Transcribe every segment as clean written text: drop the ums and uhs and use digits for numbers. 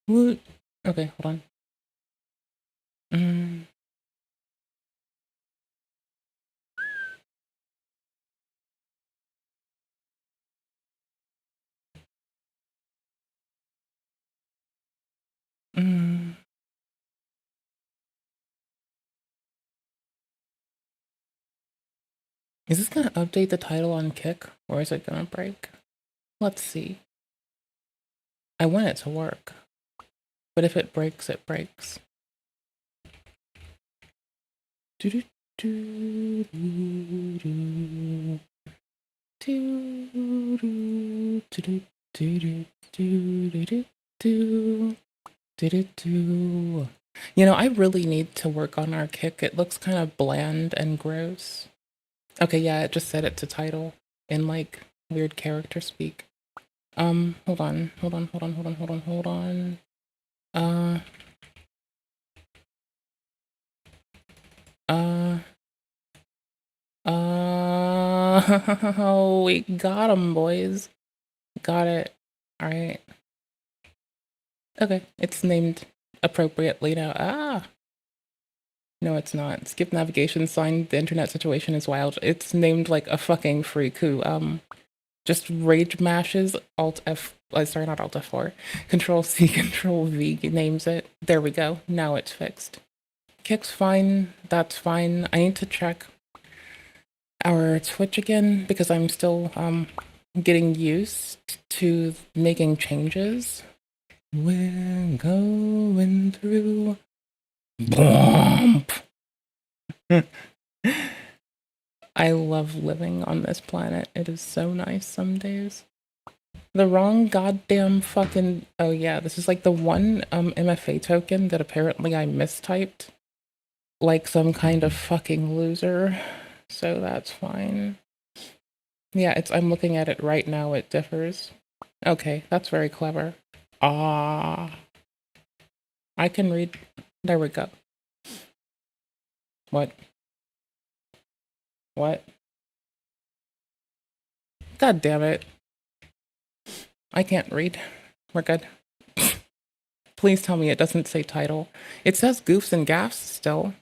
Woot. Okay, hold on. Is this gonna update the title on Kick, or is it gonna break? Let's see. I want it to work, but if it breaks, it breaks. You know, I really need to work on our Kick. It looks kind of bland and gross. Okay, yeah, it just set it to title in like weird character speak. Hold on. Oh, we got him, boys. Got it. All right. Okay, it's named appropriately now. Ah, no, it's not. Skip navigation sign. The internet situation is wild. It's named like a fucking freak who just rage mashes Alt F. Sorry, not Alt F4. Control C, Control V names it. There we go. Now it's fixed. Kick's fine. That's fine. I need to check our Twitch again because I'm still getting used to making changes. We're going through. Bump. I love living on this planet. It is so nice some days. The wrong goddamn fucking... Oh yeah, this is like the one MFA token that apparently I mistyped. Like some kind of fucking loser. So that's fine. Yeah, I'm looking at it right now. It differs. Okay, that's very clever. Ah. I can read. There we go. What? What? God damn it. I can't read. We're good. Please tell me it doesn't say title. It says goofs and gaffs still.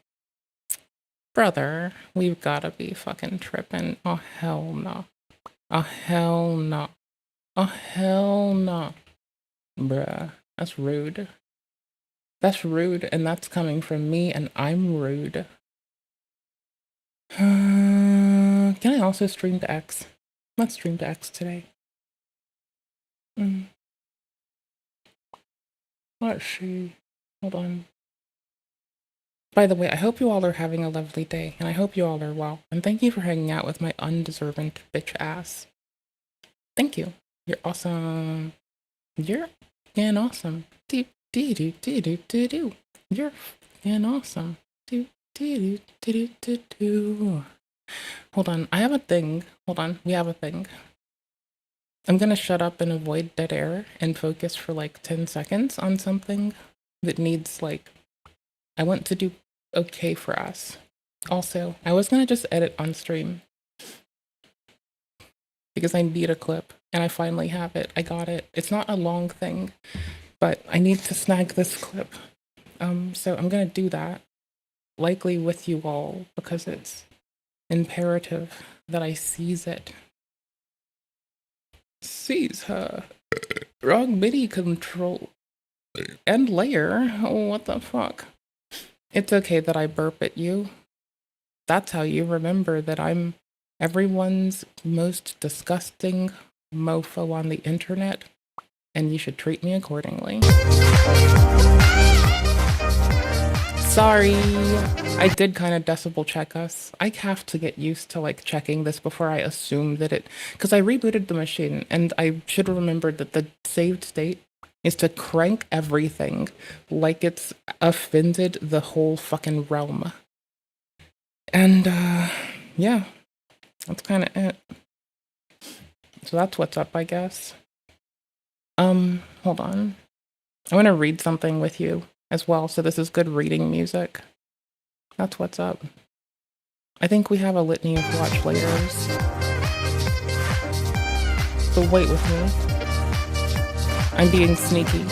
Brother, we've gotta be fucking tripping. Oh, hell no. Oh, hell no. Oh, hell no. Bruh, that's rude. That's rude, and that's coming from me, and I'm rude. Can I also stream to X? Let's stream to X today. Let's see. Hold on. By the way, I hope you all are having a lovely day, and I hope you all are well. And thank you for hanging out with my undeserving bitch ass. Thank you. You're awesome. You're fucking awesome. Do do do do do do do. You're fucking awesome. Do do do do do do. Hold on. I have a thing. Hold on. We have a thing. I'm gonna shut up and avoid dead air and focus for like 10 seconds on something that needs like... I want to do okay for us. Also, I was gonna just edit on stream because I need a clip and I finally have it. I got it. It's not a long thing, but I need to snag this clip. So I'm gonna do that, likely with you all, because it's imperative that I seize it. Seize her. Wrong MIDI control and layer. Oh, what the fuck? It's okay that I burp at you. that's how you remember that I'm everyone's most disgusting mofo on the internet, and you should treat me accordingly. Sorry, I did kind of decibel check us. I have to get used to like checking this before I assume that it, because I rebooted the machine and I should have remembered that the saved state is to crank everything like it's offended the whole fucking realm. And yeah, that's kind of it. So that's what's up, I guess. Hold on. I want to read something with you as well, so this is good reading music. That's what's up. I think we have a litany of watch layers. So wait with me. I'm being sneaky.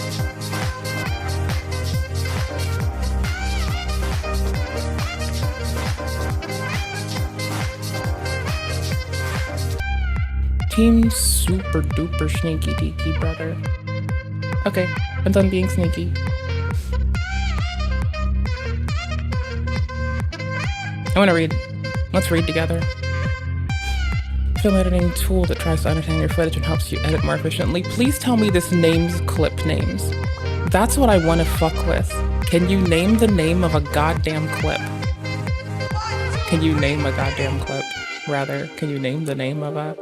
Team super duper sneaky deaky, brother. Okay, I'm done being sneaky. I want to read. Let's read together. Film editing tool that tries to understand your footage and helps you edit more efficiently. Please tell me this names clip names. That's what I want to fuck with. Can you name the name of a goddamn clip? Can you name a goddamn clip? Rather, can you name the name of a...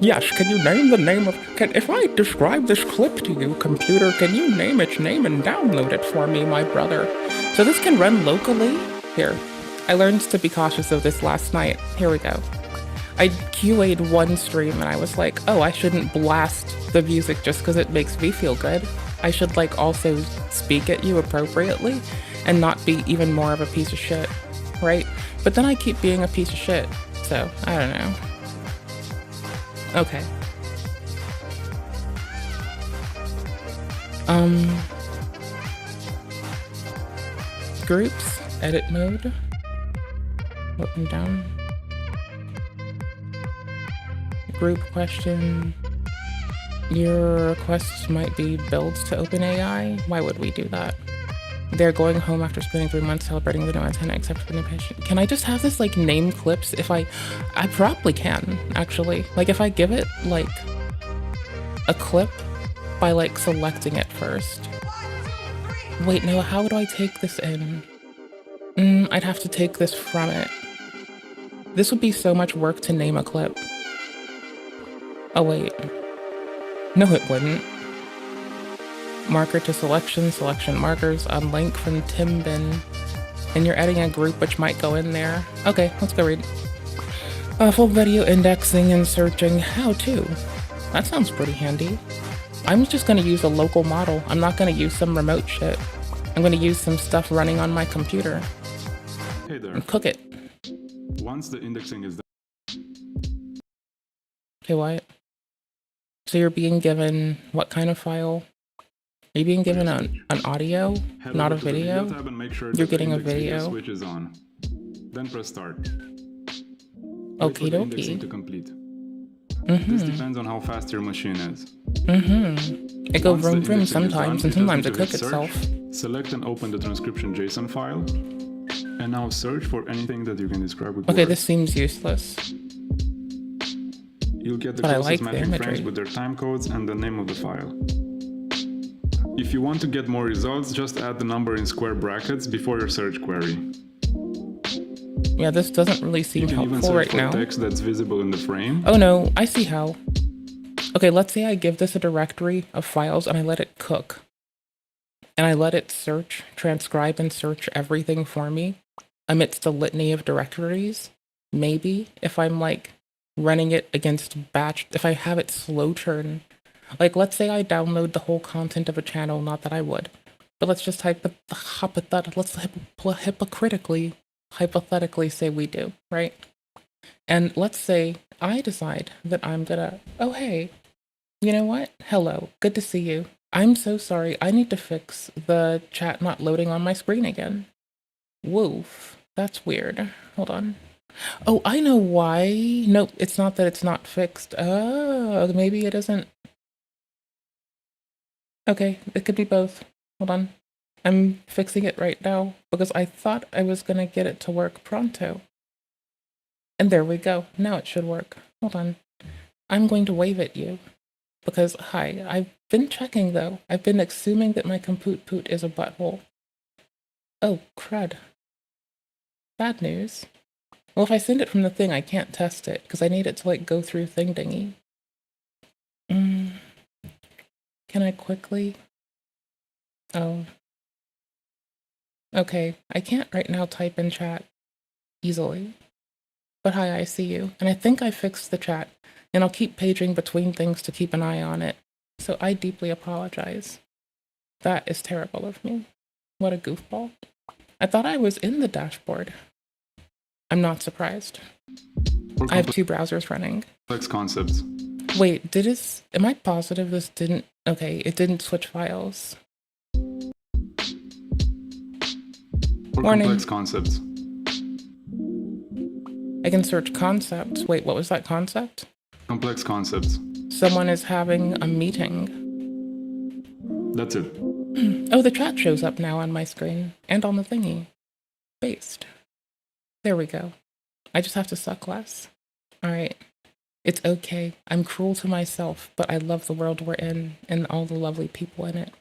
Yes, can you name the name of... If I describe this clip to you, computer, can you name its name and download it for me, my brother? So this can run locally? Here. I learned to be cautious of this last night. Here we go. I QA'd one stream and I was like, oh, I shouldn't blast the music just because it makes me feel good. I should like also speak at you appropriately and not be even more of a piece of shit, right? But then I keep being a piece of shit, so I don't know. Okay. Groups, edit mode. Up and down. Group question. Your requests might be builds to OpenAI. Why would we do that? They're going home after spending 3 months celebrating the new antenna except for the new patient. Can I just have this like name clips if I probably can actually. Like if I give it like a clip by like selecting it first. Wait, no, how do I take this in? I'd have to take this from it. This would be so much work to name a clip. Oh wait. No, it wouldn't. Marker to selection, selection markers, unlink from Timbin. And you're adding a group which might go in there. Okay, let's go read. Full video indexing and searching, how to. That sounds pretty handy. I'm just gonna use a local model. I'm not gonna use some remote shit. I'm gonna use some stuff running on my computer. Hey there. And cook it. Once the indexing is done. Okay, what? So you're being given what kind of file? Are you being given an audio, not a video? You're getting a video. Switch is on. Then press start. Okie dokie. Indexing to complete. This depends on how fast your machine is. It goes vroom vroom sometimes, and sometimes it cooks itself. Select and open the transcription JSON file. And now search for anything that you can describe with Okay, words. this seems useless. You'll get the closest matching frames with their time codes and the name of the file. If you want to get more results, just add the number in square brackets before your search query. Yeah, this doesn't really seem helpful right now. Text that's visible in the frame. Oh no, I see how. Okay, let's say I give this a directory of files and I let it cook. And I let it search, transcribe, and search everything for me amidst the litany of directories. Maybe if I'm like running it against batch, if I have it slow churn. Like let's say I download the whole content of a channel, not that I would. But let's just hypothetically say we do, right? And let's say I decide that I'm gonna, oh hey, you know what? Hello, good to see you. I'm so sorry, I need to fix the chat not loading on my screen again. Woof, that's weird. Hold on. Oh, I know why. Nope, it's not that it's not fixed. Oh, maybe it isn't. Okay, it could be both. Hold on. I'm fixing it right now because I thought I was gonna get it to work pronto. And there we go. Now it should work. Hold on. I'm going to wave at you. Because, hi, I've been checking though. I've been assuming that my compute poot is a butthole. Oh, crud. Bad news. Well, if I send it from the thing, I can't test it, because I need it to, like, go through thing dingy. Can I quickly? Oh. Okay, I can't right now type in chat easily. But hi, I see you. And I think I fixed the chat, and I'll keep paging between things to keep an eye on it. So I deeply apologize. That is terrible of me. What a goofball. I thought I was in the dashboard. I'm not surprised. I have 2 browsers running. Complex concepts. Wait, am I positive this didn't, okay, it didn't switch files. Warning. Complex concepts. I can search concepts. Wait, what was that concept? Complex concepts. Someone is having a meeting. That's it. Oh, the chat shows up now on my screen and on the thingy. Based. There we go. I just have to suck less. All right. It's okay. I'm cruel to myself, but I love the world we're in and all the lovely people in it.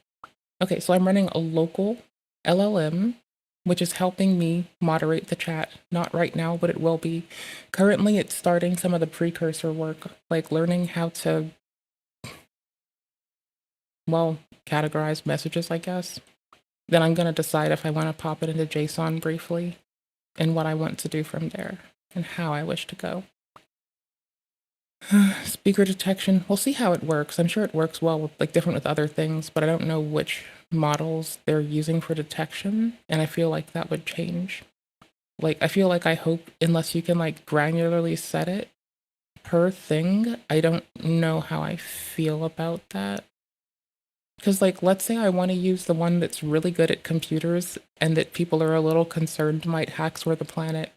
Okay, so I'm running a local LLM, which is helping me moderate the chat. Not right now, but it will be. Currently, it's starting some of the precursor work, like learning how to, well, categorize messages, I guess. Then I'm going to decide if I want to pop it into JSON briefly and what I want to do from there and how I wish to go. Speaker detection, we'll see how it works. I'm sure it works well with, like, different with other things, but I don't know which models they're using for detection, and I feel like that would change. Like, I feel like I hope, unless you can, like, granularly set it per thing, I don't know how I feel about that. Because, like, let's say I want to use the one that's really good at computers and that people are a little concerned might hackswear the planet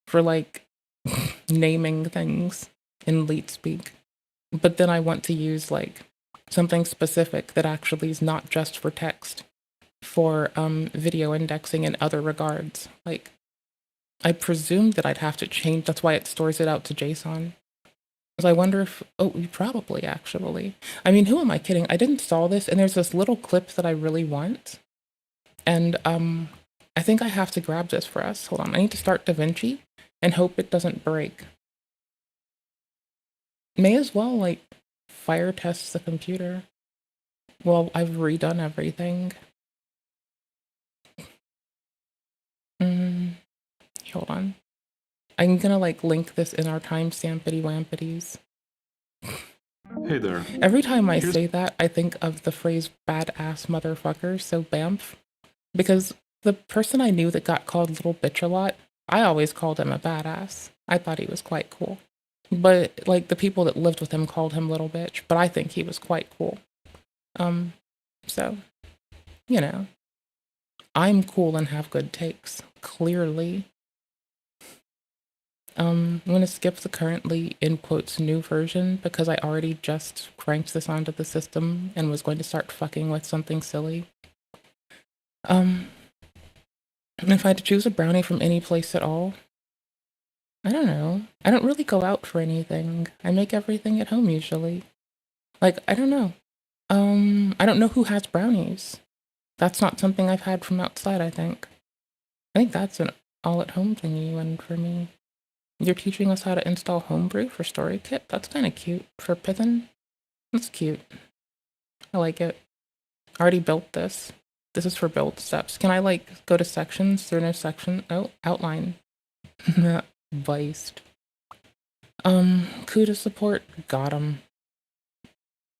for, like, naming things in leet speak. But then I want to use, like, something specific that actually is not just for text, for video indexing in other regards. Like, I presume that I'd have to change, that's why it stores it out to JSON. So I wonder if, oh, probably actually. I mean, who am I kidding? I did install this, and there's this little clip that I really want. And I think I have to grab this for us. Hold on, I need to start DaVinci and hope it doesn't break. May as well, like, fire test the computer. Well, I've redone everything. Hold on. I'm gonna, like, link this in our timestampity wampities. Hey there. Every time I say that, I think of the phrase badass motherfucker, so bamf. Because the person I knew that got called little bitch a lot, I always called him a badass. I thought he was quite cool. But, like, the people that lived with him called him little bitch, but I think he was quite cool. So, you know, I'm cool and have good takes, clearly. I'm going to skip the currently, in quotes, new version because I already just cranked this onto the system and was going to start fucking with something silly. If I had to choose a brownie from any place at all, I don't know. I don't really go out for anything. I make everything at home usually. Like, I don't know. I don't know who has brownies. That's not something I've had from outside, I think. I think that's an all-at-home thingy one for me. You're teaching us how to install Homebrew for StoryKit? That's kind of cute. For Python? That's cute. I like it. I already built this. This is for build steps. Can I, like, go to sections? There are no section. Oh, outline. Viced. CUDA support? Got 'em.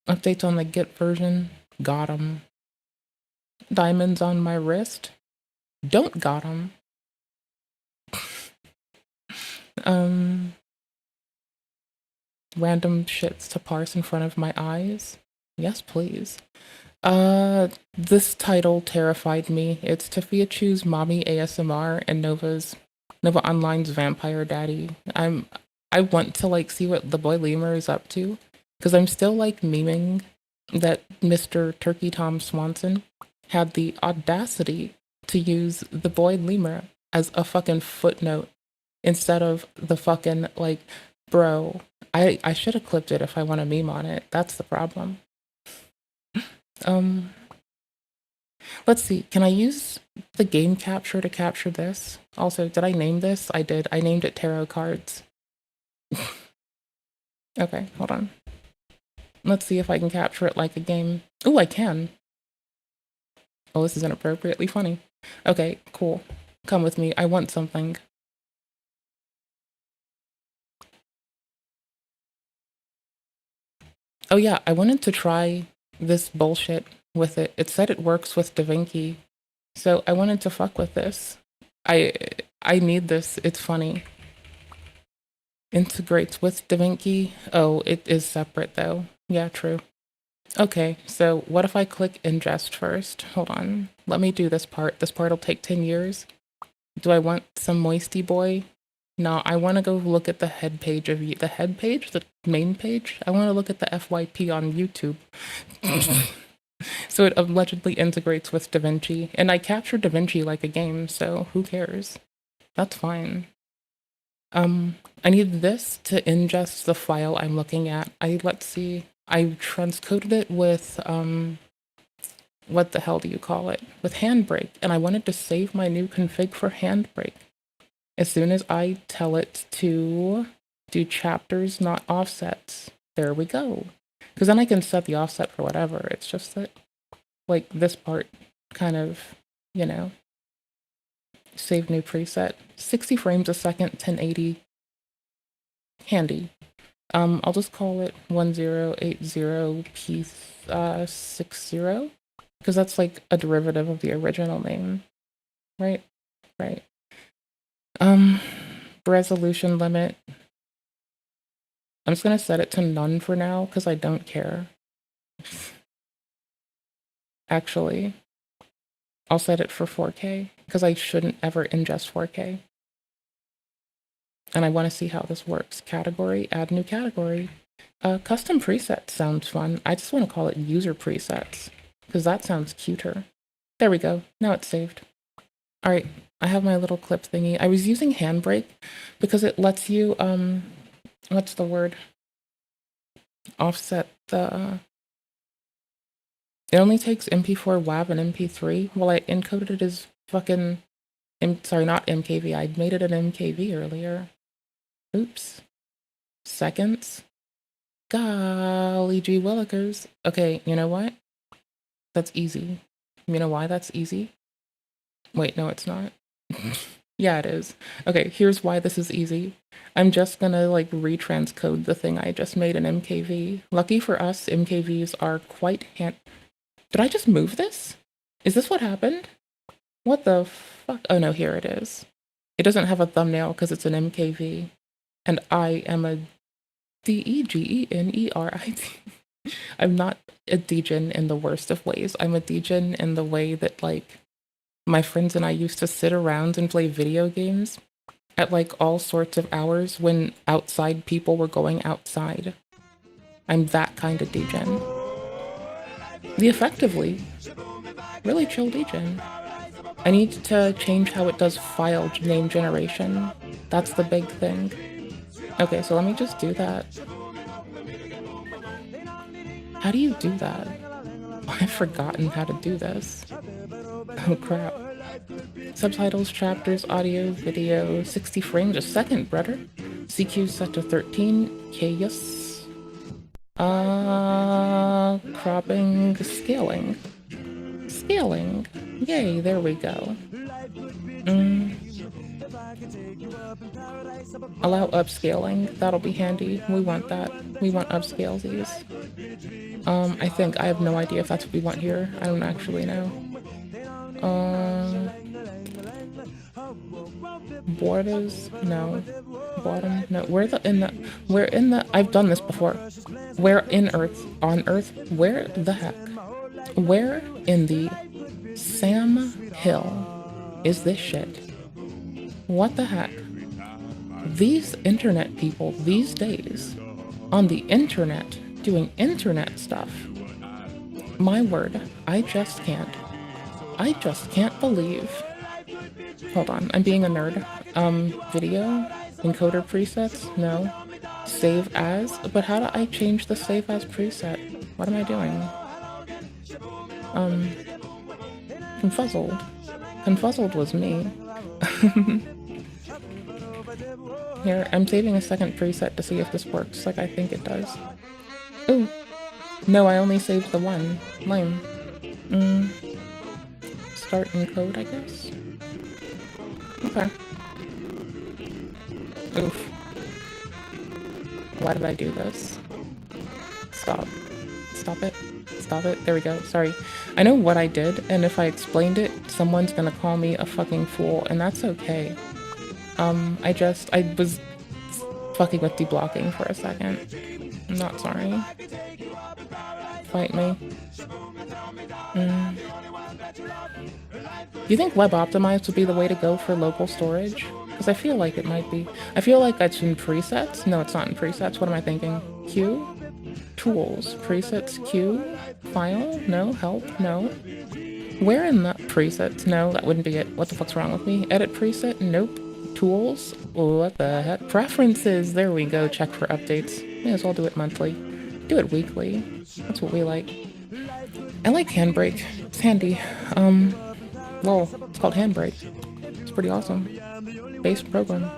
Updates on the Git version? Got 'em. Diamonds on my wrist? Don't got 'em. Random shits to parse in front of my eyes? Yes, please. This title terrified me. It's Tafia Chu's Mommy ASMR and Nova Online's Vampire Daddy. I want to, like, see what the boy lemur is up to, because I'm still, like, memeing that Mr. Turkey Tom Swanson had the audacity to use the boy lemur as a fucking footnote instead of the fucking, like, bro, I should have clipped it if I want a meme on it. That's the problem. Let's see. Can I use the game capture to capture this? Also, did I name this? I did. I named it tarot cards. Okay, hold on. Let's see if I can capture it like a game. Oh, I can. Oh, this is inappropriately funny. Okay, cool. Come with me. I want something. Oh yeah, I wanted to try this bullshit with it. It said it works with DaVinci. So I wanted to fuck with this. I need this. It's funny. Integrates with DaVinci. Oh, it is separate though. Yeah, true. Okay, so what if I click ingest first? Hold on. Let me do this part. This part will take 10 years. Do I want some moisty boy? No, I want to go look at the head page of the head page, the main page. I want to look at the FYP on YouTube. So it allegedly integrates with DaVinci, and I captured DaVinci like a game, so who cares? That's fine. I need this to ingest the file I'm looking at. Let's see. I transcoded it with, what the hell do you call it? With Handbrake, and I wanted to save my new config for Handbrake. As soon as I tell it to do chapters, not offsets, there we go. Because then I can set the offset for whatever. It's just that, like, this part kind of, you know, save new preset. 60 frames a second, 1080. Handy. I'll just call it 1080p60, because that's like a derivative of the original name, right? Right. Resolution limit. I'm just gonna set it to none for now because I don't care. Actually, I'll set it for 4K because I shouldn't ever ingest 4K. And I want to see how this works. Category, add new category. Custom presets sounds fun. I just want to call it user presets because that sounds cuter. There we go. Now it's saved. All right, I have my little clip thingy. I was using Handbrake because it lets you, what's the word? Offset the... It only takes MP4 WAV and MP3. Well, I encoded it as fucking... sorry, not MKV. I made it an MKV earlier. Oops. Seconds. Golly gee willikers. Okay, you know what? That's easy. You know why that's easy? Wait, no, it's not. Yeah, it is. Okay, here's why this is easy. I'm just gonna, like, retranscode the thing I just made in MKV. Lucky for us, MKVs are quite Did I just move this? Is this what happened? What the fuck? Oh no, here it is. It doesn't have a thumbnail because it's an MKV. And I am a DEGENERIT. I'm not a degen in the worst of ways. I'm a degen in the way that, like, my friends and I used to sit around and play video games at, like, all sorts of hours when outside people were going outside. I'm that kind of degen. The effectively really chill degen. I need to change how it does file name generation. That's the big thing. Okay, so let me just do that. How do you do that? I've forgotten how to do this. Oh crap. Subtitles, chapters, audio, video, 60 frames a second, brother. CQ set to 13, yes. Cropping, scaling. Scaling. Yay, there we go. Allow upscaling. That'll be handy. We want that. We want upscalesies. I think. I have no idea if that's what we want here. I don't actually know. Borders? No. Bottom? No. Where in the... I've done this before. Where in Earth? On Earth? Where the heck? Where in the Sam Hill is this shit? What the heck? These internet people these days, on the internet, doing internet stuff. My word, I just can't believe Hold on, I'm being a nerd. Video? Encoder presets? No. Save as? But how do I change the save as preset? What am I doing? Confuzzled. Confuzzled was me. Here, I'm saving a second preset to see if this works like I think it does. Ooh. No, I only saved the one. Lame. Start encode, I guess? Okay. Oof. Why did I do this? Stop. Stop it. Stop it. There we go. Sorry. I know what I did, and if I explained it, someone's gonna call me a fucking fool, and that's okay. I was fucking with deblocking for a second. I'm not sorry. Fight me. Do you think web optimized would be the way to go for local storage? Because I feel like it might be. I feel like it's in presets. No, it's not in presets. What am I thinking? Q? Tools. Presets Q? File? No. Help? No. Where in the presets? No, that wouldn't be it. What the fuck's wrong with me? Edit preset? Nope. Tools? What the heck? Preferences! There we go. Check for updates. May as well do it monthly. Do it weekly. That's what we like. I like Handbrake. It's handy. Well, it's called Handbrake. It's pretty awesome. Base program.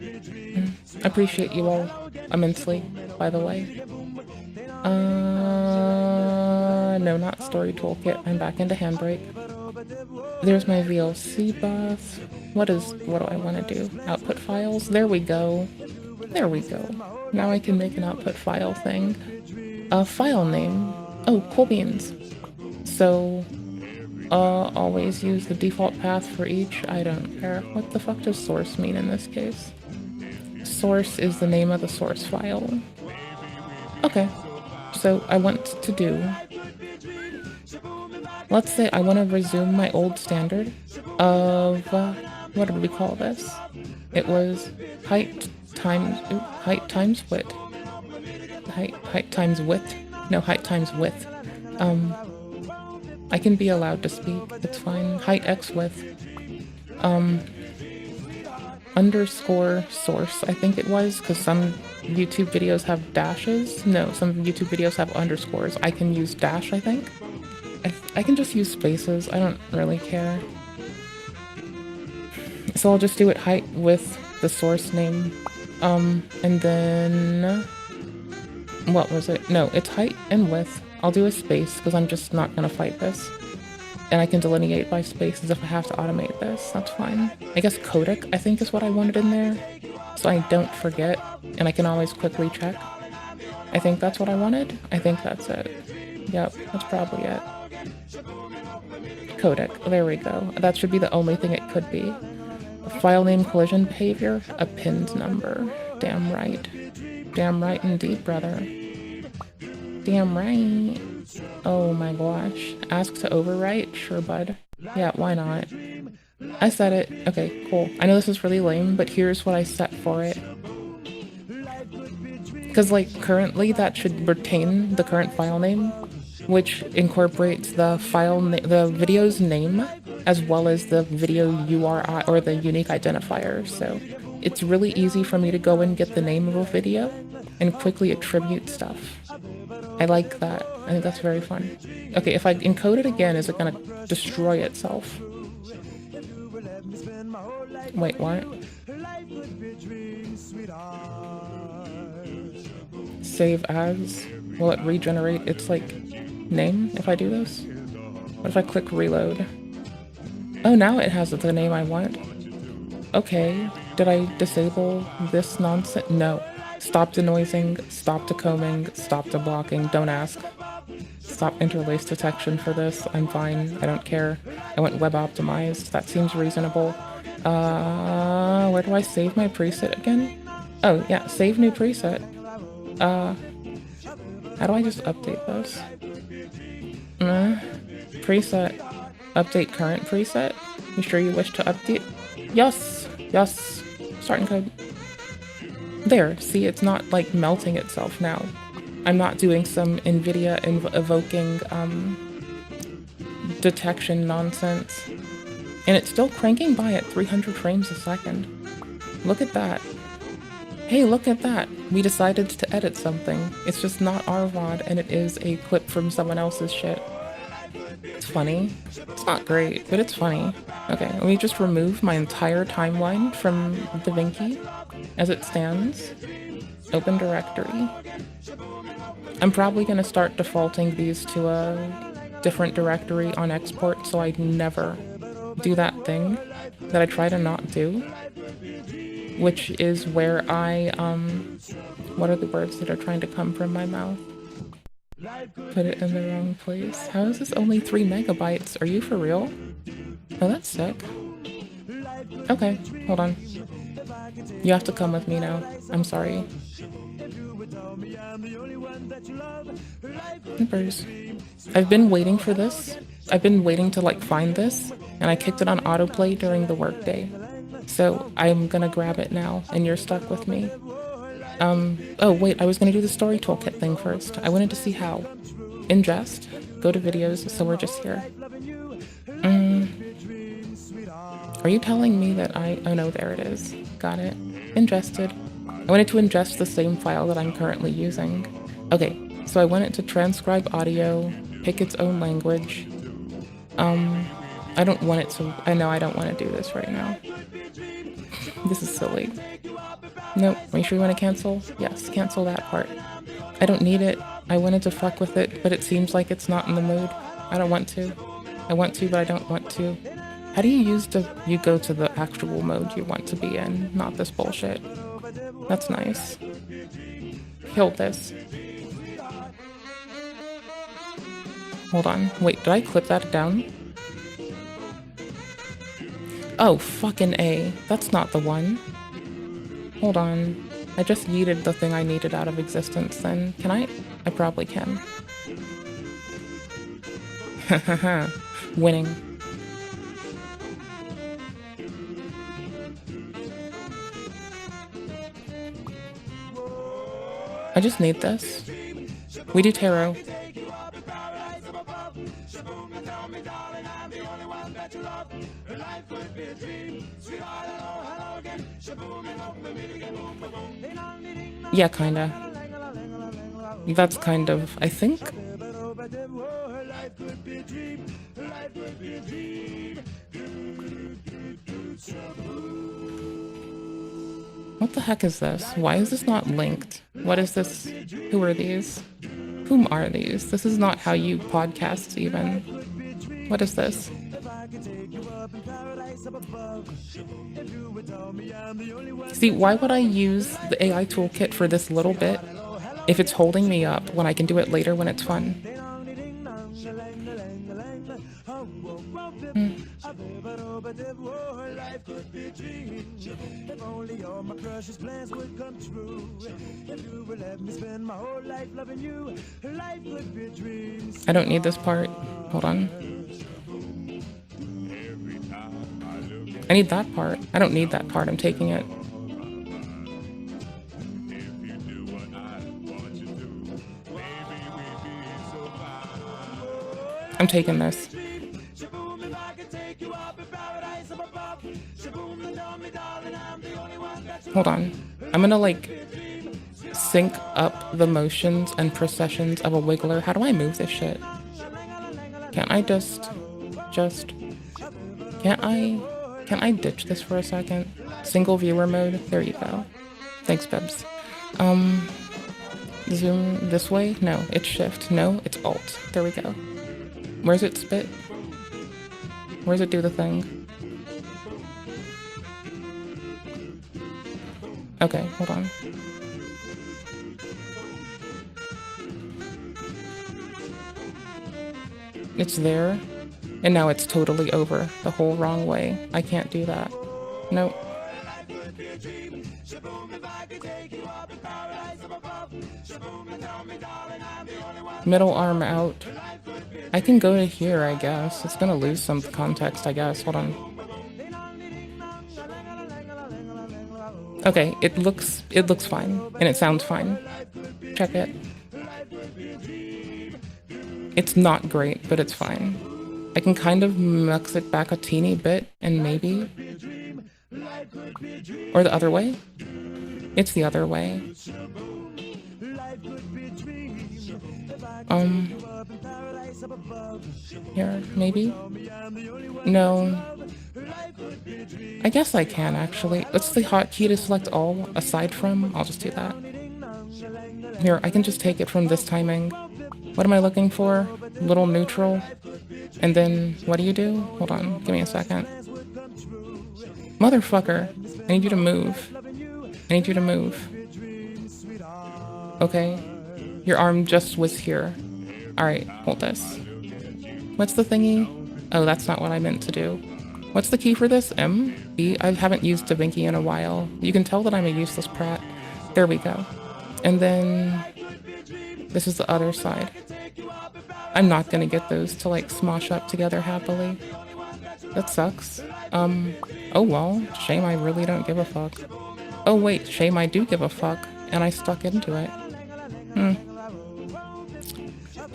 I appreciate you all immensely, by the way. No, not story toolkit. I'm back into Handbrake. There's my VLC bus. What do I want to do? Output files? There we go. There we go. Now I can make an output file thing. File name. Oh, cool beans. So, always use the default path for each. I don't care. What the fuck does source mean in this case? Source is the name of the source file. Okay. So I want to do... Let's say I want to resume my old standard of... what did we call this? It was height times width. Height times width? No, height times width. I can be allowed to speak. It's fine. Height x width. Underscore source, I think it was, because some YouTube videos have dashes. No, some YouTube videos have underscores. I can use dash, I think. I can just use spaces. I don't really care. So I'll just do it height with the source name. And then... What was it? No, it's height and width. I'll do a space, because I'm just not going to fight this. And I can delineate by spaces if I have to automate this. That's fine. I guess codec, I think, is what I wanted in there. So I don't forget, and I can always quickly check. I think that's what I wanted. I think that's it. Yep, that's probably it. Codec, there we go. That should be the only thing it could be. A file name collision behavior, a pinned number. Damn right. Damn right indeed, brother. Damn right. Oh my gosh. Ask to overwrite? Sure, bud. Yeah, why not? I set it. Okay, cool. I know this is really lame, but here's what I set for it. Because, like, currently that should retain the current file name, which incorporates the the video's name, as well as the video URI, or the unique identifier. So it's really easy for me to go and get the name of a video and quickly attribute stuff. I like that. I think that's very fun. Okay, if I encode it again, is it gonna destroy itself? Wait, what? Save as? Will it regenerate its, like, name if I do this? What if I click reload? Oh, now it has the name I want. Okay, did I disable this nonsense? No. Stop denoising, stop decombing, stop deblocking, don't ask. Stop interlace detection for this, I'm fine, I don't care. I went web optimized, that seems reasonable. Where do I save my preset again? Oh, yeah, save new preset. How do I just update this? Preset. Update current preset? You sure you wish to update? Yes! Yes! Starting code. There, see, it's not, like, melting itself now. I'm not doing some NVIDIA evoking, detection nonsense. And it's still cranking by at 300 frames a second. Look at that. Hey, look at that. We decided to edit something. It's just not our VOD, and it is a clip from someone else's shit. It's funny. It's not great, but it's funny. Okay, let me just remove my entire timeline from DaVinci as it stands. Open directory. I'm probably going to start defaulting these to a different directory on export so I never do that thing that I try to not do, which is where I, what are the words that are trying to come from my mouth? Put it in the wrong place. How is this only 3 megabytes? Are you for real? Oh, that's sick. Okay, hold on. You have to come with me now. I'm sorry. Nippers. I've been waiting for this. I've been waiting to like find this, and I kicked it on autoplay during the workday. So I'm gonna grab it now, and you're stuck with me. Oh wait, I was gonna do the story toolkit thing first. I wanted to see how. Ingest, go to videos, so we're just here. Are you telling me that oh no, there it is. Got it. Ingested. I wanted to ingest the same file that I'm currently using. Okay, so I want it to transcribe audio, pick its own language. I don't want it to, I know I don't want to do this right now. This is silly. Nope, are you sure you want to cancel? Yes, cancel that part. I don't need it. I wanted to fuck with it, but it seems like it's not in the mood. I don't want to. I want to, but I don't want to. How do you you go to the actual mode you want to be in, not this bullshit? That's nice. Killed this. Hold on. Wait, did I clip that down? Oh, fucking A. That's not the one. Hold on. I just yeeted the thing I needed out of existence then. Can I? I probably can. Hahaha. Winning. I just need this. We do tarot. Yeah, kinda. That's kind of, I think. What the heck is this? Why is this not linked? What is this? Who are these? Whom are these? This is not how you podcast even. What is this? See, why would I use the AI toolkit for this little bit if it's holding me up when I can do it later when it's fun? I don't need this part. Hold on. I need that part. I don't need that part. I'm taking it. I'm taking this. Hold on. I'm gonna like sync up the motions and processions of a wiggler. How do I move this shit? Can't I Can I ditch this for a second? Single viewer mode? There you go. Thanks, Pepes. Zoom this way? No, it's shift. No, it's alt. There we go. Where's it spit? Where's it do the thing? Okay, hold on. It's there. And now it's totally over the whole wrong way. I can't do that. Nope. Middle arm out. I can go to here, I guess. It's gonna lose some context, I guess. Hold on. Okay, it looks fine. And it sounds fine. Check it. It's not great, but it's fine. I can kind of mux it back a teeny bit and maybe... Or the other way? It's the other way. Here, maybe? No. I guess I can, actually. What's the hotkey to select all aside from? I'll just do that. Here, I can just take it from this timing. What am I looking for? Little neutral. And then, what do you do? Hold on, give me a second. Motherfucker, I need you to move. I need you to move. Okay. Your arm just was here. Alright, hold this. What's the thingy? Oh, that's not what I meant to do. What's the key for this? M? B? I haven't used DaVinci in a while. You can tell that I'm a useless prat. There we go. And then... This is the other side. I'm not gonna get those to, like, smosh up together happily. That sucks. Oh well, shame I really don't give a fuck. Oh wait, shame I do give a fuck, and I stuck into it.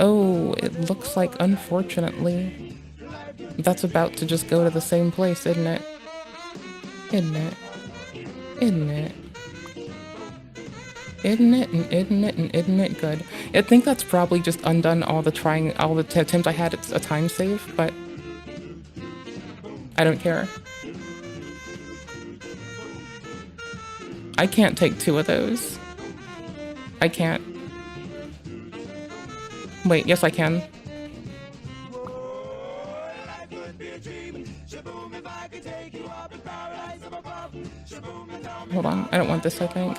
Oh, it looks like, unfortunately, that's about to just go to the same place, isn't it? Isn't it? Isn't it? Isn't it, and isn't it, and isn't it good? I think that's probably just undone all the attempts I had at a time save, but I don't care. I can't take two of those. I can't. Wait, yes I can. Hold on, I don't want this, I think.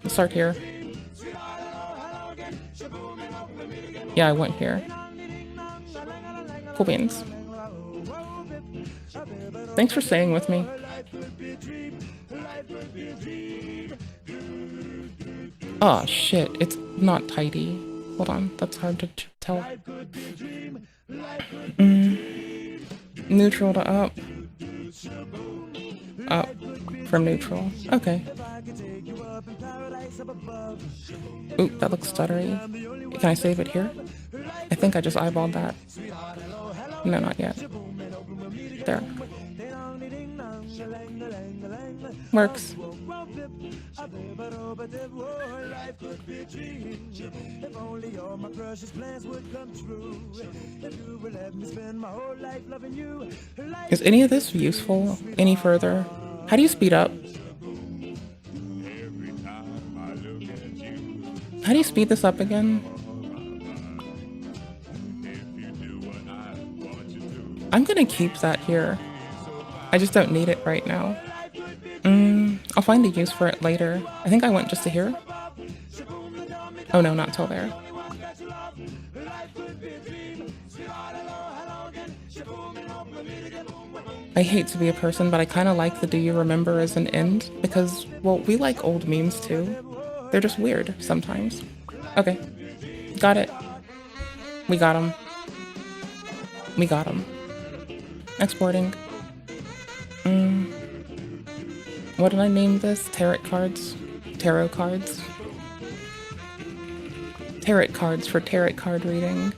Let's start here. Yeah, I went here. Cool beans. Thanks for staying with me. Oh shit, it's not tidy. Hold on, that's hard to tell. Neutral to up. Up from neutral. Okay. Ooh, that looks stuttery. Can I save it here? I think I just eyeballed that. No, not yet. There. Works. Is any of this useful any further? How do you speed up? How do you speed this up again? I'm gonna keep that here. I just don't need it right now. I'll find a use for it later. I think I went just to here. Oh no, not till there. I hate to be a person, but I kind of like the do you remember as an end because, well, we like old memes too. They're just weird sometimes. Okay. Got it. We got him. We got him. Exporting. What did I name this? Tarot cards? Tarot cards? Tarot cards for tarot card reading.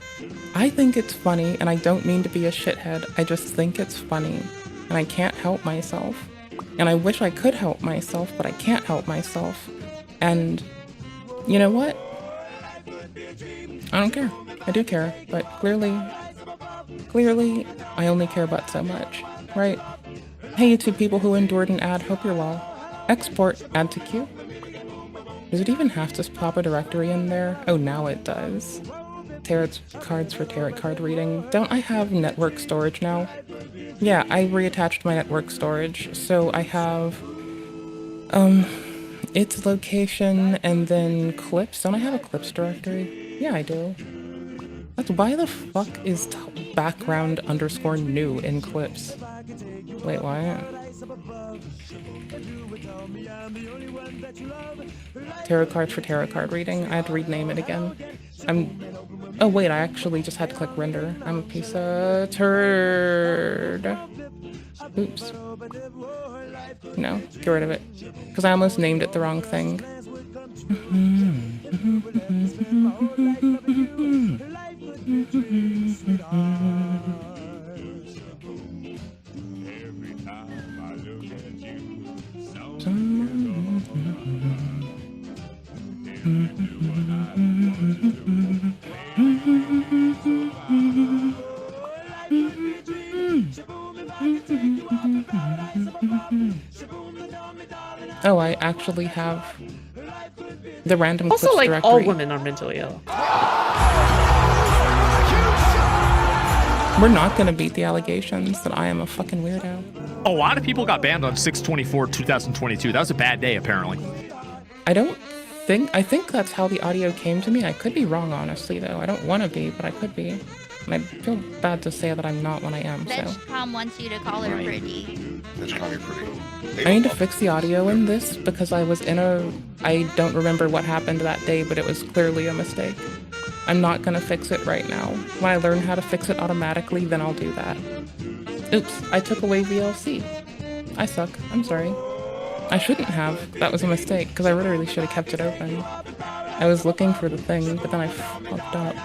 I think it's funny, and I don't mean to be a shithead. I just think it's funny, and I can't help myself. And I wish I could help myself, but I can't help myself. And you know what? I don't care. I do care, but clearly, I only care about so much, right? Hey, you two people who endured an ad, hope you're well. Export, add to queue. Does it even have to pop a directory in there? Oh, now it does. Tarot cards for tarot card reading. Don't I have network storage now? Yeah, I reattached my network storage, so I have, its location and then clips. Don't I have a clips directory? Yeah, I do. That's why the fuck is background underscore new in clips? Wait, what? Tarot cards for tarot card reading. I had to rename it again. Oh wait, I actually just had to click render. I'm a piece of turd. Oops. No, get rid of it. Because I almost named it the wrong thing. Oh, I actually have the random Also, clips like, directory. all women are mentally ill. We're not gonna beat the allegations that I am a fucking weirdo. A lot of people got banned on 6/24/2022. That was a bad day, apparently. I think that's how the audio came to me. I could be wrong, honestly, though. I don't want to be, but I could be. And I feel bad to say that I'm not when I am, so. Deskcom wants you to call her pretty. Deskcom, you're pretty. I need to fix the audio in this because I don't remember what happened that day, but it was clearly a mistake. I'm not gonna fix it right now. When I learn how to fix it automatically, then I'll do that. Oops, I took away VLC. I suck, I'm sorry. I shouldn't have, that was a mistake, because I really should have kept it open. I was looking for the thing, but then I fucked up.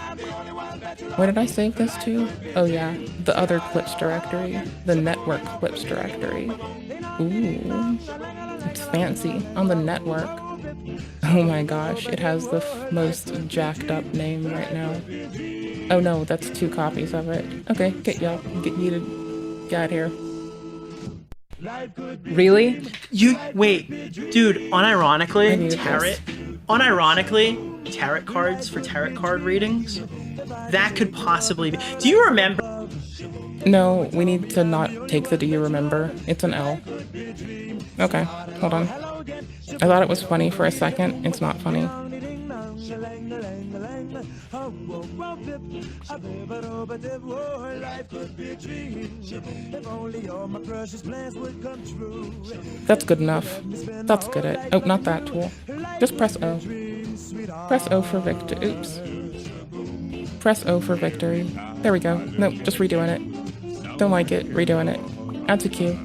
Where did I save this to? Oh yeah, the other clips directory. The network clips directory. Ooh, it's fancy. On the network. Oh my gosh, it has the most jacked up name right now. Oh no, that's 2 copies of it. Okay, get you out of here. Really? Wait, dude, unironically, tarot cards for tarot card readings? That could possibly be. Do you remember? No, we need to not take the do you remember? It's an L. Okay, hold on. I thought it was funny for a second. It's not funny. That's good enough. That's good it. Oh, not that tool. Just press O. Press O for victory. Oops. Press O for victory. There we go. Nope, just redoing it. Don't like it. Redoing it. Add to queue.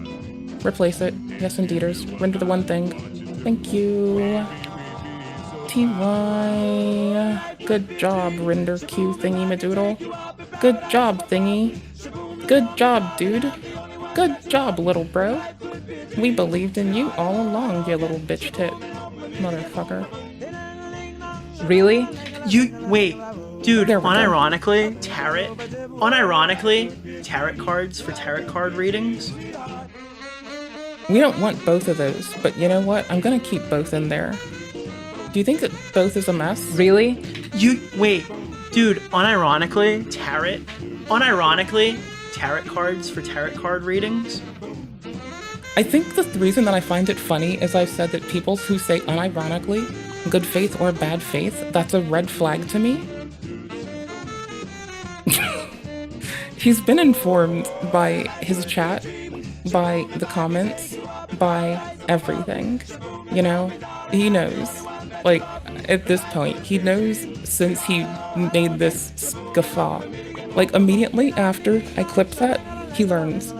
Replace it. Yes, indeeders. Render the one thing. Thank you. TY. Good job, render queue thingy madoodle. Good job, thingy. Good job, dude. Good job, little bro. We believed in you all along, you little bitch tit. Motherfucker. Really? Wait, dude, unironically, tarot cards for tarot card readings? We don't want both of those, but you know what? I'm gonna keep both in there. Do you think that both is a mess? Really? Wait, dude, unironically, tarot cards for tarot card readings? I think the reason that I find it funny is I've said that people who say unironically, good faith or bad faith, that's a red flag to me. He's been informed by his chat, by the comments, by everything. You know? He knows. Like, at this point, he knows since he made this guffaw. Like, immediately after I clipped that, he learns.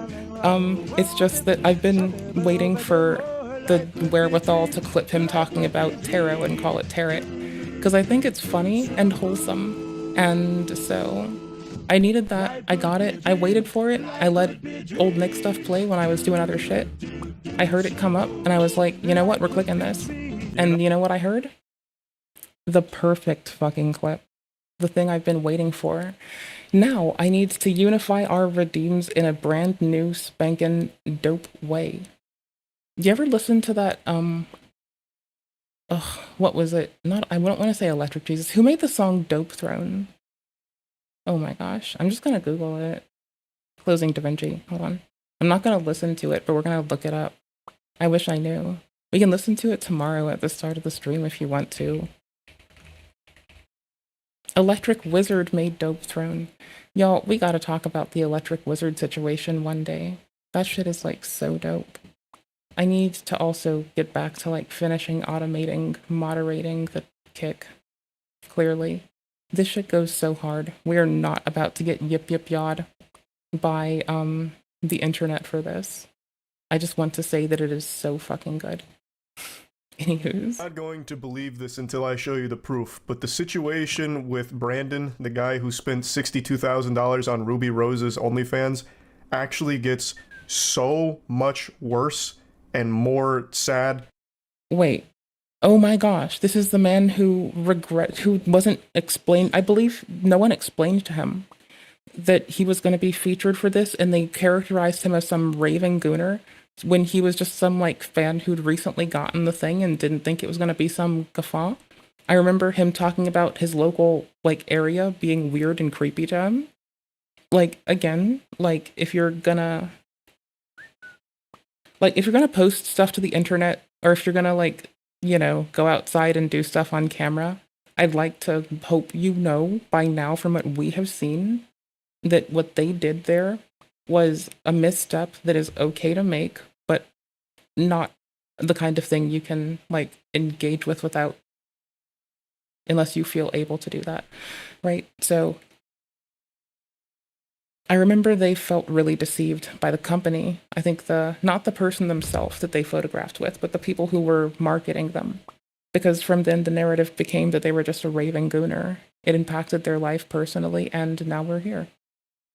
It's just that I've been waiting for the wherewithal to clip him talking about tarot and call it tarot. Because I think it's funny and wholesome. And so, I needed that. I got it. I waited for it. I let old Nick stuff play when I was doing other shit. I heard it come up, and I was like, you know what? We're clicking this. And you know what I heard? The perfect fucking clip. The thing I've been waiting for. Now, I need to unify our redeems in a brand new spankin' dope way. You ever listen to that, what was it? I don't want to say Electric Jesus. Who made the song Dope Throne? Oh my gosh. I'm just gonna Google it. Closing DaVinci. Hold on. I'm not gonna listen to it, but we're gonna look it up. I wish I knew. We can listen to it tomorrow at the start of the stream if you want to. Electric Wizard made Dope Throne. Y'all, we gotta talk about the Electric Wizard situation one day. That shit is like so dope. I need to also get back to like finishing automating, moderating the kick. Clearly. This shit goes so hard. We are not about to get yip-yip-yawed by the internet for this. I just want to say that it is so fucking good. Anywho's. Not going to believe this until I show you the proof, but the situation with Brandon, the guy who spent $62,000 on Ruby Rose's OnlyFans, actually gets so much worse and more sad. Wait. Oh my gosh, this is the man who wasn't explained. I believe no one explained to him that he was going to be featured for this, and they characterized him as some raving gooner when he was just some like fan who'd recently gotten the thing and didn't think it was going to be some guffaw. I remember him talking about his local like area being weird and creepy to him. Like, again, like if you're gonna post stuff to the internet, or if you're gonna like, you know, go outside and do stuff on camera, I'd like to hope you know by now from what we have seen that what they did there was a misstep that is okay to make, but not the kind of thing you can like engage with without, unless you feel able to do that, right? So I remember they felt really deceived by the company. I think not the person themselves that they photographed with, but the people who were marketing them. Because from then the narrative became that they were just a raving gooner. It impacted their life personally, and now we're here.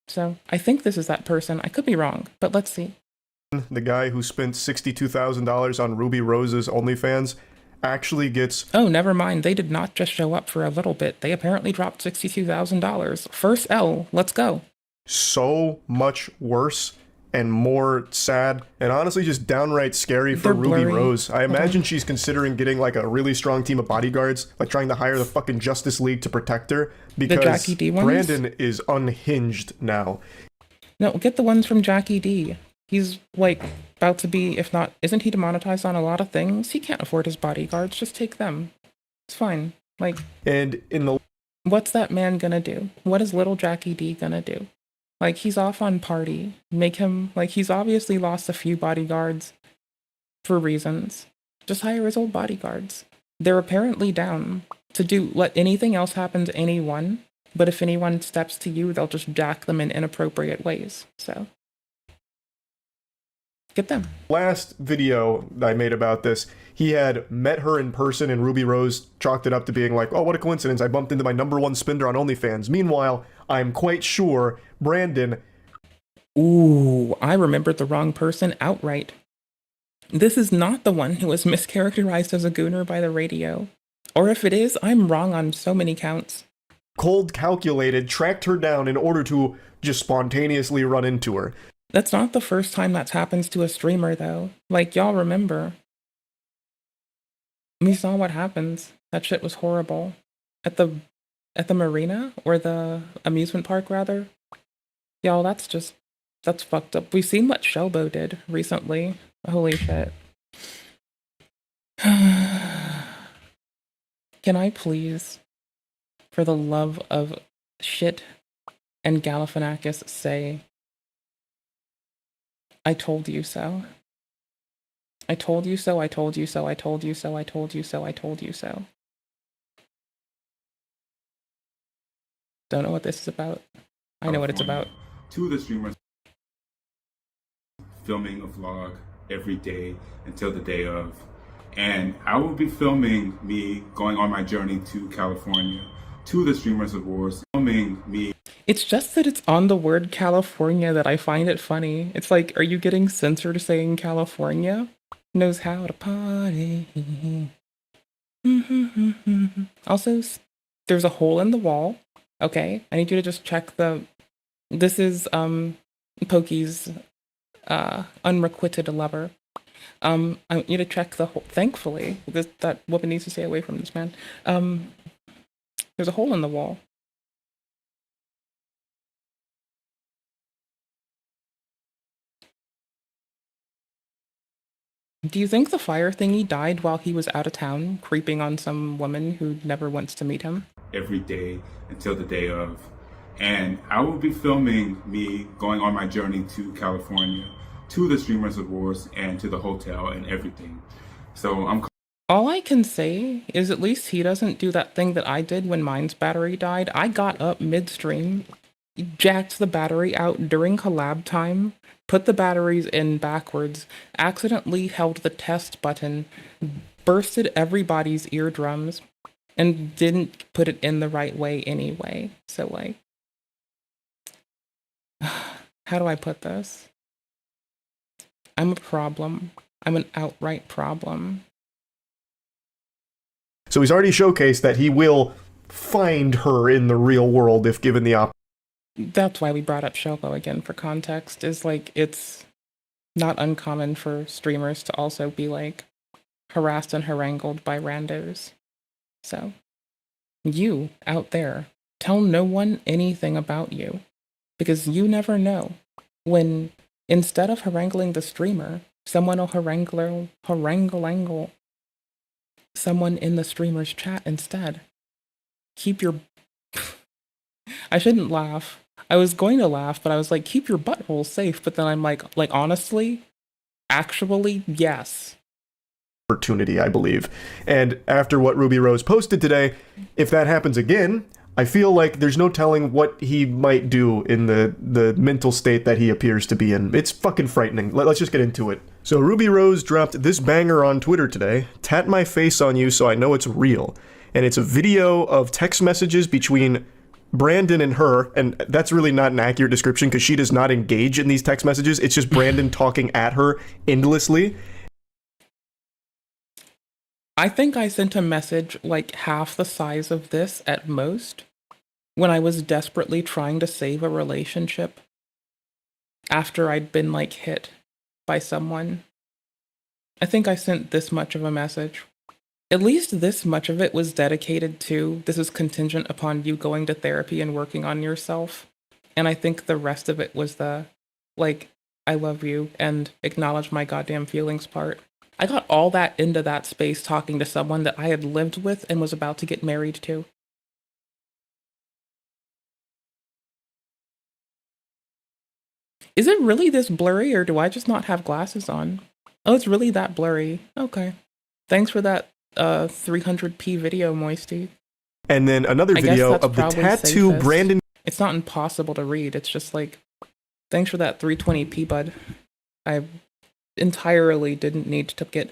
So I think this is that person. I could be wrong, but let's see. The guy who spent $62,000 on Ruby Rose's OnlyFans actually gets... Oh, never mind. They did not just show up for a little bit. They apparently dropped $62,000. First L, let's go. So much worse and more sad and honestly just downright scary for Ruby Rose. I imagine she's considering getting like a really strong team of bodyguards, like trying to hire the fucking Justice League to protect her, because the Jackie D ones? Brandon is unhinged now. No, get the ones from Jackie D. He's like about to be, if not, isn't he demonetized on a lot of things? He can't afford his bodyguards. Just take them. It's fine. Like, and in the... What's that man gonna do? What is little Jackie D gonna do? Like, he's off on party. Make him, like, he's obviously lost a few bodyguards for reasons. Just hire his old bodyguards. They're apparently down to let anything else happen to anyone, but if anyone steps to you, they'll just jack them in inappropriate ways. So, get them. Last video I made about this, he had met her in person, and Ruby Rose chalked it up to being like, oh, what a coincidence, I bumped into my #1 spender on OnlyFans. Meanwhile, I'm quite sure Brandon... Ooh, I remembered the wrong person outright. This is not the one who was mischaracterized as a gooner by the radio. Or if it is, I'm wrong on so many counts. Cold calculated, tracked her down in order to just spontaneously run into her. That's not the first time that's happened to a streamer, though. Like, y'all remember. We saw what happens. That shit was horrible. At the marina? Or the amusement park, rather? Y'all, that's fucked up. We've seen what Shelbo did recently. Holy shit. Can I please, for the love of shit and Galifianakis, say, I told you so. I told you so, I told you so, I told you so, I told you so, I told you so. Don't know what this is about. I know what it's about. To the streamers, filming a vlog every day until the day of. And I will be filming me going on my journey to California, to the Streamers Awards, filming me. It's just that it's on the word California that I find it funny. It's like, are you getting censored saying California? Knows how to party. Also, there's a hole in the wall. Okay, I need you to just check this is Pokey's unrequited lover. I want you to check the hole. Thankfully, that woman needs to stay away from this man. There's a hole in the wall. Do you think the fire thingy died while he was out of town, creeping on some woman who never wants to meet him? Every day until the day of. And I will be filming me going on my journey to California, to the Streamers Awards, and to the hotel and everything. So all I can say is at least he doesn't do that thing that I did when mine's battery died. I got up midstream jacked the battery out during collab time, put the batteries in backwards, accidentally held the test button, bursted everybody's eardrums, and didn't put it in the right way anyway. So, like, how do I put this? I'm a problem. I'm an outright problem. So he's already showcased that he will find her in the real world if given the opportunity. That's why we brought up Shelbo again for context, is like, it's not uncommon for streamers to also be like harassed and harangued by randos. So, you out there, tell no one anything about you, because you never know when instead of haranguing the streamer, someone will harangle someone in the streamer's chat instead. Keep your... I shouldn't laugh. I was going to laugh, but I was like, keep your butthole safe. But then I'm like honestly, actually, yes. Opportunity, I believe. And after what Ruby Rose posted today, if that happens again, I feel like there's no telling what he might do in the mental state that he appears to be in. It's fucking frightening. Let's just get into it. So Ruby Rose dropped this banger on Twitter today. Tat my face on you so I know it's real. And it's a video of text messages between Brandon and her, and that's really not an accurate description because she does not engage in these text messages. It's just Brandon talking at her endlessly. I think I sent a message like half the size of this at most when I was desperately trying to save a relationship after I'd been like hit by someone. I think I sent this much of a message. At least this much of it was dedicated to, this is contingent upon you going to therapy and working on yourself. And I think the rest of it was the, like, I love you and acknowledge my goddamn feelings part. I got all that into that space talking to someone that I had lived with and was about to get married to. Is it really this blurry, or do I just not have glasses on? Oh, it's really that blurry. Okay. Thanks for that 300p video, Moisty. And then another video of the tattoo safest. Brandon. It's not impossible to read. It's just like, thanks for that 320p, bud. I entirely didn't need to get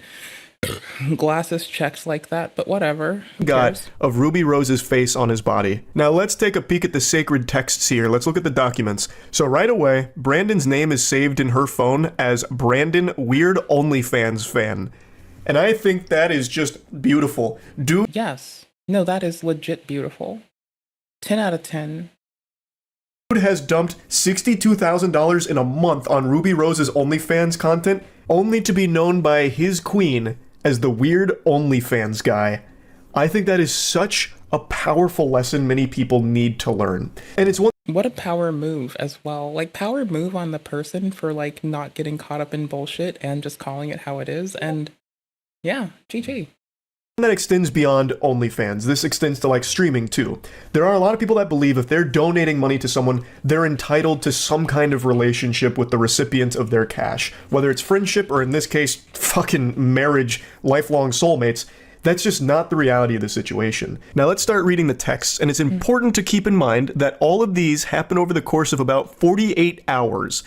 glasses checked like that, but whatever. Got of Ruby Rose's face on his body. Now let's take a peek at the sacred texts here. Let's look at the documents. So right away, Brandon's name is saved in her phone as Brandon Weird OnlyFans Fan. And I think that is just beautiful. Yes. No, that is legit beautiful. 10 out of 10. Dude has dumped $62,000 in a month on Ruby Rose's OnlyFans content, only to be known by his queen as the Weird OnlyFans guy. I think that is such a powerful lesson many people need to learn. And it's one... What a power move as well. Like, power move on the person for, like, not getting caught up in bullshit and just calling it how it is. And yeah, GG. That extends beyond OnlyFans. This extends to like streaming too. There are a lot of people that believe if they're donating money to someone, they're entitled to some kind of relationship with the recipient of their cash. Whether it's friendship or in this case, fucking marriage, lifelong soulmates. That's just not the reality of the situation. Now let's start reading the texts, and it's important to keep in mind that all of these happen over the course of about 48 hours.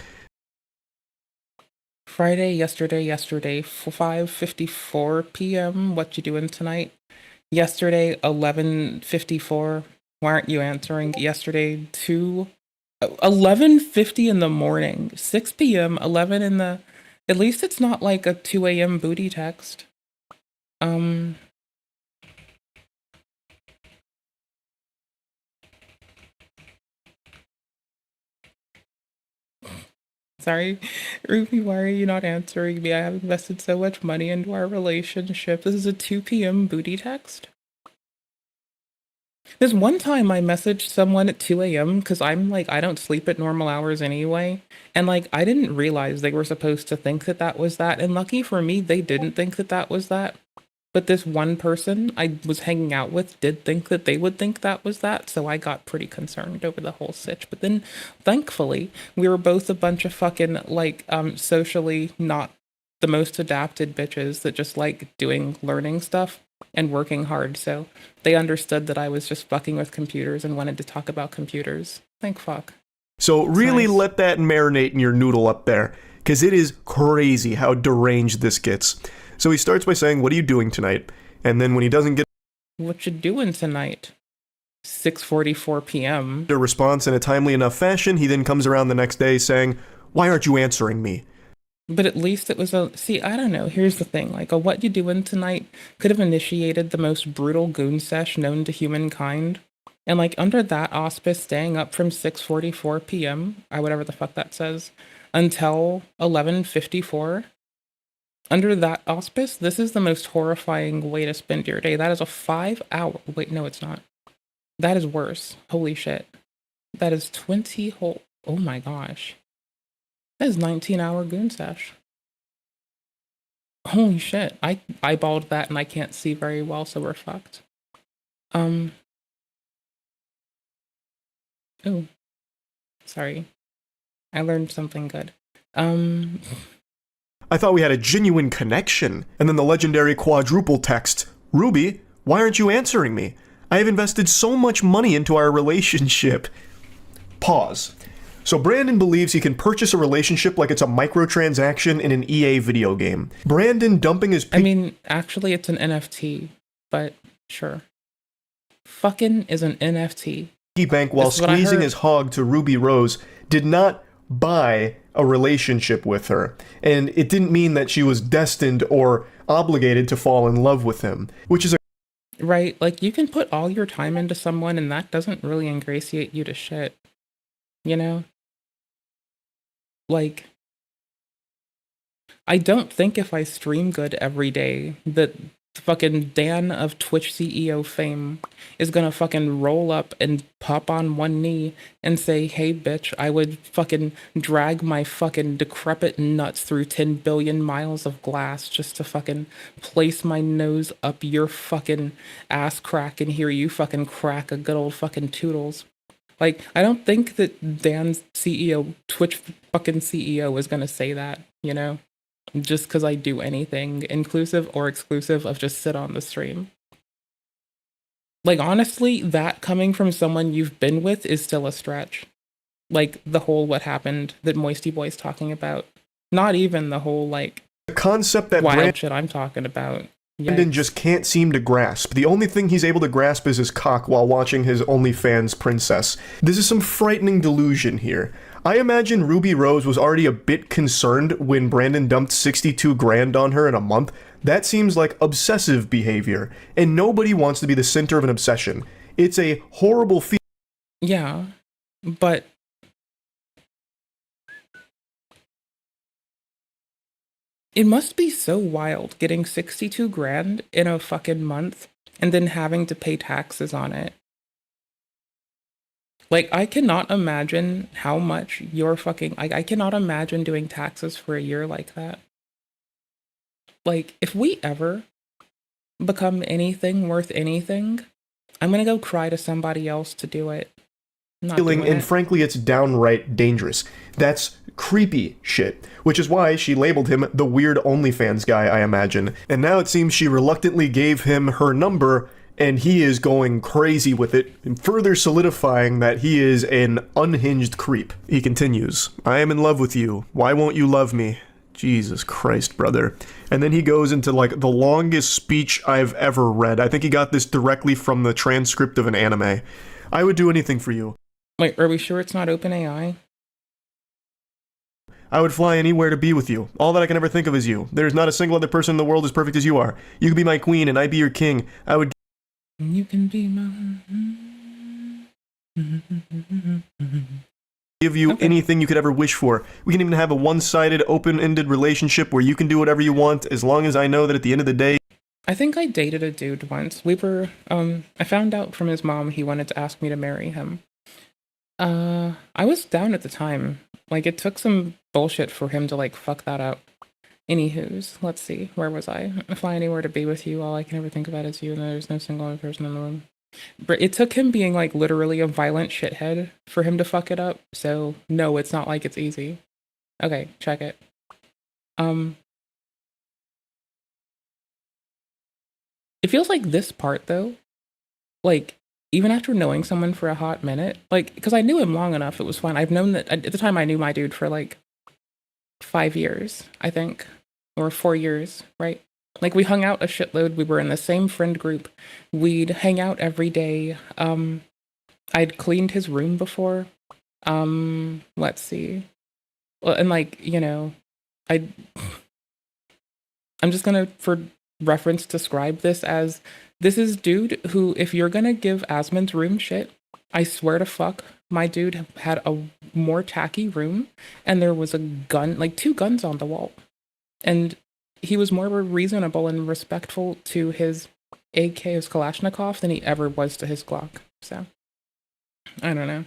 Friday, yesterday, 5:54 p.m. What you doing tonight? Yesterday, 11:54. Why aren't you answering? Yesterday, 11:50 in the morning. 6 p.m., 11 in the... At least it's not like a 2 a.m. booty text. Sorry, Ruby, why are you not answering me? I have invested so much money into our relationship. This is a 2 p.m. booty text. There's one time I messaged someone at 2 a.m. because I'm like, I don't sleep at normal hours anyway. And like, I didn't realize they were supposed to think that that was that. And lucky for me, they didn't think that that was that. But this one person I was hanging out with did think that they would think that was that, so I got pretty concerned over the whole sitch. But then, thankfully, we were both a bunch of fucking, like, socially not the most adapted bitches that just like doing learning stuff and working hard, so they understood that I was just fucking with computers and wanted to talk about computers. Thank fuck. So really nice. let that marinate in your noodle up there, because it is crazy how deranged this gets. So he starts by saying, "What are you doing tonight?" And then when he doesn't get What you doing tonight? 6:44 p.m. a response in a timely enough fashion, he then comes around the next day saying, "Why aren't you answering me?" But at least it was see, I don't know. Here's the thing. Like, a what you doing tonight could have initiated the most brutal goon sesh known to humankind. And like under that auspice, staying up from 6:44 p.m. or whatever the fuck that says until 11:54. Under that auspice, this is the most horrifying way to spend your day. That is a 5-hour. Wait, no, it's not. That is worse. Holy shit. That is 20 whole. Oh my gosh. That is 19-hour goon sesh. Holy shit. I eyeballed that and I can't see very well, so we're fucked. Oh, sorry. I learned something good. I thought we had a genuine connection. And then the legendary quadruple text, "Ruby, why aren't you answering me? I have invested so much money into our relationship." Pause. So Brandon believes he can purchase a relationship like it's a microtransaction in an EA video game. Brandon dumping his I mean, actually it's an NFT, but sure. Fucking is an NFT. piggy bank while This is what I squeezing heard. his hog to Ruby Rose did not buy a relationship with her. And it didn't mean that she was destined or obligated to fall in love with him, which is a Right? Like, you can put all your time into someone and that doesn't really ingratiate you to shit. You know? Like, I don't think if I stream good every day that fucking Dan of Twitch CEO fame is gonna fucking roll up and pop on one knee and say, "Hey bitch, I would fucking drag my fucking decrepit nuts through 10 billion miles of glass just to fucking place my nose up your fucking ass crack and hear you fucking crack a good old fucking toodles." Like, I don't think that Dan's CEO, Twitch fucking CEO, is gonna say that, you know? Just because I do anything inclusive or exclusive of just sit on the stream. Like, honestly, that coming from someone you've been with is still a stretch. Like, the whole what happened that Moisty Boy's talking about. Not even the whole, like, concept that wild shit I'm talking about. Brandon Yikes. just can't seem to grasp. The only thing he's able to grasp is his cock while watching his OnlyFans princess. This is some frightening delusion here. I imagine Ruby Rose was already a bit concerned when Brandon dumped 62 grand on her in a month. That seems like obsessive behavior, and nobody wants to be the center of an obsession. It's a horrible feeling. Yeah, but it must be so wild getting 62 grand in a fucking month and then having to pay taxes on it. Like, I cannot imagine how much you're fucking... I cannot imagine doing taxes for a year like that. Like, if we ever become anything worth anything, I'm gonna go cry to somebody else to do it. I'm not doing And it. frankly, it's downright dangerous. That's creepy shit, which is why she labeled him the weird OnlyFans guy, I imagine. And now it seems she reluctantly gave him her number, and he is going crazy with it, and further solidifying that he is an unhinged creep. He continues, "I am in love with you. Why won't you love me?" Jesus Christ, brother. And then he goes into like the longest speech I've ever read. I think he got this directly from the transcript of an anime. "I would do anything for you. Wait, are we sure it's not OpenAI? I would fly anywhere to be with you. All that I can ever think of is you. There's not a single other person in the world as perfect as you are. You could be my queen and I'd be your king. I would You can be my... give you anything you could ever wish for. We can even have a one-sided, open-ended relationship where you can do whatever you want as long as I know that at the end of the day..." I think I dated a dude once. We were, I found out from his mom he wanted to ask me to marry him. I was down at the time. Like, it took some bullshit for him to, like, fuck that up. Anywho's, let's see, where was I? Fly anywhere to be with you, all I can ever think about is you, and there's no single other person in the room. But it took him being, like, literally a violent shithead for him to fuck it up, so no, it's not like it's easy. Okay, check it. It feels like this part, though, like, even after knowing someone for a hot minute, like, because I knew him long enough, it was fine. I've known that, at the time I knew my dude for like 5 years, I think, or 4 years, right? Like, we hung out a shitload. We were in the same friend group. We'd hang out every day. I'd cleaned his room before. Let's see. Well, and like, you know, I'm just gonna, for reference, describe this is dude who, if you're gonna give Asmon's room shit, I swear to fuck, my dude had a more tacky room, and there was a gun, like 2 guns on the wall. And he was more reasonable and respectful to his AK, his Kalashnikov, than he ever was to his Glock. So, I don't know.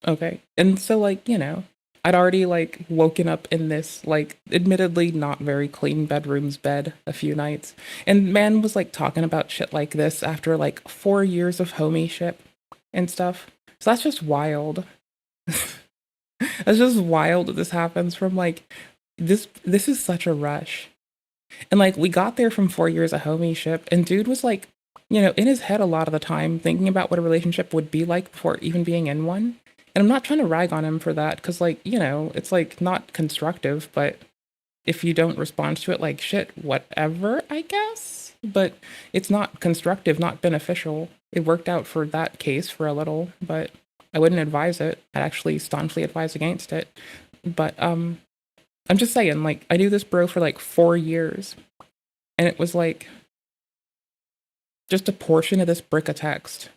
Okay. And so, like, you know, I'd already, like, woken up in this, like, admittedly not very clean bedroom's bed a few nights. And man was, like, talking about shit like this after, like, 4 years of homieship and stuff. So that's just wild. That's just wild that this happens from, like, this is such a rush. And, like, we got there from 4 years of homieship, and dude was, like, you know, in his head a lot of the time, thinking about what a relationship would be like before even being in one. And I'm not trying to rag on him for that, because, like, you know, it's, like, not constructive, but if you don't respond to it like shit, whatever, I guess. But it's not constructive, not beneficial. It worked out for that case for a little, but I wouldn't advise it. I'd actually staunchly advise against it. But, I'm just saying, like, I knew this bro for, like, 4 years, and it was, like, just a portion of this brick of text.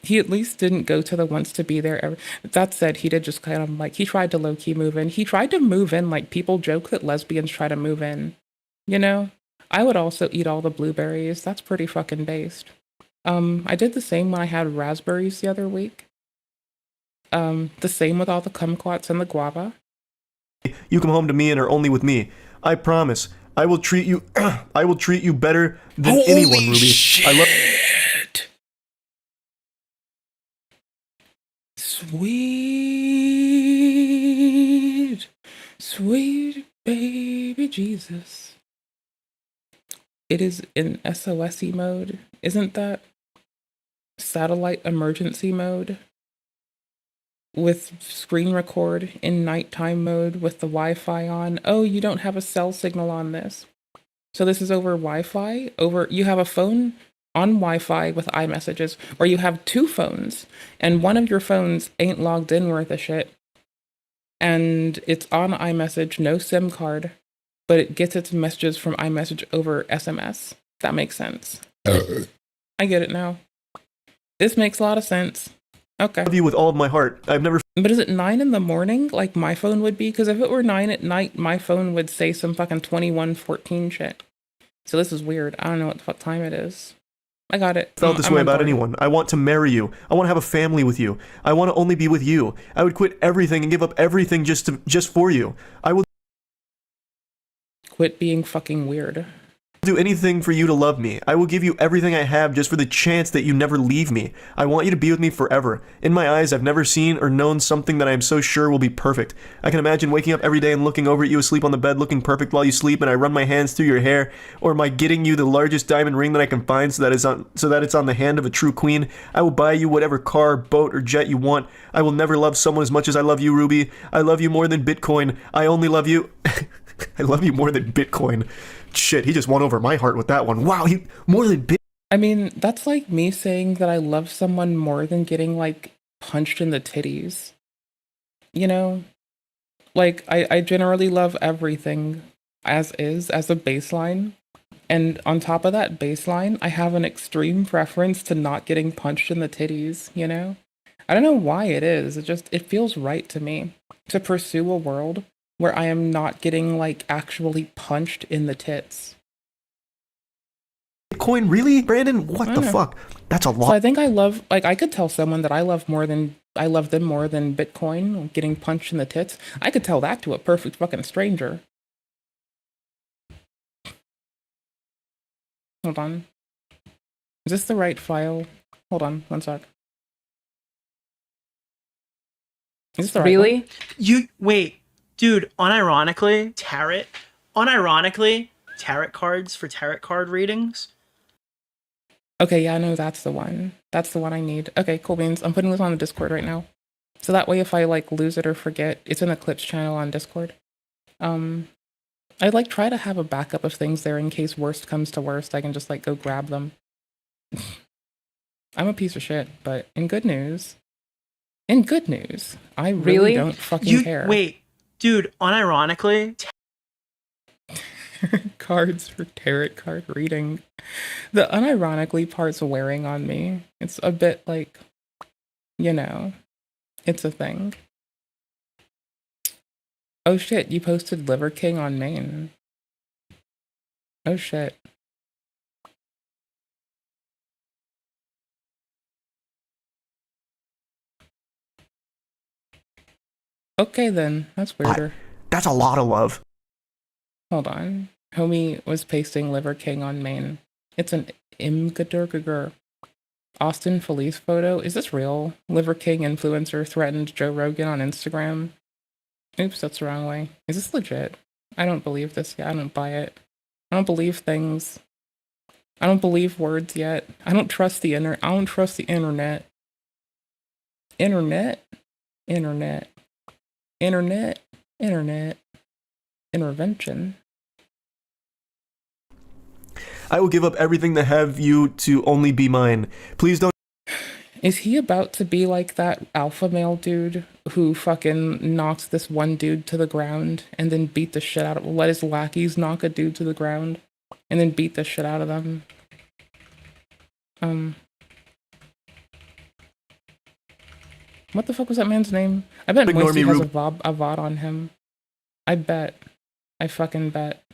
He at least didn't go to the wants to be there ever. That said, he did just kind of, like, he tried to low-key move in. He tried to move in, like, people joke that lesbians try to move in. You know? I would also eat all the blueberries. That's pretty fucking based. I did the same when I had raspberries the other week. The same with all the kumquats and the guava. You come home to me and are only with me. I promise. I will treat you I will treat you better than anyone, Ruby. Shit. I love Sweet, sweet baby Jesus. It is in SOS mode. Isn't that satellite emergency mode? With screen record in nighttime mode with the Wi-Fi on. Oh, you don't have a cell signal on this. So this is over Wi-Fi? You have a phone on Wi-Fi with iMessages, or you have 2 phones, and one of your phones ain't logged in worth a shit, and it's on iMessage, no SIM card, but it gets its messages from iMessage over SMS. That makes sense. I get it now. This makes a lot of sense. Okay. I love you with all of my heart. I've never... But is it 9 in the morning, like my phone would be? Because if it were 9 at night, my phone would say some fucking 21:14 shit. So this is weird. I don't know what the fuck time it is. I got it. Felt this way about anyone. I want to marry you. I want to have a family with you. I want to only be with you. I would quit everything and give up everything just for you. I will quit being fucking weird. Do anything for you to love me. I will give you everything I have just for the chance that you never leave me. I want you to be with me forever. In my eyes, I've never seen or known something that I am so sure will be perfect. I can imagine waking up every day and looking over at you asleep on the bed looking perfect while you sleep, and I run my hands through your hair, or my getting you the largest diamond ring that I can find so that it's on the hand of a true queen. I will buy you whatever car, boat, or jet you want. I will never love someone as much as I love you, Ruby. I love you more than Bitcoin. I only love you... I love you more than Bitcoin. Shit, he just won over my heart with that one. Wow, he more than Bitcoin. I mean, that's like me saying that I love someone more than getting, like, punched in the titties. You know? Like, I generally love everything as is, as a baseline. And on top of that baseline, I have an extreme preference to not getting punched in the titties, you know? I don't know why it is. It feels right to me to pursue a world where I am not getting, like, actually punched in the tits. Bitcoin, really, Brandon? What the fuck? That's a lot. So I think I love, like, I could tell someone that I love them more than Bitcoin, getting punched in the tits. I could tell that to a perfect fucking stranger. Hold on. Is this the right file? Hold on, one sec. Is this the right one? Wait. Dude, unironically, tarot cards for tarot card readings. Okay, yeah, no, that's the one. That's the one I need. Okay, cool beans. I'm putting this on the Discord right now. So that way if I like lose it or forget, it's in the clips channel on Discord. I'd like try to have a backup of things there in case worst comes to worst. I can just like go grab them. I'm a piece of shit, but in good news, I really don't fucking care. Wait, dude, unironically, cards for tarot card reading. The unironically part's wearing on me. It's a bit like, you know, it's a thing. Oh shit, you posted Liver King on Maine. Oh shit. Okay then, that's weirder. That's a lot of love. Hold on. Homie was pasting Liver King on Maine. It's an Imgadurgagur. Austin Felice photo. Is this real? Liver King influencer threatened Joe Rogan on Instagram. Oops, that's the wrong way. Is this legit? I don't believe this yet. I don't buy it. I don't believe things. I don't believe words yet. I don't trust the internet. Internet. Intervention. I will give up everything to have you to only be mine. Please don't. Is he about to be like that alpha male dude who fucking knocked this one dude to the ground and then beat the shit out of, let his lackeys knock a dude to the ground and then beat the shit out of them? What the fuck was that man's name? I bet Moisty has a VOD on him. I bet. I fucking bet.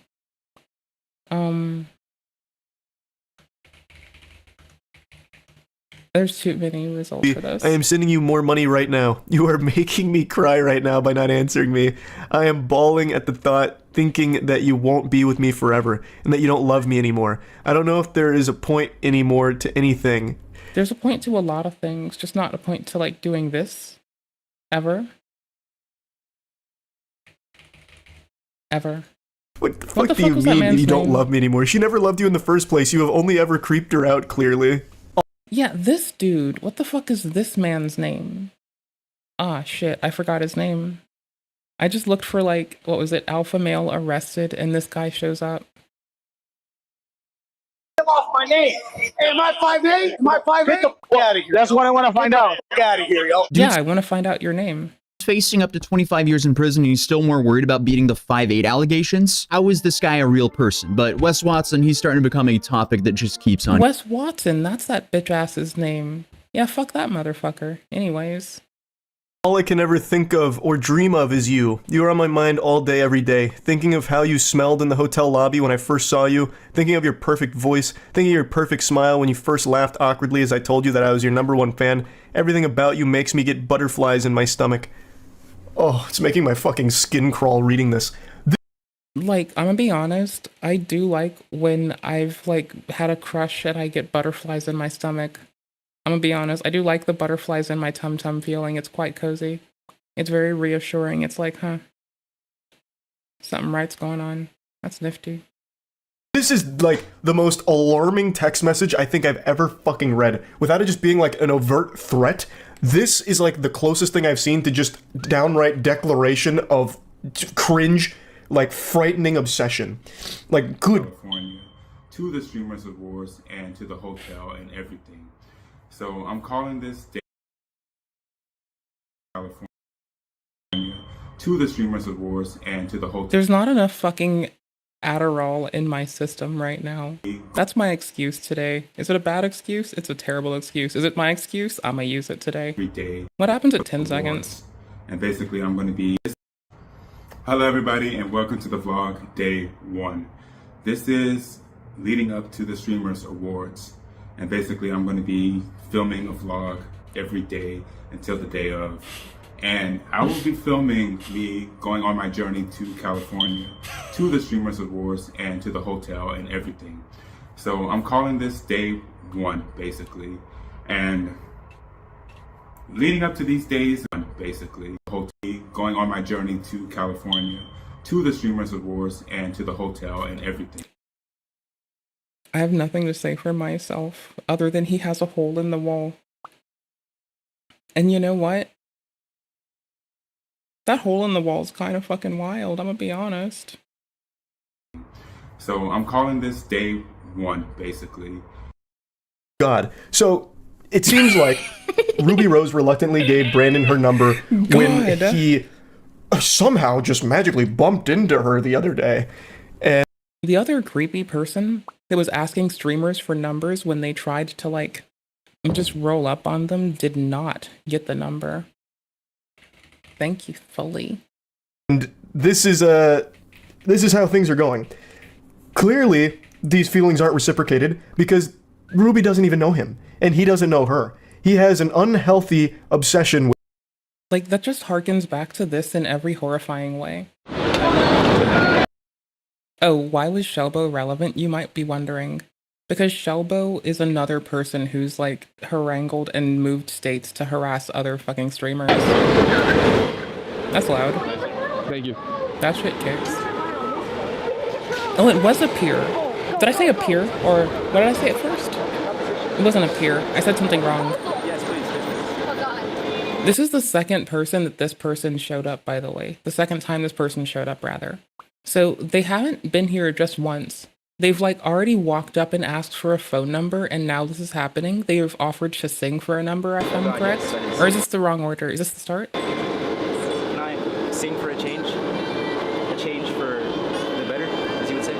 There's too many results for this. I am sending you more money right now. You are making me cry right now by not answering me. I am bawling at the thought, thinking that you won't be with me forever, and that you don't love me anymore. I don't know if there is a point anymore to anything. There's a point to a lot of things, just not a point to, like, doing this. Ever. Ever. What the fuck do you mean that you don't love me anymore? She never loved you in the first place. You have only ever creeped her out, clearly. Yeah, this dude. What the fuck is this man's name? Ah, shit. I forgot his name. I just looked for, like, what was it? Alpha male arrested, and this guy shows up. Get off my name. Hey, am I 5'8"? Am I 5'8"? Get the fuck out of here. That's what I want to find out. Get out of here, yo. Yeah, I want to find out your name. Facing up to 25 years in prison and he's still more worried about beating the 5'8" allegations? How is this guy a real person? But Wes Watson, he's starting to become a topic that just keeps on. Wes Watson, that's that bitch ass's name. Yeah, fuck that motherfucker. Anyways. All I can ever think of or dream of is you. You are on my mind all day, every day. Thinking of how you smelled in the hotel lobby when I first saw you. Thinking of your perfect voice. Thinking of your perfect smile when you first laughed awkwardly as I told you that I was your #1 fan. Everything about you makes me get butterflies in my stomach. Oh, it's making my fucking skin crawl reading this. Like, I'm gonna be honest, I do like when I've, like, had a crush and I get butterflies in my stomach. I'm gonna be honest, I do like the butterflies in my tum-tum feeling. It's quite cozy. It's very reassuring. It's like, huh, something right's going on. That's nifty. This is, like, the most alarming text message I think I've ever fucking read. Without it just being, like, an overt threat, this is, like, the closest thing I've seen to just downright declaration of cringe, like, frightening obsession. Like, good. California, to the Streamers Awards and to the hotel and everything. So I'm calling this day California, to the Streamers Awards and to the hotel. There's not enough fucking Adderall in my system right now. That's my excuse today. Is it a bad excuse? It's a terrible excuse. Is it my excuse? I'm gonna use it today. Every day. What happens at 10 seconds? And basically I'm going to be... Hello everybody and welcome to the vlog day 1. This is leading up to the Streamers Awards. And basically I'm going to be filming a vlog every day until the day of. And I will be filming me going on my journey to California, to the Streamers Awards and to the hotel and everything. So I'm calling this day 1 basically. And leading up to these days, basically, going on my journey to California, to the Streamers Awards and to the hotel and everything. I have nothing to say for myself other than he has a hole in the wall. And you know what? That hole in the wall is kind of fucking wild, I'm gonna be honest. So I'm calling this day one, basically. God. So it seems like Ruby Rose reluctantly gave Brandon her number when he somehow just magically bumped into her the other day. And the other creepy person that was asking streamers for numbers when they tried to like just roll up on them did not get the number. Thank you fully. And this is how things are going. Clearly, these feelings aren't reciprocated because Ruby doesn't even know him, and he doesn't know her. He has an unhealthy obsession with... Like, that just harkens back to this in every horrifying way. Oh, why was Shelbo relevant, you might be wondering? Because Shelbo is another person who's, like, harangued and moved states to harass other fucking streamers. That's loud. Thank you. That shit kicks. Oh, it was a peer. Did I say a peer? Or what did I say at first? It wasn't a peer. I said something wrong. This is the second person that this person showed up, by the way. The second time this person showed up, rather. So they haven't been here just once. They've like already walked up and asked for a phone number, and now this is happening. They have offered to sing for a number, if I'm correct. Or is this the wrong order? Is this the start? Can I sing for a change? A change for the better, as you would say?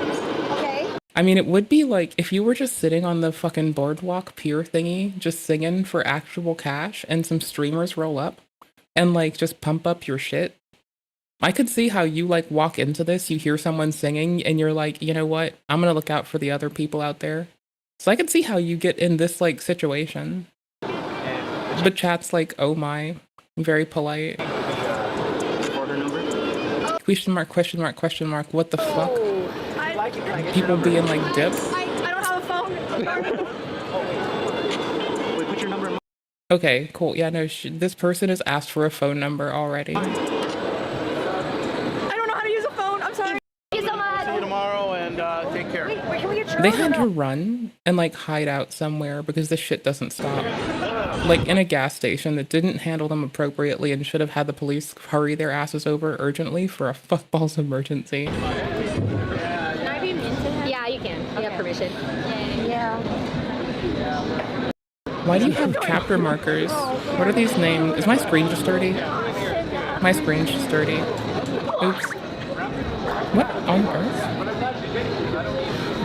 Okay. I mean, it would be like if you were just sitting on the fucking boardwalk pier thingy, just singing for actual cash, and some streamers roll up and like just pump up your shit. I could see how you like walk into this, you hear someone singing, and you're like, you know what? I'm gonna look out for the other people out there. So I could see how you get in this like situation. But chat's like, oh my, very polite. Question mark, question mark, question mark, what the fuck? People being like dip. I don't have a phone. Wait, put your number in my... Okay, cool. Yeah, no, this person has asked for a phone number already. I don't know how to use a phone. I'm sorry. Thank you so much. See you tomorrow, and take care. Wait, can we get They had to run and like hide out somewhere because this shit doesn't stop. Like in a gas station that didn't handle them appropriately and should have had the police hurry their asses over urgently for a fuckballs emergency. Can I be mean to him? Yeah, you can. You have permission. Yeah. Why do you have chapter markers? What are these names? Is my screen just dirty? My screen's just dirty. Oops. What on earth?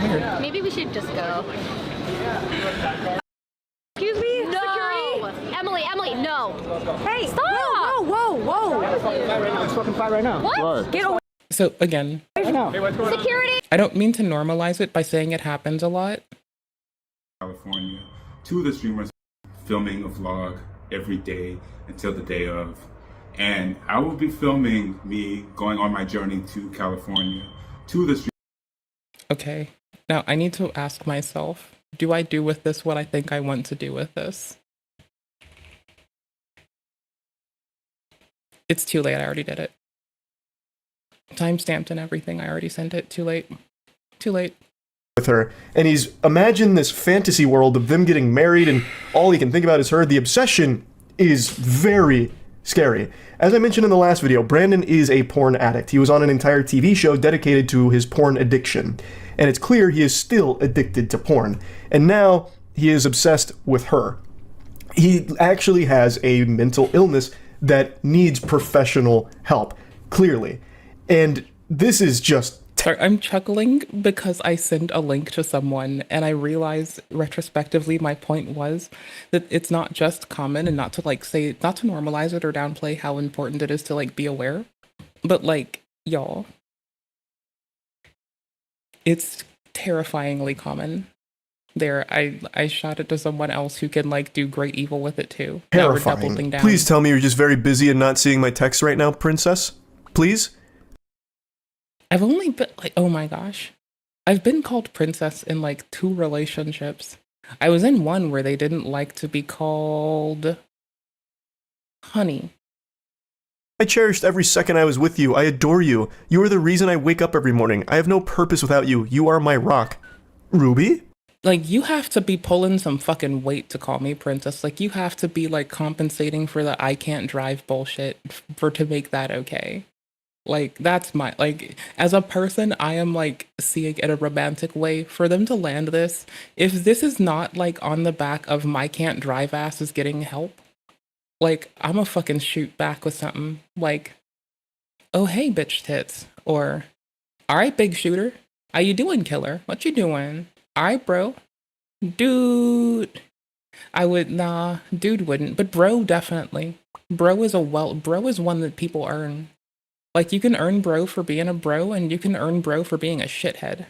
Weird. Maybe we should just go. Excuse me? No! Security? Emily, no! Hey, stop! Whoa! Let's fucking fight right now. What? Get away! So again, Security! I don't mean to normalize it by saying it happens a lot. California, to the streamers filming a vlog every day until the day of. And I will be filming me going on my journey to California, to the streamers. Okay, now I need to ask myself, do I do with this what I think I want to do with this? It's too late, I already did it. Timestamped and everything, I already sent it. Too late. Too late. With her, and he's imagined this fantasy world of them getting married, and all he can think about is her. The obsession is very scary. As I mentioned in the last video, Brandon is a porn addict. He was on an entire TV show dedicated to his porn addiction, and it's clear he is still addicted to porn, and now he is obsessed with her. He actually has a mental illness that needs professional help, clearly, and this is just... Sorry, I'm chuckling because I sent a link to someone and I realized retrospectively my point was that it's not just common, and not to like say, not to normalize it or downplay how important it is to like be aware, but like, y'all, it's terrifyingly common. There, I shot it to someone else who can like do great evil with it too. Terrifying. Please tell me you're just very busy and not seeing my text right now, princess. Please? I've only been like, oh my gosh. I've been called princess in like 2 relationships. I was in one where they didn't like to be called honey. I cherished every second I was with you. I adore you. You are the reason I wake up every morning. I have no purpose without you. You are my rock. Ruby? Like, you have to be pulling some fucking weight to call me princess. Like, you have to be, like, compensating for the I can't drive bullshit to make that okay. Like, that's my, like, as a person, I am, like, seeing in a romantic way for them to land this. If this is not, like, on the back of my can't drive ass is getting help, like, I'm a fucking shoot back with something. Like, oh, hey, bitch tits. Or, all right, big shooter. How you doing, killer? What you doing? All right, bro. Dude. Dude wouldn't. But bro, definitely. Bro is one that people earn. Like, you can earn bro for being a bro, and you can earn bro for being a shithead.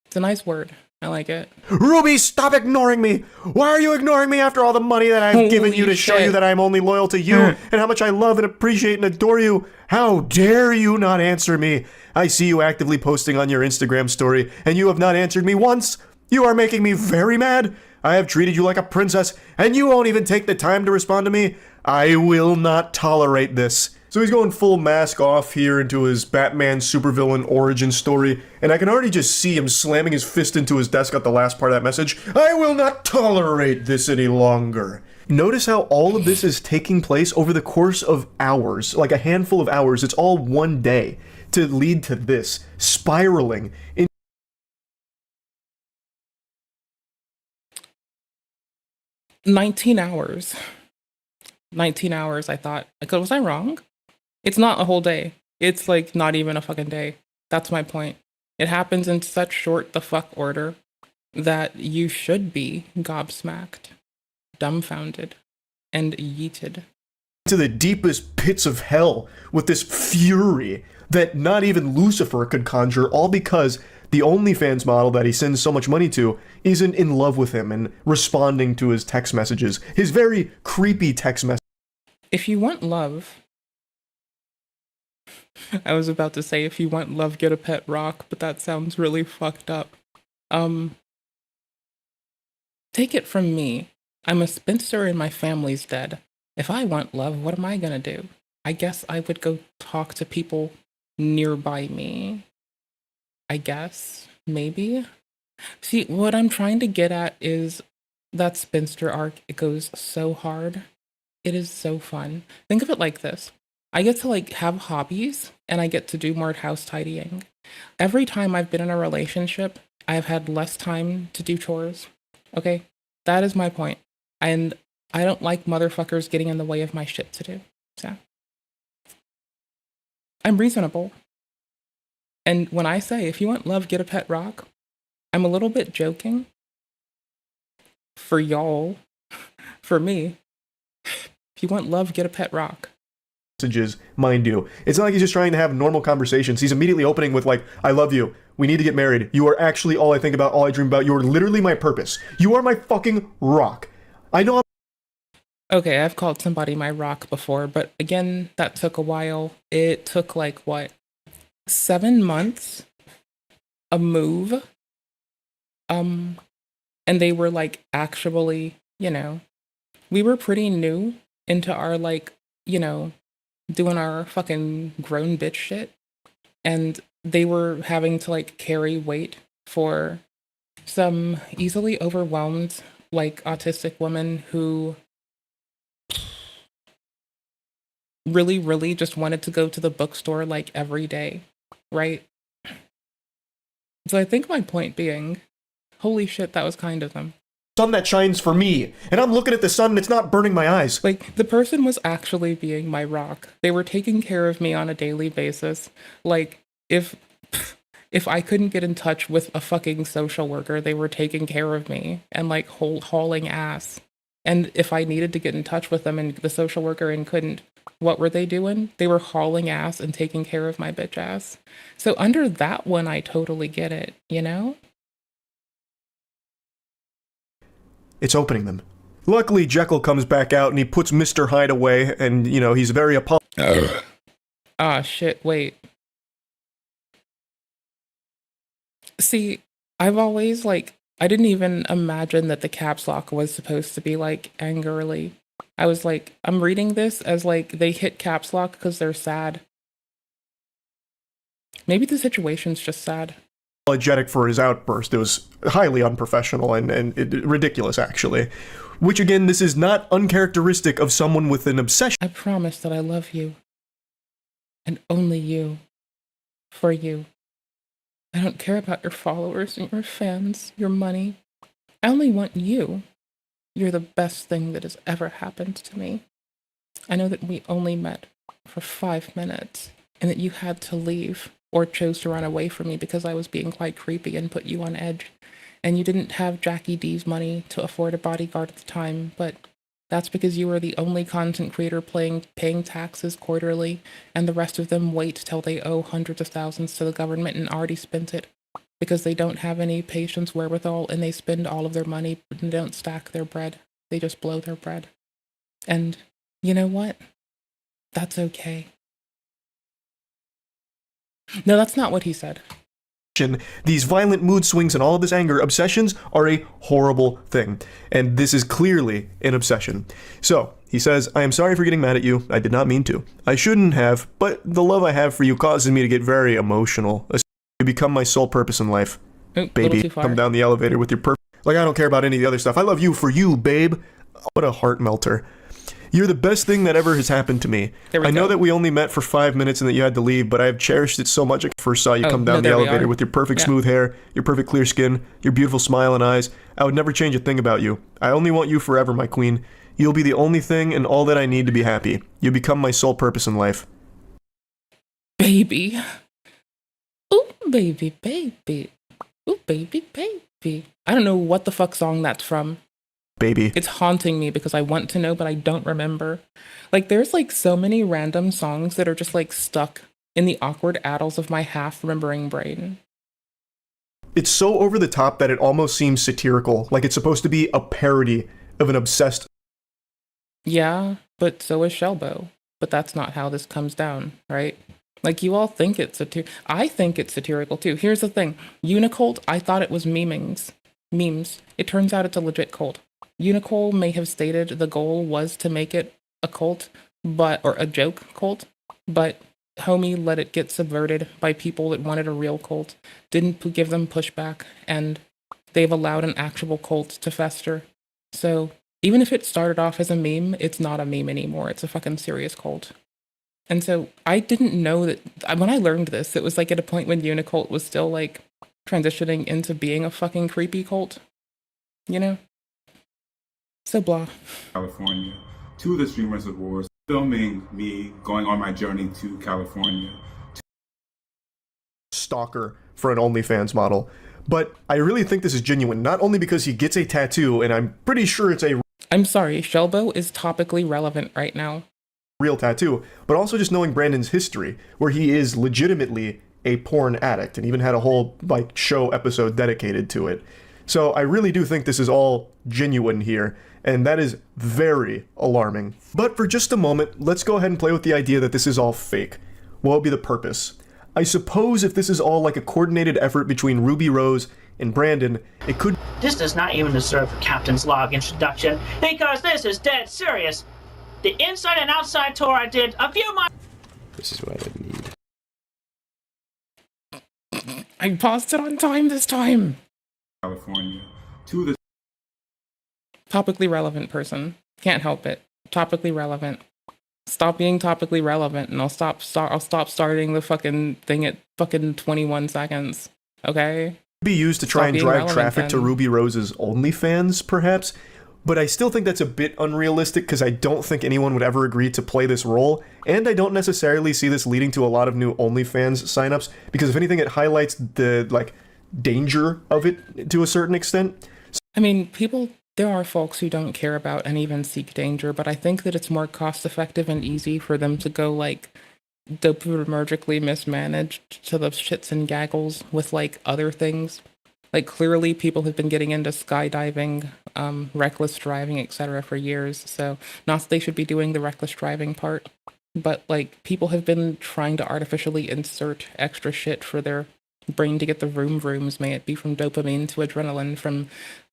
It's a nice word. I like it. Ruby, stop ignoring me! Why are you ignoring me after all the money that I've given you to show you that I'm only loyal to you and how much I love and appreciate and adore you? How dare you not answer me? I see you actively posting on your Instagram story, and you have not answered me once. You are making me very mad. I have treated you like a princess, and you won't even take the time to respond to me. I will not tolerate this. So he's going full mask off here into his Batman supervillain origin story, and I can already just see him slamming his fist into his desk at the last part of that message. I will not tolerate this any longer. Notice how all of this is taking place over the course of hours, like a handful of hours. It's all one day to lead to this, spiraling in 19 hours. 19 hours, I thought. Was I wrong? It's not a whole day. It's like not even a fucking day. That's my point. It happens in such short the fuck order that you should be gobsmacked, dumbfounded, and yeeted. To the deepest pits of hell with this fury that not even Lucifer could conjure, all because the OnlyFans model that he sends so much money to isn't in love with him and responding to his text messages. His very creepy text messages. If you want love, I was about to say, if you want love, get a pet rock, but that sounds really fucked up. Take it from me. I'm a spinster and my family's dead. If I want love, what am I gonna do? I guess I would go talk to people nearby me. I guess. Maybe. See, what I'm trying to get at is that spinster arc, it goes so hard. It is so fun. Think of it like this. I get to like have hobbies and I get to do more house tidying. Every time I've been in a relationship, I've had less time to do chores. Okay? That is my point. And I don't like motherfuckers getting in the way of my shit to do. So I'm reasonable. And when I say, if you want love, get a pet rock, I'm a little bit joking. For y'all, for me, if you want love, get a pet rock. Messages, mind you. It's not like he's just trying to have normal conversations. He's immediately opening with like, I love you. We need to get married. You are actually all I think about, all I dream about. You are literally my purpose. You are my fucking rock. I know Okay, I've called somebody my rock before, but again, that took a while. It took like, what, 7 months? A move? And they were like, actually, you know, we were pretty new into our like, you know, doing our fucking grown bitch shit. And they were having to like carry weight for some easily overwhelmed, like autistic woman who really, really just wanted to go to the bookstore like every day, right? So I think my point being, holy shit, that was kind of them. Sun that shines for me, and I'm looking at the sun and it's not burning my eyes. Like, the person was actually being my rock. They were taking care of me on a daily basis. Like, if I couldn't get in touch with a fucking social worker, they were taking care of me and like hauling ass. And if I needed to get in touch with them and the social worker and couldn't, what were they doing? They were hauling ass and taking care of my bitch ass. So under that one, I totally get it, you know? It's opening them. Luckily, Jekyll comes back out and he puts Mr. Hyde away, and, you know, he's very Ah, shit, wait. See, I've always, like, I didn't even imagine that the caps lock was supposed to be, like, angrily. I was like, I'm reading this as, like, they hit caps lock because they're sad. Maybe the situation's just sad. apologetic for his outburst. It was highly unprofessional and ridiculous, actually. Which, again, this is not uncharacteristic of someone with an obsession. I promise that I love you. And only you. For you. I don't care about your followers and your fans, your money. I only want you. You're the best thing that has ever happened to me. I know that we only met for 5 minutes, and that you had to leave, or chose to run away from me because I was being quite creepy and put you on edge. And you didn't have Jackie D's money to afford a bodyguard at the time, but that's because you were the only content creator paying taxes quarterly, and the rest of them wait till they owe hundreds of thousands to the government and already spent it, because they don't have any patience wherewithal, and they spend all of their money and don't stack their bread. They just blow their bread. And you know what? That's okay. No, that's not what he said. These violent mood swings and all of this anger, obsessions are a horrible thing. And this is clearly an obsession. So, he says, I am sorry for getting mad at you. I did not mean to. I shouldn't have, but the love I have for you causes me to get very emotional. You become my sole purpose in life. Oop, baby, come down the elevator with your Like, I don't care about any of the other stuff. I love you for you, babe. What a heart melter. You're the best thing that ever has happened to me. I know that we only met for 5 minutes and that you had to leave, but I have cherished it so much. I first saw you come down the elevator with your perfect smooth hair, your perfect clear skin, your beautiful smile and eyes. I would never change a thing about you. I only want you forever, my queen. You'll be the only thing and all that I need to be happy. You become my sole purpose in life. Baby. Ooh, baby, baby. Ooh, baby, baby. I don't know what the fuck song that's from. Baby. It's haunting me because I want to know, but I don't remember. Like, there's like so many random songs that are just like stuck in the awkward addles of my half-remembering brain. It's so over the top that it almost seems satirical, like it's supposed to be a parody of an obsessed... Yeah, but so is Shelbo. But that's not how this comes down, right? Like, you all think it's satirical. I think it's satirical too. Here's the thing. Unicult, I thought it was memes. It turns out it's a legit cult. Unicole may have stated the goal was to make it a cult, or a joke cult, but homie let it get subverted by people that wanted a real cult, didn't give them pushback, and they've allowed an actual cult to fester. So even if it started off as a meme, it's not a meme anymore. It's a fucking serious cult. And so I didn't know that, when I learned this, it was like at a point when Unicult was still like transitioning into being a fucking creepy cult, you know? So blah. California to the Streamers Awards, filming me going on my journey to California. Stalker for an OnlyFans model. But I really think this is genuine, not only because he gets a tattoo, and I'm pretty sure it's a... I'm sorry, Shelbo is topically relevant right now. ...real tattoo, but also just knowing Brandon's history, where he is legitimately a porn addict, and even had a whole, like, show episode dedicated to it. So I really do think this is all genuine here, and that is very alarming. But for just a moment, let's go ahead and play with the idea that this is all fake. What would be the purpose? I suppose if this is all like a coordinated effort between Ruby Rose and Brandon, it could... This does not even deserve a captain's log introduction, because this is dead serious. The inside and outside tour I did a few months... This is what I need. I paused it on time this time! California to the... Topically relevant person. Can't help it. Topically relevant. Stop being topically relevant, and I'll stop starting the fucking thing at fucking 21 seconds. Okay? Be used to try and drive traffic to Ruby Rose's OnlyFans, perhaps. But I still think that's a bit unrealistic because I don't think anyone would ever agree to play this role, and I don't necessarily see this leading to a lot of new OnlyFans signups because if anything, it highlights the like danger of it to a certain extent. I mean, there are folks who don't care about and even seek danger, but I think that it's more cost-effective and easy for them to go, like, dopaminergically mismanaged to the shits and gaggles with, like, other things. Like, clearly people have been getting into skydiving, reckless driving, etc. for years, so not that they should be doing the reckless driving part, but, like, people have been trying to artificially insert extra shit for their brain to get the vroom-vrooms, may it be from dopamine to adrenaline, from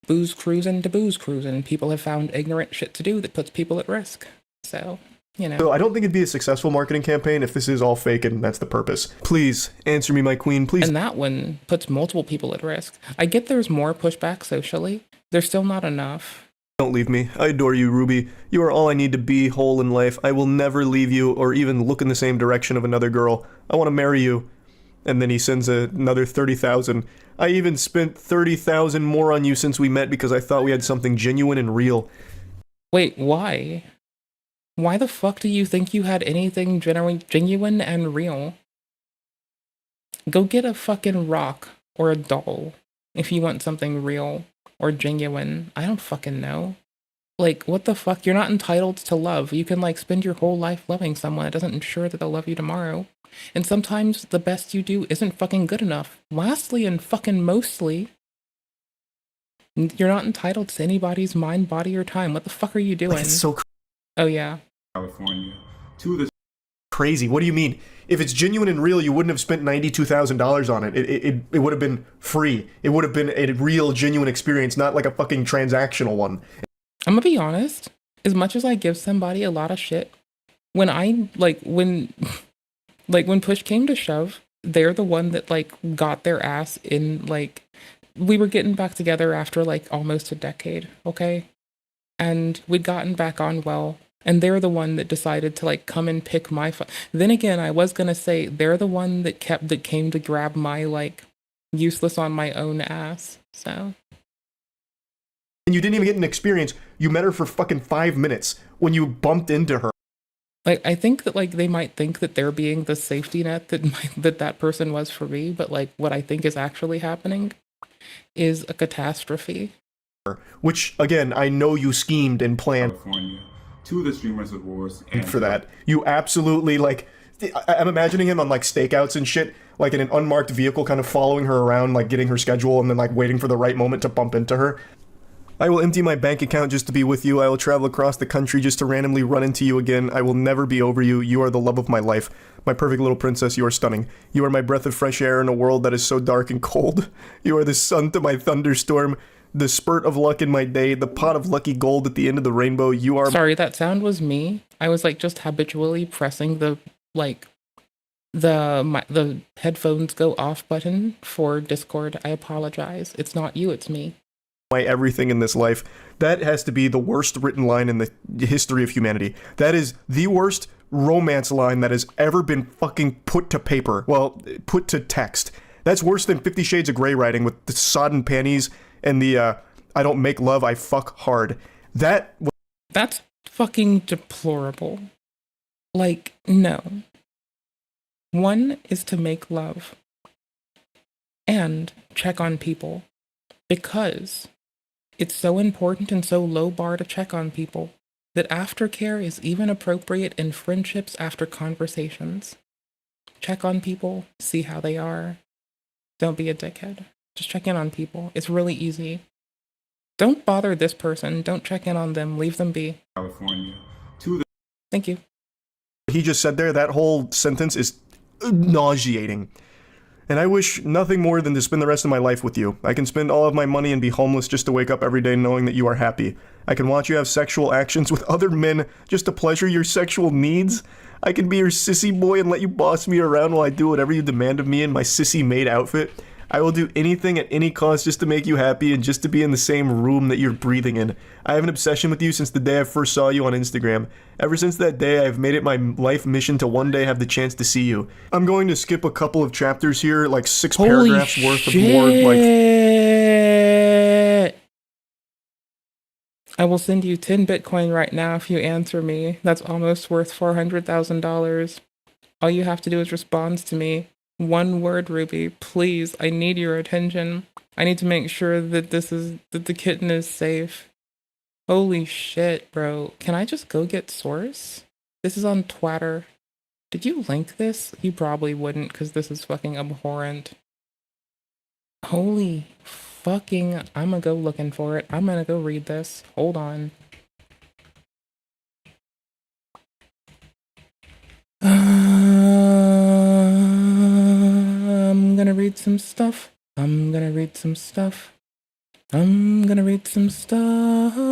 booze cruising to booze cruising. People have found ignorant shit to do that puts people at risk. So you know. So I don't think it'd be a successful marketing campaign if this is all fake and that's the purpose. Please, answer me, my queen, please. And that one puts multiple people at risk. I get there's more pushback socially. There's still not enough. Don't leave me. I adore you, Ruby. You are all I need to be whole in life. I will never leave you or even look in the same direction of another girl. I want to marry you. And then he sends another 30,000. I even spent 30,000 more on you since we met because I thought we had something genuine and real. Wait, why? Why the fuck do you think you had anything genuine and real? Go get a fucking rock or a doll if you want something real or genuine. I don't fucking know. Like, what the fuck? You're not entitled to love. You can, like, spend your whole life loving someone. It doesn't ensure that they'll love you tomorrow. And sometimes the best you do isn't fucking good enough. Lastly and fucking mostly, you're not entitled to anybody's mind, body, or time. What the fuck are you doing? Like, it's so oh, yeah. California to the crazy. What do you mean? If it's genuine and real, you wouldn't have spent $92,000 on it. It would have been free. It would have been a real, genuine experience, not like a fucking transactional one. I'm gonna be honest. As much as I give somebody a lot of shit, when when push came to shove, they're the one that, like, got their ass in, like, we were getting back together after, like, almost a decade, okay? And we'd gotten back on well, and they're the one that decided to, like, come and pick my Then again, I was gonna say, they're the one that came to grab my, like, useless on my own ass, so. And you didn't even get an experience. You met her for fucking 5 minutes when you bumped into her. Like, I think that, like, they might think that they're being the safety net that person was for me, but, like, what I think is actually happening is a catastrophe. Which, again, I know you schemed and planned. California to the Streamers Awards. And for that. You absolutely, like, I'm imagining him on, like, stakeouts and shit, like in an unmarked vehicle kind of following her around, like getting her schedule and then, like, waiting for the right moment to bump into her. I will empty my bank account just to be with you. I will travel across the country just to randomly run into you again. I will never be over you. You are the love of my life. My perfect little princess, you are stunning. You are my breath of fresh air in a world that is so dark and cold. You are the sun to my thunderstorm, the spurt of luck in my day, the pot of lucky gold at the end of the rainbow. You are— Sorry, that sound was me. I was, like, just habitually pressing the, like, the headphones go off button for Discord. I apologize. It's not you, it's me. My everything in this life. That has to be the worst written line in the history of humanity. That is the worst romance line that has ever been fucking put to paper. Well, put to text. That's worse than 50 Shades of Grey writing with the sodden panties and the I don't make love, I fuck hard. That's fucking deplorable. Like, no. One is to make love and check on people because it's so important and so low bar to check on people that aftercare is even appropriate in friendships after conversations. Check on people, see how they are. Don't be a dickhead. Just check in on people. It's really easy. Don't bother this person. Don't check in on them. Leave them be. California to the— Thank you. What he just said there, that whole sentence is nauseating. And I wish nothing more than to spend the rest of my life with you. I can spend all of my money and be homeless just to wake up every day knowing that you are happy. I can watch you have sexual actions with other men just to pleasure your sexual needs. I can be your sissy boy and let you boss me around while I do whatever you demand of me in my sissy maid outfit. I will do anything at any cost just to make you happy and just to be in the same room that you're breathing in. I have an obsession with you since the day I first saw you on Instagram. Ever since that day, I've made it my life mission to one day have the chance to see you. I'm going to skip a couple of chapters here, like 6 paragraphs worth of more, like... I will send you 10 Bitcoin right now if you answer me. That's almost worth $400,000. All you have to do is respond to me. One word, Ruby. Please, I need your attention. I need to make sure that that the kitten is safe. Holy shit, bro. Can I just go get source? This is on Twitter. Did you link this? You probably wouldn't, because this is fucking abhorrent. Holy fucking... I'm gonna go looking for it. I'm gonna go read this. Hold on. I'm gonna read some stuff. I'm gonna read some stuff. I'm gonna read some stuff.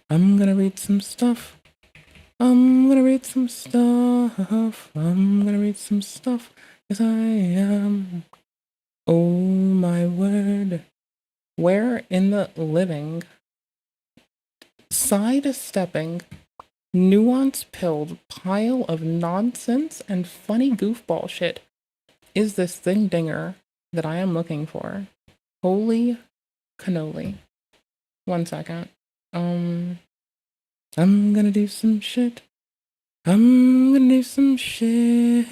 I'm gonna read some stuff. I'm gonna read some stuff. I'm gonna read some stuff. Yes, I am. Oh my word. Where in the living, sidestepping, nuance-pilled pile of nonsense and funny goofball shit is this thing dinger that I am looking for? Holy cannoli. 1 second. I'm gonna do some shit. I'm gonna do some shit.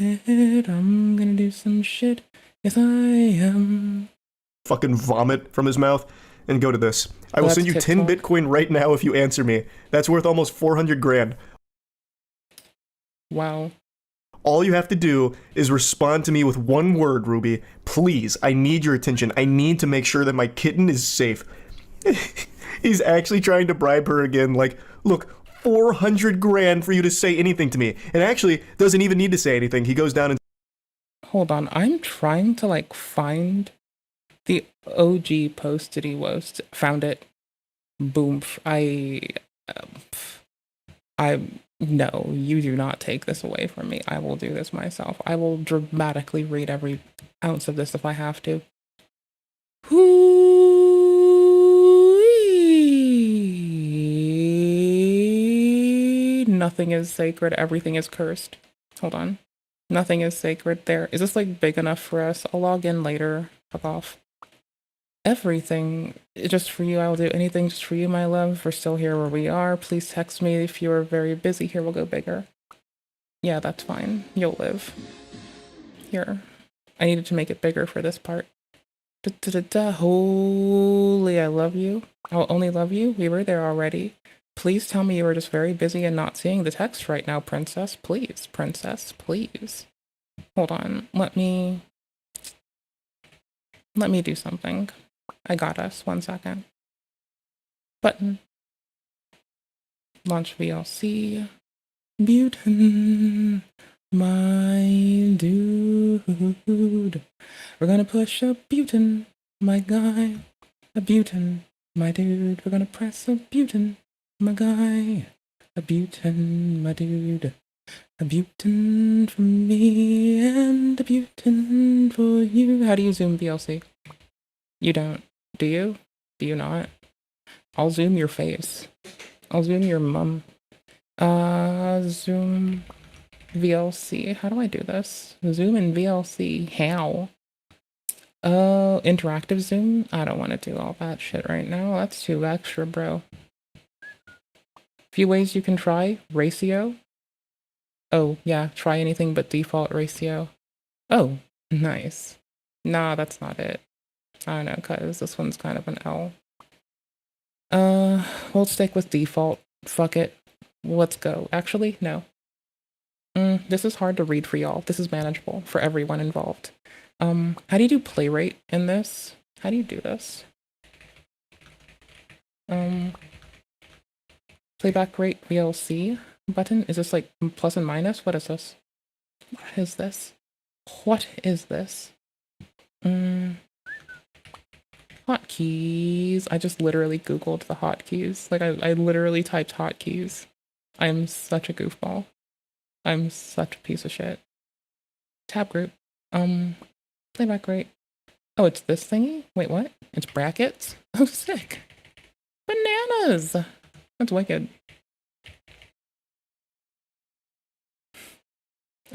I'm gonna do some shit. Yes, I am. Fucking vomit from his mouth and go to this. I will send you 10 Bitcoin right now if you answer me. That's worth almost 400 grand. Wow. All you have to do is respond to me with one word, Ruby. Please, I need your attention. I need to make sure that my kitten is safe. He's actually trying to bribe her again. Like, look, 400 grand for you to say anything to me. And actually, doesn't even need to say anything. He goes down and... Hold on, I'm trying to, like, find the OG postity woast. Found it. Boom. No, you do not take this away from me. I will do this myself. I will dramatically read every ounce of this if I have to. Nothing is sacred. Everything is cursed. Hold on. Nothing is sacred there. Is this like big enough for us? I'll log in later. Fuck off. Everything just for you. I will do anything just for you, my love. We're still here where we are. Please text me if you're very busy. Here, we'll go bigger. Yeah, that's fine. You'll live. Here. I needed to make it bigger for this part. Holy, I love you. I'll only love you. We were there already. Please tell me you were just very busy and not seeing the text right now, princess. Please, princess, please. Hold on. Let me do something. I got us. 1 second. Button. Launch VLC. Button. My dude. We're gonna push a button, my guy. A button, my dude. We're gonna press a button, my guy. A button, my dude. A button for me and a button for you. How do you zoom VLC? You don't. Do you? Do you not? I'll zoom your face. I'll zoom your mum. Zoom VLC. How do I do this? Zoom in VLC. How? Interactive zoom? I don't want to do all that shit right now. That's too extra, bro. Few ways you can try. Ratio. Oh, yeah. Try anything but default ratio. Oh, nice. Nah, that's not it. I don't know, because this one's kind of an L. We'll stick with default. Fuck it. Let's go. Actually, no. This is hard to read for y'all. This is manageable for everyone involved. How do you do play rate in this? How do you do this? Playback rate VLC button? Is this like plus and minus? What is this? What is this? What is this? Hotkeys. I just literally Googled the hotkeys. Like I literally typed hotkeys. I'm such a goofball. I'm such a piece of shit. Tab group. Playback rate. Oh, it's this thingy? Wait, what? It's brackets? Oh, sick. Bananas! That's wicked.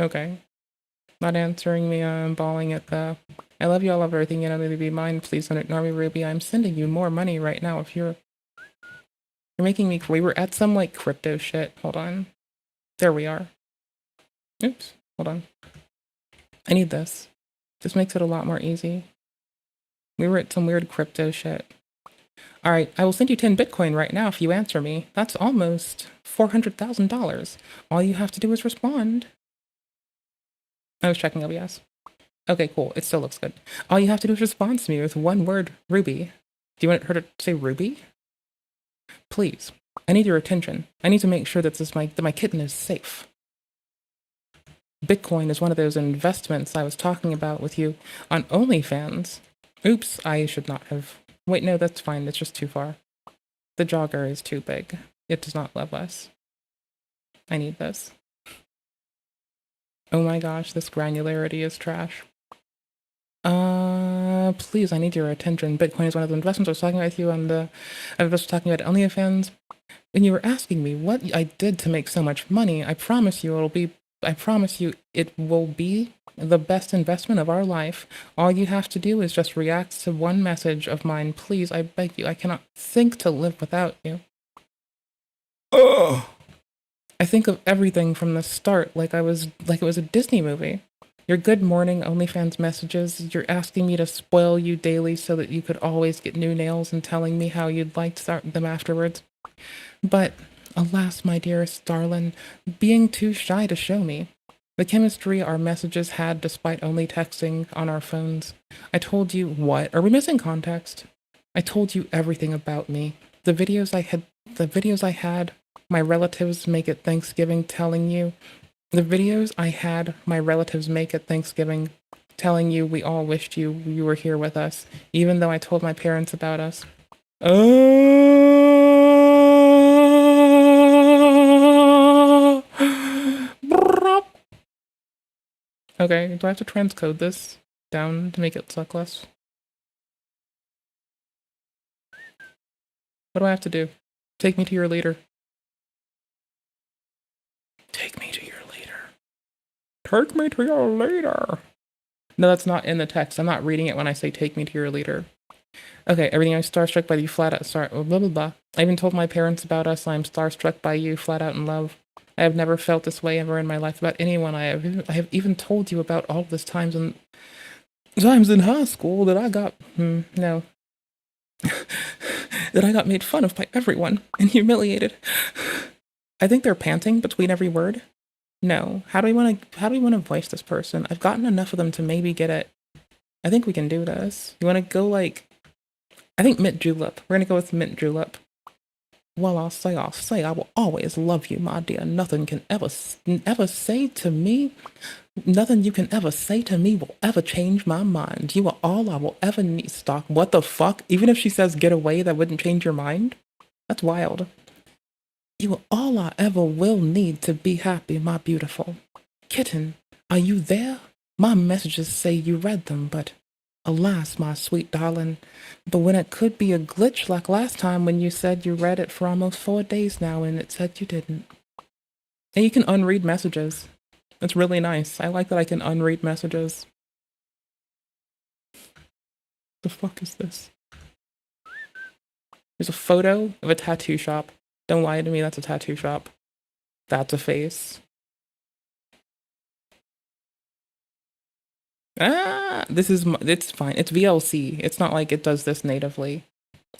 Okay. Not answering me, I'm bawling at the... I love you, I love everything, you know, to be mine. Please don't ignore me, Ruby. I'm sending you more money right now if you're... You're making me... We were at some, like, crypto shit. Hold on. There we are. Oops. Hold on. I need this. This makes it a lot more easy. We were at some weird crypto shit. Alright, I will send you 10 Bitcoin right now if you answer me. That's almost $400,000. All you have to do is respond. I was checking OBS. Okay, cool. It still looks good. All you have to do is respond to me with one word, Ruby. Do you want her to say Ruby? Please. I need your attention. I need to make sure that my kitten is safe. Bitcoin is one of those investments I was talking about with you on OnlyFans. Oops, I should not have. Wait, no, that's fine. It's just too far. The jogger is too big. It does not love us. I need this. Oh my gosh, this granularity is trash. Please, I need your attention. Bitcoin is one of the investments I was talking about you on the... I was talking about OnlyFans, and you were asking me what I did to make so much money. I promise you it will be the best investment of our life. All you have to do is just react to one message of mine. Please, I beg you. I cannot think to live without you. Ugh. I think of everything from the start like it was a Disney movie. Your good morning OnlyFans messages, you're asking me to spoil you daily so that you could always get new nails and telling me how you'd like to start them afterwards. But, alas, my dearest darling, being too shy to show me. The chemistry our messages had despite only texting on our phones. I told you what? Are we missing context? I told you everything about me. The videos I had, my relatives make at Thanksgiving telling you. The videos I had my relatives make at Thanksgiving telling you we all wished you were here with us, even though I told my parents about us. Okay, do I have to transcode this down to make it suck less? What do I have to do? Take me to your leader. Take me to your leader. Take me to your leader. No, that's not in the text. I'm not reading it when I say take me to your leader. Okay, everything I'm starstruck by you, flat out blah blah blah. I even told my parents about us. I'm starstruck by you, flat out in love. I have never felt this way ever in my life about anyone. I have even told you about all this times in high school that I got that I got made fun of by everyone and humiliated. I think they're panting between every word. No. How do we want to voice this person? I've gotten enough of them to maybe get it. I think we can do this. You want to go like, I think mint julep. We're going to go with mint julep. Well, I'll say, I will always love you, my dear. Nothing you can ever say to me will ever change my mind. You are all I will ever need. Stock. What the fuck? Even if she says get away, that wouldn't change your mind? That's wild. You are all I ever will need to be happy, my beautiful. Kitten, are you there? My messages say you read them, but alas, my sweet darling. But when it could be a glitch like last time when you said you read it for almost 4 days now and it said you didn't. And you can unread messages. That's really nice. I like that I can unread messages. The fuck is this? There's a photo of a tattoo shop. Don't lie to me, that's a tattoo shop. That's a face. It's fine. It's VLC. It's not like it does this natively.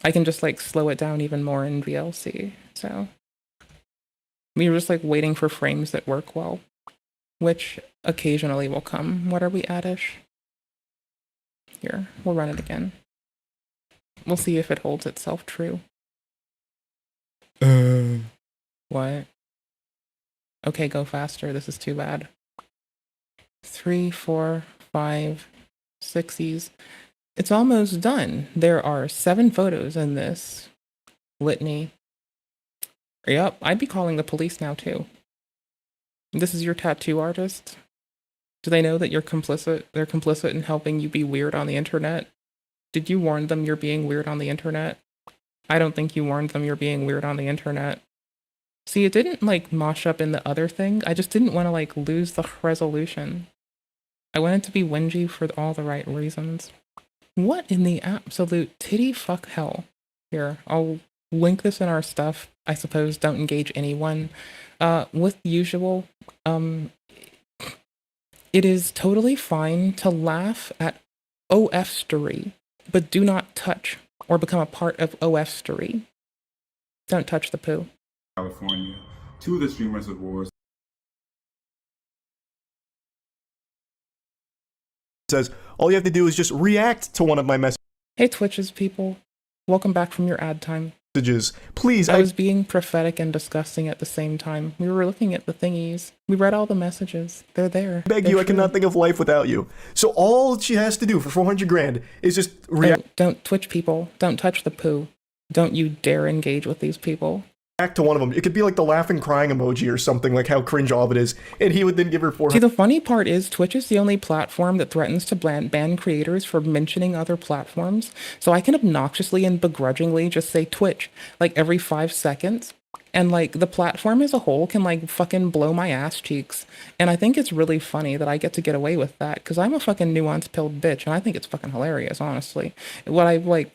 I can just like slow it down even more in VLC. So we were just like waiting for frames that work well, which occasionally will come. What are we at-ish? Here, we'll run it again. We'll see if it holds itself true. What? Okay, go faster. This is too bad. 3, 4, 5, 6s. It's almost done. There are 7 photos in this litany. Yep, I'd be calling the police now too. This is your tattoo artist? Do they know that you're complicit? They're complicit in helping you be weird on the internet? Did you warn them you're being weird on the internet? I don't think you warned them you're being weird on the internet. See, it didn't like mosh up in the other thing. I just didn't want to like lose the resolution. I wanted to be whingy for all the right reasons. What in the absolute titty fuck hell? Here, I'll link this in our stuff. I suppose don't engage anyone. With usual, it is totally fine to laugh at OF-stery, but do not touch or become a part of OF-stery. Don't touch the poo. California to the Streamers of Wars. Says all you have to do is just react to one of my Hey Twitches people, welcome back from your ad time. Please, I was being prophetic and disgusting at the same time. We were looking at the thingies. We read all the messages. They're there. Beg you, I cannot think of life without you. So all she has to do for 400 grand is just react. Don't Twitch people. Don't touch the poo. Don't you dare engage with these people. back to one of them. It could be like the laughing crying emoji or something, like how cringe all of it is, and he would then give her 400. See, the funny part is Twitch is the only platform that threatens to ban creators for mentioning other platforms. So I can obnoxiously and begrudgingly just say Twitch like every 5 seconds. And like the platform as a whole can like fucking blow my ass cheeks. And I think it's really funny that I get to get away with that because I'm a fucking nuanced pilled bitch and I think it's fucking hilarious, honestly. Would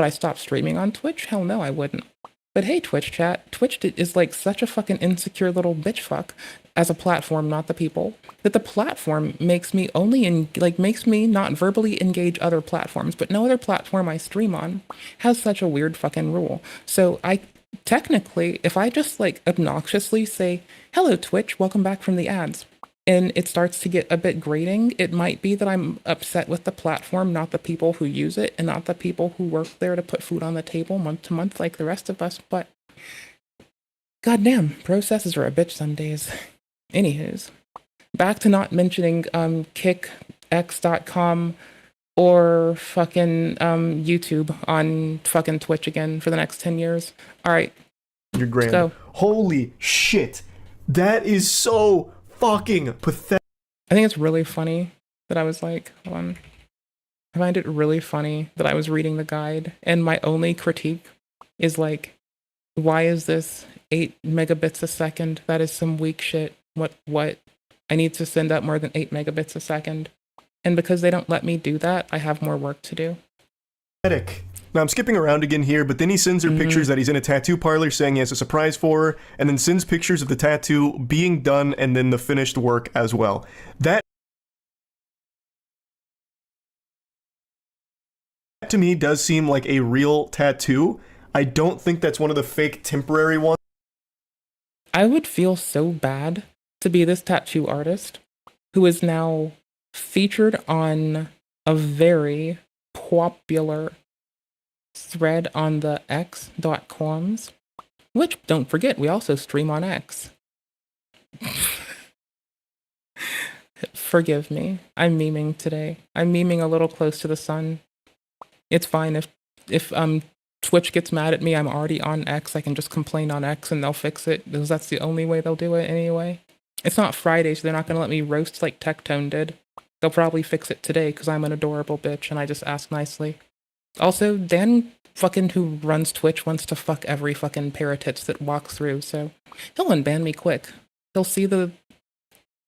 I stop streaming on Twitch? Hell no, I wouldn't. But hey, Twitch chat, Twitch is like such a fucking insecure little bitch fuck as a platform, not the people, that the platform makes me makes me not verbally engage other platforms, but no other platform I stream on has such a weird fucking rule. So technically, if I just like obnoxiously say, hello Twitch, welcome back from the ads, and it starts to get a bit grating, it might be that I'm upset with the platform, not the people who use it, and not the people who work there to put food on the table month to month like the rest of us, but goddamn, processes are a bitch some days. Anywho's, back to not mentioning kickx.com or fucking YouTube on fucking Twitch again for the next 10 years. All right. You're grand. So, holy shit. That is so fucking pathetic. I think it's really funny that I was like, hold on. I find it really funny that I was reading the guide and my only critique is like, why is this 8 megabits a second? That is some weak shit. What? I need to send up more than 8 megabits a second. And because they don't let me do that, I have more work to do. Now I'm skipping around again here, but then he sends her pictures that he's in a tattoo parlor saying he has a surprise for her, and then sends pictures of the tattoo being done and then the finished work as well. That to me does seem like a real tattoo. I don't think that's one of the fake temporary ones. I would feel so bad to be this tattoo artist who is now featured on a very popular thread on the x.coms, which, don't forget, we also stream on X. Forgive me. I'm memeing today. I'm memeing a little close to the sun. It's fine if Twitch gets mad at me, I'm already on X. I can just complain on X and they'll fix it because that's the only way they'll do it anyway. It's not Friday, so they're not going to let me roast like Tectone did. They'll probably fix it today because I'm an adorable bitch and I just ask nicely. Also, Dan fucking who runs Twitch wants to fuck every fucking pair of tits that walks through, so he'll unban me quick. He'll see the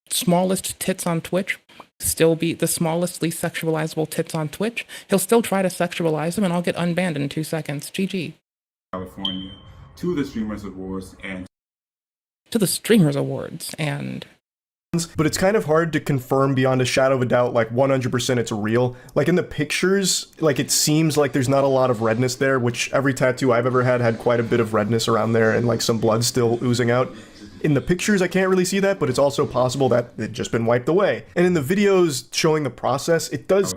smallest tits on Twitch still be the smallest, least sexualizable tits on Twitch. He'll still try to sexualize them and I'll get unbanned in 2 seconds. GG. California to the Streamers Awards and to the Streamers Awards and but it's kind of hard to confirm beyond a shadow of a doubt, like 100% it's real. Like in the pictures, like it seems like there's not a lot of redness there, which every tattoo I've ever had quite a bit of redness around there and like some blood still oozing out. In the pictures, I can't really see that, but it's also possible that it's just been wiped away. And in the videos showing the process, it does.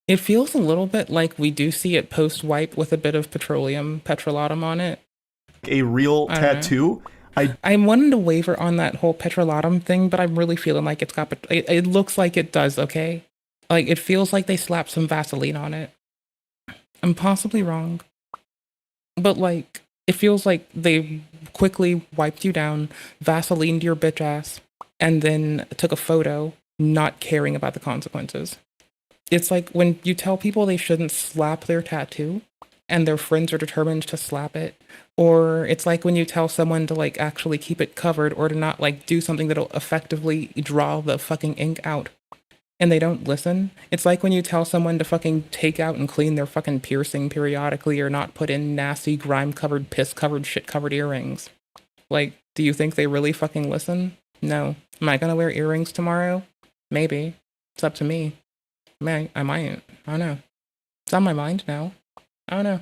It feels a little bit like we do see it post-wipe with a bit of petrolatum on it. A real tattoo. I'm wanting to waver on that whole petrolatum thing, but I'm really feeling like it's got. It looks like it does. Okay, like it feels like they slapped some Vaseline on it. I'm possibly wrong, but like it feels like they quickly wiped you down, Vaselined your bitch ass, and then took a photo, not caring about the consequences. It's like when you tell people they shouldn't slap their tattoo, and their friends are determined to slap it. Or it's like when you tell someone to like actually keep it covered or to not like do something that'll effectively draw the fucking ink out and they don't listen. It's like when you tell someone to fucking take out and clean their fucking piercing periodically or not put in nasty grime covered, piss covered, shit covered earrings. Like, do you think they really fucking listen? No. Am I gonna wear earrings tomorrow? Maybe. It's up to me. I might. I don't know. It's on my mind now. I don't know.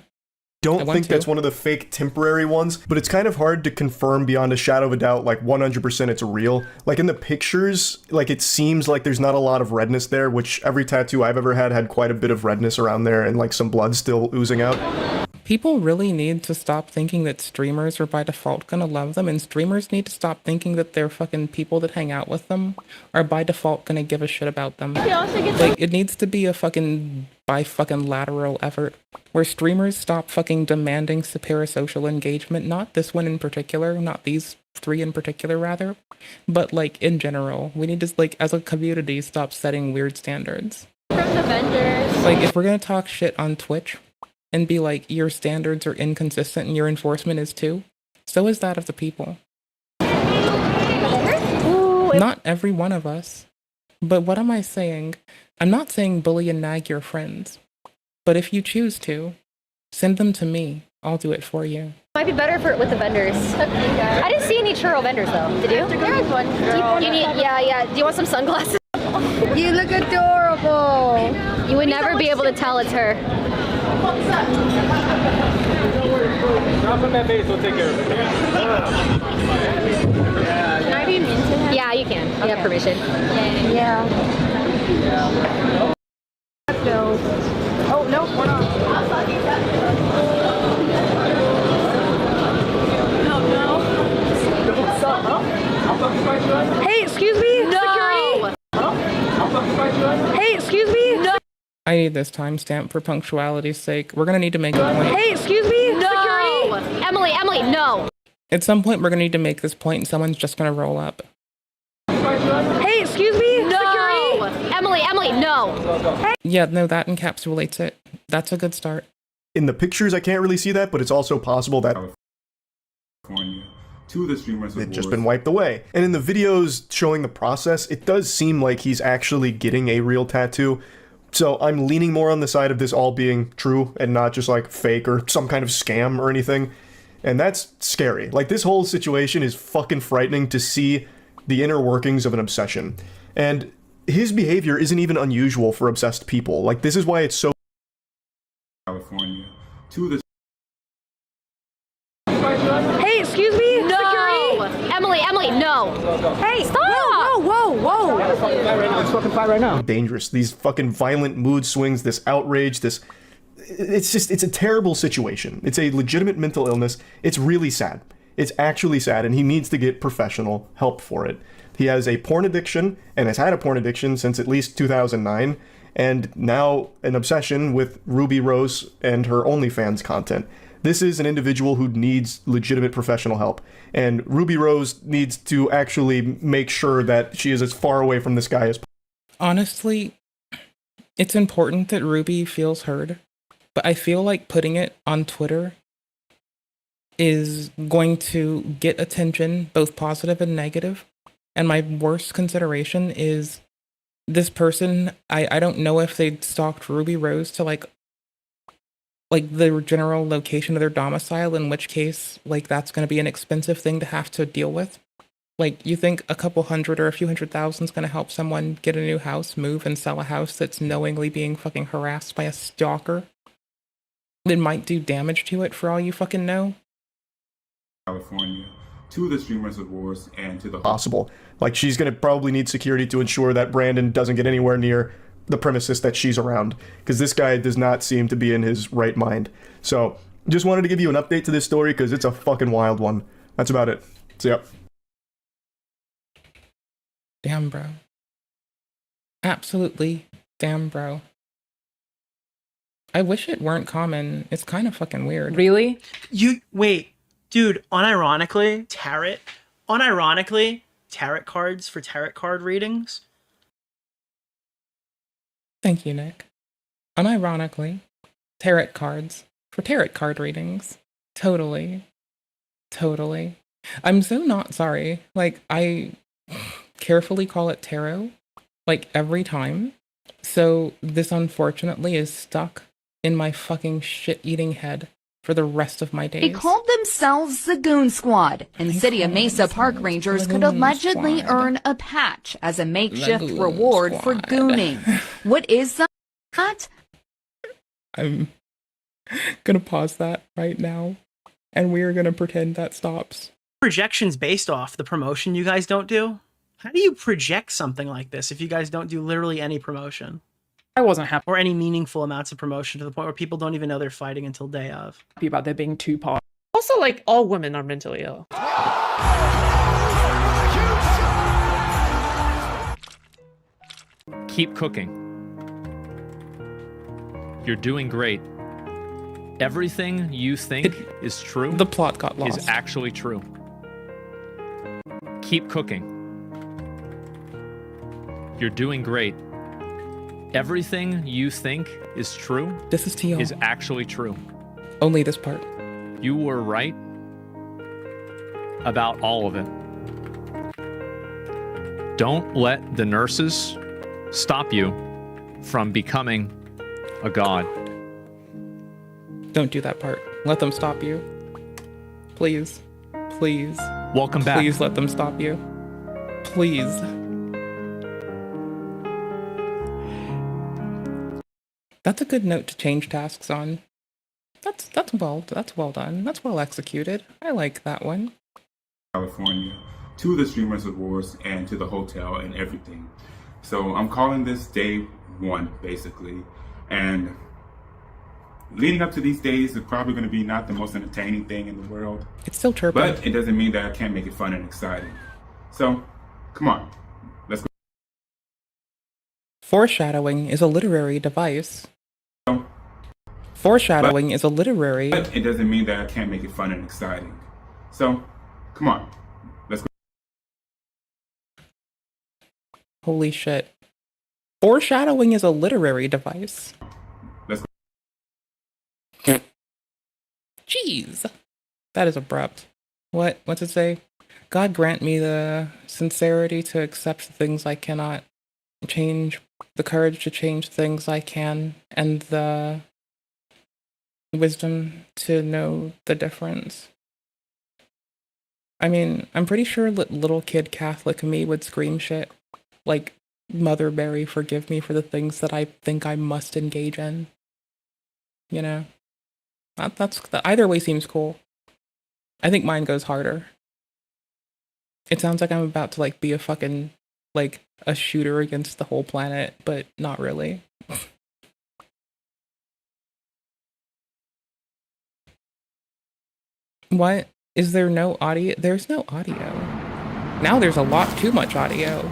Don't think that's one of the fake temporary ones, but it's kind of hard to confirm beyond a shadow of a doubt, like 100% it's real. Like in the pictures, like it seems like there's not a lot of redness there, which every tattoo I've ever had quite a bit of redness around there and like some blood still oozing out. People really need to stop thinking that streamers are by default gonna love them, and streamers need to stop thinking that their fucking people that hang out with them are by default gonna give a shit about them. Like, it needs to be a fucking by fucking lateral effort, where streamers stop fucking demanding parasocial engagement, not this one in particular, not these 3 in particular rather, but like in general, we need to like as a community stop setting weird standards. From the vendors. Like if we're gonna talk shit on Twitch and be like your standards are inconsistent and your enforcement is too, so is that of the people. Ooh, Not every one of us. But what am I saying? I'm not saying bully and nag your friends. But if you choose to, send them to me. I'll do it for you. might be better for with the vendors. I didn't see any churro vendors though. Did you? There was one. Yeah. Do you want some sunglasses? You look adorable. You would never be able to tell it's her. Drop on that base, we'll take care of it. Can I be mean to him? Yeah, you can. You have permission. Yeah. No. Oh, no, we're not. Hey, excuse me? No. Security? Hey, excuse me? No. I need this timestamp for punctuality's sake. We're gonna need to make a point. Hey, excuse me? No. Security? Emily, no. At some point, we're gonna need to make this point and someone's just gonna roll up. Hey, excuse me? No. Security? Emily, no. Hey. Yeah, no, that encapsulates it. That's a good start. In the pictures, I can't really see that, but it's also possible that to the streamers it's just been wiped away. And in the videos showing the process, it does seem like he's actually getting a real tattoo. So I'm leaning more on the side of this all being true and not just like fake or some kind of scam or anything. And that's scary. Like this whole situation is fucking frightening to see the inner workings of an obsession. And his behavior isn't even unusual for obsessed people. Like this is why it's so California to the Hey, excuse me? No. Security? Emily, no. Hey, stop. Whoa. Let's fucking fight right now. dangerous. These fucking violent mood swings, this outrage, it's a terrible situation. It's a legitimate mental illness. It's really sad. It's actually sad, and he needs to get professional help for it. He has a porn addiction, and has had a porn addiction since at least 2009, and now an obsession with Ruby Rose and her OnlyFans content. This is an individual who needs legitimate professional help, and Ruby Rose needs to actually make sure that she is as far away from this guy as possible. Honestly, it's important that Ruby feels heard, but I feel like putting it on Twitter is going to get attention, both positive and negative. And my worst consideration is this person, I don't know if they stalked Ruby Rose to like the general location of their domicile, in which case, like, that's going to be an expensive thing to have to deal with. Like, you think a couple hundred or a few $100,000 is going to help someone get a new house, move, and sell a house that's knowingly being fucking harassed by a stalker that might do damage to it for all you fucking know? California to the streamers of wars and to the possible. Like, she's going to probably need security to ensure that Brandon doesn't get anywhere near the premises that she's around, because this guy does not seem to be in his right mind. So just wanted to give you an update to this story because it's a fucking wild one. That's about it. So yep. Damn, bro. Absolutely damn, bro. I wish it weren't common. It's kind of fucking weird. Really? Wait, dude, unironically, tarot cards for tarot card readings. Thank you, Nick. Unironically, tarot cards for tarot card readings. Totally. I'm so not sorry. Like, I carefully call it tarot, like, every time. So this unfortunately is stuck in my fucking shit-eating head for the rest of my days. They called themselves the Goon Squad, and City of Mesa Park Rangers could allegedly earn a patch as a makeshift reward for gooning. What is that? I'm gonna pause that right now, and we are gonna pretend that stops. Projections based off the promotion you guys don't do? How do you project something like this if you guys don't do literally any promotion? I wasn't happy. Or any meaningful amounts of promotion to the point where people don't even know they're fighting until day of. Happy about there being two parts. Also, like, all women are mentally ill. Keep cooking. You're doing great. Everything you think is true. The plot got lost. Is actually true. Keep cooking. You're doing great. Everything you think is true. This is to you. Is actually true. Only this part. You were right about all of it. Don't let the nurses stop you from becoming a god. Don't do that part. Let them stop you. Please. Please. Welcome back. Please let them stop you. Please. That's a good note to change tasks on. That's well done. That's well executed. I like that one. California, to the Streamers Awards and to the hotel and everything. So I'm calling this day one, basically. And leading up to these days is probably going to be not the most entertaining thing in the world. It's still chirping. But it doesn't mean that I can't make it fun and exciting. So, come on, let's go. Foreshadowing is a literary device. Foreshadowing is a literary... But it doesn't mean that I can't make it fun and exciting. So, come on, let's go. Holy shit. Foreshadowing is a literary device. Let's go. Jeez. That is abrupt. What's it say? God grant me the sincerity to accept the things I cannot change, the courage to change things I can, and the wisdom to know the difference. I mean, I'm pretty sure little kid Catholic me would scream shit like, Mother Mary, forgive me for the things that I think I must engage in. You know? Either way seems cool. I think mine goes harder. It sounds like I'm about to, like, be a fucking, like, a shooter against the whole planet, but not really. What? Is there no audio? There's no audio. Now there's a lot too much audio.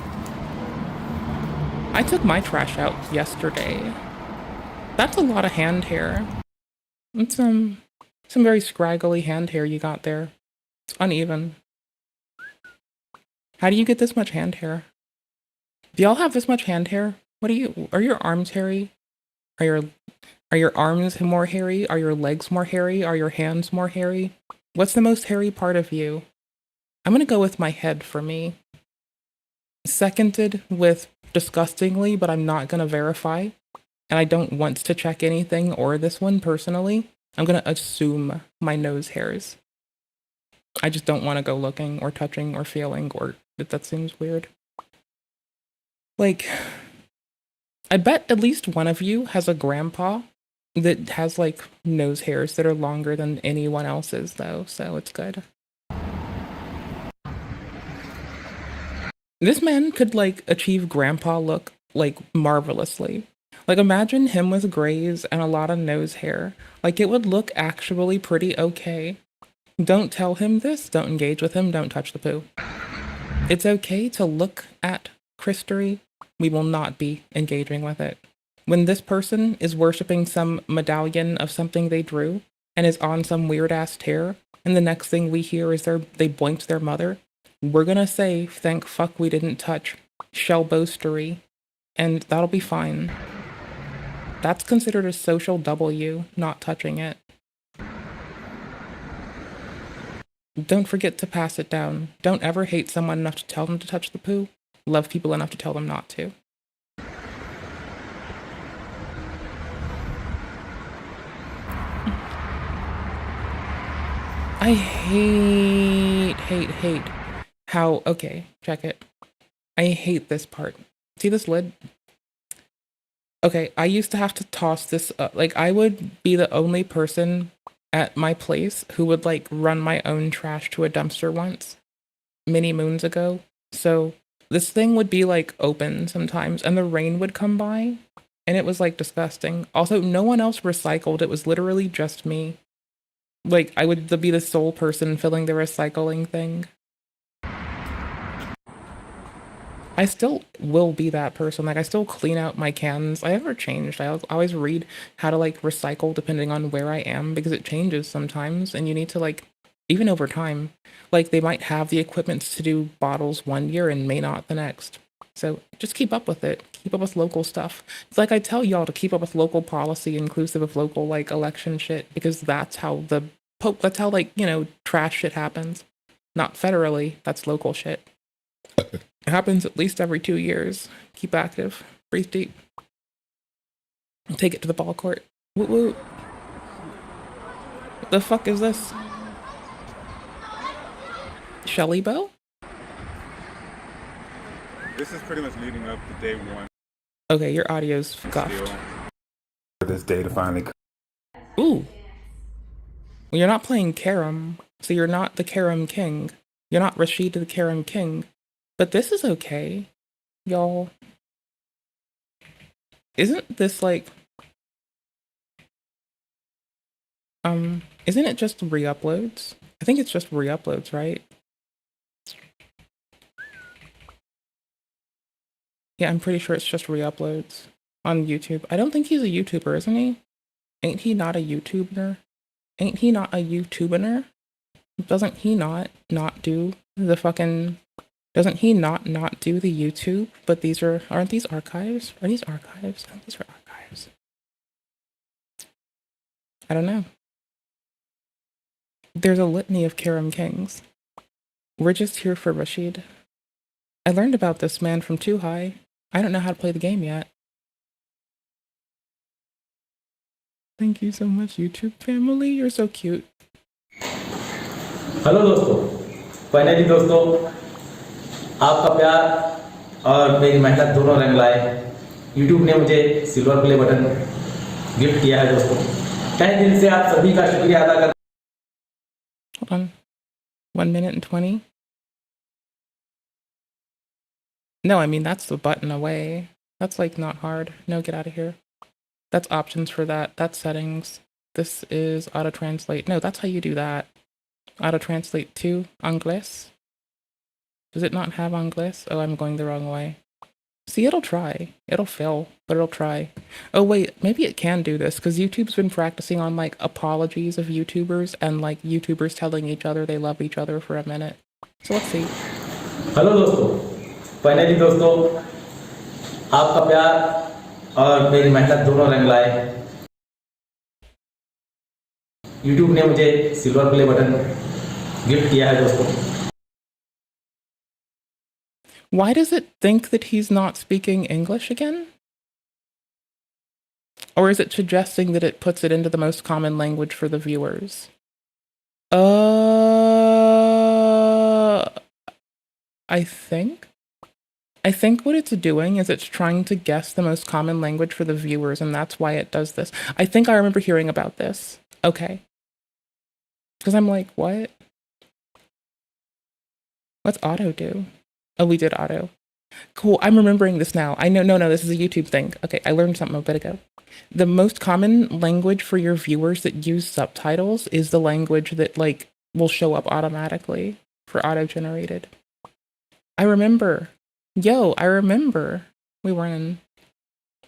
I took my trash out yesterday. That's a lot of hand hair. It's some very scraggly hand hair you got there. It's uneven. How do you get this much hand hair? Do y'all have this much hand hair? Are your arms hairy? Are your arms more hairy? Are your legs more hairy? Are your hands more hairy? What's the most hairy part of you? I'm gonna go with my head for me. Seconded with disgustingly, but I'm not gonna verify. And I don't want to check anything or this one personally. I'm gonna assume my nose hairs. I just don't want to go looking or touching or feeling, or that seems weird. Like, I bet at least one of you has a grandpa that has, like, nose hairs that are longer than anyone else's, though, so it's good. This man could, like, achieve grandpa look, like, marvelously. Like, imagine him with grays and a lot of nose hair. Like, it would look actually pretty okay. Don't tell him this, don't engage with him, don't touch the poo. It's okay to look at Christery. We will not be engaging with it. When this person is worshipping some medallion of something they drew and is on some weird-ass tear, and the next thing we hear is they boinked their mother, we're gonna say, thank fuck we didn't touch Shelbostery, and that'll be fine. That's considered a social W, not touching it. Don't forget to pass it down. Don't ever hate someone enough to tell them to touch the poo. Love people enough to tell them not to. I hate how, okay, check it. I hate this part. See this lid? Okay, I used to have to toss this up. Like, I would be the only person at my place who would, like, run my own trash to a dumpster once, many moons ago. So this thing would be, like, open sometimes, and the rain would come by, and it was, like, disgusting. Also, no one else recycled. It was literally just me. Like, I would be the sole person filling the recycling thing. I still will be that person. Like, I still clean out my cans. I never changed. I always read how to, like, recycle depending on where I am, because it changes sometimes, and you need to, like, even over time, like, they might have the equipment to do bottles one year and may not the next. So just keep up with it. Keep up with local stuff. It's like I tell y'all to keep up with local policy, inclusive of local, like, election shit, because that's how that's how, like, you know, trash shit happens. Not federally, that's local shit. It happens at least every 2 years. Keep active. Breathe deep. Take it to the ball court. Woo woo. What the fuck is this? Shelbo? This is pretty much leading up to day one. Okay, your audio's scuffed. For this day to finally come. Ooh. Well, you're not playing Karam, so you're not the Karam King. You're not Rashid the Karam King. But this is okay, y'all. Isn't this like... isn't it just re-uploads? I think it's just re-uploads, right? Yeah, I'm pretty sure it's just re-uploads on YouTube. I don't think he's a YouTuber, isn't he? Ain't he not a YouTuber? Ain't he not a YouTuber? Doesn't he not do the fucking... Doesn't he not do the YouTube? But these aren't these archives? Are these archives? No, these are archives. I don't know. There's a litany of Karam Kings. We're just here for Rashid. I learned about this man from Too High. I don't know how to play the game yet. Thank you so much, YouTube family. You're so cute. Hello दोस्तों, finally दोस्तों आपका प्यार और मेरी मेहनत दोनों रंग लाए। YouTube ने मुझे सिल्वर प्ले बटन गिफ्ट किया है दोस्तों। तहे दिल से आप सभी का शुक्रिया अदा करता हूं। Hold on. 1 minute and 20. No, I mean, that's the button away. That's like not hard. No, get out of here. That's options for that. That's settings. This is auto translate. No, that's how you do that. Auto translate to Anglais. Does it not have Anglais? Oh, I'm going the wrong way. See, it'll try. It'll fail, but it'll try. Oh, wait, maybe it can do this, because YouTube's been practicing on, like, apologies of YouTubers and, like, YouTubers telling each other they love each other for a minute. So let's see. Hello दोस्तों, finally दोस्तों आपका प्यार और मेरी मेहनत दोनों रंग लाए। YouTube ने मुझे सिल्वर प्ले बटन गिफ्ट किया है दोस्तों। Why does it think that he's not speaking English again? Or is it suggesting that it puts it into the most common language for the viewers? I think what it's doing is it's trying to guess the most common language for the viewers, and that's why it does this. I think I remember hearing about this. Okay. Because I'm like, what? What's auto do? Oh, we did auto. Cool, I'm remembering this now. I know, no, this is a YouTube thing. Okay, I learned something a bit ago. The most common language for your viewers that use subtitles is the language that, like, will show up automatically for auto-generated. I remember. Yo, I remember. We were in...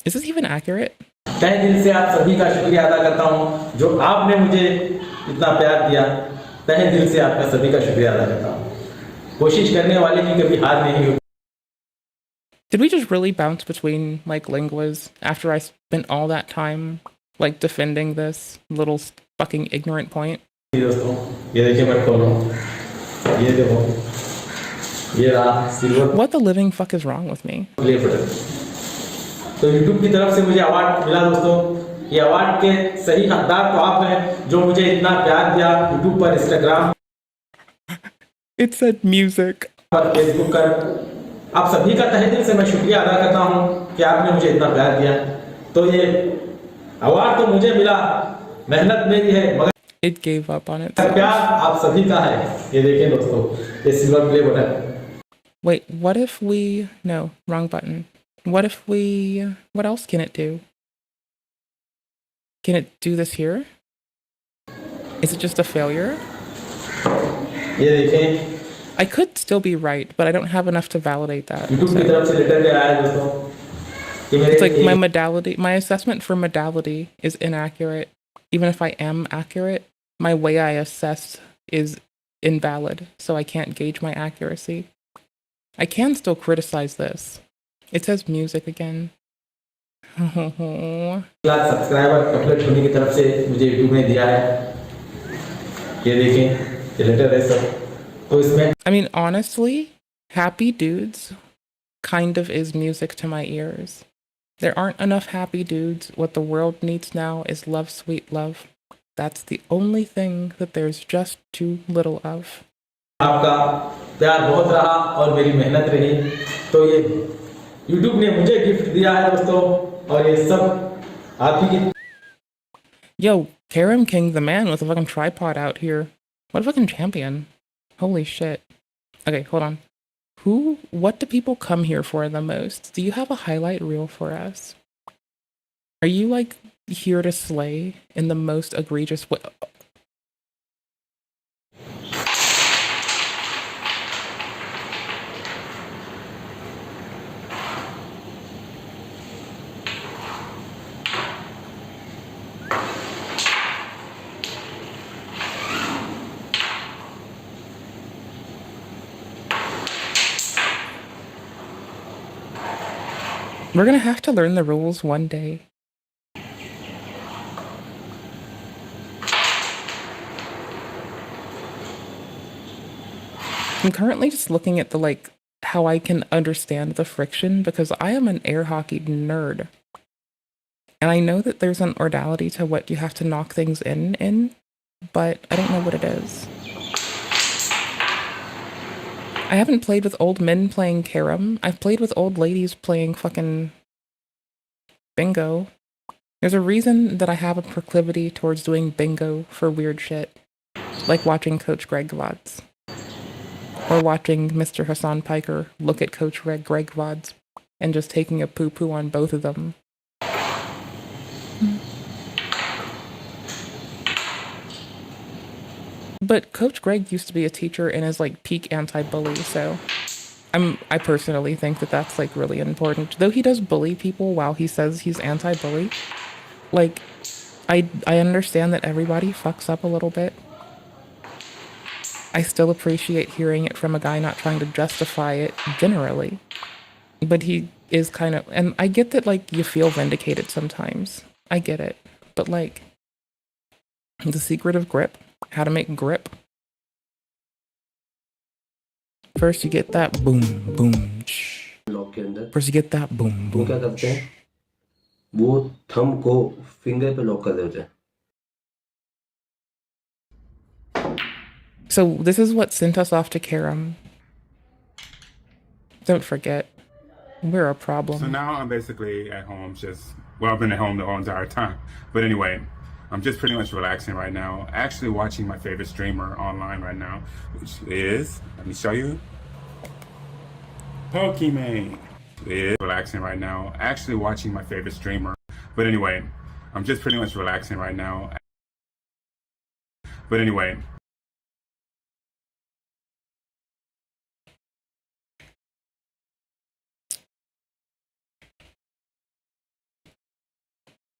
Is this even accurate? तहे दिल से आप सभी का शुक्रिया अदा करता हूं जो आपने मुझे इतना प्यार दिया। तहे दिल से आपका सभी का शुक्रिया अदा करता हूं। कोशिश करने वाले की कभी हार नहीं होती। Did we just really bounce between, like, linguas after I spent all that time, like, defending this little fucking ignorant point? दोस्तों, ये देखिए मैं खोल रहा हूं। ये देखो। ये रहा silver. What the living fuck is wrong with me? Play button. तो YouTube की तरफ से मुझे अवार्ड मिला दोस्तों। ये अवार्ड के सही हकदार तो आप हैं जो मुझे इतना प्यार दिया YouTube पर, Instagram It said music. पर, Facebook पर। आप सभी का तहे दिल से मैं शुक्रिया अदा करता हूं कि आपने मुझे इतना प्यार दिया। तो ये अवार्ड तो मुझे मिला, मेहनत मेरी है, मगर It gave up on itself. प्यार आप सभी का है। ये देखिए दोस्तों, ये silver play button. Wait, what if we... No, wrong button. What if we... What else can it do? Can it do this here? Is it just a failure? ये देखें, I could still be right, but I don't have enough to validate that. YouTube की तरफ से letter पे आया है दोस्तों कि मेरे It's like my modality, my assessment for modality is inaccurate. Even if I am accurate, my way I assess is invalid, so I can't gauge my accuracy. I can still criticize this. It says music again. Lakh subscriber cutlet होने की तरफ से मुझे YouTube ने दिया है ये देखें ये लेटर है सब तो इसमें I mean, honestly, happy dudes kind of is music to my ears. There aren't enough happy dudes. What the world needs now is love, sweet love. That's the only thing that there's just too little of. आपका प्यार बहुत रहा और मेरी मेहनत रही तो ये यूट्यूब ने मुझे गिफ्ट दिया है दोस्तों और ये सब आप ही की Yo, Karam King the man with a fucking tripod out here. What a fucking champion. Holy shit. Okay, hold on. What do people come here for the most? Do you have a highlight reel for us? Are you like here to slay in the most egregious way? We're gonna have to learn the rules one day. I'm currently just looking at the how I can understand the friction because I am an air hockey nerd. And I know that there's an ordality to what you have to knock things in, but I don't know what it is. I haven't played with old men playing carom. I've played with old ladies playing fucking bingo. There's a reason that I have a proclivity towards doing bingo for weird shit. Like watching Coach Greg VODs. Or watching Mr. Hassan Piker look at Coach Greg VODs and just taking a poo-poo on both of them. But Coach Greg used to be a teacher and is peak anti-bully, so I personally think that that's really important. Though he does bully people while he says he's anti-bully, I understand that everybody fucks up a little bit. I still appreciate hearing it from a guy not trying to justify it generally. But he is kind of, and I get that you feel vindicated sometimes. I get it. But the secret of grip, how to make grip. First you get that boom, boom. First you get that boom, boom. क्या करते हैं वो thumb को finger पे lock कर देते हैं. So this is what sent us off to Karam. Don't forget, we're a problem. So now I'm basically at home I've been at home the whole entire time. But anyway, I'm just pretty much relaxing right now. Actually watching my favorite streamer online right now, which is, let me show you, Pokemon. Is relaxing right now. Actually watching my favorite streamer. But anyway, I'm just pretty much relaxing right now. But anyway.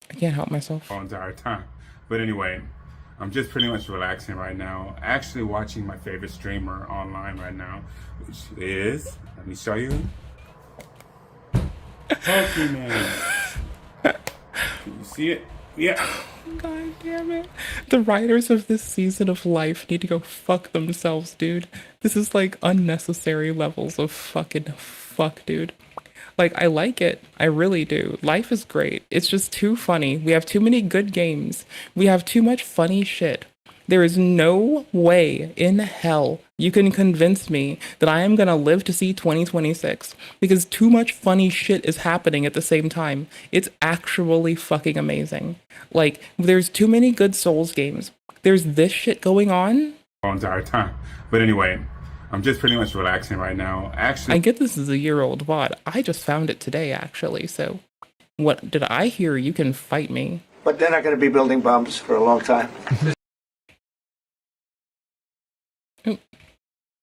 I can't help myself. All entire time. But anyway, I'm just pretty much relaxing right now. Actually watching my favorite streamer online right now, which is, let me show you, Pokemon. Can you see it? Yeah. God damn it. The writers of this season of life need to go fuck themselves, dude. This is unnecessary levels of fucking fuck, dude. I like it. I really do. Life is great. It's just too funny. We have too many good games. We have too much funny shit. There is no way in hell you can convince me that I am going to live to see 2026 because too much funny shit is happening at the same time. It's actually fucking amazing. There's too many good Souls games. There's this shit going on. All entire time. But anyway, I'm just pretty much relaxing right now. Actually, I get this is a year-old VOD. I just found it today, actually. So, what did I hear? You can fight me. But they're not going to be building bombs for a long time. Ooh,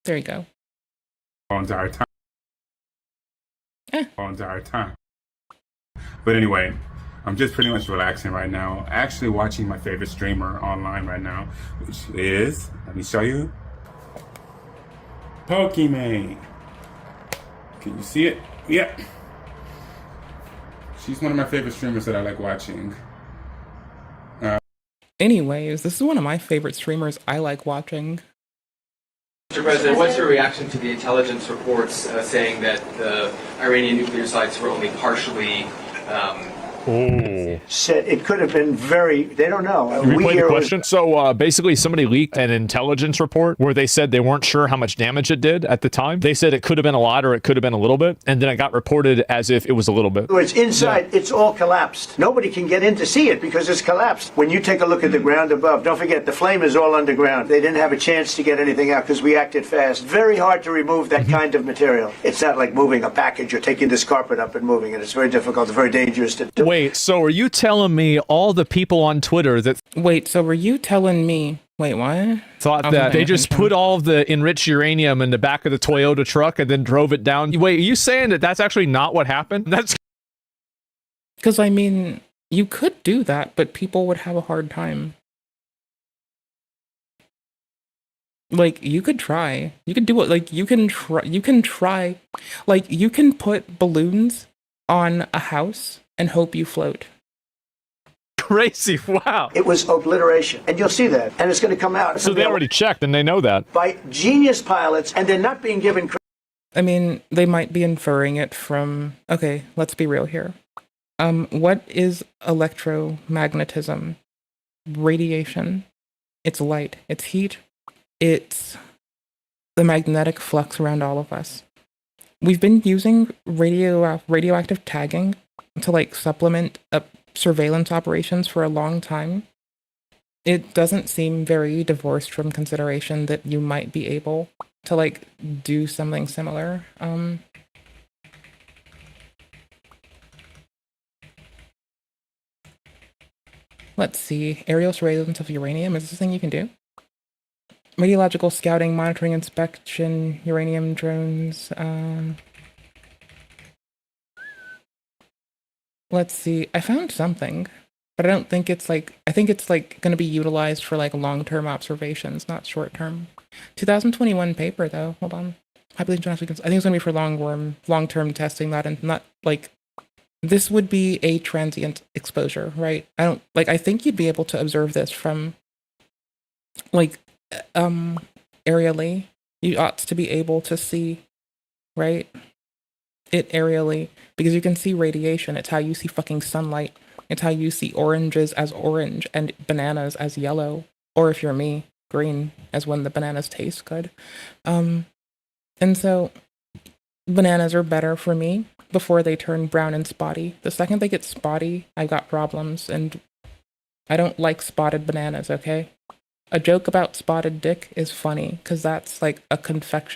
there you go. Whole entire time. Whole entire time. But anyway, I'm just pretty much relaxing right now. Actually watching my favorite streamer online right now, which is, let me show you, Pokimane. Can you see it? Yep. She's one of my favorite streamers that I like watching. Anyways, this is one of my favorite streamers I like watching. Mr. President, what's your reaction to the intelligence reports saying that the Iranian nuclear sites were only partially said it could have been they don't know. Replay the question. So basically somebody leaked an intelligence report where they said they weren't sure how much damage it did at the time. They said it could have been a lot or it could have been a little bit. And then it got reported as if it was a little bit. It's inside, it's all collapsed. Nobody can get in to see it because it's collapsed. When you take a look at the ground above, don't forget the flame is all underground. They didn't have a chance to get anything out because we acted fast. Very hard to remove that kind of material. It's not like moving a package or taking this carpet up and moving it. It's very difficult, it's very dangerous to do. Wait, so are you telling me all the people on Twitter that... Wait, so were you telling me... Wait, what? Thought that they just put all of the enriched uranium in the back of the Toyota truck and then drove it down? Wait, are you saying that that's actually not what happened? That's... Because, I mean, you could do that, but people would have a hard time. Like, you could try. You could do it. Like, you can try. Like, you can put balloons on a house and hope you float. Crazy, wow. It was obliteration, and you'll see that, and it's going to come out. So they already checked, and they know that. By genius pilots, and they're not being given credit. I mean, they might be inferring it from... Okay, let's be real here. What is electromagnetism? Radiation. It's light. It's heat. It's the magnetic flux around all of us. We've been using radioactive tagging to, like, supplement surveillance operations for a long time. It doesn't seem very divorced from consideration that you might be able to, like, do something similar. Let's see. Aerial surveillance of uranium. Is this a thing you can do? Radiological scouting, monitoring, inspection, uranium drones. Let's see. I found something, but I don't think it's like... I think it's like going to be utilized for like long-term observations, not short-term. 2021 paper though. Hold on. I think it's going to be for long-term testing, that, and not like... This would be a transient exposure, right? I think you'd be able to observe this from, like, aerially. You ought to be able to see, right? It aerially, because you can see radiation. It's how you see fucking sunlight. It's how you see oranges as orange and bananas as yellow. Or if you're me, green, as when the bananas taste good. And so bananas are better for me before they turn brown and spotty. The second they get spotty, I got problems, and I don't like spotted bananas, okay? A joke about spotted dick is funny, because that's like a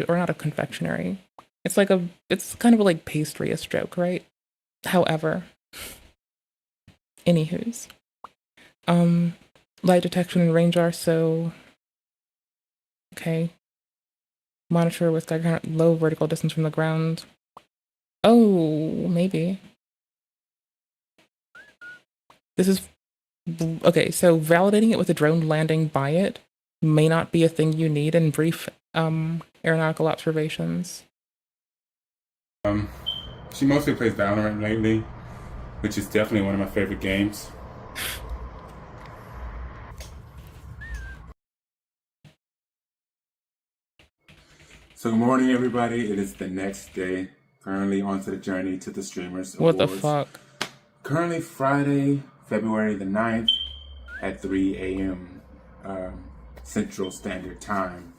not a confectionery. It's like it's kind of a like pastry-ish joke, right? However, anywho's. Light detection and range are so... Okay. Monitor with low vertical distance from the ground. Oh, maybe. This is... Okay, so validating it with a drone landing by it may not be a thing you need in brief aeronautical observations. She mostly plays Valorant lately, which is definitely one of my favorite games. So good morning, everybody. It is the next day. Currently onto the journey to the Streamers Awards. What the fuck? Currently Friday, February the 9th at 3 a.m. Central Standard Time.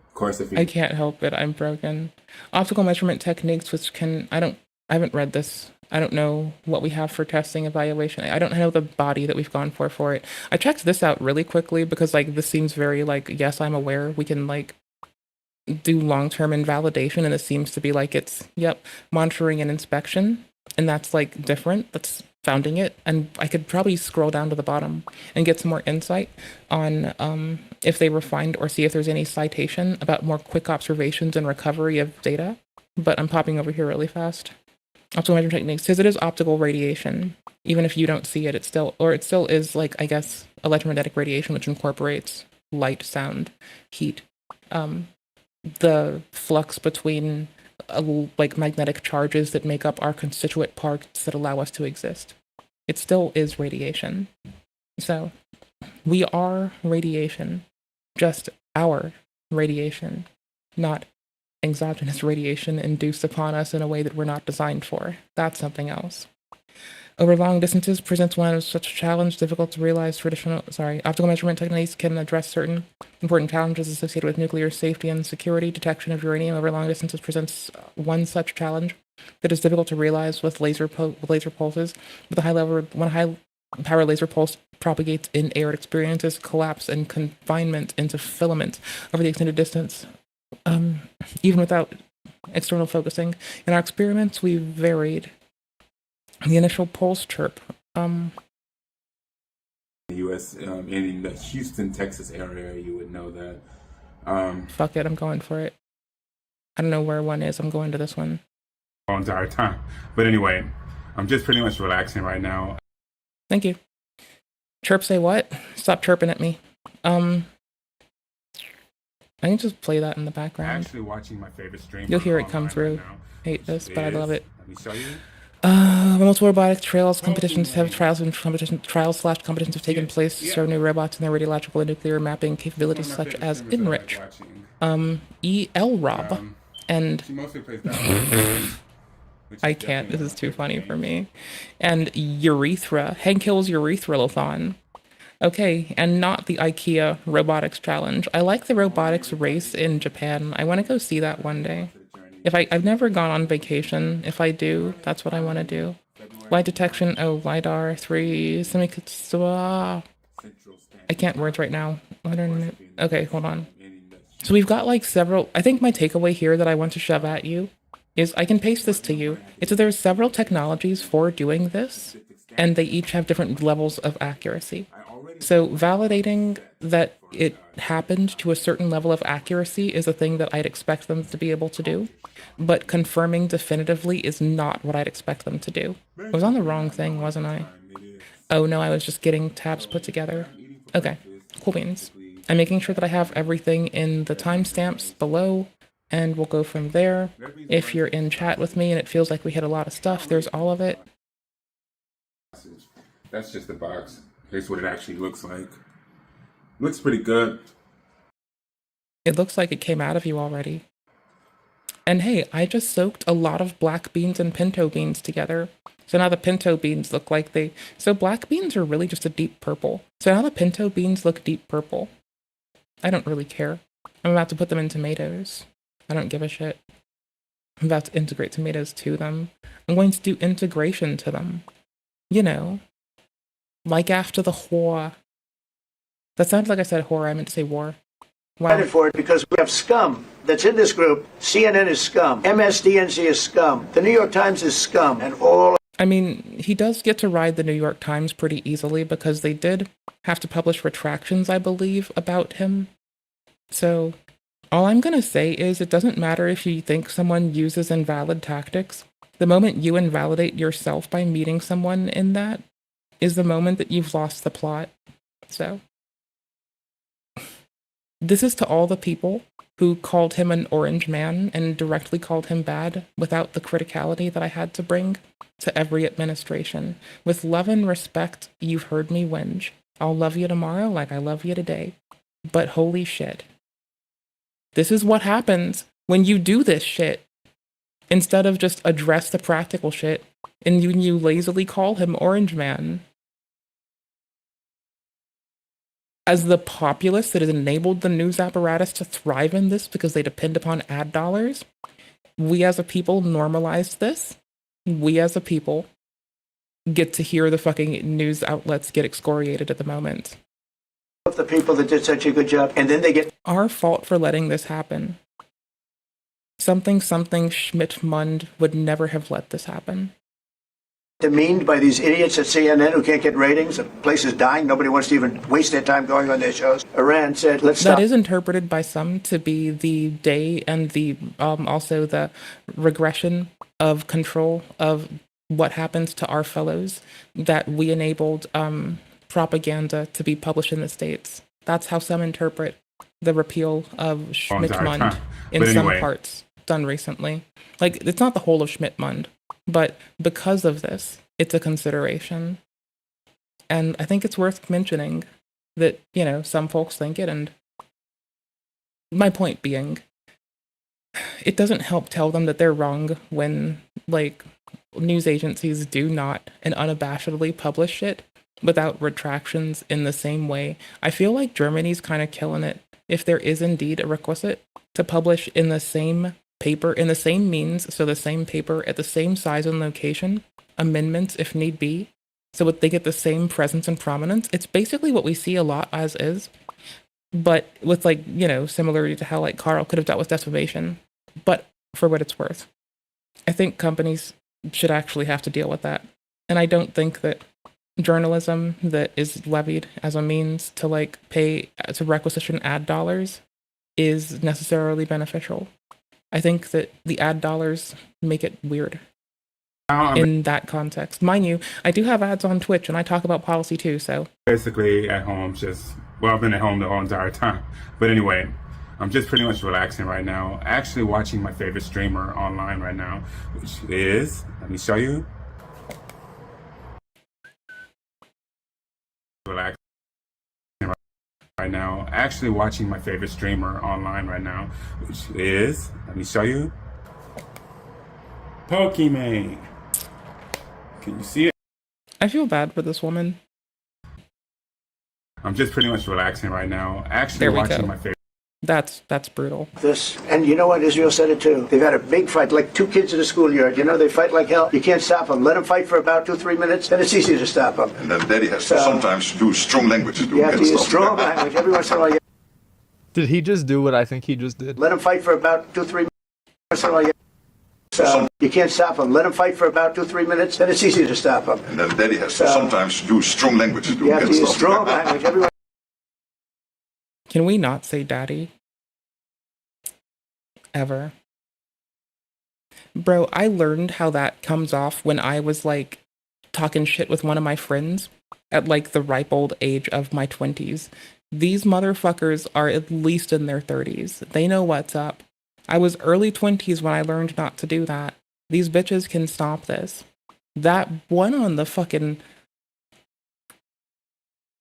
Of course, if you... I can't help it. I'm broken. Optical measurement techniques, which can... I haven't read this. I don't know what we have for testing evaluation. I don't know the body that we've gone for it. I checked this out really quickly because, like, this seems very, like, yes, I'm aware we can, like, do long-term invalidation, and it seems to be like it's, yep, monitoring and inspection, and that's, like, different. That's founding it, and I could probably scroll down to the bottom and get some more insight on if they refined or see if there's any citation about more quick observations and recovery of data. But I'm popping over here really fast. Optical measurement techniques, because it is optical radiation. Even if you don't see it, it still is like, I guess, electromagnetic radiation, which incorporates light, sound, heat. The flux between like magnetic charges that make up our constituent parts that allow us to exist. It still is radiation. So we are radiation, just our radiation, not exogenous radiation induced upon us in a way that we're not designed for. That's something else. Over long distances presents one of such a challenge, difficult to realize optical measurement techniques can address certain important challenges associated with nuclear safety and security. Detection of uranium over long distances presents one such challenge that is difficult to realize with laser pulses. With a when a high power laser pulse propagates in air, it experiences collapse and confinement into filament over the extended distance. Even without external focusing. In our experiments, we varied the initial pulse chirp. The U.S. In the Houston, Texas area, you would know that. Fuck it, I'm going for it. I don't know where one is. I'm going to this one. All entire time. But anyway, I'm just pretty much relaxing right now. Thank you. Chirp say what? Stop chirping at me. I can just play that in the background. I'm actually watching my favorite streamer. You'll hear it come through. Right, hate this, but I love it. Let me show you. Multiple robotics trials competitions have trials competitions have taken place to show new robots and their radiological and nuclear mapping capabilities, such as Enrich, ELRob, and I can't. This is too funny for me. And Urethra, Hank Hill's Urethra-Lothon. Okay, and not the IKEA robotics challenge. I like the robotics race in Japan. I want to go see that one day. I've never gone on vacation. If I do, that's what I want to do. Light detection, LiDAR, 3, I can't words right now. Okay, hold on. So we've got like several, I think my takeaway here that I want to shove at you is, I can paste this to you. It's that there's several technologies for doing this, and they each have different levels of accuracy. So validating that it happened to a certain level of accuracy is a thing that I'd expect them to be able to do, but confirming definitively is not what I'd expect them to do. I was on the wrong thing, wasn't I? Oh no, I was just getting tabs put together. Okay, cool beans. I'm making sure that I have everything in the timestamps below, and we'll go from there. If you're in chat with me and it feels like we hit a lot of stuff, there's all of it. That's just the box. Here's what it actually looks like. Looks pretty good. It looks like it came out of you already. And hey, I just soaked a lot of black beans and pinto beans together. So now the pinto beans look like so black beans are really just a deep purple. So now the pinto beans look deep purple. I don't really care. I'm about to put them in tomatoes. I don't give a shit. I'm about to integrate tomatoes to them. I'm going to do integration to them. You know. Like after the whore. That sounded like I said whore. I meant to say war. Wow. For it because we have scum that's in this group. CNN is scum. MSDNC is scum. The New York Times is scum. And all. I mean, he does get to ride the New York Times pretty easily because they did have to publish retractions, I believe, about him. So all I'm going to say is it doesn't matter if you think someone uses invalid tactics. The moment you invalidate yourself by meeting someone in that is the moment that you've lost the plot. So this is to all the people who called him an orange man and directly called him bad without the criticality that I had to bring to every administration. With love and respect, you've heard me whinge. I'll love you tomorrow like I love you today. But holy shit. This is what happens when you do this shit. Instead of just address the practical shit, and you lazily call him orange man. As the populace that has enabled the news apparatus to thrive in this because they depend upon ad dollars, we as a people normalize this. We as a people get to hear the fucking news outlets get excoriated at the moment. Of the people that did such a good job, and then they get our fault for letting this happen. Something Schmidt-Mund would never have let this happen. demeaned by these idiots at CNN who can't get ratings. The place is dying. Nobody wants to even waste their time going on their shows. Iran said, let's stop. That is interpreted by some to be the day and the also the regression of control of what happens to our fellows, that we enabled propaganda to be published in the States. That's how some interpret the repeal of Schmidt-Mund in some parts done recently. Like, it's not the whole of Schmidt-Mund, but because of this, it's a consideration. And I think it's worth mentioning that, you know, some folks think it, and my point being, it doesn't help tell them that they're wrong when, like, news agencies do not and unabashedly publish it without retractions in the same way. I feel like Germany's kind of killing it if there is indeed a requisite to publish in the same paper, in the same means, so the same paper at the same size and location, amendments if need be, so that they get the same presence and prominence. It's basically what we see a lot as is, but with, like, you know, similarly to how, like, Carl could have dealt with defamation. But for what it's worth, I think companies should actually have to deal with that. And I don't think that journalism that is levied as a means to, like, pay to requisition ad dollars is necessarily beneficial. I think that the ad dollars make it weird in that context. Mind you, I do have ads on Twitch and I talk about policy too, so. Basically at home, I've been at home the whole entire time. But anyway, I'm just pretty much relaxing right now. Actually watching my favorite streamer online right now, which is, let me show you. Relaxing right now. Actually watching my favorite streamer online right now, which is, let me show you. Pokemon. Can you see it? I feel bad for this woman. I'm just pretty much relaxing right now. Actually watching my favorite. That's brutal. This, and you know what? Israel said it too. They've had a big fight, like two kids in a schoolyard. You know, they fight like hell. You can't stop them. Let them fight for about 2-3 minutes, then it's easy to stop them. And then Daddy has to sometimes do strong language. You have to use strong language every once in a while. Did he just do what I think he just did? Let them fight for about 2-3 minutes. You can't stop them. Let them fight for about 2-3 minutes, then it's easy to stop them. And then Daddy has to sometimes do strong language. You have to use strong language every once. Can we not say daddy? Ever. Bro, I learned how that comes off when I was, like, talking shit with one of my friends at, like, the ripe old age of my 20s. These motherfuckers are at least in their 30s. They know what's up. I was early 20s when I learned not to do that. These bitches can stop this. That one on the fucking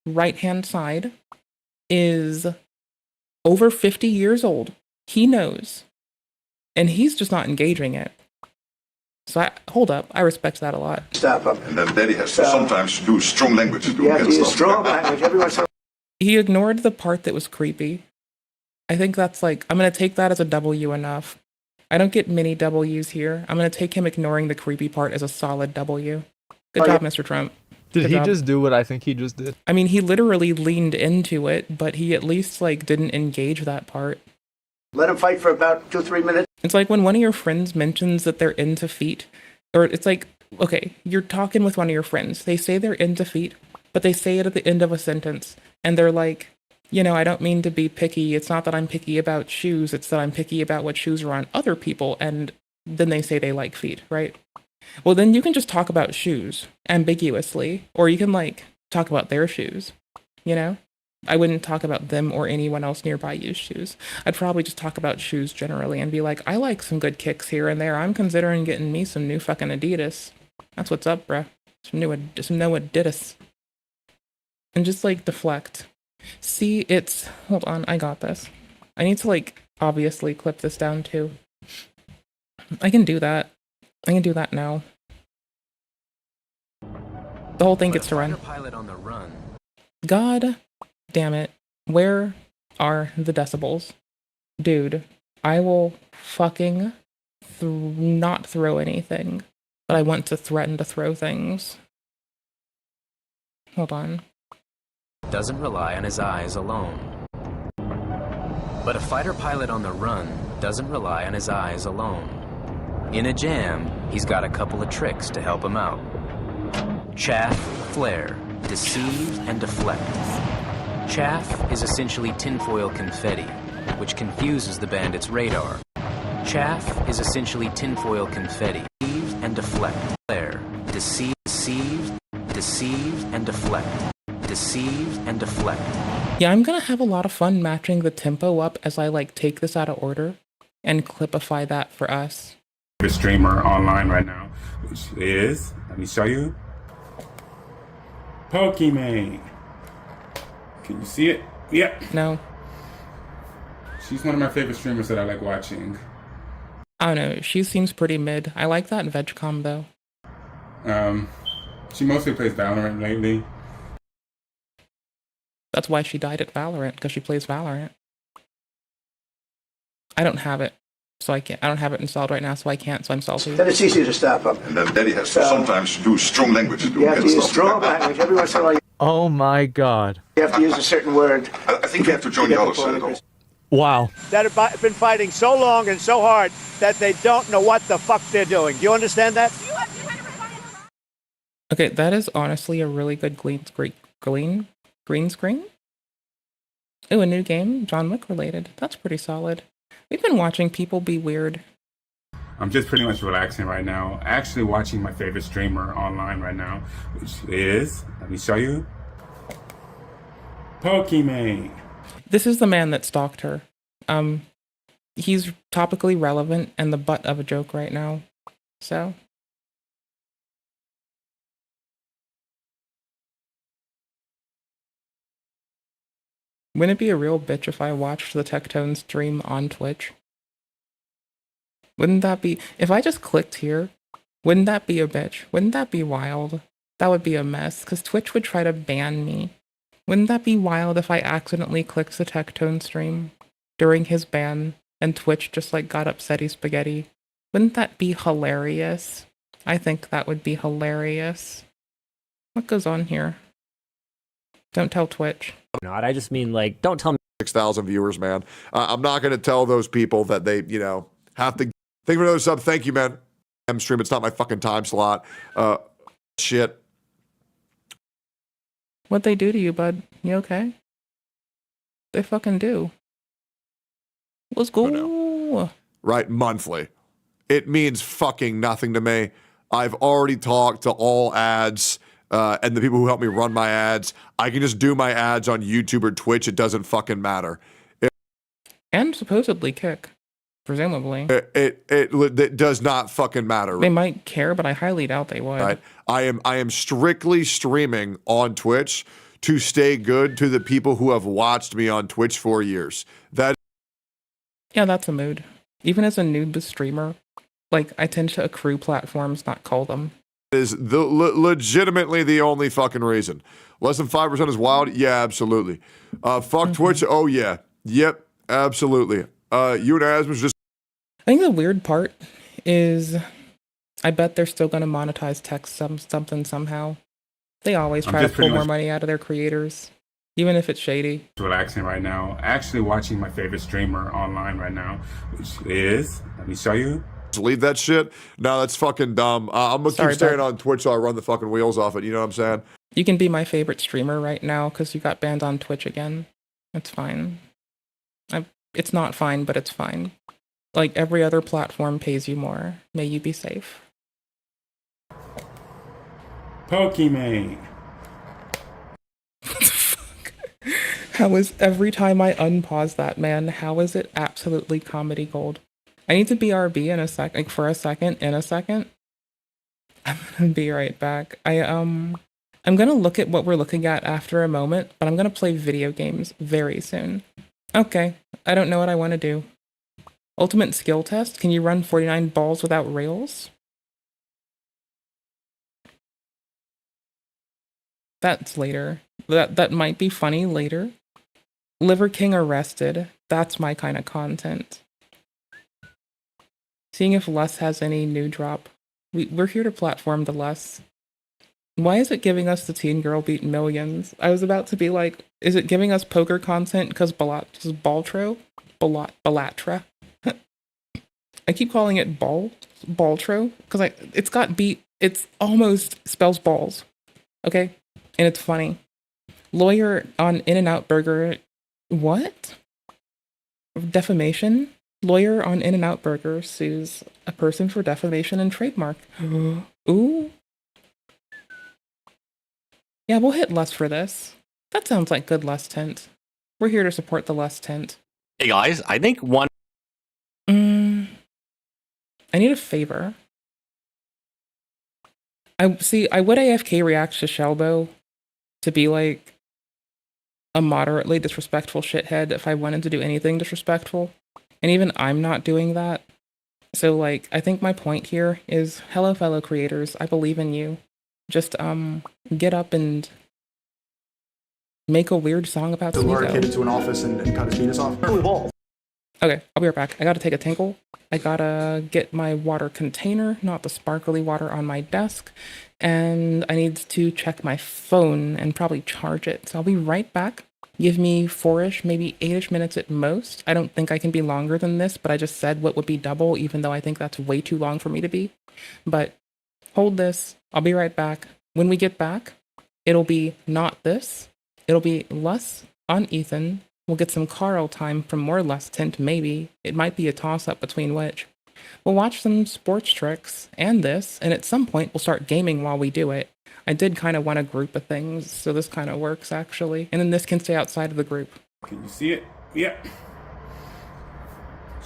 right-hand side is over 50 years old. He knows. And he's just not engaging it. So hold up. I respect that a lot. Stop him. And then Daddy has to sometimes do strong language. You have to use strong language every once in a while. He ignored the part that was creepy. I think that's, like, I'm going to take that as a W enough. I don't get many W's here. I'm going to take him ignoring the creepy part as a solid W. Good job, Mr. Trump. Did he just do what I think he just did? I mean, he literally leaned into it, but he at least, like, didn't engage that part. Let him fight for about 2-3 minutes. It's like when one of your friends mentions that they're into feet, or it's like, okay, you're talking with one of your friends. They say they're into feet, but they say it at the end of a sentence, and they're like, you know, I don't mean to be picky. It's not that I'm picky about shoes. It's that I'm picky about what shoes are on other people. And then they say they like feet, right? Well, then you can just talk about shoes ambiguously, or you can, like, talk about their shoes, you know? I wouldn't talk about them or anyone else nearby use shoes. I'd probably just talk about shoes generally and be like, I like some good kicks here and there. I'm considering getting me some new fucking Adidas. That's what's up, bruh. Some no Adidas. And just, like, deflect. See, hold on, I got this. I need to, like, obviously clip this down too. I can do that. I can do that now. The whole thing gets to run. God damn it. Where are the decibels? Dude, I will fucking not throw anything, but I want to threaten to throw things. Hold on. Doesn't rely on his eyes alone. But a fighter pilot on the run doesn't rely on his eyes alone. In a jam, he's got a couple of tricks to help him out. Chaff, flare, deceive, and deflect. Chaff is essentially tinfoil confetti, which confuses the bandit's radar. Chaff is essentially tinfoil confetti, deceive and deflect. Flare, deceive, deceive, and deflect. Deceive and deflect. Yeah, I'm gonna have a lot of fun matching the tempo up as I like take this out of order and clipify that for us. The streamer online right now, which is, let me show you, Pokimane. Can you see it? Yep. No. She's one of my favorite streamers that I like watching. I don't know, she seems pretty mid. I like that veg combo. She mostly plays Valorant lately. That's why she died at Valorant, because she plays Valorant. I don't have it, so I can't. I don't have it installed right now, so I can't, so I'm salty. Then it's easy to stop them. And then Daddy has to sometimes do strong language to You have get to use stuff. strong language. Every once in a while, Oh my god. you have to use a certain word. I think you have to join the other side, though. Wow. That have been fighting so long and so hard that they don't know what the fuck they're doing. Do you understand that? Okay, that is honestly a really good green screen. Ooh, a new game, John Wick related. That's pretty solid. We've been watching people be weird. I'm just pretty much relaxing right now. Actually watching my favorite streamer online right now, which is, let me show you, Pokimane. This is the man that stalked her. He's topically relevant and the butt of a joke right now. So. Wouldn't it be a real bitch if I watched the Tectone stream on Twitch? Wouldn't that be, if I just clicked here, wouldn't that be a bitch? Wouldn't that be wild? That would be a mess, because Twitch would try to ban me. Wouldn't that be wild if I accidentally clicked the Tectone stream during his ban and Twitch just like got upsetty spaghetti? Wouldn't that be hilarious? I think that would be hilarious. What goes on here? Don't tell Twitch. Not. I just mean, like, don't tell me. 6,000 viewers, man. I'm not going to tell those people that they, you know, have to. Thank you for another sub. Thank you, man. I'm stream. It's not my fucking time slot. Shit. What'd they do to you, bud? You okay? They fucking do. Let's go. Right, monthly. It means fucking nothing to me. I've already talked to all ads. And the people who help me run my ads, I can just do my ads on YouTube or Twitch. It doesn't fucking matter. And supposedly Kick, presumably. It does not fucking matter. They might care, but I highly doubt they would. Right. I am strictly streaming on Twitch to stay good to the people who have watched me on Twitch for years. Yeah, that's a mood. Even as a noob streamer, like I tend to accrue platforms, not call them. Is legitimately the only fucking reason. Less than 5% is wild? Yeah, absolutely. Fuck Twitch? Oh, yeah. Yep, absolutely. You and Asmon's just... I think the weird part is I bet they're still going to monetize text something somehow. They always try to pull more money out of their creators, even if it's shady. Relaxing right now. Actually watching my favorite streamer online right now, which is, let me show you, leave that shit. No, that's fucking dumb. I'm gonna keep staying on Twitch so I run the fucking wheels off it. You know what I'm saying? You can be my favorite streamer right now because you got banned on Twitch again. It's fine. It's not fine, but it's fine. Like every other platform pays you more. May you be safe. Pokimane. What the fuck? How is every time I unpause that, man? How is it absolutely comedy gold? I need to BRB in a sec, like for a second, in a second. I'm gonna be right back. I'm gonna look at what we're looking at after a moment, but I'm gonna play video games very soon. Okay, I don't know what I want to do. Ultimate skill test? Can you run 49 balls without rails? That's later. That might be funny later. Liver King arrested. That's my kind of content. Seeing if Les has any new drop. We're here to platform the Les. Why is it giving us the teen girl beat millions? I was about to be like, is it giving us poker content because Baltrra? I keep calling it Baltro because it's got beat. It's almost spells balls. okay? And it's funny. Lawyer on In-N-Out Burger, what? Defamation? Lawyer on In-N-Out Burger sues a person for defamation and trademark. Ooh. Yeah, we'll hit lust for this. That sounds like good lust tint. We're here to support the lust tint. Hey guys, I think one. I need a favor. I would AFK react to Shelbo to be like a moderately disrespectful shithead if I wanted to do anything disrespectful. And even I'm not doing that. So like, I think my point here is, hello fellow creators, I believe in you. Just get up and make a weird song about to lure a Sneeko. kid into an office and cut his penis off. Okay, I'll be right back. I gotta take a tinkle. I gotta get my water container, not the sparkly water on my desk. And I need to check my phone and probably charge it. So I'll be right back. Give me 4-ish, maybe 8-ish minutes at most. I don't think I can be longer than this, but I just said what would be double, even though I think that's way too long for me to be. But hold this. I'll be right back. When we get back, it'll be not this. It'll be less on Ethan. We'll get some Carl time from more less tint, maybe. It might be a toss-up between which. We'll watch some sports tricks and this, and at some point we'll start gaming while we do it. I did kind of want a group of things, so this kind of works actually. And then this can stay outside of the group. Can you see it? Yeah.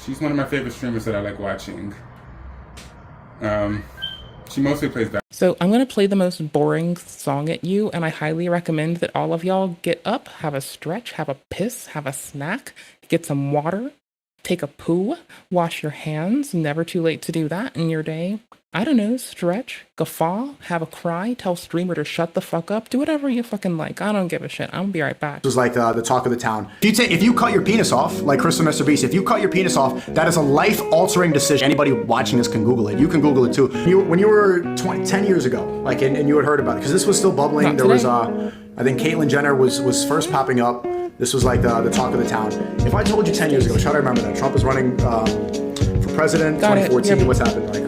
She's one of my favorite streamers that I like watching. She mostly plays that. So I'm going to play the most boring song at you, and I highly recommend that all of y'all get up, have a stretch, have a piss, have a snack, get some water, take a poo, wash your hands, never too late to do that in your day. I don't know, stretch, guffaw, have a cry, tell streamer to shut the fuck up, do whatever you fucking like. I don't give a shit. I'm gonna be right back. It was like the talk of the town. If you cut your penis off, like Chris and Mr. Beast, if you cut your penis off, that is a life-altering decision. Anybody watching this can Google it. You can Google it too. When you were 10 years ago, like, and you had heard about it, because this was still bubbling. Not there was, today. I think Caitlyn Jenner was first popping up. This was like the talk of the town. If I told you 10 years ago, try to remember that. Trump was running for president, 2014. Yep. What's happened? Like,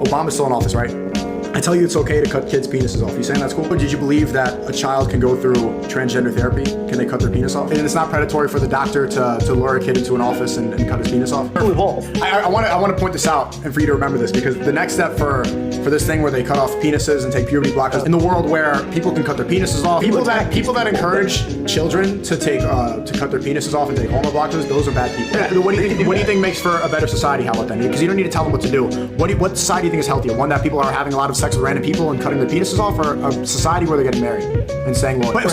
Obama's still in office, right? I tell you it's okay to cut kids' penises off. You saying that's cool? But did you believe that a child can go through transgender therapy? Can they cut their penis off? And it's not predatory for the doctor to lure a kid into an office and cut his penis off? I want to point this out and for you to remember this, because the next step for this thing where they cut off penises and take puberty blockers, in the world where people can cut their penises off, people that encourage children to cut their penises off and take hormone blockers, those are bad people. Yeah, what do you think makes for a better society? How about that? Because you don't need to tell them what to do. What society do you think is healthier? One that people are having a lot of sex with random people and cutting their penises off, or a society where they're getting married and saying, well,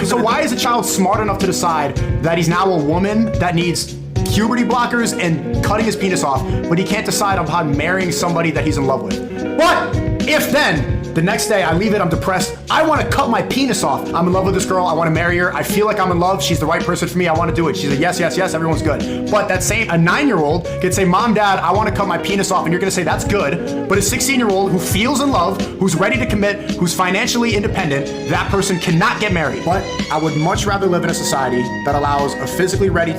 so why is a child smart enough to decide that he's now a woman that needs puberty blockers and cutting his penis off, but he can't decide upon marrying somebody that he's in love with? But if then the next day I leave it, I'm depressed, I want to cut my penis off. I'm in love with this girl, I want to marry her, I feel like I'm in love, she's the right person for me, I want to do it. She's like, yes, yes, yes, everyone's good. But that same, a 9-year-old could say, Mom, Dad, I want to cut my penis off, and you're going to say, that's good. But a 16-year-old who feels in love, who's ready to commit, who's financially independent, that person cannot get married. But I would much rather live in a society that allows a physically ready,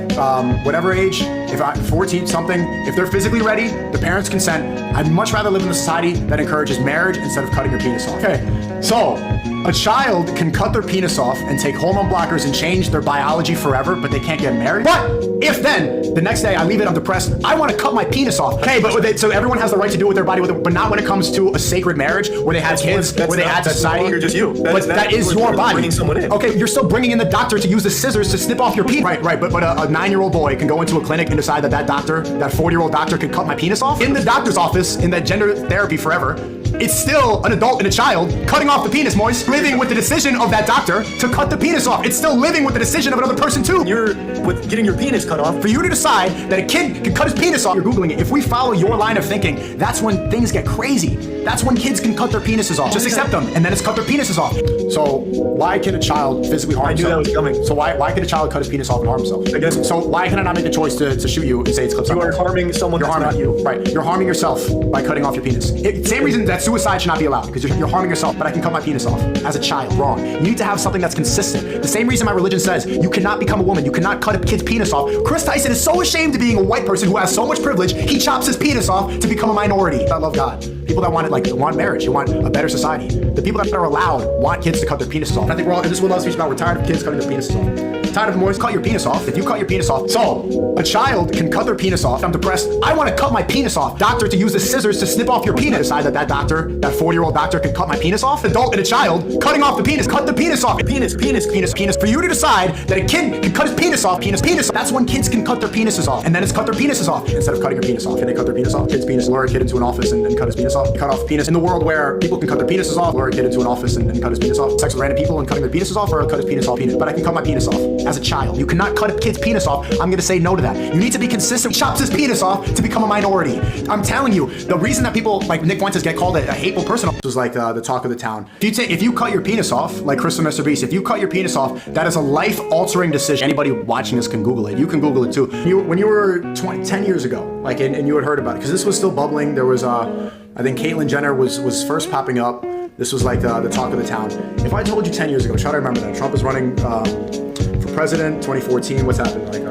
whatever age, if I'm 14 something, if they're physically ready, the parents consent, I'd much rather live in a society that encourages marriage instead of cutting your penis off. Okay, so a child can cut their penis off and take hormone blockers and change their biology forever, but they can't get married. But if then the next day I leave it, I'm depressed, I want to cut my penis off. Okay, but so everyone has the right to do with their body, but not when it comes to a sacred marriage where they have kids, where they have society. That's no longer just you. That is your body. Bringing someone in. Okay, you're still bringing in the doctor to use the scissors to snip off your penis. Right, but a 9-year-old boy can go into a clinic and decide that doctor, that 40-year-old doctor, can cut my penis off in the doctor's office in that gender therapy forever. It's still an adult and a child cutting off the penis, Moise, living with the decision of that doctor to cut the penis off. It's still living with the decision of another person too. You're with getting your penis cut off. For you to decide that a kid can cut his penis off, you're Googling it. If we follow your line of thinking, that's when things get crazy. That's when kids can cut their penises off. Just accept them, and then it's cut their penises off. So why can a child physically harm himself? I knew that was coming. So why can a child cut his penis off and harm himself? I guess. So why can I not make the choice to shoot you and say it's clips? You are harming someone. You're harming you. Right. You're harming yourself by cutting off your penis. Same reason that Suicide should not be allowed because you're harming yourself, but I can cut my penis off as a child. Wrong. You need to have something that's consistent. The same reason my religion says you cannot become a woman, you cannot cut a kid's penis off. Chris Tyson is so ashamed of being a white person who has so much privilege, he chops his penis off to become a minority. I love God. People that want it, like, want marriage, you want a better society. The people that are allowed want kids to cut their penises off. And I think we're all, and this is what love speech about, we're tired of kids cutting their penises off. Tired of them always cut your penis off. If you cut your penis off, so a child can cut their penis off. I'm depressed. I want to cut my penis off. Doctor to use the scissors to snip off your penis. Decide that doctor, that 40-year-old doctor, can cut my penis off. Adult and a child cutting off the penis. Cut the penis off. Penis. For you to decide that a kid can cut his penis off. Penis. That's when kids can cut their penises off. And then it's cut their penises off instead of cutting your penis off. Can they cut their penis off? Kid's penis. Lure a kid into an office and cut his penis off. Cut off penis. In the world where people can cut their penises off, lure a kid into an office and cut his penis off. Sex with random people and cutting their penises off, or cut his penis off. But I can cut my penis off as a child. You cannot cut a kid's penis off. I'm gonna say no to that. You need to be consistent. He chops his penis off to become a minority. I'm telling you, the reason that people like Nick Fuentes get called a hateful person was like the talk of the town. If you cut your penis off, like Chris and Mr. Beast, if you cut your penis off, that is a life-altering decision. Anybody watching this can Google it. You can Google it too. When you were 10 years ago, like, and you had heard about it, because this was still bubbling. There was, I think Caitlyn Jenner was first popping up. This was like the talk of the town. If I told you 10 years ago, try to remember that. Trump is running for president, 2014. What's happened? Like,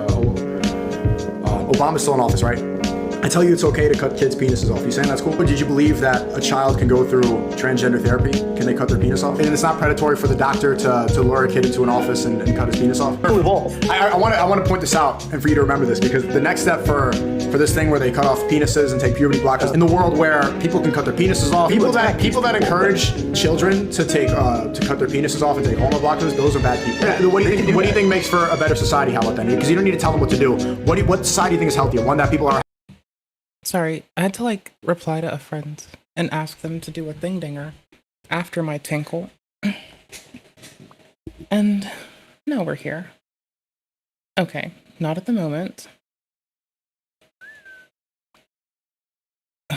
Obama's still in office, right? I tell you it's okay to cut kids' penises off. You saying that's cool? But did you believe that a child can go through transgender therapy? Can they cut their penis off? And it's not predatory for the doctor to lure a kid into an office and cut his penis off? I want to point this out and for you to remember this, because the next step for this thing where they cut off penises and take puberty blockers, in the world where people can cut their penises off, people that encourage children to cut their penises off and take hormone blockers, those are bad people. Yeah, what do you think makes for a better society? How about that? Because you don't need to tell them what to do. What society do you think is healthier? One that people are. Sorry, I had to like reply to a friend and ask them to do a thing dinger after my tinkle. And now we're here. Okay, not at the moment.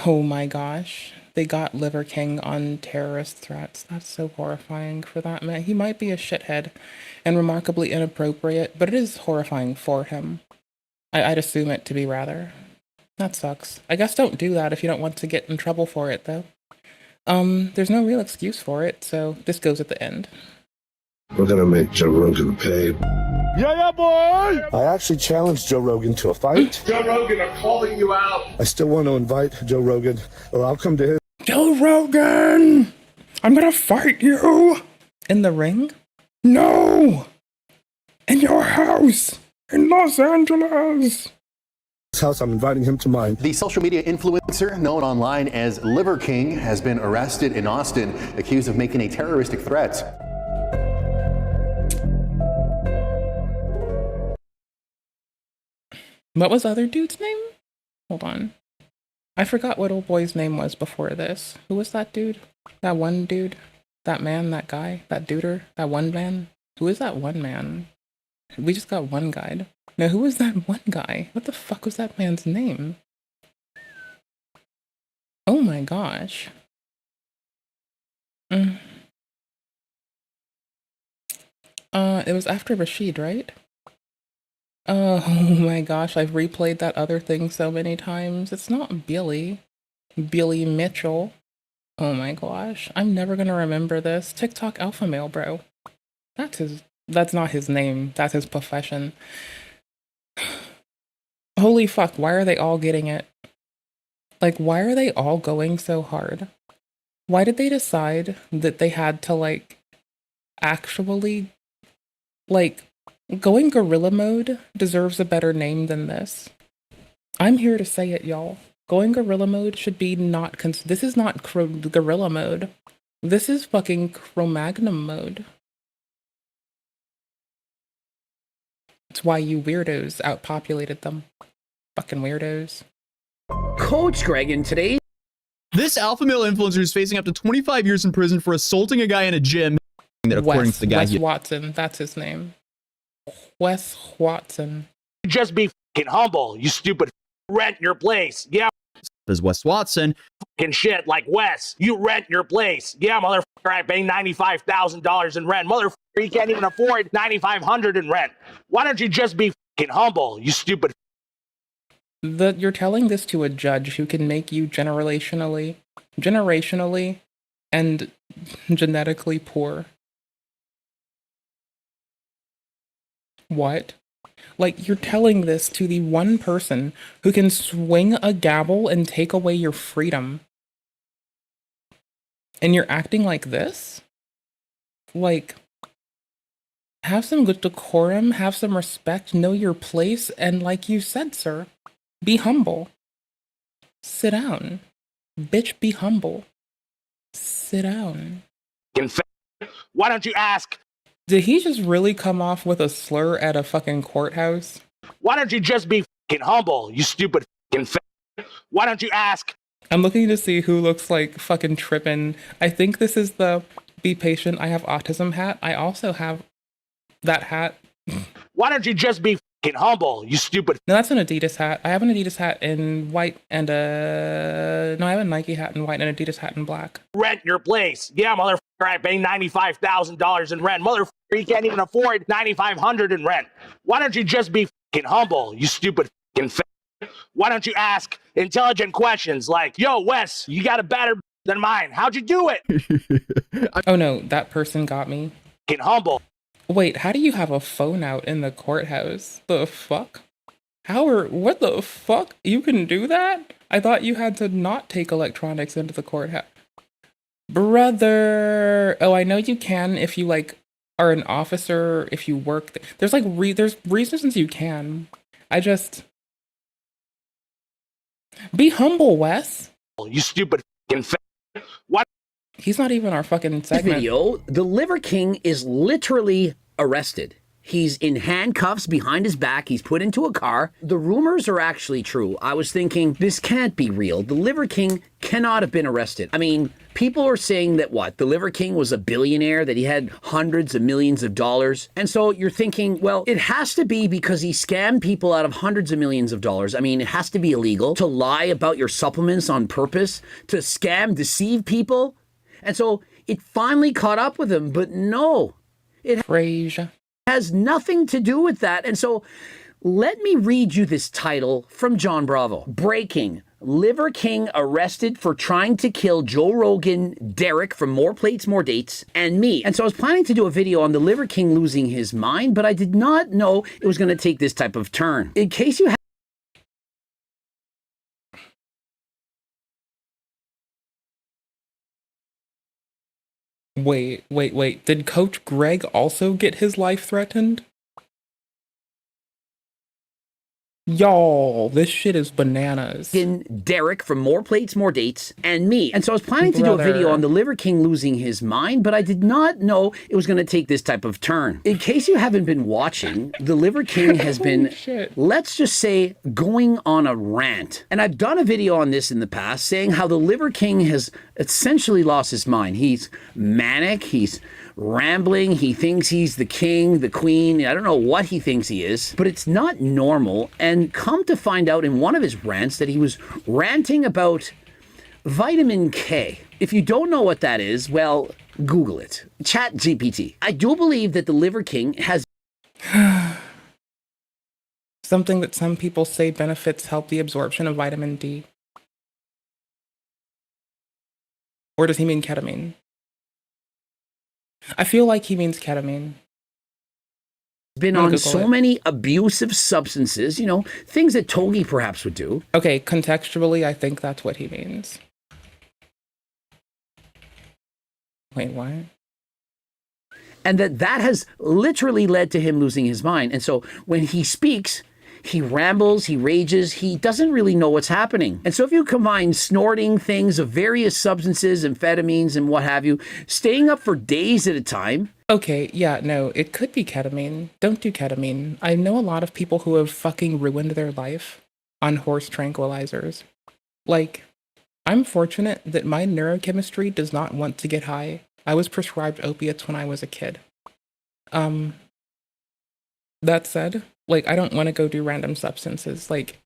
Oh my gosh, they got Liver King on terrorist threats. That's so horrifying for that man. He might be a shithead and remarkably inappropriate, but it is horrifying for him. I'd assume it to be rather. That sucks. I guess don't do that if you don't want to get in trouble for it, though. There's no real excuse for it, so this goes at the end. We're gonna make Joe Rogan pay. Yeah, boy! I actually challenged Joe Rogan to a fight. Joe Rogan, I'm calling you out. I still want to invite Joe Rogan, or I'll come to his. Joe Rogan! I'm gonna fight you! In the ring? No! In your house! In Los Angeles! House. I'm inviting him to mine. The social media influencer known online as Liver King has been arrested in Austin, accused of making a terroristic threat. What was the other dude's name? Hold on. I forgot what old boy's name was before this. Who was that dude? That one dude? That man? That guy? That duder? That one man? Who is that one man? We just got one guide. No, who was that one guy? What the fuck was that man's name? Oh my gosh. It was after Rashid, right? Oh my gosh, I've replayed that other thing so many times. It's not Billy. Billy Mitchell. Oh my gosh. I'm never gonna remember this. TikTok alpha male, bro. That's not his name. That's his profession. Holy fuck, why are they all getting it? Like, why are they all going so hard? Why did they decide that they had to, like, actually, like, going gorilla mode deserves a better name than this. I'm here to say it, y'all. Going gorilla mode should be not, this is not gorilla mode. This is fucking Cro-Magnon mode. It's why you weirdos outpopulated them. Fucking weirdos. Coach Greg, and today, this alpha male influencer is facing up to 25 years in prison for assaulting a guy in a gym. That according to the guy, Wes Watson, that's his name. Wes Watson. Just be fucking humble, you stupid. Rent your place. Yeah. There's Wes Watson. Fucking shit like Wes. You rent your place. Yeah, motherfucker, I pay $95,000 in rent. Motherfucker, you can't even afford $9,500 in rent. Why don't you just be fucking humble, you stupid. You're telling this to a judge who can make you generationally and genetically poor. What? Like, you're telling this to the one person who can swing a gavel and take away your freedom. And you're acting like this? Like, have some good decorum, have some respect, know your place, and like you said, sir, be humble. Sit down. Bitch, be humble. Sit down. Why don't you ask? Did he just really come off with a slur at a fucking courthouse? Why don't you just be fucking humble, you stupid fucking Why don't you ask? I'm looking to see who looks like fucking trippin'. I think this is the be patient, I have autism hat. I also have that hat. Why don't you just be fucking humble, you stupid? No, that's an Adidas hat. I have an Adidas hat in white and no, I have a Nike hat in white and an Adidas hat in black. Rent your place. Yeah, motherfucker, I pay $95,000 in rent. Motherfucker, you can't even afford $9,500 in rent. Why don't you just be fucking humble, you stupid fucking Why don't you ask intelligent questions like, yo, Wes, you got a better than mine. How'd you do it? Oh no, that person got me. Fucking humble. Wait, how do you have a phone out in the courthouse? The fuck? What the fuck? You can do that? I thought you had to not take electronics into the courthouse. Brother! Oh, I know you can if you, like, are an officer, if you work. There's, like, there's reasons you can. I just... Be humble, Wes. You stupid fucking What? He's not even our fucking segment. This video, the Liver King is literally arrested. He's in handcuffs behind his back. He's put into a car. The rumors are actually true. I was thinking, this can't be real. The Liver King cannot have been arrested. I mean, people are saying that what? The Liver King was a billionaire, that he had hundreds of millions of dollars. And so you're thinking, well, it has to be because he scammed people out of hundreds of millions of dollars. I mean, it has to be illegal to lie about your supplements on purpose, to scam, deceive people. And so it finally caught up with him, but no, it has nothing to do with that. And so let me read you this title from John Bravo. Breaking. Liver King arrested for trying to kill Joe Rogan, Derek from More Plates, More Dates, and me. And so I was planning to do a video on the Liver King losing his mind, but I did not know it was going to take this type of turn. In case you Wait. Did Coach Greg also get his life threatened? Y'all, this shit is bananas. Derek from More Plates, More Dates, and me. And so I was planning to do a video on the Liver King losing his mind, but I did not know it was going to take this type of turn. In case you haven't been watching, the Liver King has been, let's just say, going on a rant. And I've done a video on this in the past saying how the Liver King has essentially lost his mind. He's manic, he's rambling, he thinks he's the king, the queen, I don't know what he thinks he is, but it's not normal. And come to find out in one of his rants that he was ranting about vitamin K. If you don't know what that is, well, Google it. ChatGPT. I do believe that the Liver King has something that some people say benefits help the absorption of vitamin D. Or does he mean ketamine? I feel like he means ketamine. Been on so many abusive substances, you know, things that Togi perhaps would do. Okay, contextually, I think that's what he means. Wait, what? And that has literally led to him losing his mind. And so when he speaks, he rambles, he rages, he doesn't really know what's happening. And so if you combine snorting things of various substances, amphetamines and what have you, staying up for days at a time. Okay, yeah, no, it could be ketamine. Don't do ketamine. I know a lot of people who have fucking ruined their life on horse tranquilizers. Like, I'm fortunate that my neurochemistry does not want to get high. I was prescribed opiates when I was a kid. That said, like, I don't want to go do random substances. Like,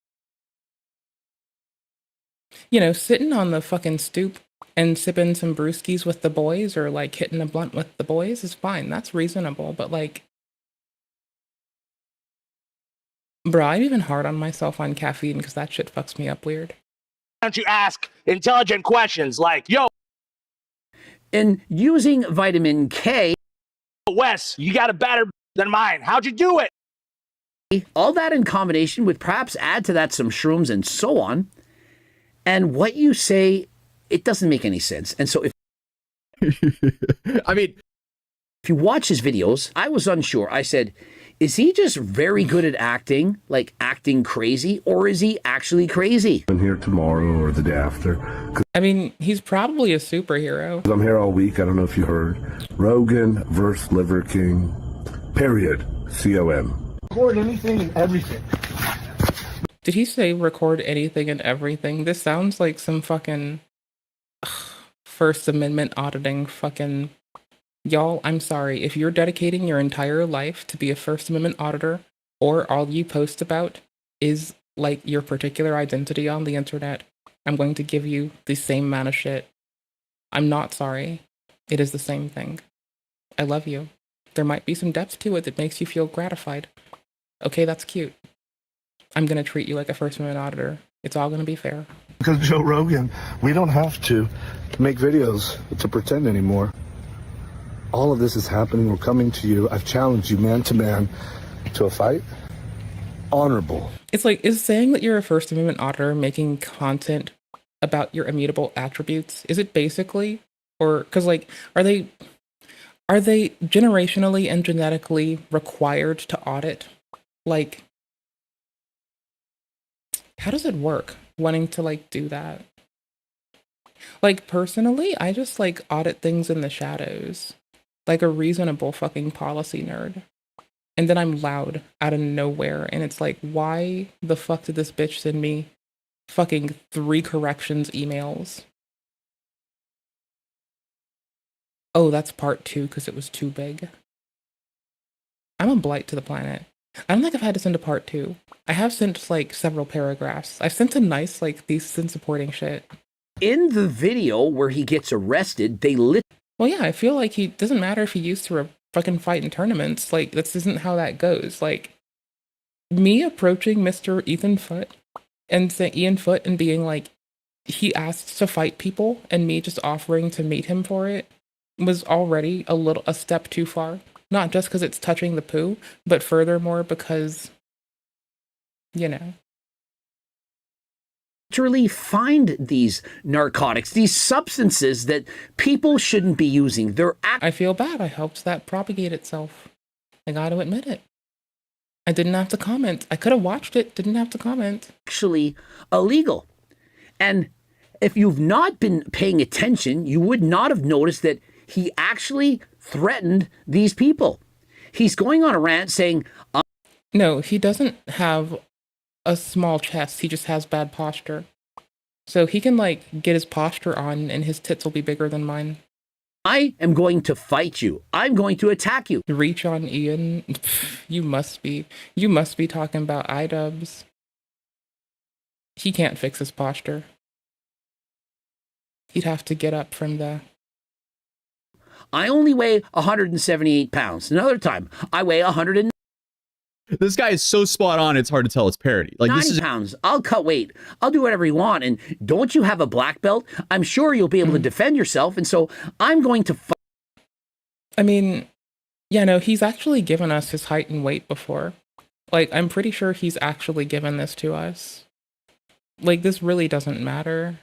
you know, sitting on the fucking stoop and sipping some brewskis with the boys or, like, hitting a blunt with the boys is fine. That's reasonable. But, like, Bro, I'm even hard on myself on caffeine because that shit fucks me up weird. Why don't you ask intelligent questions like, yo, And using vitamin K, Wes, you got a better than mine. How'd you do it? all that in combination would perhaps add to that some shrooms and so on. And what you say, it doesn't make any sense. And so if I mean, if you watch his videos, I was unsure. I said, is he just very good at acting, like acting crazy, or is he actually crazy? I'm here tomorrow or the day after. I mean, he's probably a superhero. I'm here all week. I don't know if you heard. Rogan versus Liver King. Period. COM. Record anything and everything. Did he say record anything and everything? This sounds like some fucking First Amendment auditing fucking... Y'all, I'm sorry. If you're dedicating your entire life to be a First Amendment auditor, or all you post about is like your particular identity on the internet, I'm going to give you the same amount of shit. I'm not sorry. It is the same thing. I love you. There might be some depth to it that makes you feel gratified. Okay, that's cute. I'm going to treat you like a First Amendment auditor. It's all going to be fair. Because Joe Rogan, we don't have to make videos to pretend anymore. All of this is happening. We're coming to you. I've challenged you man to man to a fight. Honorable. It's like, is saying that you're a First Amendment auditor making content about your immutable attributes? Is it basically? Or, because like, are they generationally and genetically required to audit? Like, how does it work wanting to like do that? Like, personally, I just like audit things in the shadows. Like a reasonable fucking policy nerd. And then I'm loud out of nowhere. And it's like, why the fuck did this bitch send me fucking 3 corrections emails? Oh, that's part 2 because it was too big. I'm a blight to the planet. I don't think I've had to send a part 2. I have sent like several paragraphs. I've sent a nice like decent supporting shit. In the video where he gets arrested, they well, yeah, I feel like he doesn't matter if he used to fucking fight in tournaments. Like, this isn't how that goes. Like, me approaching Mr. Ethan Foote and saying Ian Foote and being like, he asked to fight people, and me just offering to meet him for it was already a step too far. Not just because it's touching the poo, but furthermore because, you know. literally find these narcotics, these substances that people shouldn't be using. I feel bad. I helped that propagate itself. I got to admit it. I didn't have to comment. I could have watched it, didn't have to comment. Actually illegal. And if you've not been paying attention, you would not have noticed that he actually threatened these people. He's going on a rant saying... No, he doesn't have a small chest. He just has bad posture. So he can, like, get his posture on and his tits will be bigger than mine. I am going to fight you. I'm going to attack you. Reach on Ian. You must be talking about iDubbbz. He can't fix his posture. He'd have to get up from the... I only weigh 178 pounds. Another time, I weigh 100. This guy is so spot on, it's hard to tell it's parody. Like, 90 this is pounds. I'll cut weight. I'll do whatever you want. And don't you have a black belt? I'm sure you'll be able to defend yourself. And so I'm going to fight. I mean, yeah, no, he's actually given us his height and weight before. Like, I'm pretty sure he's actually given this to us. Like, this really doesn't matter.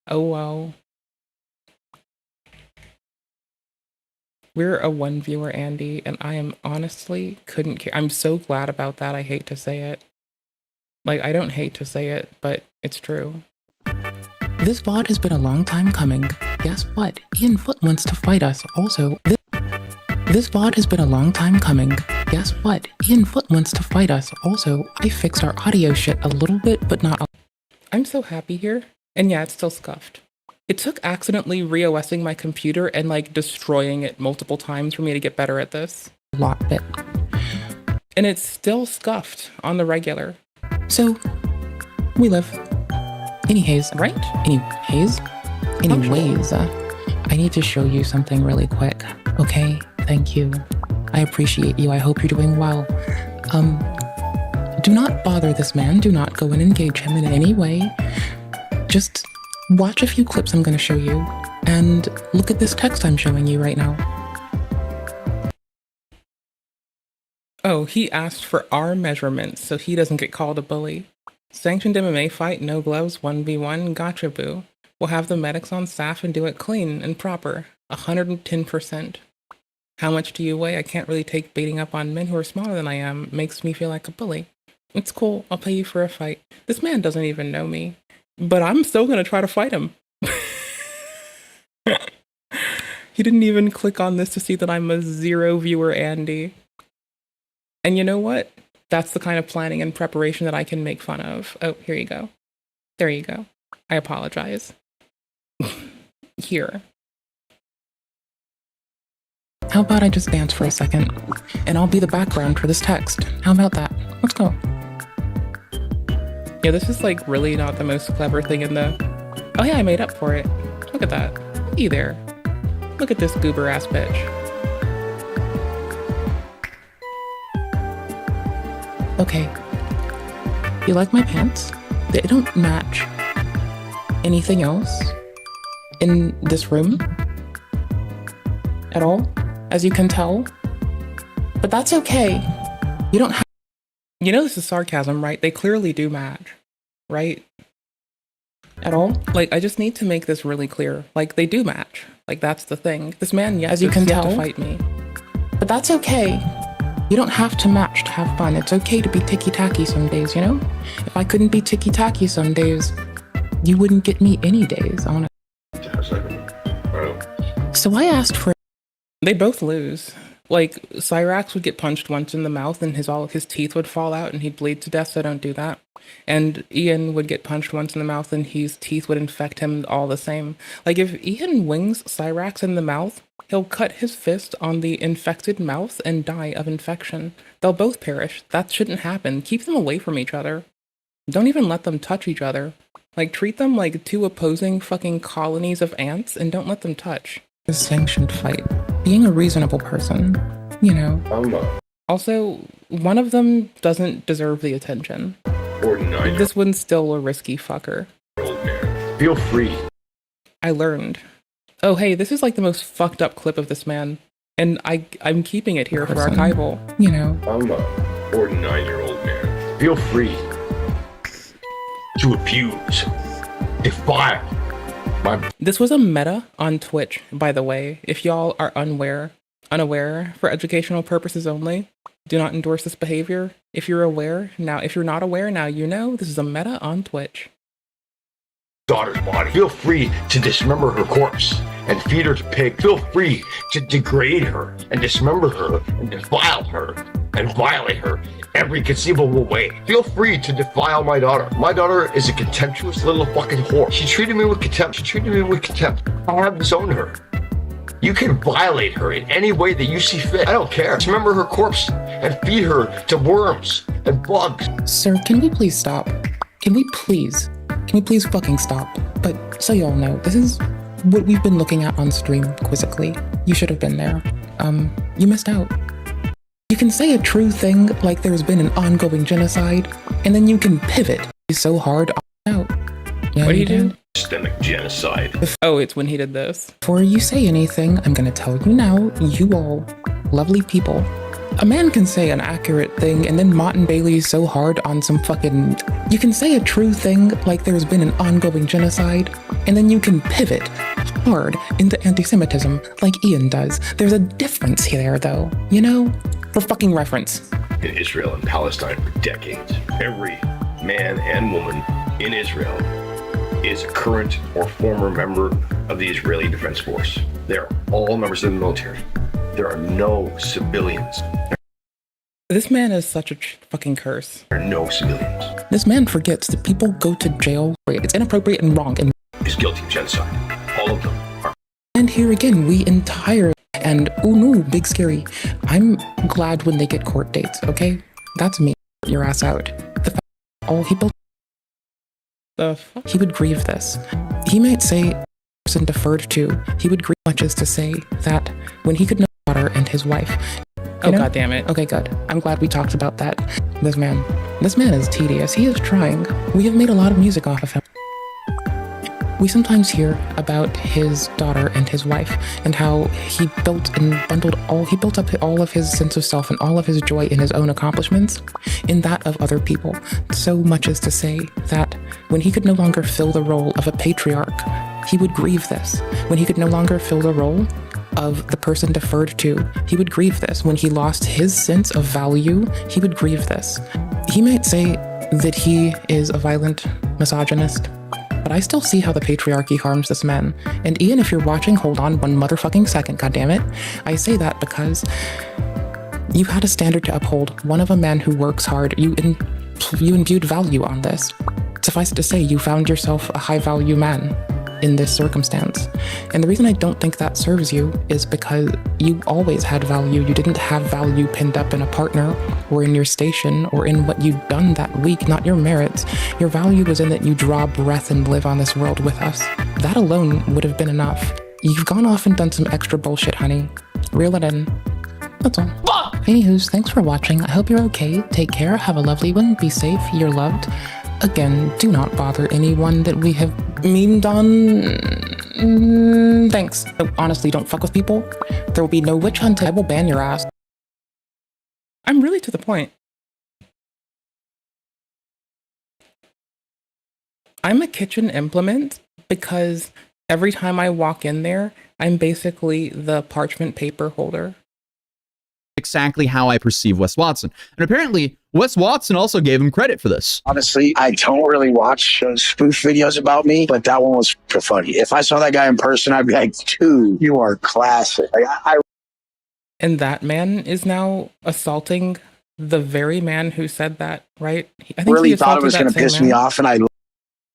Oh, well. We're a 1 viewer, Andy, and I am honestly couldn't care. I'm so glad about that. I hate to say it. Like, I don't hate to say it, but it's true. This VOD has been a long time coming. Guess what? Ian Foote wants to fight us. Also, this VOD has been a long time coming. Guess what? Ian Foote wants to fight us. Also, I fixed our audio shit a little bit, but not. I'm so happy here. And yeah, it's still scuffed. It took accidentally re-OSing my computer and like destroying it multiple times for me to get better at this. A lot bit. And it's still scuffed on the regular. So, we live. Anyways, right? Anyways, I need to show you something really quick. Okay, thank you. I appreciate you. I hope you're doing well. Do not bother this man. Do not go and engage him in any way. Just watch a few clips I'm going to show you, and look at this text I'm showing you right now. Oh, he asked for our measurements so he doesn't get called a bully. Sanctioned MMA fight, no gloves, 1v1, gotcha boo. We'll have the medics on staff and do it clean and proper. 110%. How much do you weigh? I can't really take beating up on men who are smaller than I am. Makes me feel like a bully. It's cool. I'll pay you for a fight. This man doesn't even know me, but I'm still gonna try to fight him. He didn't even click on this to see that I'm a 0 viewer Andy. And you know what? That's the kind of planning and preparation that I can make fun of. Oh, here you go. There you go. I apologize. Here. How about I just dance for a second, and I'll be the background for this text. How about that? Let's go. Yeah, this is like really not the most clever thing in the... Oh yeah, I made up for it. Look at that. Hey there. Look at this goober ass bitch. Okay. You like my pants? They don't match anything else in this room at all, as you can tell. But that's okay. You don't have... You know this is sarcasm, right? They clearly do match, right? At all? Like, I just need to make this really clear. Like, they do match. Like, that's the thing. This man, yes, as you can tell, to fight me. But that's okay. You don't have to match to have fun. It's okay to be ticky-tacky some days, you know? If I couldn't be ticky-tacky some days, you wouldn't get me any days, honestly. So I asked for... They both lose. Like, Cyrax would get punched once in the mouth and all his teeth would fall out and he'd bleed to death, so don't do that. And Ian would get punched once in the mouth and his teeth would infect him all the same. Like, if Ian wings Cyrax in the mouth, he'll cut his fist on the infected mouth and die of infection. They'll both perish. That shouldn't happen. Keep them away from each other. Don't even let them touch each other. Like, treat them like two opposing fucking colonies of ants and don't let them touch. A sanctioned fight. Being a reasonable person, you know. Also, one of them doesn't deserve the attention. 49. This one's still a risky fucker. Old man. Feel free. I learned. Oh, hey, this is like the most fucked up clip of this man. And I'm keeping it here for archival. You know. I'm a 49-year-old man. Feel free to abuse, defile. This was a meta on Twitch, by the way. If y'all are unaware, for educational purposes only, do not endorse this behavior. If you're aware, now, if you're not aware, now you know this is a meta on Twitch. Daughter's body. Feel free to dismember her corpse and feed her to pig. Feel free to degrade her and dismember her and defile her and violate her every conceivable way. Feel free to defile my daughter. My daughter is a contemptuous little fucking whore. She treated me with contempt. She treated me with contempt. I have disowned her. You can violate her in any way that you see fit. I don't care. Dismember her corpse and feed her to worms and bugs. Sir, can we please stop? Can we please fucking stop? But so y'all know, this is what we've been looking at on stream quizzically. You should have been there. You missed out. You can say a true thing like there's been an ongoing genocide, and then you can pivot so hard out. Yeah, what did he do? Systemic genocide. Oh, it's when he did this. Before you say anything, I'm gonna tell you now, you all lovely people. A man can say an accurate thing and then Mott and Bailey so hard on some fucking... You can say a true thing like there's been an ongoing genocide, and then you can pivot hard into anti-Semitism like Ian does. There's a difference here though, you know? For fucking reference. In Israel and Palestine for decades, every man and woman in Israel is a current or former member of the Israeli Defense Force. They're all members of the military. There are no civilians. This man is such a fucking curse. There are no civilians. This man forgets that people go to jail. It's inappropriate and wrong. And is guilty of genocide. All of them are. And here again, we entirely... And, oh no, big scary. I'm glad when they get court dates, okay? That's me. Your ass out. The fact all people... The fuck? He would grieve this. He might say... person deferred to. He would grieve much as to say that when he could know his daughter and his wife... Oh, God damn it. Okay, good. I'm glad we talked about that. This man is tedious. He is trying. We have made a lot of music off of him. We sometimes hear about his daughter and his wife and how he built up all of his sense of self and all of his joy in his own accomplishments in that of other people. So much as to say that when he could no longer fill the role of a patriarch, he would grieve this. When he could no longer fill the role of the person deferred to, he would grieve this. When he lost his sense of value, he would grieve this. He might say that he is a violent misogynist, but I still see how the patriarchy harms this man. And Ian, if you're watching, hold on one motherfucking second, goddammit. I say that because you had a standard to uphold, one of a man who works hard. You imbued value on this. Suffice it to say, you found yourself a high-value man in this circumstance. And the reason I don't think that serves you is because you always had value. You didn't have value pinned up in a partner or in your station or in what you'd done that week, not your merits. Your value was in that you draw breath and live on this world with us. That alone would have been enough. You've gone off and done some extra bullshit, honey. Reel it in. That's all. Anywho's, thanks for watching. I hope you're okay. Take care. Have a lovely one. Be safe. You're loved. Again, do not bother anyone that we have memed on. Thanks. Honestly, don't fuck with people. There will be no witch hunt. I will ban your ass. I'm really to the point. I'm a kitchen implement because every time I walk in there, I'm basically the parchment paper holder. Exactly how I perceive Wes Watson. And apparently, Wes Watson also gave him credit for this. Honestly, I don't really watch spoof videos about me, but that one was funny. If I saw that guy in person, I'd be like, dude, you are classic. And that man is now assaulting the very man who said that, right? I think really he thought it was going to piss me off, and I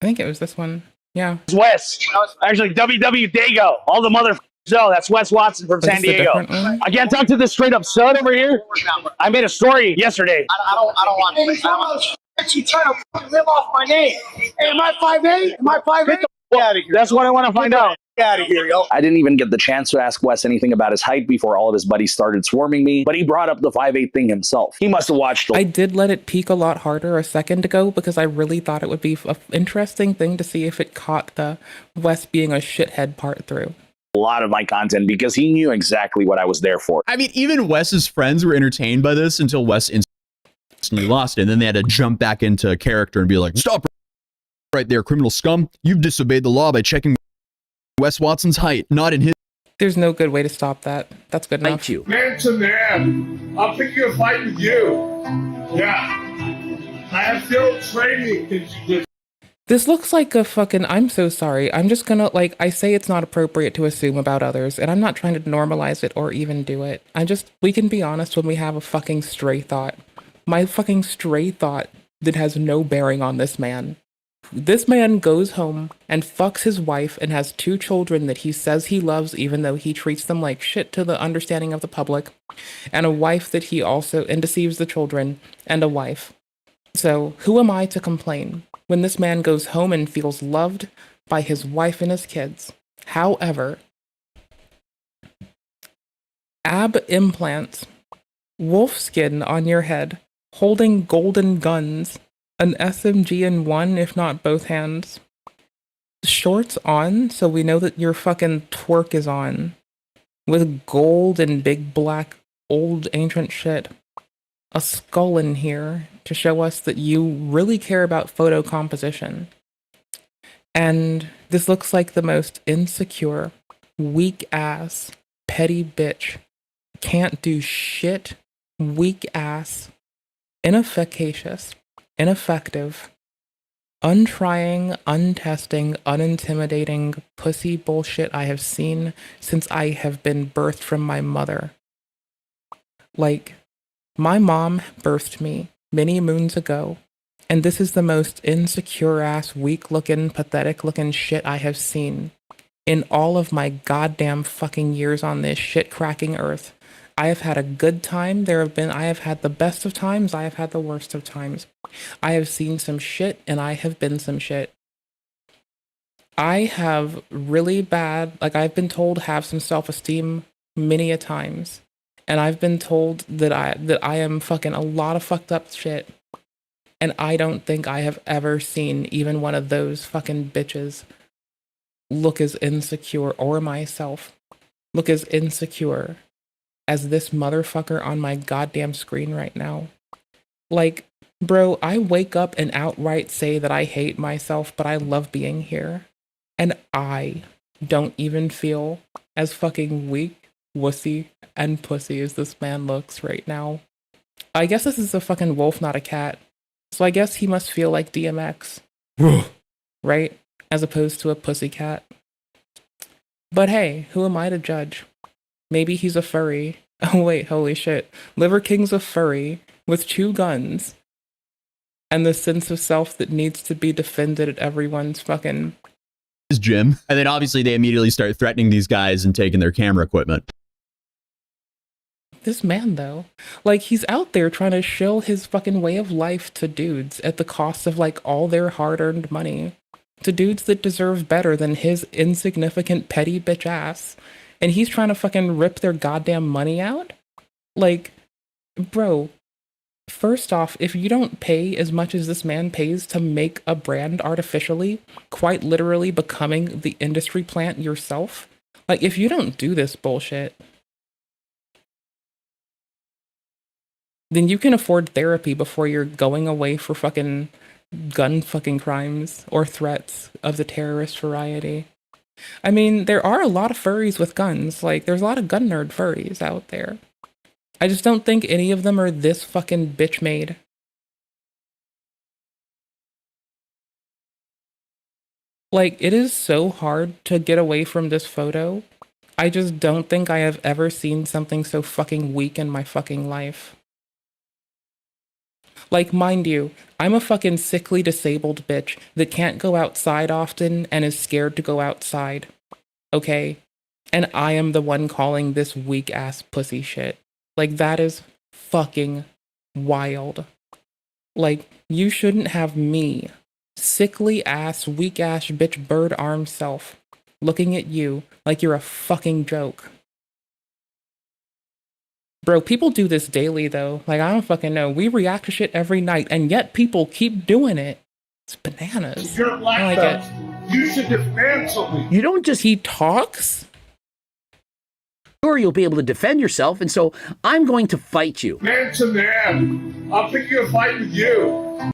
think it was this one. Yeah. It's Wes. Actually, WW Dago. All the motherfuckers know that's Wes Watson from San Diego. I can't talk to this straight up stud over here. I made a story yesterday. I don't want to. You trying to live off my name? Hey, am I 5'8"? Am I 5'8"? That's what I want to find out. Get out of here, yo. I didn't even get the chance to ask Wes anything about his height before all of his buddies started swarming me, but he brought up the 5'8" thing himself. He must have watched. I did let it peak a lot harder a second ago because I really thought it would be an interesting thing to see if it caught the Wes being a shithead part through. A lot of my content because he knew exactly what I was there for. I mean, even Wes's friends were entertained by this until Wes instantly lost it, and then they had to jump back into character and be like, stop right there, criminal scum. You've disobeyed the law by checking Wes Watson's height, not in his. There's no good way to stop that. That's good enough. Thank you. Man to man, I'll pick you a fight with you. Yeah. I have zero training. This looks like a fucking, I'm so sorry. I'm just gonna, I say it's not appropriate to assume about others, and I'm not trying to normalize it or even do it. We can be honest when we have a fucking stray thought. My fucking stray thought that has no bearing on this man. This man goes home and fucks his wife and has 2 children that he says he loves even though he treats them like shit to the understanding of the public, and a wife that he also, and deceives the children, and a wife. So who am I to complain when this man goes home and feels loved by his wife and his kids? However, ab implants, wolf skin on your head, holding golden guns, an SMG in one, if not both hands, shorts on, so we know that your fucking twerk is on, with gold and big black old ancient shit, a skull in here to show us that you really care about photo composition. And this looks like the most insecure, weak ass, petty bitch, can't do shit, weak ass, inefficacious, ineffective, untrying, untesting, unintimidating pussy bullshit I have seen since I have been birthed from my mother. My mom birthed me many moons ago, and this is the most insecure ass, weak looking, pathetic looking shit I have seen in all of my goddamn fucking years on this shit cracking earth. I have had a good time. I have had the best of times. I have had the worst of times. I have seen some shit, and I have been some shit. I have really bad, I've been told have some self-esteem many a times. And I've been told that I am fucking a lot of fucked up shit. And I don't think I have ever seen even one of those fucking bitches look as insecure, or myself look as insecure as this motherfucker on my goddamn screen right now. Like, bro, I wake up and outright say that I hate myself, but I love being here. And I don't even feel as fucking weak, wussy, and pussy as this man looks right now. I guess this is a fucking wolf, not a cat. So I guess he must feel like DMX. Right? As opposed to a pussycat. But hey, who am I to judge? Maybe he's a furry. Oh wait, holy shit. Liver King's a furry with 2 guns. And the sense of self that needs to be defended at everyone's fucking... His gym. And then obviously they immediately start threatening these guys and taking their camera equipment. This man, though, like, he's out there trying to shill his fucking way of life to dudes at the cost of, like, all their hard-earned money. To dudes that deserve better than his insignificant petty bitch ass. And he's trying to fucking rip their goddamn money out? Like, bro, first off, if you don't pay as much as this man pays to make a brand artificially, quite literally becoming the industry plant yourself, like, if you don't do this bullshit, then you can afford therapy before you're going away for fucking gun fucking crimes or threats of the terrorist variety. I mean, there are a lot of furries with guns. Like, there's a lot of gun nerd furries out there. I just don't think any of them are this fucking bitch made. Like, it is so hard to get away from this photo. I just don't think I have ever seen something so fucking weak in my fucking life. Like, mind you, I'm a fucking sickly disabled bitch that can't go outside often and is scared to go outside. Okay? And I am the one calling this weak-ass pussy shit. Like, that is fucking wild. Like, you shouldn't have me, sickly-ass, weak-ass bitch bird arm self, looking at you like you're a fucking joke. Bro, people do this daily, though. Like, I don't fucking know. We react to shit every night, and yet people keep doing it. It's bananas. You're a black I like belt. it. You should dismantle me. You don't just... He talks? Sure, you'll be able to defend yourself, and so I'm going to fight you. Man to man. I'll pick a fight with you.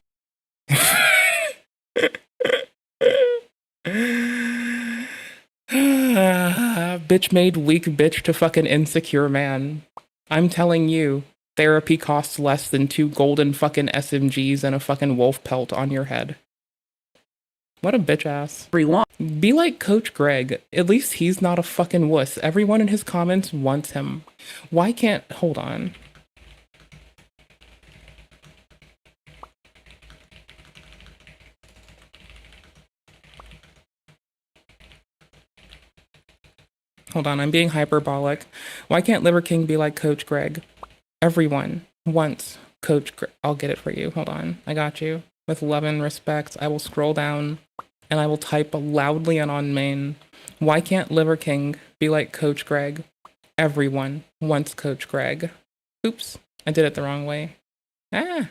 Bitch made weak bitch to fucking insecure man. I'm telling you, therapy costs less than 2 golden fucking SMGs and a fucking wolf pelt on your head. What a bitch ass. Be like Coach Greg. At least he's not a fucking wuss. Everyone in his comments wants him. Why can't... Hold on. Hold on, I'm being hyperbolic. Why can't Liver King be like Coach Greg? Everyone wants Coach Greg. I'll get it for you. Hold on. I got you. With love and respect, I will scroll down and I will type loudly and on main. Why can't Liver King be like Coach Greg? Everyone wants Coach Greg. Oops, I did it the wrong way. Ah.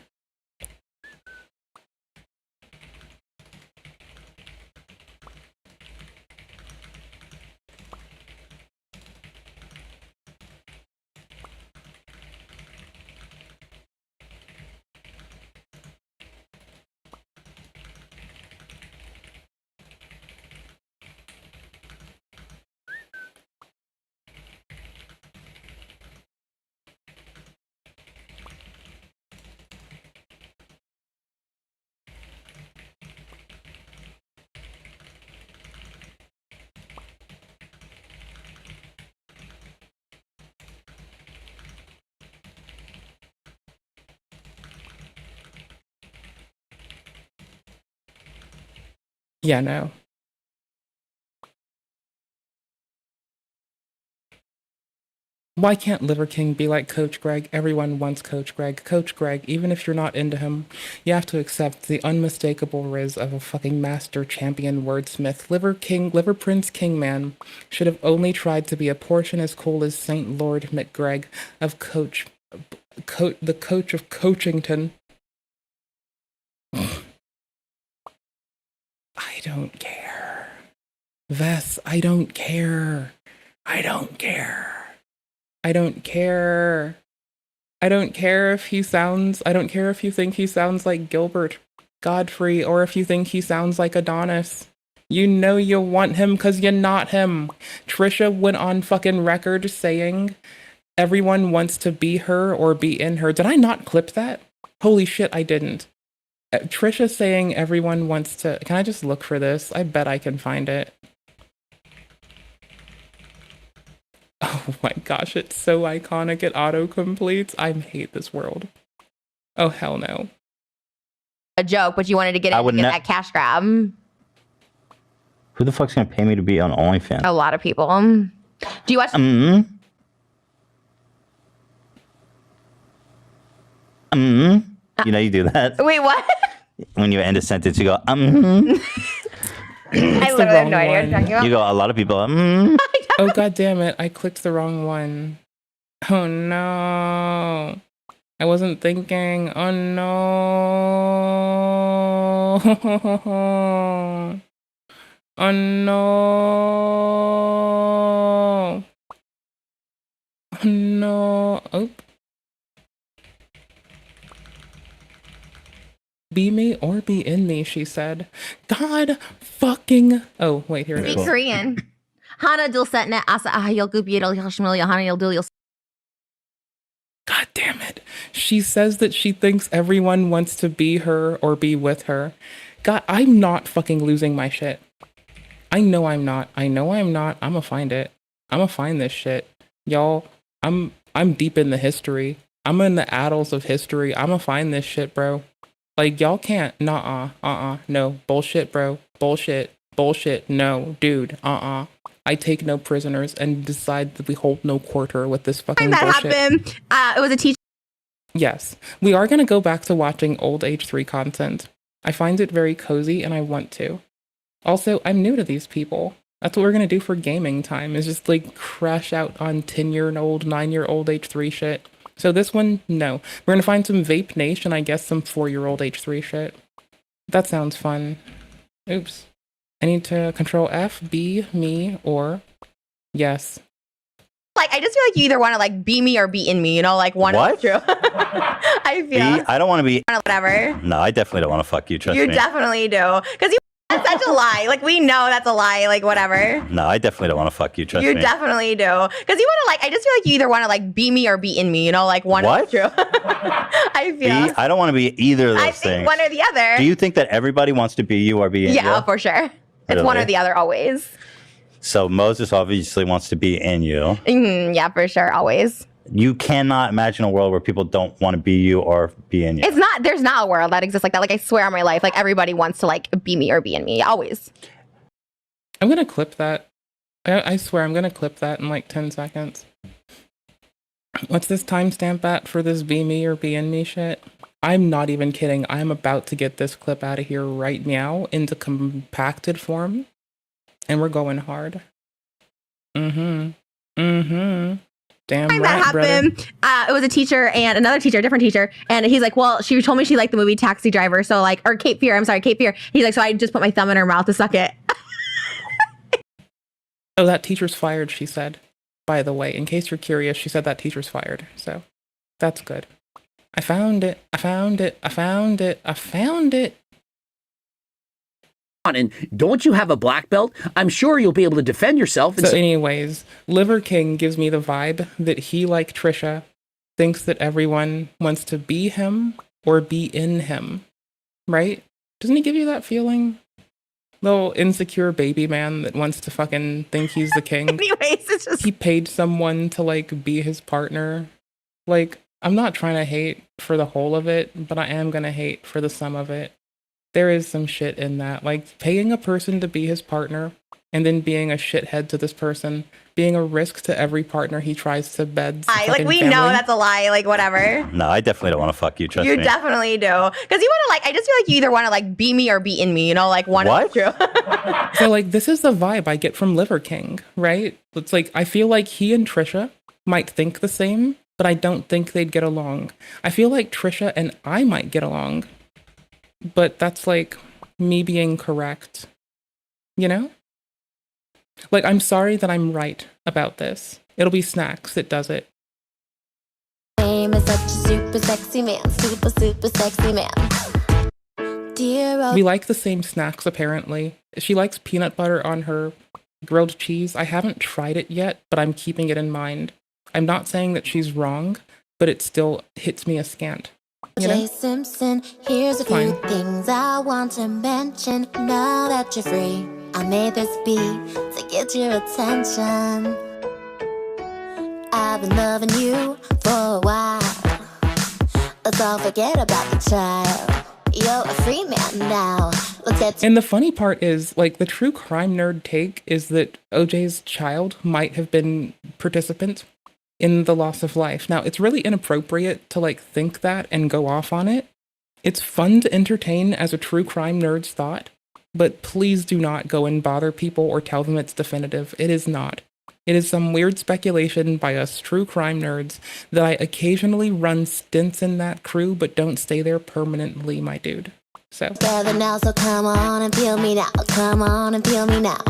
Yeah, no. Why can't Liver King be like Coach Greg? Everyone wants Coach Greg. Coach Greg, even if you're not into him, you have to accept the unmistakable riz of a fucking master champion wordsmith. Liver Prince Kingman should have only tried to be a portion as cool as Saint Lord McGreg of the coach of Coachington. I don't care. Vess, I don't care. I don't care. I don't care. I don't care if he sounds, I don't care if you think he sounds like Gilbert Godfrey or if you think he sounds like Adonis. You know you want him because you're not him. Trisha went on fucking record saying everyone wants to be her or be in her. Did I not clip that? Holy shit, I didn't. Trisha saying everyone wants to, can I just look for this? I bet I can find it. Oh my gosh, it's so iconic, it auto-completes. I hate this world. Oh, hell no. A joke, but you wanted to get that cash grab. Who the fuck's gonna pay me to be on OnlyFans? A lot of people. Do you watch? You know you do that. Wait, what? When you end a sentence, you go, I literally have no idea what you're talking about. You go, a lot of people, Oh, god damn it, I clicked the wrong one. Oh no. I wasn't thinking. Oh no. Oh no. Oh no. Oh. Be me or be in me, she said. God fucking. Oh, wait, here it is. Speak Korean. Hana dul setnet asa ahayil gubiyel hashmil yohana dul. God damn it. She says that she thinks everyone wants to be her or be with her. God, I'm not fucking losing my shit. I know I'm not. I'ma find it. I'ma find this shit. Y'all, I'm deep in the history. I'm in the annals of history. I'ma find this shit, bro. Like, y'all can't. No. Bullshit, bro. Bullshit. No, dude. I take no prisoners and decide that we hold no quarter with this fucking bullshit. That happened. It was a teacher. Yes. We are going to go back to watching old H3 content. I find it very cozy and I want to. Also, I'm new to these people. That's what we're going to do for gaming time, is just like crash out on 10-year-old, 9-year-old H3 shit. So this one, no. We're going to find some Vape Nation, I guess some 4-year-old H3 shit. That sounds fun. Oops. I need to control F, B, me, or yes. Like, I just feel like you either want to like be me or be in me, you know, like one What? or two. I feel. I don't want to be. Whatever. No, I definitely don't want to fuck you. Trust You me. definitely do. Because that's such a lie. Like, we know that's a lie. Like, whatever. No, I definitely don't want to fuck you. Trust You me. definitely do. Because you want to like, I just feel like you either want to like be me or be in me, you know, like one What? or two. I feel. I don't want to be either of those I things. think one or the other. Do you think that everybody wants to be you or be in you? Yeah, for sure. It's one or Really? the other always. So Moses obviously wants to be in you. Yeah, for sure. Always. You cannot imagine a world where people don't want to be you or be in you. It's not, there's not a world that exists like that. Like, I swear on my life, like everybody wants to like be me or be in me. Always. I'm going to clip that. I swear I'm going to clip that in like 10 seconds. What's this timestamp at for this be me or be in me shit? I'm not even kidding. I'm about to get this clip out of here right now into compacted form. And we're going hard. Damn Time right, that happened. It was a teacher and another teacher, a different teacher. And he's like, well, she told me she liked the movie Taxi Driver. So like, or Cape Fear. I'm sorry, Cape Fear. He's like, so I just put my thumb in her mouth to suck it. Oh, that teacher's fired, she said. By the way, in case you're curious, she said that teacher's fired. So that's good. I found it. And don't you have a black belt? I'm sure you'll be able to defend yourself. So anyways, Liver King gives me the vibe that he, like Trisha, thinks that everyone wants to be him or be in him, right? Doesn't he give you that feeling? Little insecure baby man that wants to fucking think he's the king. Anyways, it's just... He paid someone to, like, be his partner. Like, I'm not trying to hate for the whole of it, but I am gonna hate for the sum of it. There is some shit in that. Like, paying a person to be his partner and then being a shithead to this person being a risk to every partner he tries to bed. Like, we know that's a lie. Like, whatever. No, I definitely don't want to fuck you. Trust You me. definitely do. Because you want to, like, I just feel like you either want to, like, be me or be in me, you know? Like, one of the two. So, like, this is the vibe I get from Liver King, right? It's like, I feel like he and Trisha might think the same, but I don't think they'd get along. I feel like Trisha and I might get along, but that's, like, me being correct. You know? Like, I'm sorry that I'm right about this. It'll be Snacks that does it. Name is such a super sexy man, super sexy man. Dear We like the same snacks, apparently. She likes peanut butter on her grilled cheese. I haven't tried it yet, but I'm keeping it in mind. I'm not saying that she's wrong, but it still hits me askant. You know? J. Simpson, here's a few things I want to mention. Now that you're free, I made this beat to get your attention. I've been loving you for a while. Let's all forget about the child. You're a free man now. Look at And the funny part is, like, the true crime nerd take is that OJ's child might have been participant in the loss of life. Now, it's really inappropriate to, like, think that and go off on it. It's fun to entertain as a true crime nerd's thought, but please do not go and bother people or tell them it's definitive. It is not. It is some weird speculation by us true crime nerds that I occasionally run stints in that crew, but don't stay there permanently, my dude. So. together now, so come on and feel me now. Come on and feel me now.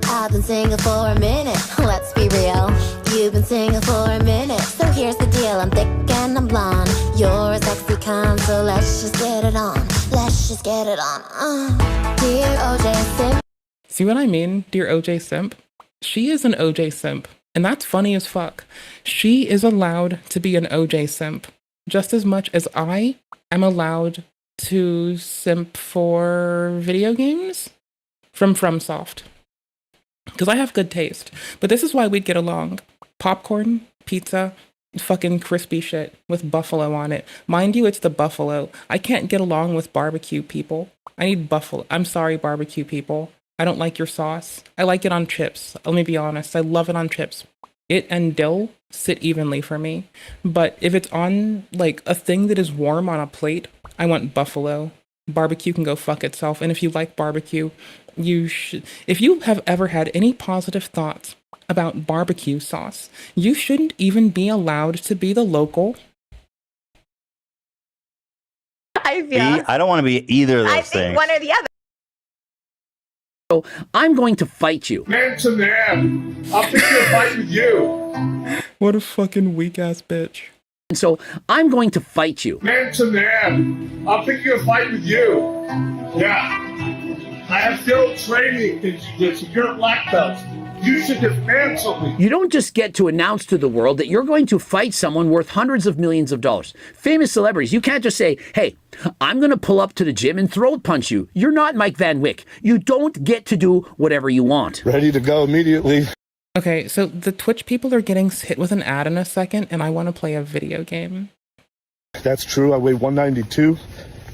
I've been single for a minute, let's be real. You've been single for a minute, so here's the deal. I'm thick and I'm blonde, you're a sexy con, so let's just get it on. Let's just get it on. Dear OJ Simp. See what I mean, dear OJ Simp? She is an OJ Simp, and that's funny as fuck. She is allowed to be an OJ Simp, just as much as I am allowed to simp for video games from FromSoft. Because I have good taste. But this is why we'd get along. Popcorn, pizza, fucking crispy shit with buffalo on it. Mind you, it's the buffalo. I can't get along with barbecue people. I need buffalo. I'm sorry, barbecue people. I don't like your sauce. I like it on chips. Let me be honest. I love it on chips. It and dill sit evenly for me. But if it's on, like, a thing that is warm on a plate, I want buffalo. Barbecue can go fuck itself. And if you like barbecue, you should. If you have ever had any positive thoughts about barbecue sauce, you shouldn't even be allowed to be the local. I feel. I don't want to be either of those I things. think one or the other. So I'm going to fight you. Man to man. I'll pick a fight with you. What a fucking weak ass bitch. And so I'm going to fight you. Man to man. I'll pick a fight with you. Yeah. I have field training to secure black belts. You should dismantle me. You don't just get to announce to the world that you're going to fight someone worth hundreds of millions of dollars. Famous celebrities. You can't just say, hey, I'm going to pull up to the gym and throat punch you. You're not Mike Van Wyck. You don't get to do whatever you want. Ready to go immediately. Okay, so the Twitch people are getting hit with an ad in a second, and I want to play a video game. That's true. I weigh 192,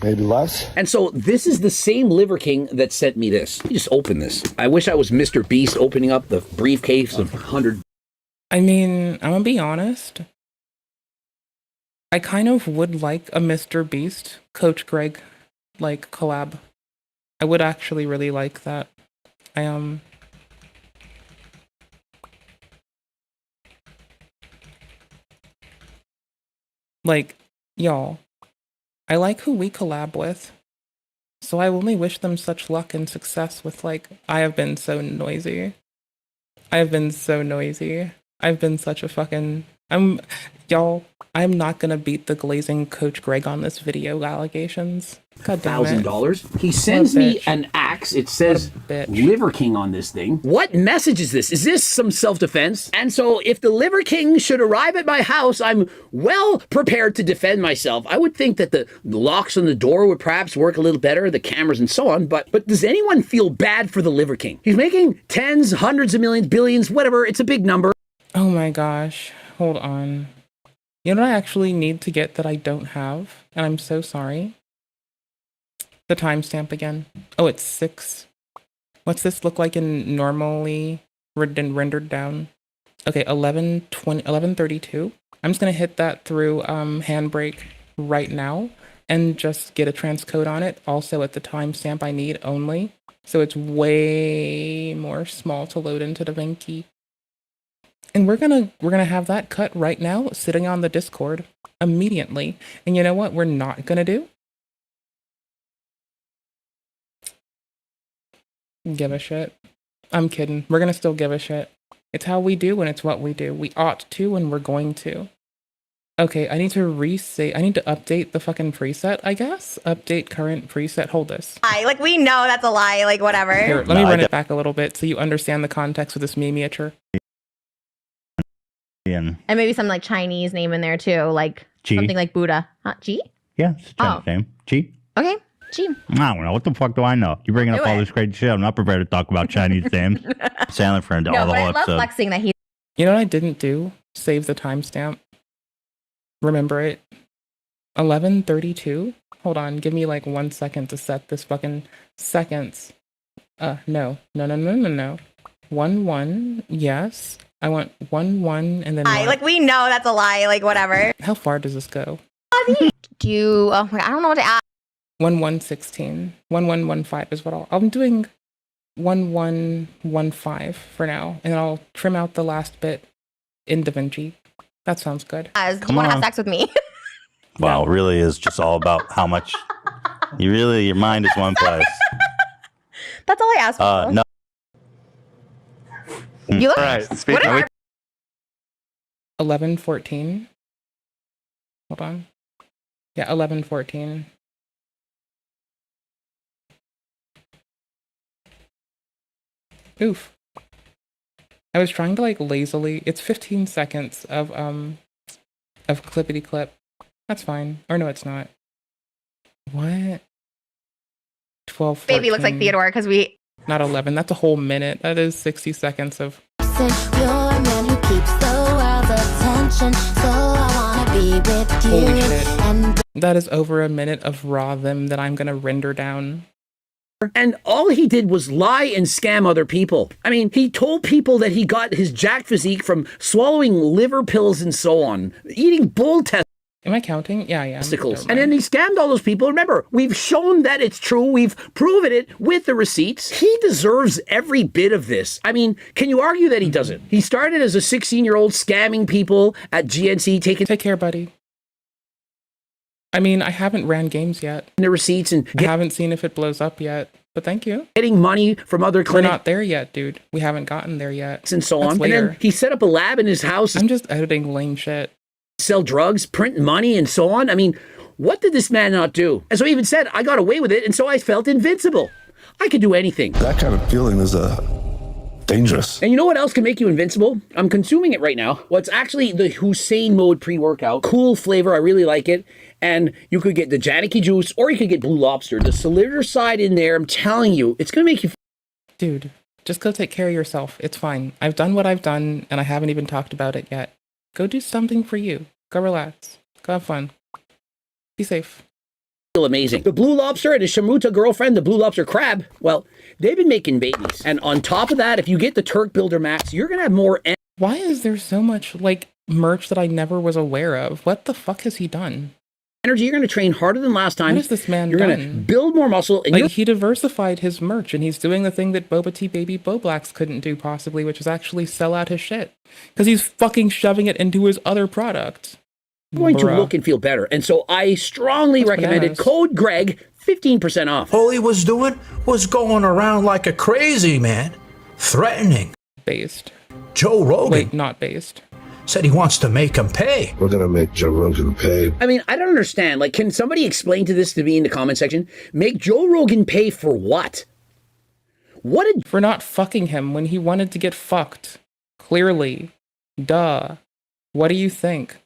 maybe less. And so this is the same Liver King that sent me this. Let me just open this. I wish I was Mr. Beast opening up the briefcase of 100. I mean, I'm gonna be honest. I kind of would like a Mr. Beast, Coach Greg, like, collab. I would actually really like that. Like, y'all, I like who we collab with, so I only wish them such luck and success with, like, I have been so noisy. I've been so noisy. I've been such a fucking... Y'all, I'm not gonna beat the glazing Coach Greg on this video allegations. God damn it. $1,000. He sends me an axe. It says Liver King on this thing. What message is this? Is this some self-defense? And so if the Liver King should arrive at my house, I'm well prepared to defend myself. I would think that the locks on the door would perhaps work a little better, the cameras and so on, but does anyone feel bad for the Liver King? He's making tens, hundreds of millions, billions, whatever. It's a big number. Oh my gosh. Hold on. You know what I actually need to get that I don't have? And I'm so sorry. The timestamp again. Oh, it's 6. What's this look like in normally? rendered down. Okay, 11:32. I'm just gonna hit that through Handbrake right now and just get a transcode on it. Also at the timestamp I need only, so it's way more small to load into DaVinci. And we're gonna have that cut right now, sitting on the Discord immediately. And you know what? We're not gonna do. Give a shit. I'm kidding. We're gonna still give a shit. It's how we do and it's what we do. We ought to and we're going to. Okay, I need to I need to update the fucking preset, I guess. Update current preset. Hold this. Like, we know that's a lie. Like, whatever. Here, let me run it back a little bit so you understand the context of this miniature. And maybe some like Chinese name in there too, like G. something like Buddha. Huh? G? yeah, it's a Chinese name. G. Okay, G. I don't know. What the fuck do I know? You're bringing up all this crazy shit. I'm not prepared to talk about Chinese names. Silent friend all No, the but I whole love episode. flexing that he. You know what I didn't do? Save the timestamp. Remember it? 11:32. Hold on, give me like 1 second to set this fucking seconds. No. 1-1. Yes, I want 1-1 and then. Like, we know that's a lie. Like, whatever. How far does this go? Do you? Oh my God, I don't know what to ask. 11:16. 1115 is what I'm doing. 1115 for now, and I'll trim out the last bit in DaVinci. That sounds good. Do you want to have sex with me? Wow, it really is just all about how much. Your mind is one place. That's all I asked for. No. You look. All right, What are 11:14. Hold on. Yeah, 11:14. Oof. I was trying to like lazily. It's 15 seconds of clippity clip. That's fine. Or no, it's not. What? 12. Baby looks like Theodore because we. Not 11. That's a whole minute. That is 60 seconds of. You're a man who keeps the world's attention, so I wanna be with you. Holy shit. And That is over a minute of raw them that I'm gonna render down. And all he did was lie and scam other people. I mean, he told people that he got his jacked physique from swallowing liver pills and so on, eating bull Am I counting? Yeah. testicles. And then he scammed all those people. Remember, we've shown that it's true. We've proven it with the receipts. He deserves every bit of this. I mean, can you argue that he doesn't? He started as a 16-year-old scamming people at GNC, taking... Take care, buddy. I mean, I haven't ran games yet. The receipts and... I haven't seen if it blows up yet, but thank you. Getting money from other clinics. We're not there yet, dude. We haven't gotten there yet. And so That's on. later. And then he set up a lab in his house. I'm just editing lame shit. Sell drugs, print money, and so on. I mean, what did this man not do? And so he even said, I got away with it, and so I felt invincible. I could do anything. That kind of feeling is dangerous. And you know what else can make you invincible? I'm consuming it right now. Well, it's actually the Hussein mode pre-workout. Cool flavor. I really like it. And you could get the Janiki juice, or you could get Blue Lobster. The Solidaricide in there, I'm telling you, it's going to make you... Dude, just go take care of yourself. It's fine. I've done what I've done, and I haven't even talked about it yet. Go do something for you. Go relax. Go have fun. Be safe. Feel amazing. The Blue Lobster and his Shamuta girlfriend, the Blue Lobster crab, well, they've been making babies. And on top of that, if you get the Turk Builder Max, you're going to have more... Why is there so much, like, merch that I never was aware of? What the fuck has he done? Energy, you're going to train harder than last time. What has this man You're done? going to build more muscle. And Like, he diversified his merch, and he's doing the thing that Boba Tea Baby Boblax couldn't do, possibly, which is actually sell out his shit. Because he's fucking shoving it into his other product. going to look and feel better. And so I strongly recommend it. Code Greg, 15% off. All he was doing was going around like a crazy man, threatening. Based. Joe Rogan. Wait, not based. Said he wants to make him pay. We're gonna make Joe Rogan pay. I mean, I don't understand. Like, can somebody explain to this to me in the comment section? Make Joe Rogan pay for what? What did... For not fucking him when he wanted to get fucked. Clearly. Duh. What do you think?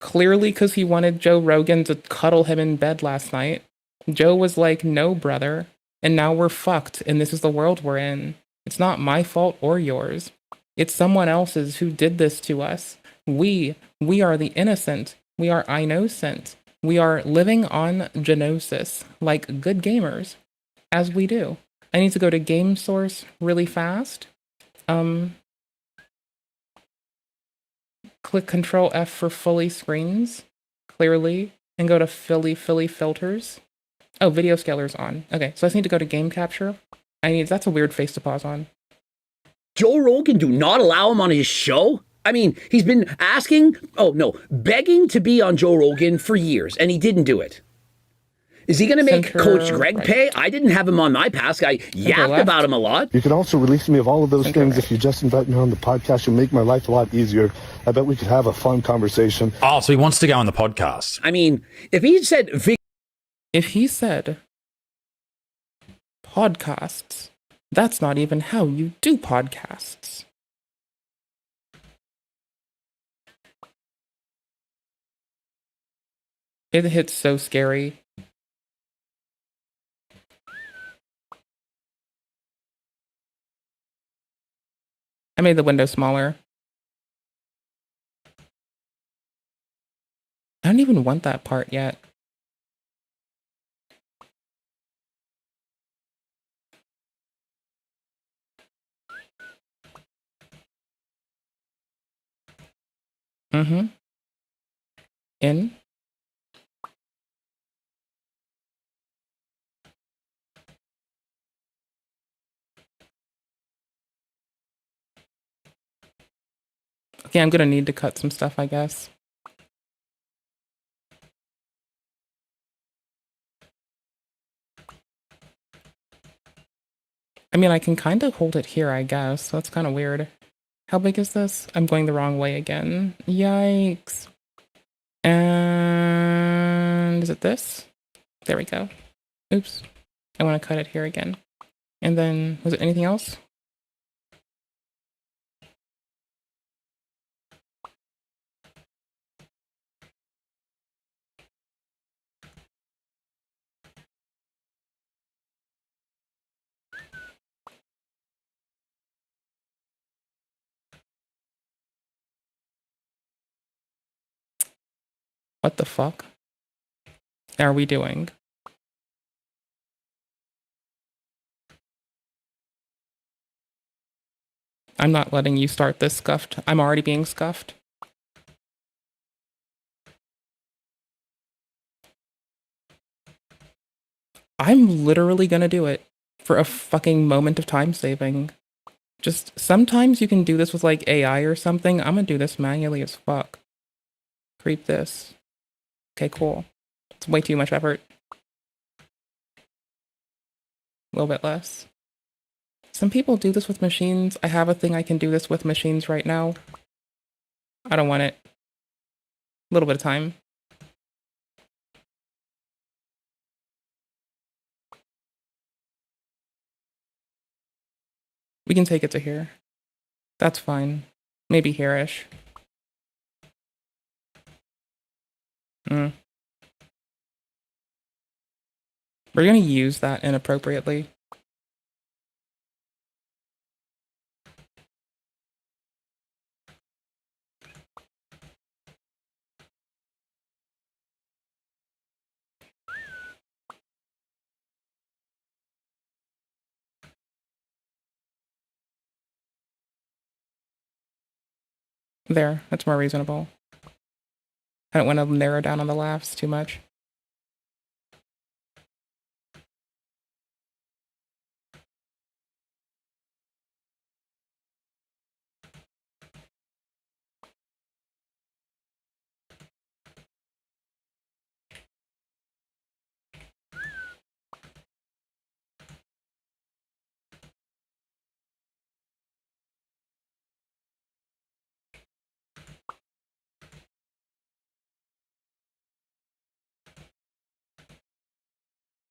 Clearly because he wanted Joe Rogan to cuddle him in bed last night. Joe was like, no, brother. And now we're fucked, and this is the world we're in. It's not my fault or yours. It's someone else's who did this to us. We are the innocent. We are innocent. We are living on Genosis, like good gamers, as we do. I need to go to Game Source really fast. click Control F for fully screens, clearly, and go to Philly filters. Oh, video scaler's on. Okay, so I just need to go to game capture. That's a weird face to pause on. Joe Rogan do not allow him on his show? I mean, he's been begging to be on Joe Rogan for years, and he didn't do it. Is he going to make Coach Greg pay? I didn't have him on my pass. I yapped about him a lot. You can also release me of all of those things if you just invite me on the podcast. You'll make my life a lot easier. I bet we could have a fun conversation. Oh, so he wants to go on the podcast. I mean, if he said podcasts, that's not even how you do podcasts. It hits so scary. I made the window smaller. I don't even want that part yet. In. Okay, I'm gonna need to cut some stuff, I guess. I mean, I can kind of hold it here, I guess. That's kind of weird. How big is this? I'm going the wrong way again. Yikes. And is it this? There we go. Oops. I want to cut it here again. And then, was it anything else? What the fuck are we doing? I'm not letting you start this scuffed. I'm already being scuffed. I'm literally gonna do it for a fucking moment of time saving. Just sometimes you can do this with like AI or something. I'm gonna do this manually as fuck. Creep this. Okay, cool. It's way too much effort. A little bit less. Some people do this with machines. I have a thing I can do this with machines right now. I don't want it. A little bit of time. We can take it to here. That's fine. Maybe here-ish. We're gonna use that inappropriately. There, that's more reasonable. I don't want to narrow down on the laughs too much.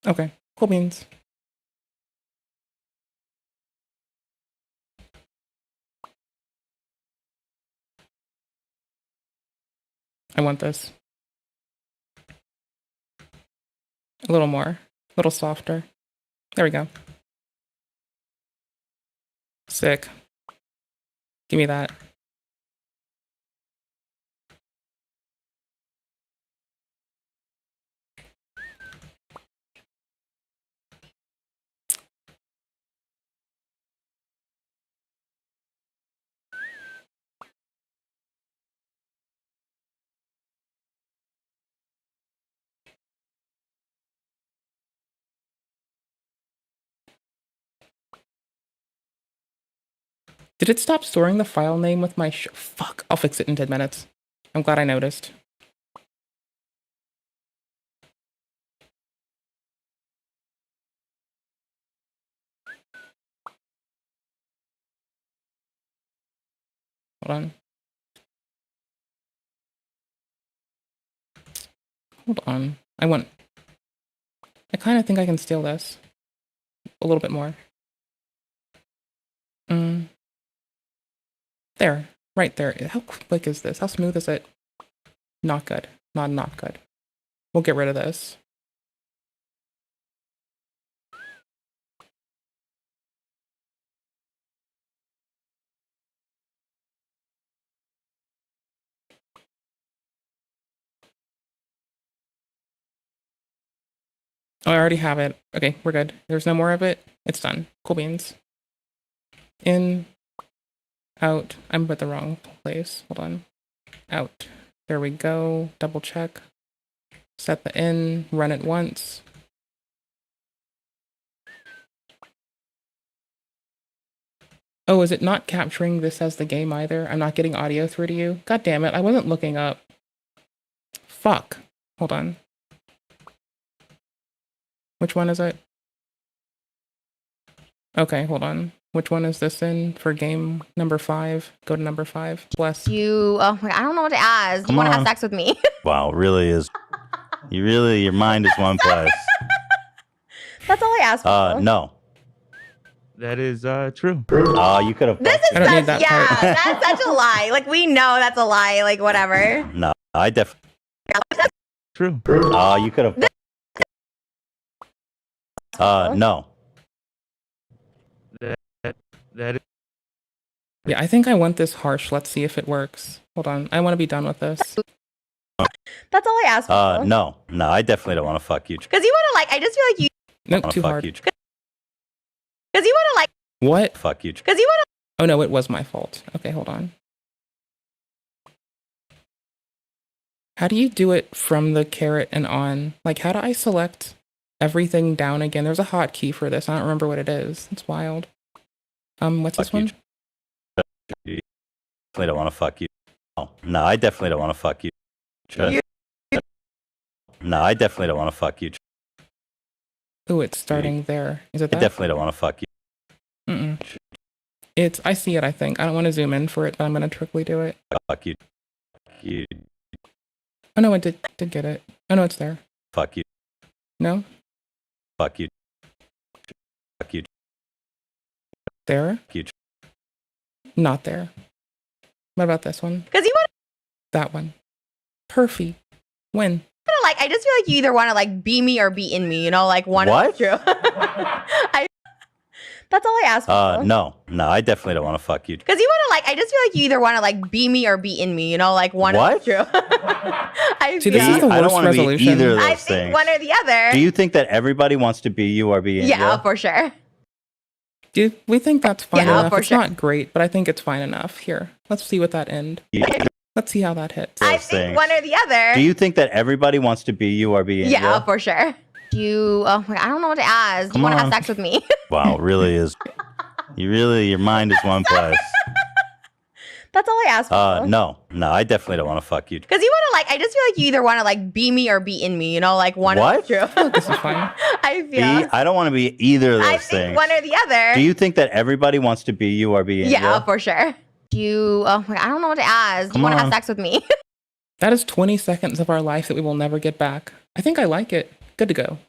Okay, cool beans. I want this. A little more. A little softer. There we go. Sick. Give me that. Did it stop storing the file name with my fuck, I'll fix it in 10 minutes. I'm glad I noticed. Hold on. Hold on. I kind of think I can steal this. A little bit more. There. Right there. How quick is this? How smooth is it? Not good. Not good. We'll get rid of this. Oh, I already have it. Okay, we're good. There's no more of it. It's done. Cool beans. In. Out. I'm at the wrong place. Hold on. Out. There we go. Double check. Set the in. Run it once. Oh, is it not capturing this as the game either? I'm not getting audio through to you? God damn it. I wasn't looking up. Fuck. Hold on. Which one is it? Okay, hold on. Which one is this in for game number 5? Go to number 5. Bless. Oh my God, I don't know what to ask. You want to have sex with me? Wow, really is. Your mind is one place. That's all I asked for. No. That is true. You could have. This is such, that's such a lie. Like, we know that's a lie. Like, whatever. No, I definitely. True. You could have. No. That is. Yeah, I think I want this harsh. Let's see if it works. Hold on. I want to be done with this. That's all I asked for. No, I definitely don't want to fuck you. Because you want to, like, I just feel like you. Nope, too hard. Because you want to, like. What? Fuck you. Because you want to. Oh no, it was my fault. Okay, hold on. How do you do it from the caret and on? Like, how do I select everything down again? There's a hotkey for this. I don't remember what it is. It's wild. What's this one? Definitely don't want to fuck you. No, I definitely don't want to fuck you. No, I definitely don't want to fuck you. Ooh, it's starting there. Is it that? I definitely don't want to fuck you. I see it, I think. I don't want to zoom in for it, but I'm going to trickly do it. Fuck you. Oh no, I did get it. Oh no, it's there. Fuck you. No? Fuck you. Fuck you. There? Huge. Not there. What about this one? Because you want. That one. Perfy. When? Like, I just feel like you either want to, like, be me or be in me, you know? Like, one what? is true. That's all I asked for. No, I definitely don't want to fuck you. Because you want to, like, I just feel like you either want to, like, be me or be in me, you know? Like, one what? is true. See, this is the I don't worst want to be resolution. either of those I things. think one or the other. Do you think that everybody wants to be you or be in you? Yeah, for sure. We think that's fine Yeah, enough. for It's sure. not great, but I think it's fine enough. Here, let's see what that end. Let's see how that hits. I think one or the other. Do you think that everybody wants to be you or be in you? Yeah, for sure. Oh my God, I don't know what to ask. Come you want to have on. sex with me? Wow, really is. Your mind is one place. That's all I asked for. No, I definitely don't want to fuck you. Because you want to, like, I just feel like you either want to, like, be me or be in me, you know? Like, one What? is true. This is fine. I feel. I don't want to be either of those I things. think one or the other. Do you think that everybody wants to be you or be in you? Yeah, for sure. Oh my God, I don't know what to ask. Come you want to have on. sex with me? That is 20 seconds of our life that we will never get back. I think I like it. Good to go.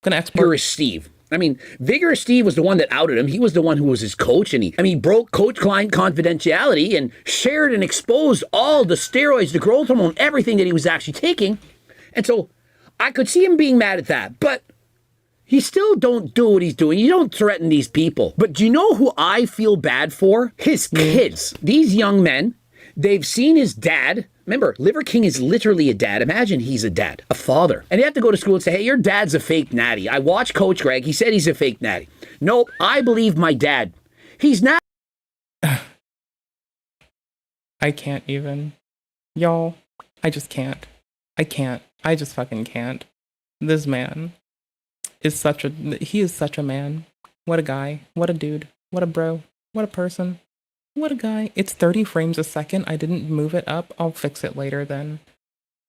Gonna export. Vigorous Steve. I mean, Vigorous Steve was the one that outed him. He was the one who was his coach, and he broke coach-client confidentiality and shared and exposed all the steroids, the growth hormone, everything that he was actually taking. And so I could see him being mad at that, but he still don't do what he's doing. You don't threaten these people. But do you know who I feel bad for? His kids. These young men, they've seen his dad. Remember, Liver King is literally a dad. Imagine he's a dad, a father. And they have to go to school and say, hey, your dad's a fake natty. I watched Coach Greg. He said he's a fake natty. Nope, I believe my dad. He's not. I can't even. Y'all, I just can't. I can't. I just fucking can't. This man is he is such a man. What a guy. What a dude. What a bro. What a person. What a guy. It's 30 frames a second. I didn't move it up. I'll fix it later then.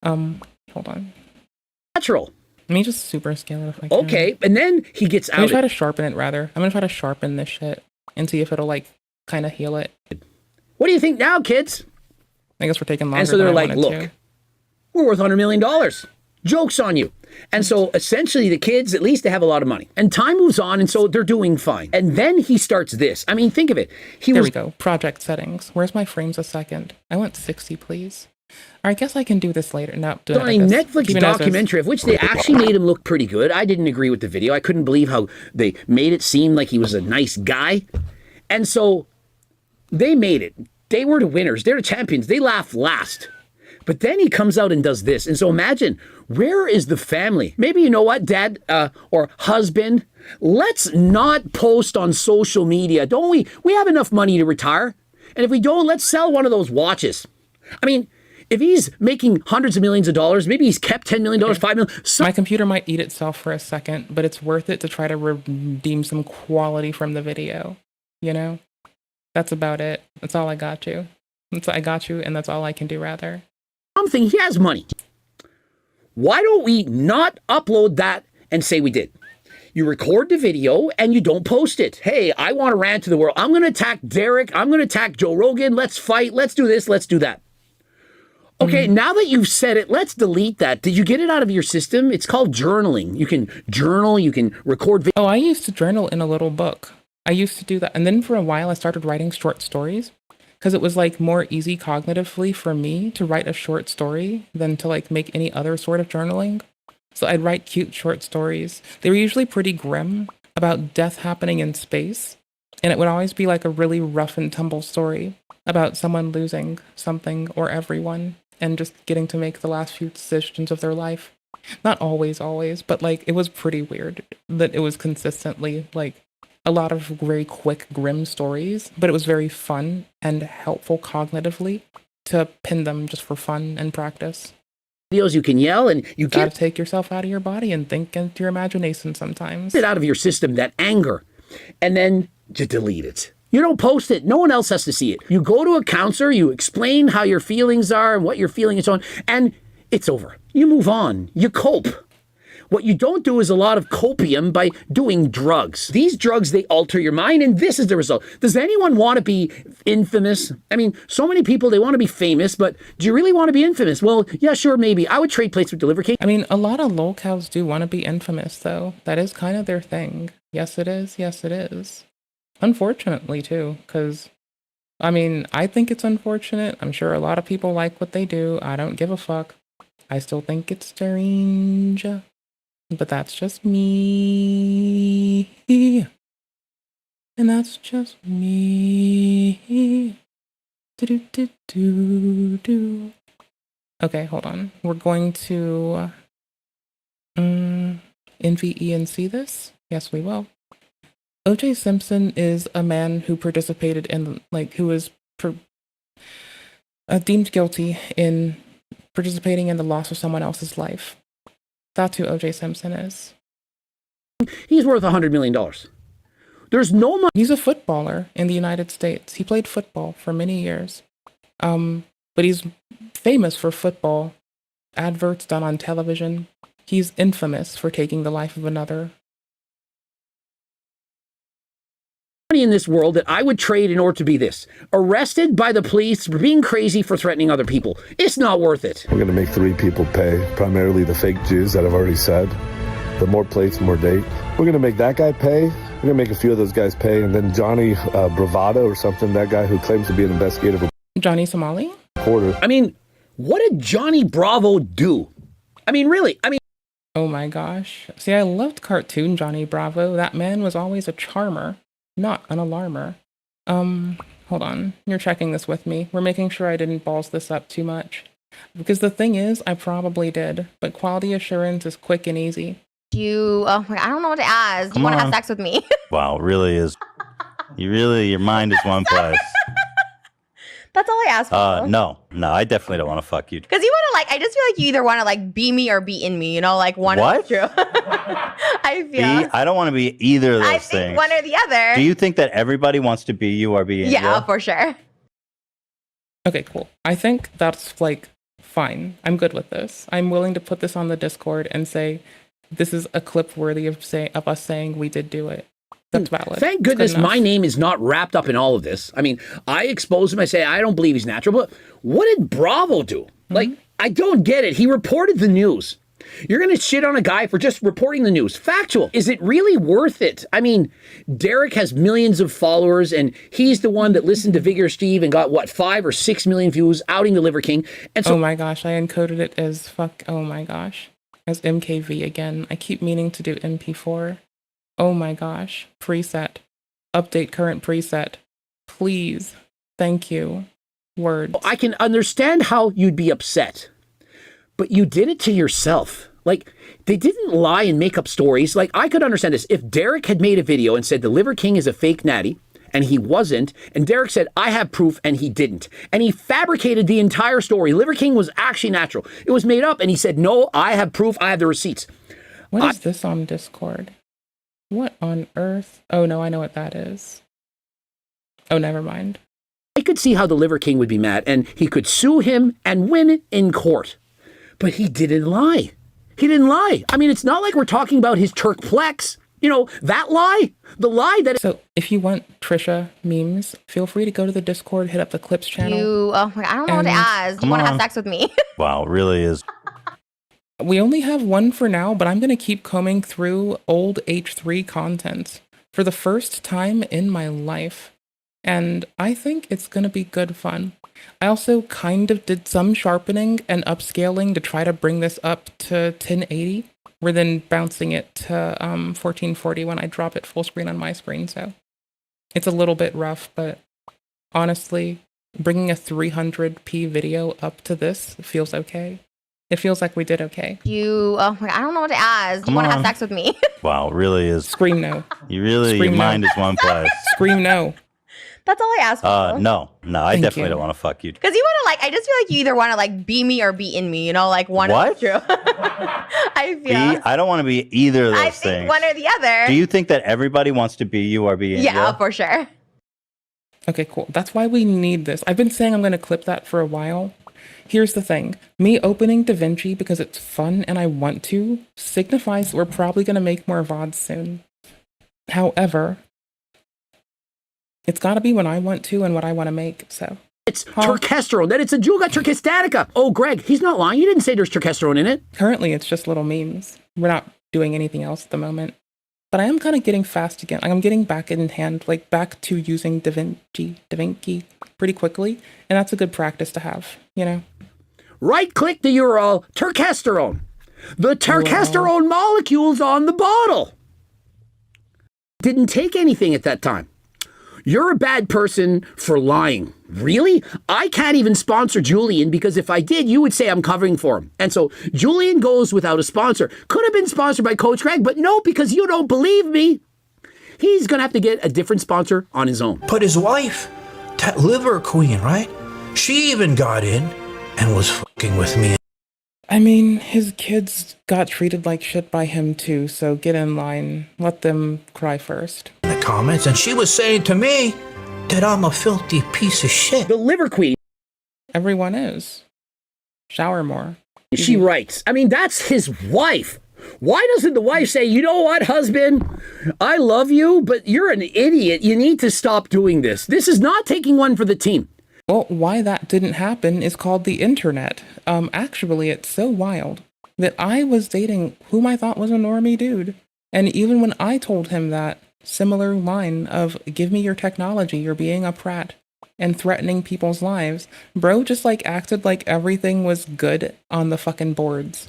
Hold on. Natural. Let me just super scale it if I can. Okay, and then he gets out. I'm gonna try to sharpen it rather. I'm gonna try to sharpen this shit and see if it'll like kind of heal it. What do you think now, kids? I guess we're taking longer. And so they're than I like, wanted look, to. we're worth $100 million. Joke's on you. And so essentially the kids, at least they have a lot of money. And time moves on, and so they're doing fine. And then he starts this. I mean, think of it. There we go. Project settings. Where's my frames a second? I want 60, please. Or I guess I can do this later. No, do it on like a this. Netflix Keep it as is. documentary of which they actually made him look pretty good. I didn't agree with the video. I couldn't believe how they made it seem like he was a nice guy. And so they made it. They were the winners. They're the champions. They laughed last. But then he comes out and does this. And so imagine, where is the family? Maybe, you know what, dad or husband, let's not post on social media. Don't we? We have enough money to retire. And if we don't, let's sell one of those watches. I mean, if he's making hundreds of millions of dollars, maybe he's kept $10 million, $5 million. My computer might eat itself for a second, but it's worth it to try to redeem some quality from the video. You know? That's about it. That's all I got you. I got you, and that's all I can do, rather. Something, he has money. Why don't we not upload that and say we did? You record the video and you don't post it. Hey, I want to rant to the world. I'm going to attack Derek. I'm going to attack Joe Rogan. Let's fight. Let's do this. Let's do that. Okay, now that you've said it, let's delete that. Did you get it out of your system? It's called journaling. You can journal. You can record. Oh, I used to journal in a little book. I used to do that. And then for a while, I started writing short stories. Because it was like more easy cognitively for me to write a short story than to like make any other sort of journaling. So I'd write cute short stories. They were usually pretty grim about death happening in space. And it would always be like a really rough and tumble story about someone losing something or everyone and just getting to make the last few decisions of their life. Not always, but like it was pretty weird that it was consistently like a lot of very quick, grim stories, but it was very fun and helpful cognitively to pin them just for fun and practice. Videos you can yell and you gotta take yourself out of your body and think into your imagination sometimes. Get out of your system, that anger, and then just delete it. You don't post it. No one else has to see it. You go to a counselor, you explain how your feelings are and what you're feeling and so on, and it's over. You move on. You cope. What you don't do is a lot of copium by doing drugs. These drugs, they alter your mind, and this is the result. Does anyone want to be infamous? I mean, so many people, they want to be famous, but do you really want to be infamous? Well, yeah, sure, maybe. I would trade plates with Deliver King. I mean, a lot of lolcows do want to be infamous, though. That is kind of their thing. Yes, it is. Yes, it is. Unfortunately, too, because, I mean, I think it's unfortunate. I'm sure a lot of people like what they do. I don't give a fuck. I still think it's strange. But that's just me. And that's just me. Do. Okay, hold on. We're going to NVENC this. Yes, we will. O.J. Simpson is a man who participated in, like, who was deemed guilty in participating in the loss of someone else's life. That's who O.J. Simpson is. He's worth $100 million. There's no money. He's a footballer in the United States. He played football for many years. But he's famous for football adverts done on television. He's infamous for taking the life of another. In this world that I would trade in order to be this. Arrested by the police for being crazy for threatening other people. It's not worth it. We're going to make 3 people pay, primarily the fake Jews that I've already said. The more plates, more date. We're going to make that guy pay. We're going to make a few of those guys pay. And then Johnny Bravado or something, that guy who claims to be an investigative Johnny Somali? reporter. I mean, what did Johnny Bravo do? I mean, really? I mean, oh my gosh. See, I loved cartoon Johnny Bravo. That man was always a charmer. Not an alarmer. Hold on. You're checking this with me. We're making sure I didn't balls this up too much. Because the thing is, I probably did. But quality assurance is quick and easy. Oh my, I don't know what to ask. You want to have sex with me? Wow, it really is. Your mind is one place. That's all I ask for. No, I definitely don't want to fuck you. Because you want to like, I just feel like you either want to like be me or be in me, you know, like one What? or the two. I feel. I don't want to be either of those I think things. one or the other. Do you think that everybody wants to be you or be in you? Yeah, for sure. Okay, cool. I think that's like fine. I'm good with this. I'm willing to put this on the Discord and say this is a clip worthy of us saying we did do it. That's valid. Thank It's good goodness enough. my name is not wrapped up in all of this. I mean, I expose him. I say, I don't believe he's natural. But what did Bravo do? Mm-hmm. Like, I don't get it. He reported the news. You're going to shit on a guy for just reporting the news. Factual. Is it really worth it? I mean, Derek has millions of followers, and he's the one that listened to Vigor Steve and got, what, 5 or 6 million views outing the Liver King. And so, oh my gosh, I encoded it as oh my gosh. As MKV again. I keep meaning to do MP4. Oh my gosh. Preset. Update current preset. Please. Thank you. Words. I can understand how you'd be upset, but you did it to yourself. Like, they didn't lie and make up stories. Like, I could understand this. If Derek had made a video and said the Liver King is a fake natty, and he wasn't, and Derek said, I have proof, and he didn't. And he fabricated the entire story. Liver King was actually natural. It was made up, and he said, no, I have proof, I have the receipts. What is this on Discord? What on earth? Oh no, I know what that is. Oh, never mind. I could see how the Liver King would be mad, and he could sue him and win in court. But he didn't lie. He didn't lie. I memy it's not like we're talking about his Turkplex. You know, that lie, the lie that... So if you want Trisha memes, feel free to go to the Discord, hit up the Clips channel. Oh my God, I don't know what to ask. You want to have sex with me? Wow, it really is. We only have one for now, but I'm going to keep combing through old H3 content for the first time in my life. And I think it's going to be good fun. I also kind of did some sharpening and upscaling to try to bring this up to 1080. We're then bouncing it to 1440 when I drop it full screen on my screen. So it's a little bit rough, but honestly, bringing a 300p video up to this feels okay. It feels like we did okay. Oh my God, I don't know what to ask. You want to have sex with me? Wow, it really is. Scream no. Your mind is one place. Scream no. That's all I ask for. No, I definitely don't want to fuck you. Because you want to like, I just feel like you either want to like be me or be in me, you know, like one or the two. I feel. I don't want to be either of those I think things. one or the other. Do you think that everybody wants to be you or be in you? Yeah, for sure. Okay, cool. That's why we need this. I've been saying I'm going to clip that for a while. Here's the thing. Me opening DaVinci because it's fun and I want to signifies we're probably going to make more VODs soon. However, it's got to be when I want to and what I want to make, so. It's turkesterone. Then it's a Juga turkistatica. Oh, Greg, he's not lying. You didn't say there's turkesterone in it. Currently, it's just little memes. We're not doing anything else at the moment. But I am kind of getting fast again. Like, I'm getting back in hand, like back to using DaVinci pretty quickly. And that's a good practice to have, you know? Right-click the URL, turkesterone. The turkesterone molecules on the bottle. Didn't take anything at that time. You're a bad person for lying. Really? I can't even sponsor Julian because if I did, you would say I'm covering for him. And so Julian goes without a sponsor. Could have been sponsored by Coach Greg, but no, because you don't believe me. He's going to have to get a different sponsor on his own. But his wife, that liver queen, right? She even got in and was fucking with me. I mean, his kids got treated like shit by him too, so get in line. Let them cry first. In the comments, and she was saying to me that I'm a filthy piece of shit. The liver queen. Everyone is. Shower more. She writes. I mean, that's his wife. Why doesn't the wife say, you know what, husband? I love you, but you're an idiot. You need to stop doing this. This is not taking one for the team. Well, why that didn't happen is called the internet. Actually, it's so wild that I was dating whom I thought was a normie dude. And even when I told him that similar line of, give me your technology, you're being a prat, and threatening people's lives, bro just like acted like everything was good on the fucking boards.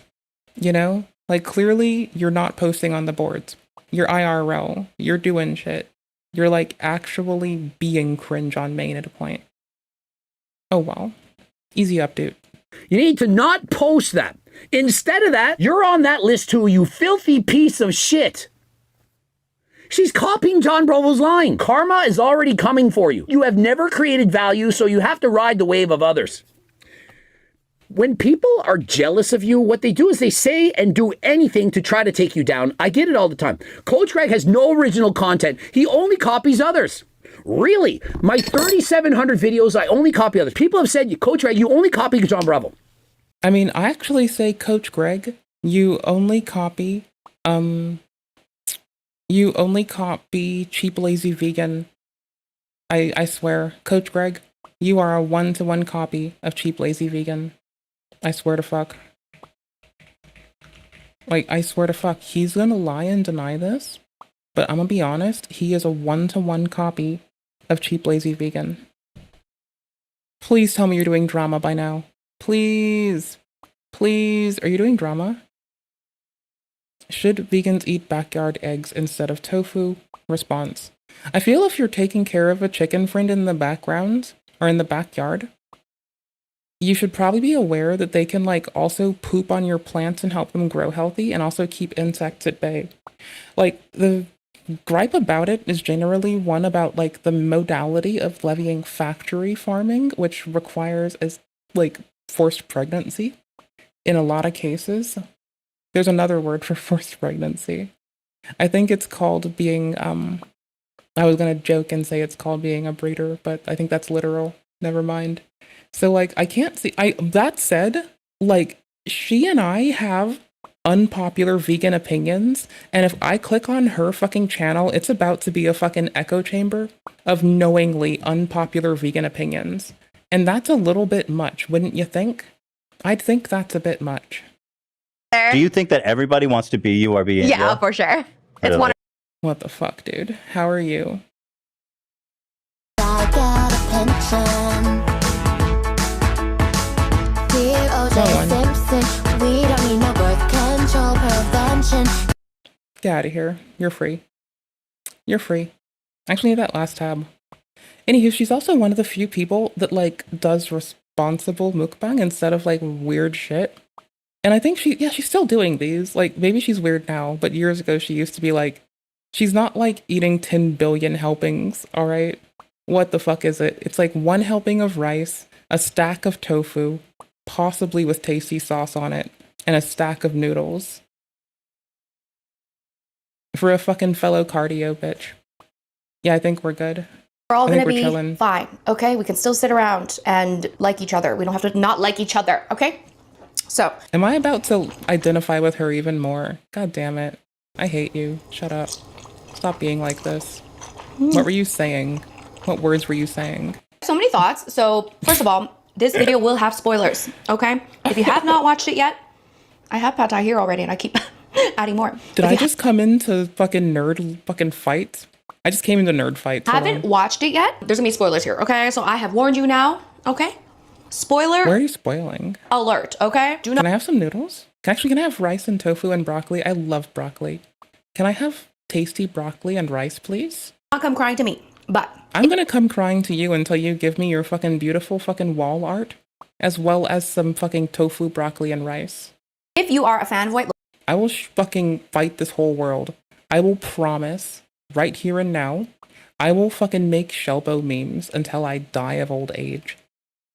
You know? Like, clearly, you're not posting on the boards. You're IRL. You're doing shit. You're like actually being cringe on main at a point. Oh, well. Easy update. You need to not post that. Instead of that, you're on that list too, you filthy piece of shit. She's copying John Bravo's line. Karma is already coming for you. You have never created value, so you have to ride the wave of others. When people are jealous of you, what they do is they say and do anything to try to take you down. I get it all the time. Coach Greg has no original content. He only copies others. Really? My 3,700 videos, I only copy others. People have said, Coach Greg, you only copy John Bravo. I mean, I actually say, Coach Greg, you only copy CheapLazyVegan. I swear, Coach Greg, you are a one-to-one copy of CheapLazyVegan. I swear to fuck. Like, I swear to fuck, he's gonna lie and deny this, but I'm gonna be honest, he is a one-to-one copy of CheapLazyVegan. Please tell me you're doing drama by now. Please. Please. Are you doing drama? Should vegans eat backyard eggs instead of tofu? Response. I feel if you're taking care of a chicken friend in the background, or in the backyard, you should probably be aware that they can like also poop on your plants and help them grow healthy and also keep insects at bay. Like, the gripe about it is generally one about like the modality of levying factory farming, which requires as like forced pregnancy in a lot of cases. There's another word for forced pregnancy. I think it's called being I was gonna joke and say it's called being a breeder, but I think that's literal. Never mind. So like, I can't see, that said, like, she and I have unpopular vegan opinions, and if I click on her fucking channel, it's about to be a fucking echo chamber of knowingly unpopular vegan opinions. And that's a little bit much, wouldn't you think? I'd think that's a bit much. Do you think that everybody wants to be you or be Yeah, India? for sure. It's Really? one. What the fuck, dude? How are you? I got a pension. Dear O.J. Simpson, we don't need no birth control prevention. Get out of here. You're free. You're free. Actually, need that last tab. Anywho, she's also one of the few people that like does responsible mukbang instead of like weird shit. And I think she's still doing these. Like, maybe she's weird now, but years ago she used to be like, she's not like eating 10 billion helpings, all right? What the fuck is it? It's like one helping of rice, a stack of tofu, possibly with tasty sauce on it, and a stack of noodles. For a fucking fellow cardio bitch. Yeah, I think we're good. We're all I think gonna be chilling. fine, okay? We can still sit around and like each other. We don't have to not like each other, okay? So. Am I about to identify with her even more? God damn it. I hate you. Shut up. Stop being like this. What were you saying? What words were you saying? So many thoughts. So, first of all, this video will have spoilers, okay? If you have not watched it yet, I have pad thai here already and I keep adding more. Did I just come into fucking nerd fucking fights? I just came into nerd fights. Hold Haven't on. watched it yet? There's gonna be spoilers here, okay? So I have warned you now, okay? Spoiler Where are you spoiling? alert, okay? Do not Can I have some noodles? Can I have rice and tofu and broccoli? I love broccoli. Can I have tasty broccoli and rice, please? come crying to me, but I'm gonna come crying to you until you give me your fucking beautiful fucking wall art, as well as some fucking tofu, broccoli, and rice. if you are a fan of White I will fucking fight this whole world. I will promise, right here and now, I will fucking make Shelbo memes until I die of old age.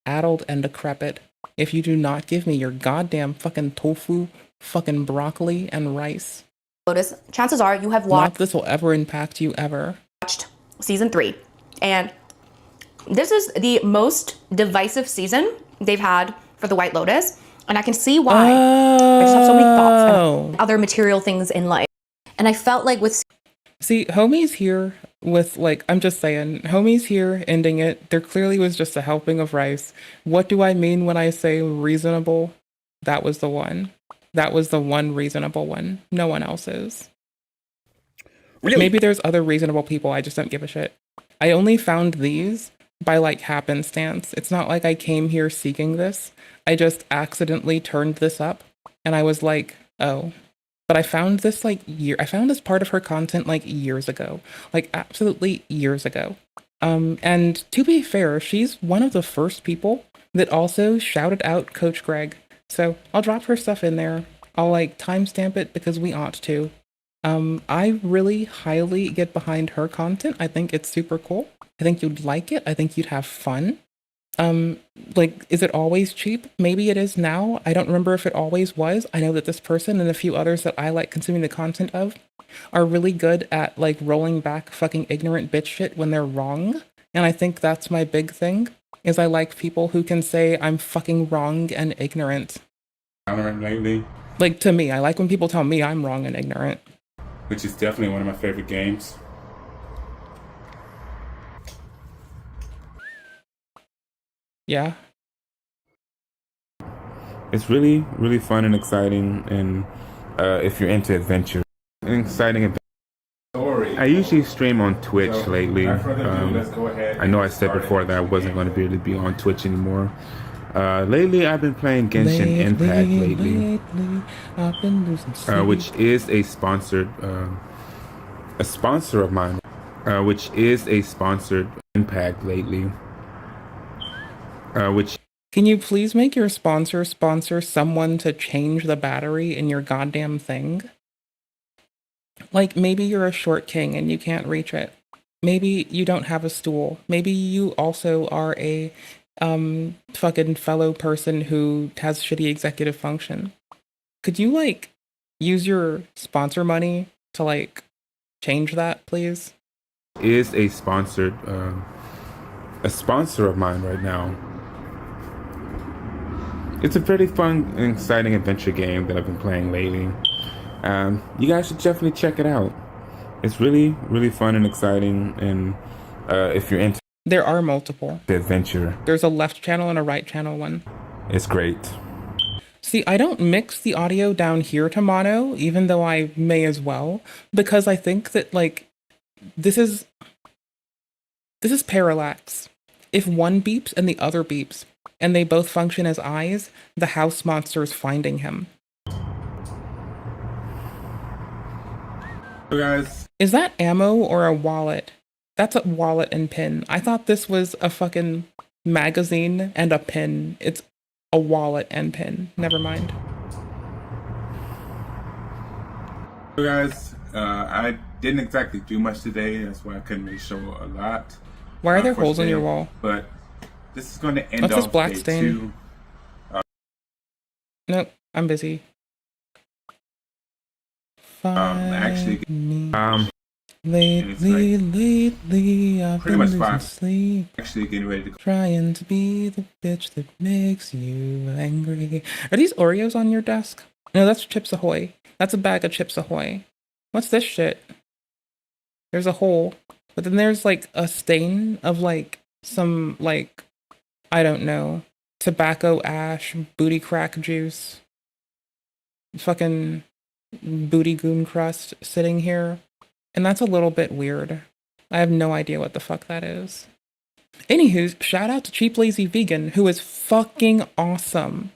Addled and decrepit. If you do not give me your goddamn fucking tofu, fucking broccoli, and rice. Lotus, chances are you have Not watched this will ever impact you ever. season 3. And this is the most divisive season they've had for the White Lotus. And I can see why. I just have so many thoughts and other material things in life. And I felt like with See, homie's here with, like, I'm just saying, homie's here ending it. There clearly was just a helping of rice. What do I mean when I say reasonable? That was the one. That was the one reasonable one. No one else is. Really? Maybe there's other reasonable people, I just don't give a shit. I only found these by, like, happenstance. It's not like I came here seeking this. I just accidentally turned this up, and I was like, oh. But I found this I found this part of her content like years ago, like absolutely years ago. And to be fair, she's one of the first people that also shouted out Coach Greg. So I'll drop her stuff in there. I'll like timestamp it because we ought to. I really highly get behind her content. I think it's super cool. I think you'd like it. I think you'd have fun. Like, is it always cheap? Maybe it is now. I don't remember if it always was. I know that this person and a few others that I like consuming the content of are really good at, like, rolling back fucking ignorant bitch shit when they're wrong. And I think that's my big thing, is I like people who can say I'm fucking wrong and ignorant. Lately, Like, to me, I like when people tell me I'm wrong and ignorant. which is definitely one of my favorite games. Yeah. It's really, really fun and exciting, and if you're into adventure, an exciting adventure. I usually stream on Twitch lately. I know I said before that I wasn't going to be able to be on Twitch anymore. Lately, I've been playing Genshin Impact lately, I've been losing sleep. which is a sponsor of mine, which is a sponsored Impact lately, which. Can you please make your sponsor someone to change the battery in your goddamn thing? Like, maybe you're a short king and you can't reach it. Maybe you don't have a stool. Maybe you also are a fucking fellow person who has shitty executive function. Could you, like, use your sponsor money to, like, change that, please? Is a sponsor of mine right now. It's a pretty fun and exciting adventure game that I've been playing lately. You guys should definitely check it out. It's really, really fun and exciting, and if you're into There are multiple. the adventure, There's a left channel and a right channel one. it's great. See, I don't mix the audio down here to mono, even though I may as well, because I think that, like, this is parallax. If one beeps and the other beeps, and they both function as eyes, the house monster is finding him. So guys, is that ammo or a wallet? That's a wallet and pin. I thought this was a fucking magazine and a pin. It's a wallet and pin. Never mind. So guys, I didn't exactly do much today. That's why I couldn't really show a lot. Why are there for holes in today, your wall? But this is going to end What's this off black day stain? 2. Nope, I'm busy. Actually, Lately, I've pretty been much losing fine. sleep. Actually getting ready to. Trying to be the bitch that makes you angry. Are these Oreos on your desk? No, that's Chips Ahoy. That's a bag of Chips Ahoy. What's this shit? There's a hole, but then there's like a stain of like some, like, I don't know, tobacco ash, booty crack juice, fucking booty goon crust sitting here. And that's a little bit weird. I have no idea what the fuck that is. Anywho, shout out to CheapLazyVegan, who is fucking awesome.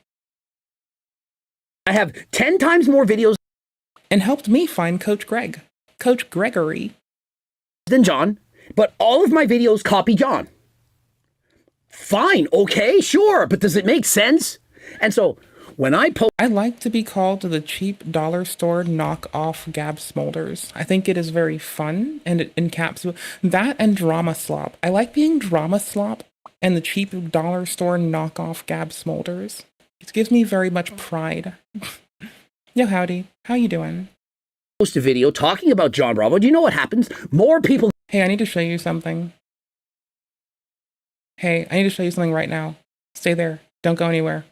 I have 10 times more videos and helped me find Coach Gregory than John, but all of my videos copy John. Fine, okay, sure, but does it make sense? And so when I post, I like to be called the cheap dollar store knockoff Gab Smolders. I think it is very fun, and it encapsulates that and Drama Slop. I like being Drama Slop and the cheap dollar store knockoff Gab Smolders. It gives me very much pride. Yo, howdy. How you doing? Post a video talking about John Bravo. Do you know what happens? More people. Hey, I need to show you something. Hey, I need to show you something right now. Stay there. Don't go anywhere.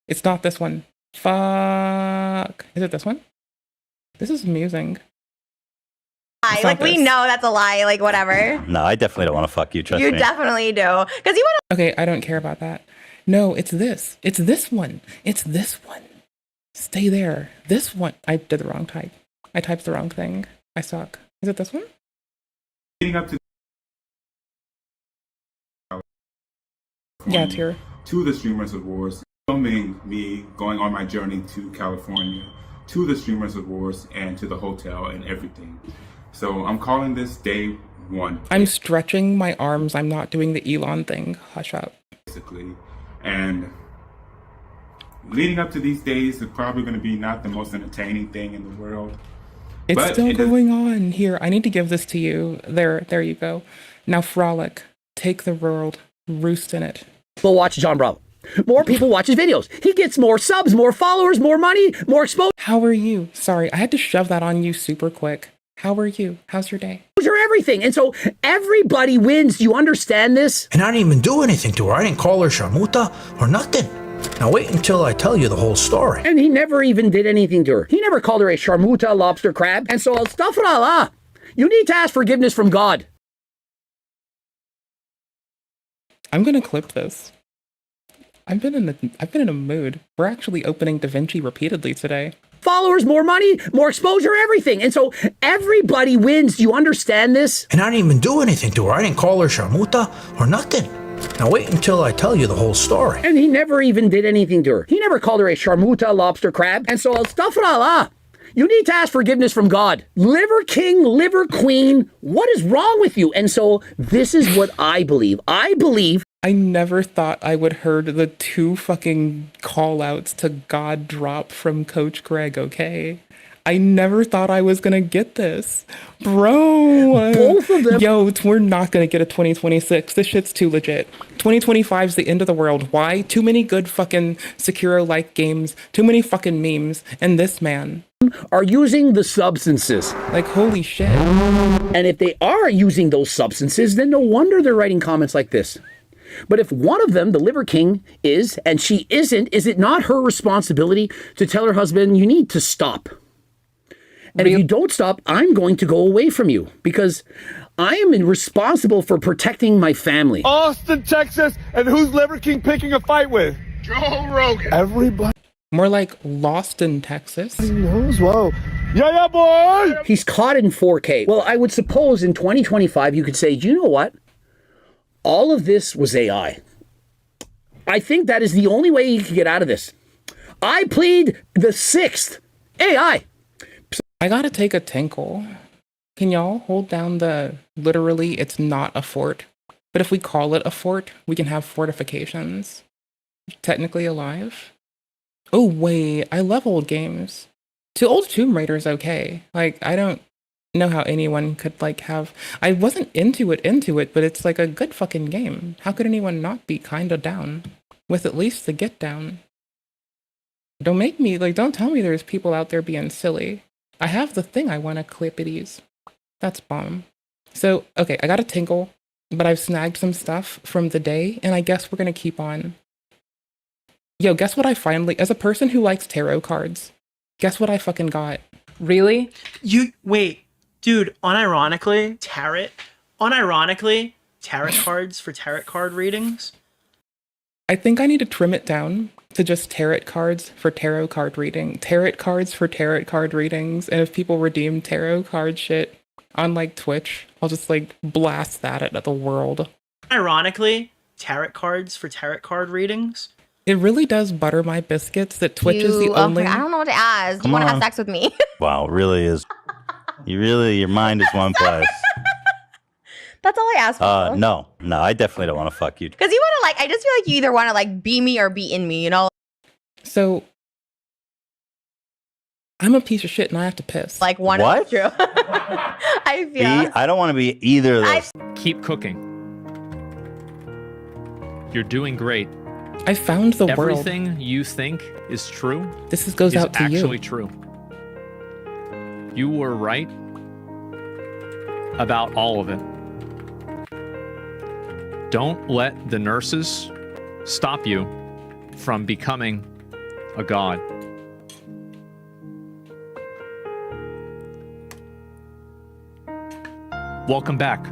It's not this one. Fuck. Is it this one? This is amusing. Like, we know that's a lie. Like, whatever. No, I definitely don't want to fuck you. Trust You me. definitely do. Because you want to. Okay, I don't care about that. No, it's this. It's this one. It's this one. Stay there. This one. I did the wrong type. I typed the wrong thing. I suck. Is it this one? Leading up to Yeah, it's here. To the Streamers Awards, filming me going on my journey to California, to the Streamers Awards, and to the hotel and everything. So I'm calling this day 1. I'm stretching my arms. I'm not doing the Elon thing. Hush up. Basically. And leading up to these days is probably going to be not the most entertaining thing in the world. It's But still it does- going on. Here, I need to give this to you. There you go. Now frolic. Take the world. Roost in it. People watch John Bravo. More people watch his videos. He gets more subs, more followers, more money, more exposure. How are you? Sorry, I had to shove that on you super quick. How are you? How's your day? Everything. And so everybody wins. Do you understand this? And I didn't even do anything to her. I didn't call her Sharmuta or nothing. Now wait until I tell you the whole story. And he never even did anything to her. He never called her a Sharmuta, lobster, crab. And so, astaghfirullah, you need to ask forgiveness from God. I'm gonna clip this. I've been in a mood. We're actually opening DaVinci repeatedly today. Followers, more money, more exposure, everything. And so everybody wins. Do you understand this? And I didn't even do anything to her. I didn't call her Sharmuta or nothing. Now wait until I tell you the whole story. And he never even did anything to her. He never called her a Sharmuta, lobster, crab. And so, astaghfirullah, you need to ask forgiveness from God. Liver king, liver queen, what is wrong with you? And so this is what I believe. I never thought I would heard the 2 fucking call-outs to God drop from Coach Greg, okay? I never thought I was gonna get this. Bro! Both of them. Yo, we're not gonna get a 2026. This shit's too legit. 2025 is the end of the world. Why? Too many good fucking Sekiro-like games. Too many fucking memes. And this man are using the substances. Like, holy shit. And if they are using those substances, then no wonder they're writing comments like this. But if one of them, the Liver King, is, and she isn't, is it not her responsibility to tell her husband, you need to stop? And if you don't stop, I'm going to go away from you because I am responsible for protecting my family. Austin, Texas, and who's Liver King picking a fight with? Joe Rogan. Everybody more like Lost in Texas. knows. Whoa. Yeah, boy! He's caught in 4K. Well, I would suppose in 2025, you could say, you know what? All of this was AI. I think that is the only way you can get out of this. I plead the 6th. AI. I gotta take a tinkle. Can y'all hold down the, literally, it's not a fort. But if we call it a fort, we can have fortifications. Technically alive. Oh, wait, I love old games. To old Tomb Raider's okay. Like, I don't know how anyone could, like, have... I wasn't into it, but it's, like, a good fucking game. How could anyone not be kinda down? With at least the get down. Don't make me, like, don't tell me there's people out there being silly. I have the thing I want to clippities. That's bomb. So, okay, I got a tinkle, but I've snagged some stuff from the day, and I guess we're gonna keep on. Yo, guess what I finally, as a person who likes tarot cards, guess what I fucking got? Really? Wait, dude, unironically, tarot cards for tarot card readings? I think I need to trim it down to just tarot cards for tarot card reading. Tarot cards for tarot card readings, and if people redeem tarot card shit on, like, Twitch, I'll just, like, blast that at the world. Ironically, tarot cards for tarot card readings? It really does butter my biscuits that Twitch is the only... I don't know what to ask. Do you want to have sex with me? Wow, really is. Your mind is one place. That's all I ask for. No, I definitely don't want to fuck you. Because you want to, I just feel like you either want to, be me or be in me, you know? So, I'm a piece of shit and I have to piss. Like, one What? is true. I feel... I don't want to be either of those. Keep cooking. You're doing great. I found the world. Everything you think is true. Goes out to you. Actually true. You were right about all of it. Don't let the nurses stop you from becoming a god. Welcome back.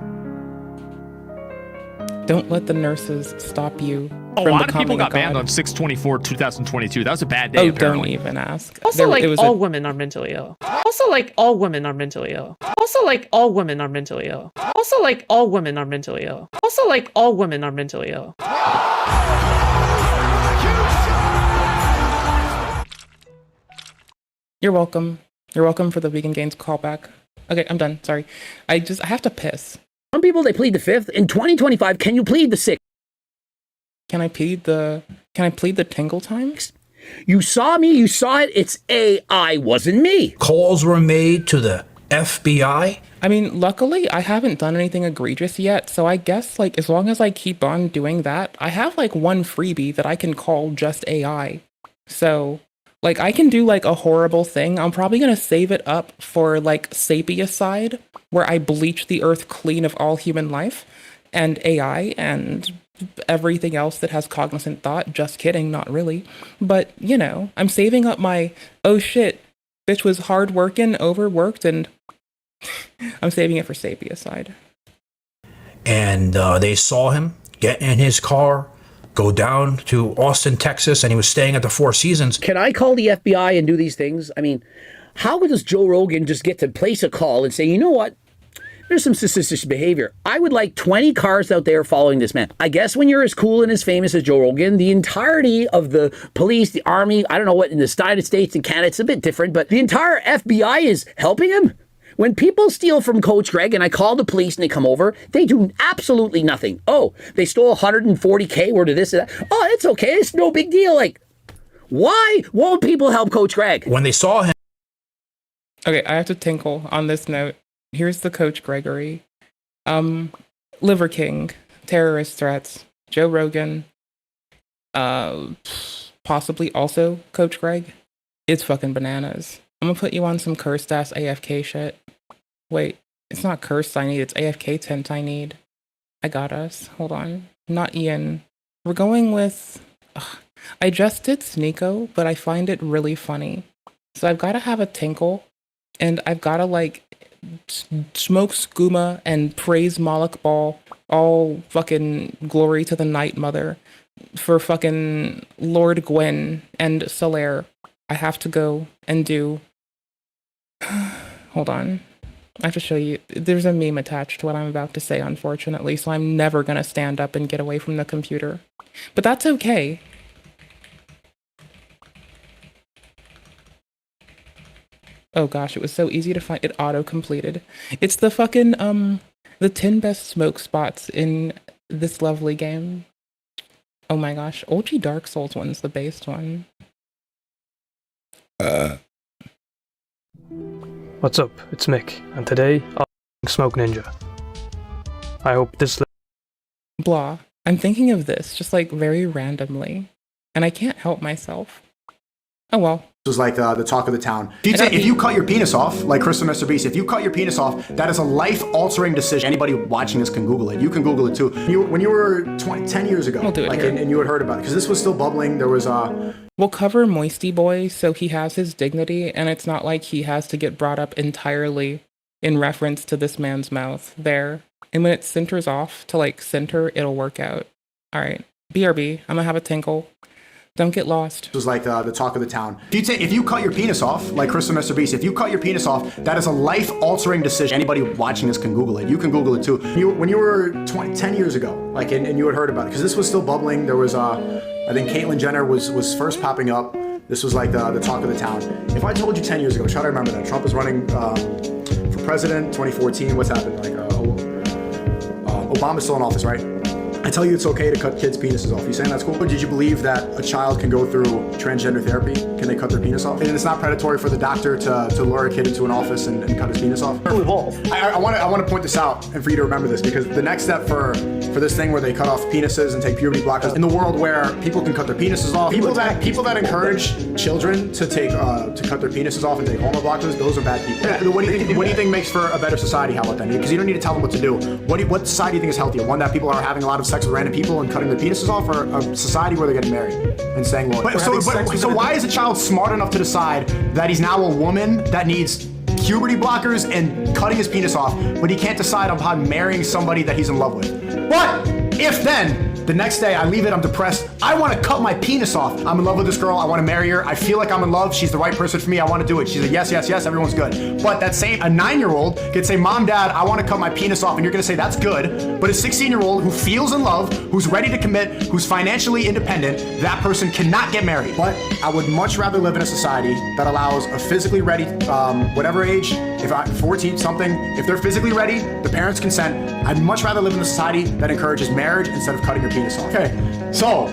Don't let the nurses stop you. A from lot of people becoming a got banned god. on 6/24/2022. That was a bad day. Oh, apparently. don't even ask. Also, There- like, it was all a- women are mentally ill. Also, like, all women are mentally ill. Also, like, all women are mentally ill. Also, like, all women are mentally ill. Also, like, all women are mentally ill. You're welcome. You're welcome for the Vegan Gains callback. Okay, I'm done. Sorry. I have to piss. Some people, they plead the 5th. In 2025, can you plead the 6th? Can I plead the tingle time? You saw me, you saw it, it's AI, wasn't me. Calls were made to the FBI. I mean, luckily, I haven't done anything egregious yet, so I guess, like, as long as I keep on doing that, I have, like, one freebie that I can call just AI. So, like, I can do, like, a horrible thing. I'm probably gonna save it up for, like, Sapiocide, where I bleach the earth clean of all human life, and AI, and everything else that has cognizant thought. Just kidding, not really. But, you know, I'm saving up my, oh shit, bitch was hard working, overworked, and I'm saving it for Sapiocide. And they saw him get in his car, go down to Austin, Texas, and he was staying at the Four Seasons. Can I call the FBI and do these things? I mean, how does Joe Rogan just get to place a call and say, you know what? There's some suspicious behavior. I would like 20 cars out there following this man. I guess when you're as cool and as famous as Joe Rogan, the entirety of the police, the army, I don't know what, in the United States and Canada, it's a bit different, but the entire FBI is helping him. When people steal from Coach Greg and I call the police and they come over, they do absolutely nothing. Oh, they stole 140K worth of this and that. Oh, it's okay. It's no big deal. Like, why won't people help Coach Greg? When they saw him. Okay, I have to tinkle on this note. Here's the Coach Gregory. Liver King, terrorist threats, Joe Rogan, possibly also Coach Greg. It's fucking bananas. I'm gonna put you on some cursed ass AFK shit. Wait, it's not cursed I need, it's AFK tent I need. I got us. Hold on. Not Ian. We're going with... I just did Sneeko, but I find it really funny. So I've got to have a tinkle, and I've got to, like, smoke skooma and praise Moloch Ball, all fucking glory to the Night Mother, for fucking Lord Gwyn and Solaire. I have to go and do... Hold on. I have to show you. There's a meme attached to what I'm about to say, unfortunately, so I'm never going to stand up and get away from the computer. But that's okay. Oh gosh, it was so easy to find. It auto-completed. It's the fucking, the 10 best smoke spots in this lovely game. Oh my gosh, OG Dark Souls one's the based one. What's up? It's Mick, and today I'll Smoke Ninja. I hope this... Blah. I'm thinking of this, just like very randomly, and I can't help myself. Oh well. This was like the talk of the town. If you cut your penis off, like Chris and Mr. Beast, if you cut your penis off, that is a life-altering decision. Anybody watching this can Google it. You can Google it too. When you were 10 years ago, I'll do it like, here. and you had heard about it, because this was still bubbling. There was We'll cover Moisty Boy so he has his dignity, and it's not like he has to get brought up entirely in reference to this man's mouth there. And when it centers off to like center, it'll work out. All right, BRB, I'm gonna have a tinkle. Don't get lost. This was like the talk of the town. If you cut your penis off, like Chris and Mr. Beast, if you cut your penis off, that is a life-altering decision. Anybody watching this can Google it. You can Google it too. When you were 10 years ago, like, and you had heard about it, because this was still bubbling. There was, I think Caitlyn Jenner was first popping up. This was like the talk of the town. If I told you 10 years ago, try to remember that. Trump was running for president, 2014. What's happened? Like, Obama's still in office, right? I tell you it's okay to cut kids' penises off. You saying that's cool? Or did you believe that a child can go through transgender therapy? Can they cut their penis off? And it's not predatory for the doctor to lure a kid into an office and cut his penis off? I want to point this out and for you to remember this, because the next step for this thing where they cut off penises and take puberty blockers, in the world where people can cut their penises off, people that encourage children to cut their penises off and take hormone blockers, those are bad people. Yeah, what do you think makes for a better society? How about that? Because you don't need to tell them what to do. What society do you think is healthier? One that people are having a lot of sex with random people and cutting their penises off, or a society where they're getting married and saying, well, so why is a child smart enough to decide that he's now a woman that needs puberty blockers and cutting his penis off, but he can't decide upon marrying somebody that he's in love with? But if then the next day I leave it, I'm depressed, I want to cut my penis off. I'm in love with this girl, I want to marry her, I feel like I'm in love, she's the right person for me, I want to do it. She's like, yes, yes, yes, everyone's good. But that same, a 9-year-old could say, Mom, Dad, I want to cut my penis off, and you're going to say, that's good. But a 16-year-old who feels in love, who's ready to commit, who's financially independent, that person cannot get married. But I would much rather live in a society that allows a physically ready, whatever age, if I'm 14 something, if they're physically ready, the parents consent, I'd much rather live in a society that encourages marriage instead of cutting your penis off. Okay, So,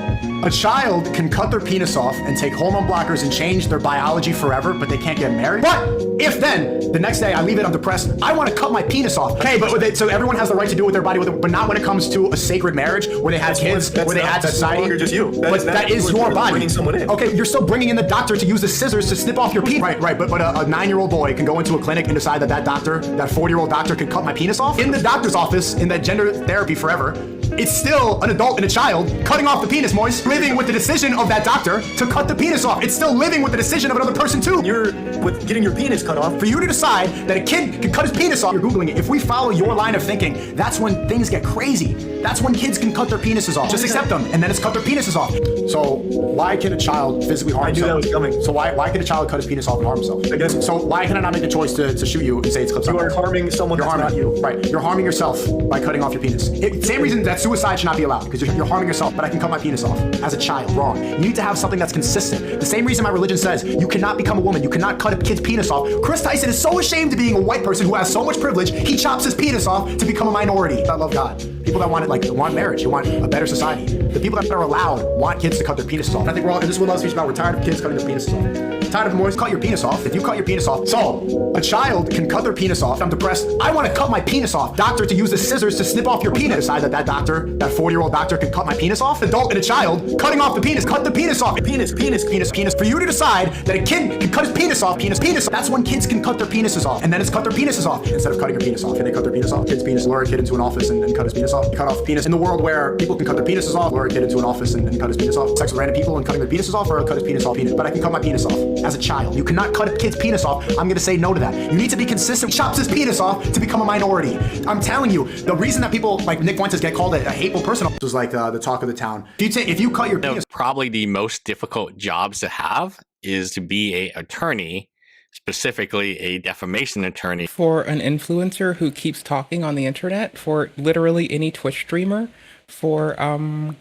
a child can cut their penis off and take hormone blockers and change their biology forever, but they can't get married. But if then, the next day I leave it, I'm depressed, I want to cut my penis off. Okay, but so everyone has the right to do with their body, but not when it comes to a sacred marriage where they have kids, where they add society. That's no longer just you. That is your body. Bringing someone in. Okay, you're still bringing in the doctor to use the scissors to snip off your penis. Right, but a 9-year-old boy can go into a clinic and decide that that 40-year-old doctor can cut my penis off? In the doctor's office, in that gender therapy forever, it's still an adult and a child cutting off the penis, Moise, living with the decision of that doctor to cut the penis off. It's still living with the decision of another person too. You're with getting your penis cut off. For you to decide that a kid can cut his penis off, you're Googling it. If we follow your line of thinking, that's when things get crazy. That's when kids can cut their penises off. Just accept them, and then it's cut their penises off. So why can a child physically harm himself? I knew that was coming. So why can a child cut his penis off and harm himself? Again, so why can I not make the choice to shoot you and say it's clips? You are harming someone that's not you. Right, you're harming yourself by cutting off your penis. Same reason that suicide should not be allowed, because you're harming yourself, but I can cut my penis off as a child. Wrong. You need to have something that's consistent. The same reason my religion says you cannot become a woman, you cannot cut a kid's penis off. Chris Tyson is so ashamed of being a white person who has so much privilege, he chops his penis off to become a minority. I love God. People that want marriage, you want a better society. The people that are allowed want kids to cut their penises off. And I think we're all, and this is what love speaks about, we're tired of kids cutting their penises off. Tired of them always cut your penis off. If you cut your penis off, so a child can cut their penis off. I'm depressed. I want to cut my penis off. Doctor to use the scissors to snip off your penis. Decide that that 40-year-old doctor can cut my penis off. Adult and a child cutting off the penis. Cut the penis off. Penis. For you to decide that a kid can cut his penis off. Penis. That's when kids can cut their penises off. And then it's cut their penises off. Instead of cutting your penis off, can they cut their penis off? Kid's penis. Lure a kid into an office and cut his penis off. Cut off the penis. In the world where people can cut their penises off, lure a kid into an office and cut his penis off. Sex with random people and cutting their penises off, or cut his penis off. But I can cut my penis off as a child. You cannot cut a kid's penis off. I'm gonna say no to that. You need to be consistent. He chops his penis off to become a minority. I'm telling you, the reason that people like Nick Fuentes get called a hateful person was like the talk of the town. If you cut your penis, probably the most difficult jobs to have is to be a attorney, specifically a defamation attorney. For an influencer who keeps talking on the internet, for literally any Twitch streamer, for I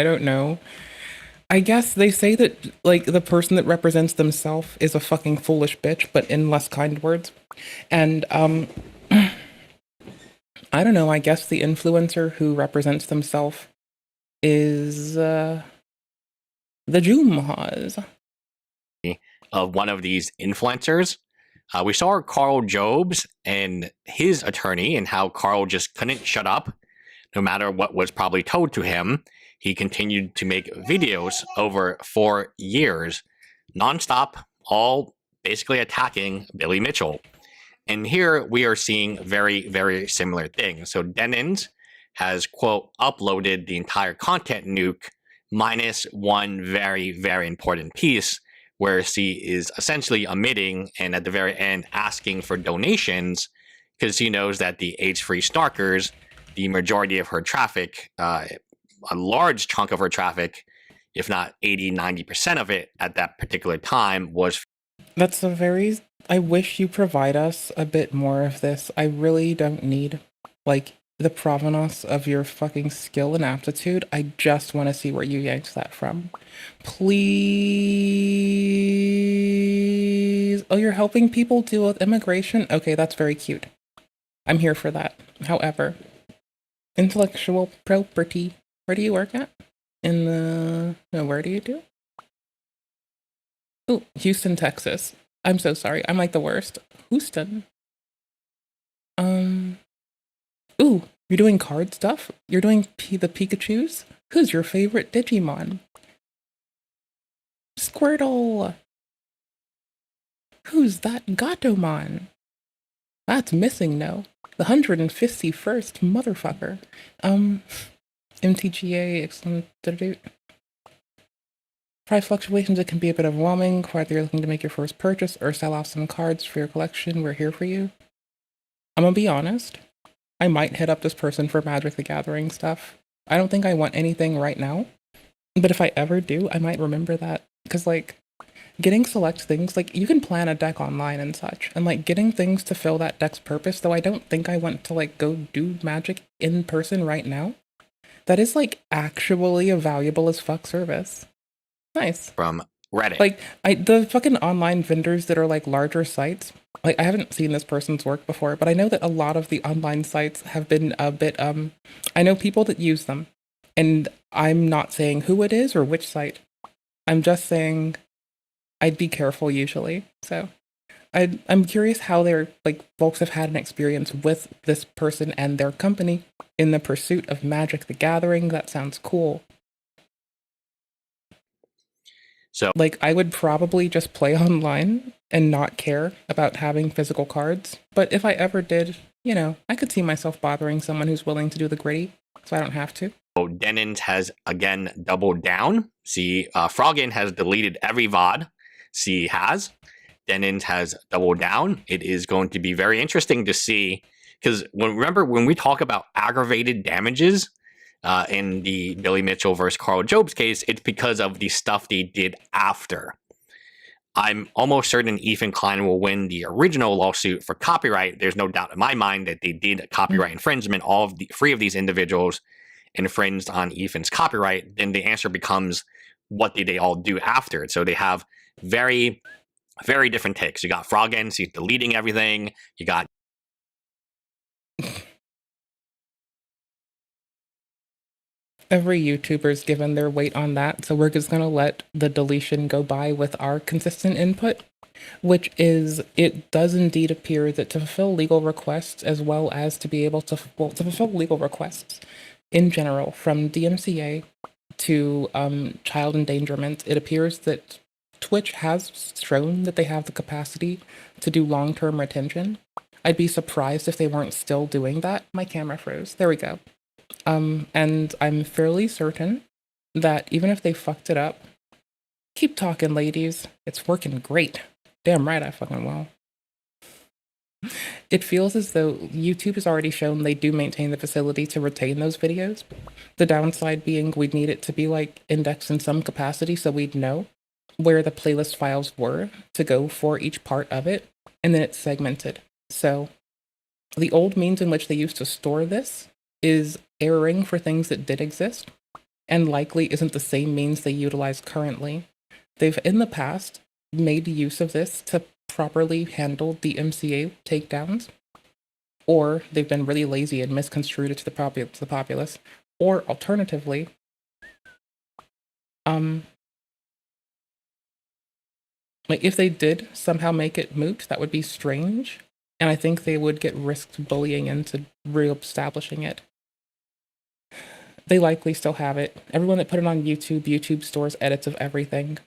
don't know. I guess they say that like the person that represents themselves is a fucking foolish bitch, but in less kind words. And I don't know, I guess the influencer who represents themselves is the Jumhas. Of one of these influencers. We saw Carl Jobs and his attorney and how Carl just couldn't shut up no matter what was probably told to him. He continued to make videos over 4 years, nonstop, all basically attacking Billy Mitchell. And here we are seeing very, very similar things. So Denins has, quote, uploaded the entire content nuke minus one very, very important piece where she is essentially omitting and at the very end asking for donations because she knows that the AIDS-free stalkers, the majority of her traffic, a large chunk of her traffic, if not 80-90% of it at that particular time was. That's a very, I wish you provide us a bit more of this. I really don't need like the provenance of your fucking skill and aptitude. I just want to see where you yanked that from. Please. Oh, you're helping people deal with immigration? Okay, that's very cute. I'm here for that. However, intellectual property. Where do you work at? No, where do you do? Oh, Houston, Texas. I'm so sorry. I'm like the worst. Houston. Ooh, you're doing card stuff? You're doing the Pikachus? Who's your favorite Digimon? Squirtle. Who's that Gatomon? That's missing, no. The 151st motherfucker. MTGA, excellent. Price fluctuations, it can be a bit overwhelming. Whether you're looking to make your first purchase or sell off some cards for your collection, we're here for you. I'm gonna be honest. I might hit up this person for Magic the Gathering stuff. I don't think I want anything right now. But if I ever do, I might remember that. Because, like, getting select things, like, you can plan a deck online and such. And, like, getting things to fill that deck's purpose, though I don't think I want to, like, go do Magic in person right now. That is, like, actually a valuable as fuck service. Nice. From Reddit. Like, the fucking online vendors that are, like, larger sites, like, I haven't seen this person's work before, but I know that a lot of the online sites have been a bit, I know people that use them, and I'm not saying who it is or which site. I'm just saying I'd be careful usually. So I'm curious how their, like, folks have had an experience with this person and their company in the pursuit of Magic the Gathering. That sounds cool. So, like, I would probably just play online and not care about having physical cards. But if I ever did, you know, I could see myself bothering someone who's willing to do the gritty, so I don't have to. Denins has again doubled down. See, Froggin has deleted every VOD. See, has. Denins has doubled down. It is going to be very interesting to see, because remember when we talk about aggravated damages in the Billy Mitchell versus Carl Jobs case, it's because of the stuff they did after. I'm almost certain Ethan Klein will win the original lawsuit for copyright. There's no doubt in my mind that they did copyright infringement. All of the 3 of these individuals infringed on Ethan's copyright. Then the answer becomes, what did they all do after it? So they have very, very different takes. You got Froggins, he's deleting everything. You got every YouTuber's given their weight on that, so we're just going to let the deletion go by with our consistent input, which is, it does indeed appear that to fulfill legal requests, as well as to be able to, well, to fulfill legal requests in general, from DMCA to child endangerment, it appears that Twitch has shown that they have the capacity to do long-term retention. I'd be surprised if they weren't still doing that. My camera froze. There we go. And I'm fairly certain that even if they fucked it up, keep talking, ladies. It's working great. Damn right I fucking will. It feels as though YouTube has already shown they do maintain the facility to retain those videos. The downside being we'd need it to be, like, indexed in some capacity so we'd know where the playlist files were to go for each part of it, and then it's segmented. So the old means in which they used to store this is erroring for things that did exist, and likely isn't the same means they utilize currently. They've, in the past, made use of this to properly handle the MCA takedowns, or they've been really lazy and misconstrued it to the populace, or alternatively, like, if they did somehow make it moot, that would be strange, and I think they would get risked bullying into re-establishing it. They likely still have it. Everyone that put it on YouTube, YouTube stores edits of everything.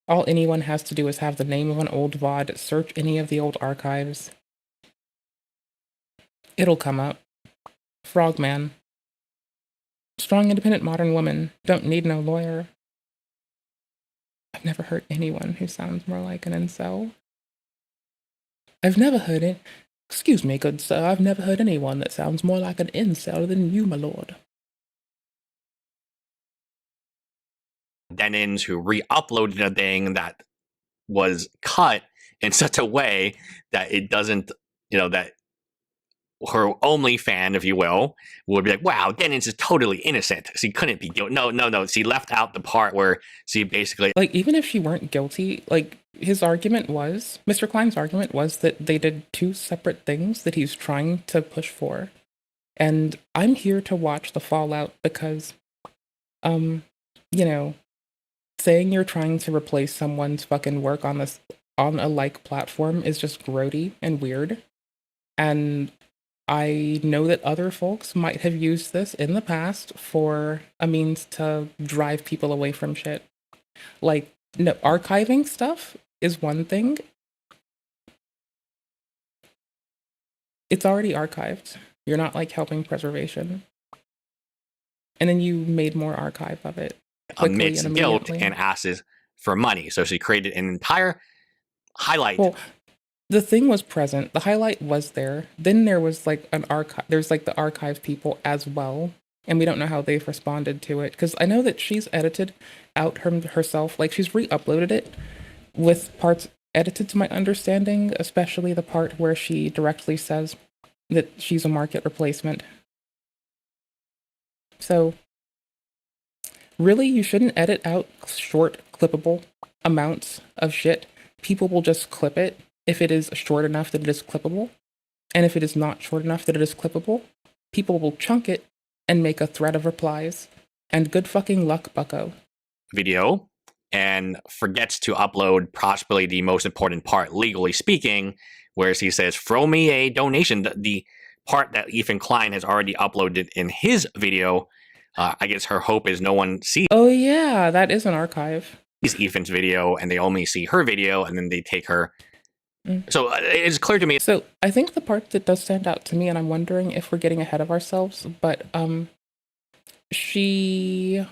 All anyone has to do is have the name of an old VOD, search any of the old archives. It'll come up. Frogman. Strong, independent, modern woman. Don't need no lawyer. I've never heard anyone who sounds more like an incel. I've never heard it. Excuse me, good sir, I've never heard anyone that sounds more like an incel than you, my lord. Denins who re-uploaded a thing that was cut in such a way that it doesn't, you know, that her only fan, if you will, would be like, wow, Denins is totally innocent. She couldn't be guilty. No. She left out the part where she basically... Like, even if she weren't guilty, like, his argument was, Mr. Klein's argument was that they did 2 separate things that he's trying to push for. And I'm here to watch the fallout because, you know, saying you're trying to replace someone's fucking work on a like platform is just grody and weird. And I know that other folks might have used this in the past for a means to drive people away from shit. Like, no, archiving stuff is one thing. It's already archived. You're not, like, helping preservation. And then you made more archive of it. Admits guilt and asks for money. So she created an entire highlight. Well, the thing was present. The highlight was there. Then there was, like, an archive. There's, like, the archive people as well. And we don't know how they've responded to it. Because I know that she's edited out herself. Like, she's re-uploaded it with parts edited to my understanding, especially the part where she directly says that she's a market replacement. So really, you shouldn't edit out short, clippable amounts of shit. People will just clip it if it is short enough that it is clippable. And if it is not short enough that it is clippable, people will chunk it and make a thread of replies. And good fucking luck, bucko. Video and forgets to upload possibly the most important part, legally speaking, whereas he says, throw me a donation. The part that Ethan Klein has already uploaded in his video, I guess her hope is no one sees. Oh yeah, that is an archive. Ethan's video, and they only see her video, and then they take her. So it's clear to me. So I think the part that does stand out to me, and I'm wondering if we're getting ahead of ourselves, but she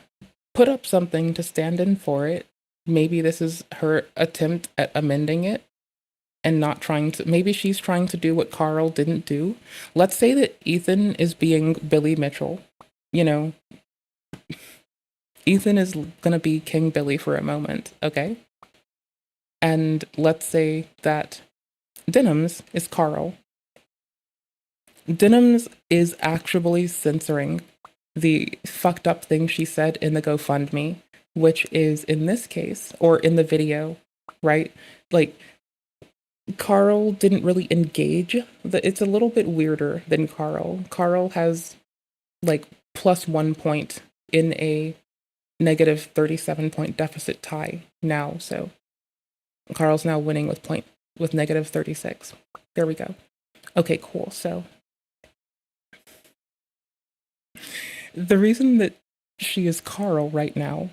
put up something to stand in for it. Maybe this is her attempt at amending it and not trying to, maybe she's trying to do what Carl didn't do. Let's say that Ethan is being Billy Mitchell. You know, Ethan is going to be King Billy for a moment, okay? And let's say that Denims is Carl. Denims is actually censoring the fucked up thing she said in the GoFundMe, which is in this case, or in the video, right? Like, Carl didn't really engage. It's a little bit weirder than Carl. Carl has like +1 point in a negative 37-point deficit tie now. So Carl's now winning with negative 36. There we go. Okay, cool. So the reason that she is Carl right now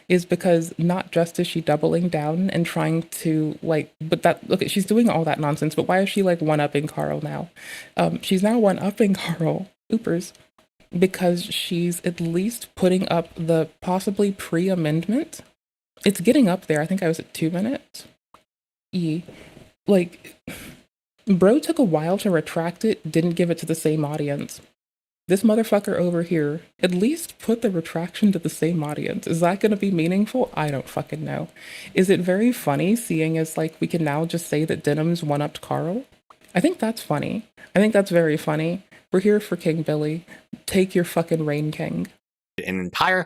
is because not just is she doubling down and trying to she's doing all that nonsense, but why is she like one-upping Carl now? She's now one-upping Carl, oopers, because she's at least putting up the possibly pre-amendment. It's getting up there. I think I was at 2 minutes. Like, bro took a while to retract it, didn't give it to the same audience. This motherfucker over here at least put the retraction to the same audience. Is that going to be meaningful? I don't fucking know. Is it very funny seeing as like we can now just say that Denims one-upped Carl? I think that's funny. I think that's very funny. We're here for King Billy. Take your fucking reign, King. An entire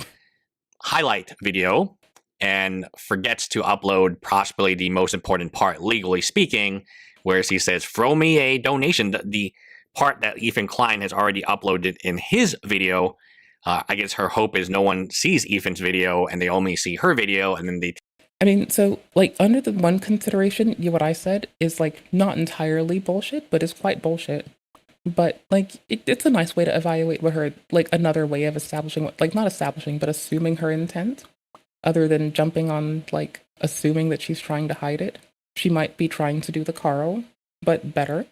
highlight video and forgets to upload possibly the most important part, legally speaking, whereas he says, throw me a donation. The part that Ethan Klein has already uploaded in his video, I guess her hope is no one sees Ethan's video and they only see her video, and then they... I mean, so, like, under the one consideration, what I said is, like, not entirely bullshit, but it's quite bullshit. But, like, it's a nice way to evaluate what her, like, another way of establishing, like, not establishing, but assuming her intent, other than jumping on, like, assuming that she's trying to hide it. She might be trying to do the Carl, but better.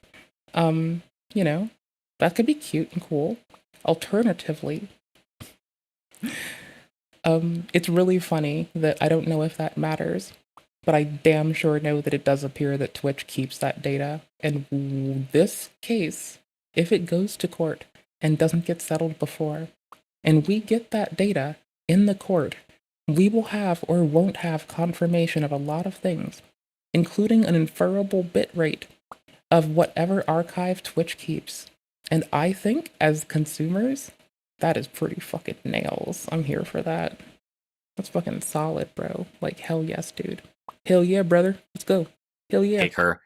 You know, that could be cute and cool. Alternatively, it's really funny that I don't know if that matters, but I damn sure know that it does appear that Twitch keeps that data. And this case, if it goes to court and doesn't get settled before, and we get that data in the court, we will have or won't have confirmation of a lot of things, including an inferable bit rate of whatever archive Twitch keeps. And I think, as consumers, that is pretty fucking nails. I'm here for that. That's fucking solid, bro. Like, hell yes, dude. Hell yeah, brother. Let's go. Hell yeah. Take her.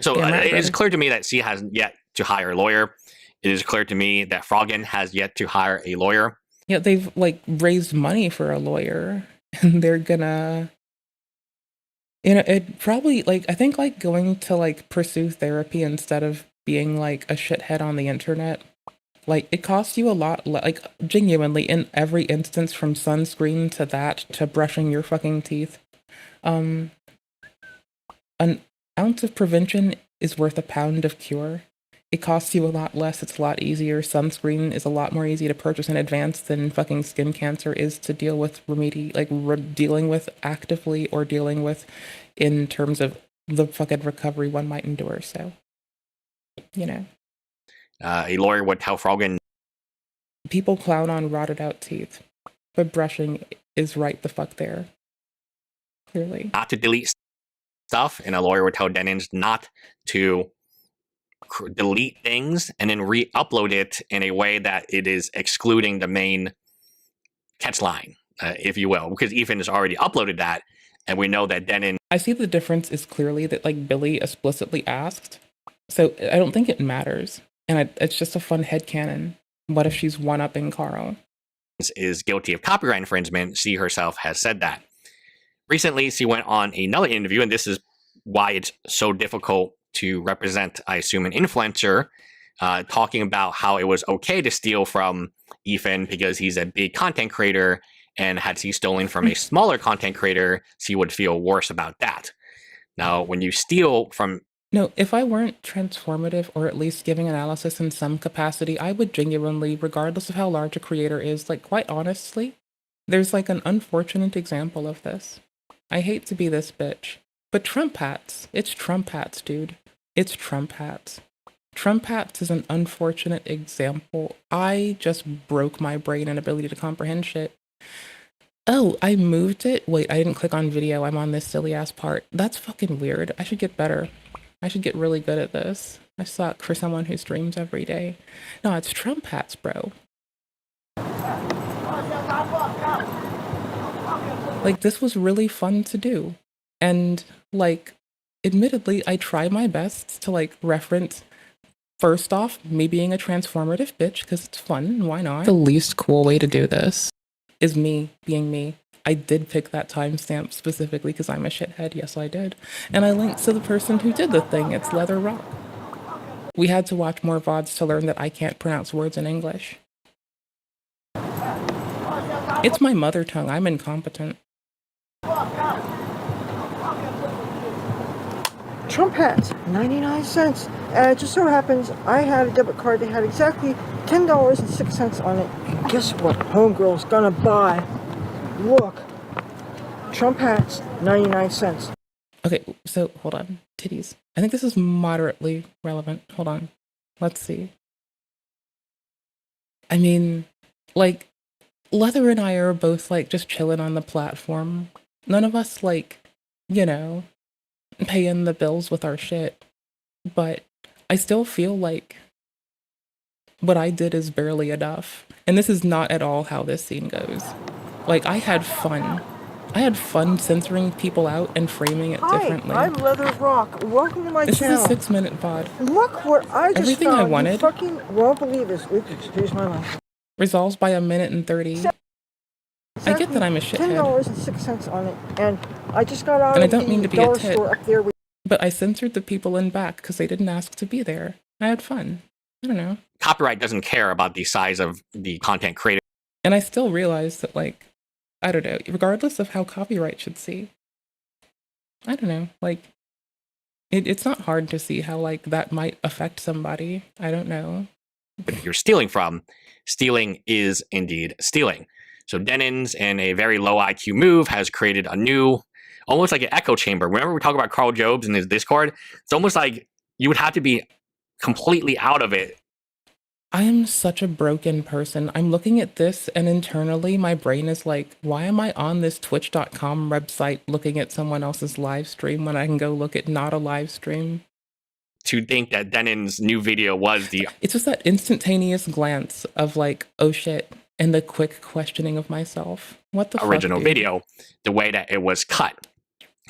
So it is clear to me that she hasn't yet to hire a lawyer. It is clear to me that Froggen has yet to hire a lawyer. Yeah, they've, like, raised money for a lawyer, and they're gonna... You know, it probably, like, I think, like, going to, like, pursue therapy instead of being, like, a shithead on the internet, like, it costs you a lot, like, genuinely, in every instance, from sunscreen to that, to brushing your fucking teeth. An ounce of prevention is worth a pound of cure. It costs you a lot less, it's a lot easier. Sunscreen is a lot more easy to purchase in advance than fucking skin cancer is to deal with dealing with actively, or dealing with in terms of the fucking recovery one might endure. So, you know. A lawyer would tell Froggen. People clown on rotted out teeth, but brushing is right the fuck there. Clearly. Not to delete stuff, and a lawyer would tell Denims not to delete things and then re-upload it in a way that it is excluding the main catch line, if you will, because Ethan has already uploaded that, And we know that Denon. I see the difference is clearly that like Billy explicitly asked. So I don't think it matters. And it's just a fun headcanon. What if she's one-upping Carl? Is guilty of copyright infringement. She herself has said that. Recently, she went on another interview, and this is why it's so difficult to represent, I assume, an influencer, talking about how it was okay to steal from Ethan because he's a big content creator, and had she stolen from a smaller content creator, she would feel worse about that. Now, when you steal from... No, if I weren't transformative or at least giving analysis in some capacity, I would genuinely, regardless of how large a creator is, like quite honestly, there's like an unfortunate example of this. I hate to be this bitch, but Trump hats. It's Trump hats, dude. It's Trump hats. Trump hats is an unfortunate example. I just broke my brain and ability to comprehend shit. Oh, I moved it? Wait, I didn't click on video. I'm on this silly ass part. That's fucking weird. I should get better. I should get really good at this. I suck for someone who streams every day. No, it's Trump hats, bro. Like, this was really fun to do. And, like, admittedly, I try my best to, like, reference, first off, me being a transformative bitch, because it's fun, why not? The least cool way to do this is me being me. I did pick that timestamp specifically because I'm a shithead, yes I did. And I linked to the person who did the thing, it's Leather Rock. We had to watch more VODs to learn that I can't pronounce words in English. It's my mother tongue, I'm incompetent. Trump hats, 99 cents. It just so happens I had a debit card that had exactly $10.06 on it. And guess what homegirl's gonna buy? Look, Trump hats, 99 cents. Okay, so hold on, titties. I think this is moderately relevant. Hold on, let's see. I mean, like, Leather and I are both like just chilling on the platform. None of us like, you know, paying the bills with our shit. But I still feel like what I did is barely enough. And this is not at all how this scene goes. Like, I had fun. I had fun censoring people out and framing it differently. Hi, I'm Leather Rock. Welcome to my channel. This is a 6-minute VOD. Look what I just Everything found. I wanted. You fucking won't believe this. Oops, excuse my life. Resolves by 1:30. I get that I'm a shithead. $10.06 on it, and I just got out And I of don't mean the to be a dollar tit. store up there. But I censored the people in back because they didn't ask to be there. I had fun. I don't know. Copyright doesn't care about the size of the content creator. And I still realize that, like, I don't know, regardless of how copyright should see, I don't know, like, it's not hard to see how, like, that might affect somebody. I don't know. But if you're stealing from, stealing is indeed stealing. So Denon's, in a very low IQ move, has created a new, almost like an echo chamber. Whenever we talk about Carl Jobs in his Discord, it's almost like you would have to be completely out of it. I am such a broken person. I'm looking at this and internally my brain is like, why am I on this twitch.com website looking at someone else's live stream when I can go look at not a live stream? To think that Denon's new video was the... It's just that instantaneous glance of like, oh shit, and the quick questioning of myself. What the original fuck, dude? video, the way that it was cut.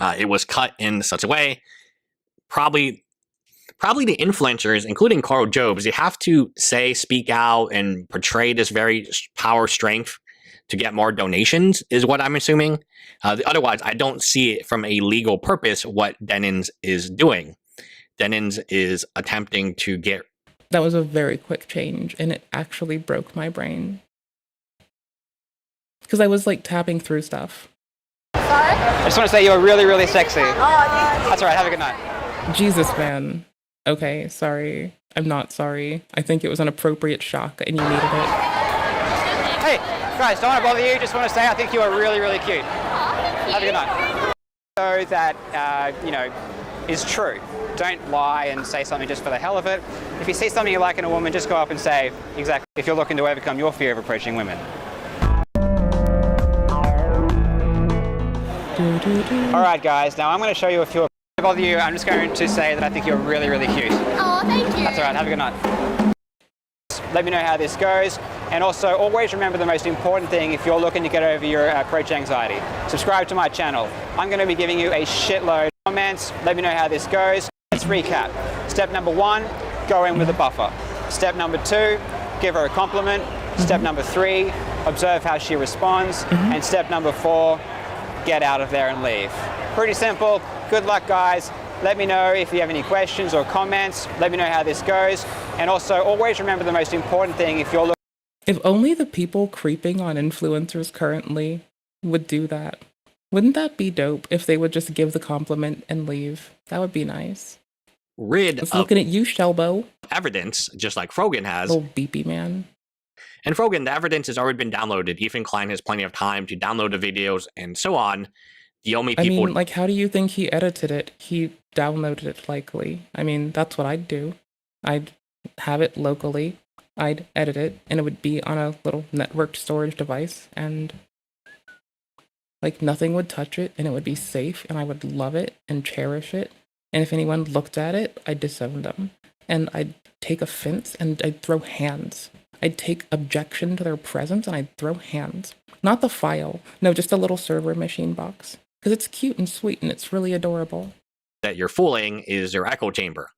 It was cut in such a way, probably the influencers, including Carl Jobs, they have to say, speak out, and portray this very power strength to get more donations, is what I'm assuming. Otherwise, I don't see it from a legal purpose what Denon's is doing. Denon's is attempting to get... That was a very quick change, and it actually broke my brain. Because I was like tapping through stuff. I just want to say you were really, really sexy. That's all right. Have a good night. Jesus, man. Okay, sorry. I'm not sorry. I think it was an appropriate shock and you needed it. Hey, guys, don't want to bother you. Just want to say I think you are really, really cute. Have a good night. So that, you know, is true. Don't lie and say something just for the hell of it. If you see something you like in a woman, just go up and say, exactly, if you're looking to overcome your fear of approaching women. All right, guys, now I'm going to show you a few. Bother you, I'm just going to say that I think you're really, really cute. Oh, thank you. That's all right. Have a good night. Let me know how this goes, And also, always remember the most important thing if you're looking to get over your approach anxiety. Subscribe to my channel. I'm going to be giving you a shitload of comments. Let me know how this goes. Let's recap. Step number 1, go in with a buffer. Step number 2, give her a compliment. Step number 3, observe how she responds. And step number 4, get out of there and leave. Pretty simple. Good luck, guys. Let me know if you have any questions or comments. Let me know how this goes. And also, always remember the most important thing if you're looking. If only the people creeping on influencers currently would do that. Wouldn't that be dope if they would just give the compliment and leave? That would be nice. Rid Just of looking at you, Shelbo. evidence, just like Frogan has. Oh, beepy man. And Frogan, the evidence has already been downloaded. Ethan Klein has plenty of time to download the videos and so on. The only people... I mean, like, how do you think he edited it? He downloaded it, likely. I mean, that's what I'd do. I'd have it locally. I'd edit it, and it would be on a little networked storage device, and, like, nothing would touch it, and it would be safe, and I would love it and cherish it. And if anyone looked at it, I'd disown them. And I'd take offense, and I'd throw hands. I'd take objection to their presence, and I'd throw hands. Not the file. No, just a little server machine box. Because it's cute and sweet, and it's really adorable. That you're fooling is their echo chamber.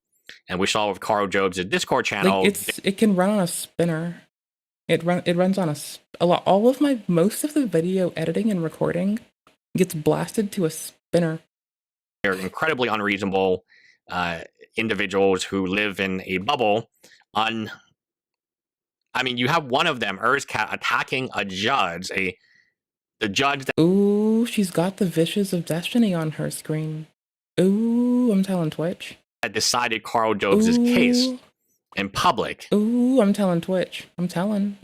And we saw with Carl Jobs' Discord channel. Like, it can run on a spinner. It runs on a lot. Most of the video editing and recording gets blasted to a spinner. They're incredibly unreasonable individuals who live in a bubble. I mean, you have one of them, Erzcat, attacking a judge, the judge that... Ooh, she's got the Vicious of Destiny on her screen. Ooh, I'm telling Twitch. That decided Carl Jobs' case in public. Ooh, I'm telling Twitch. I'm telling.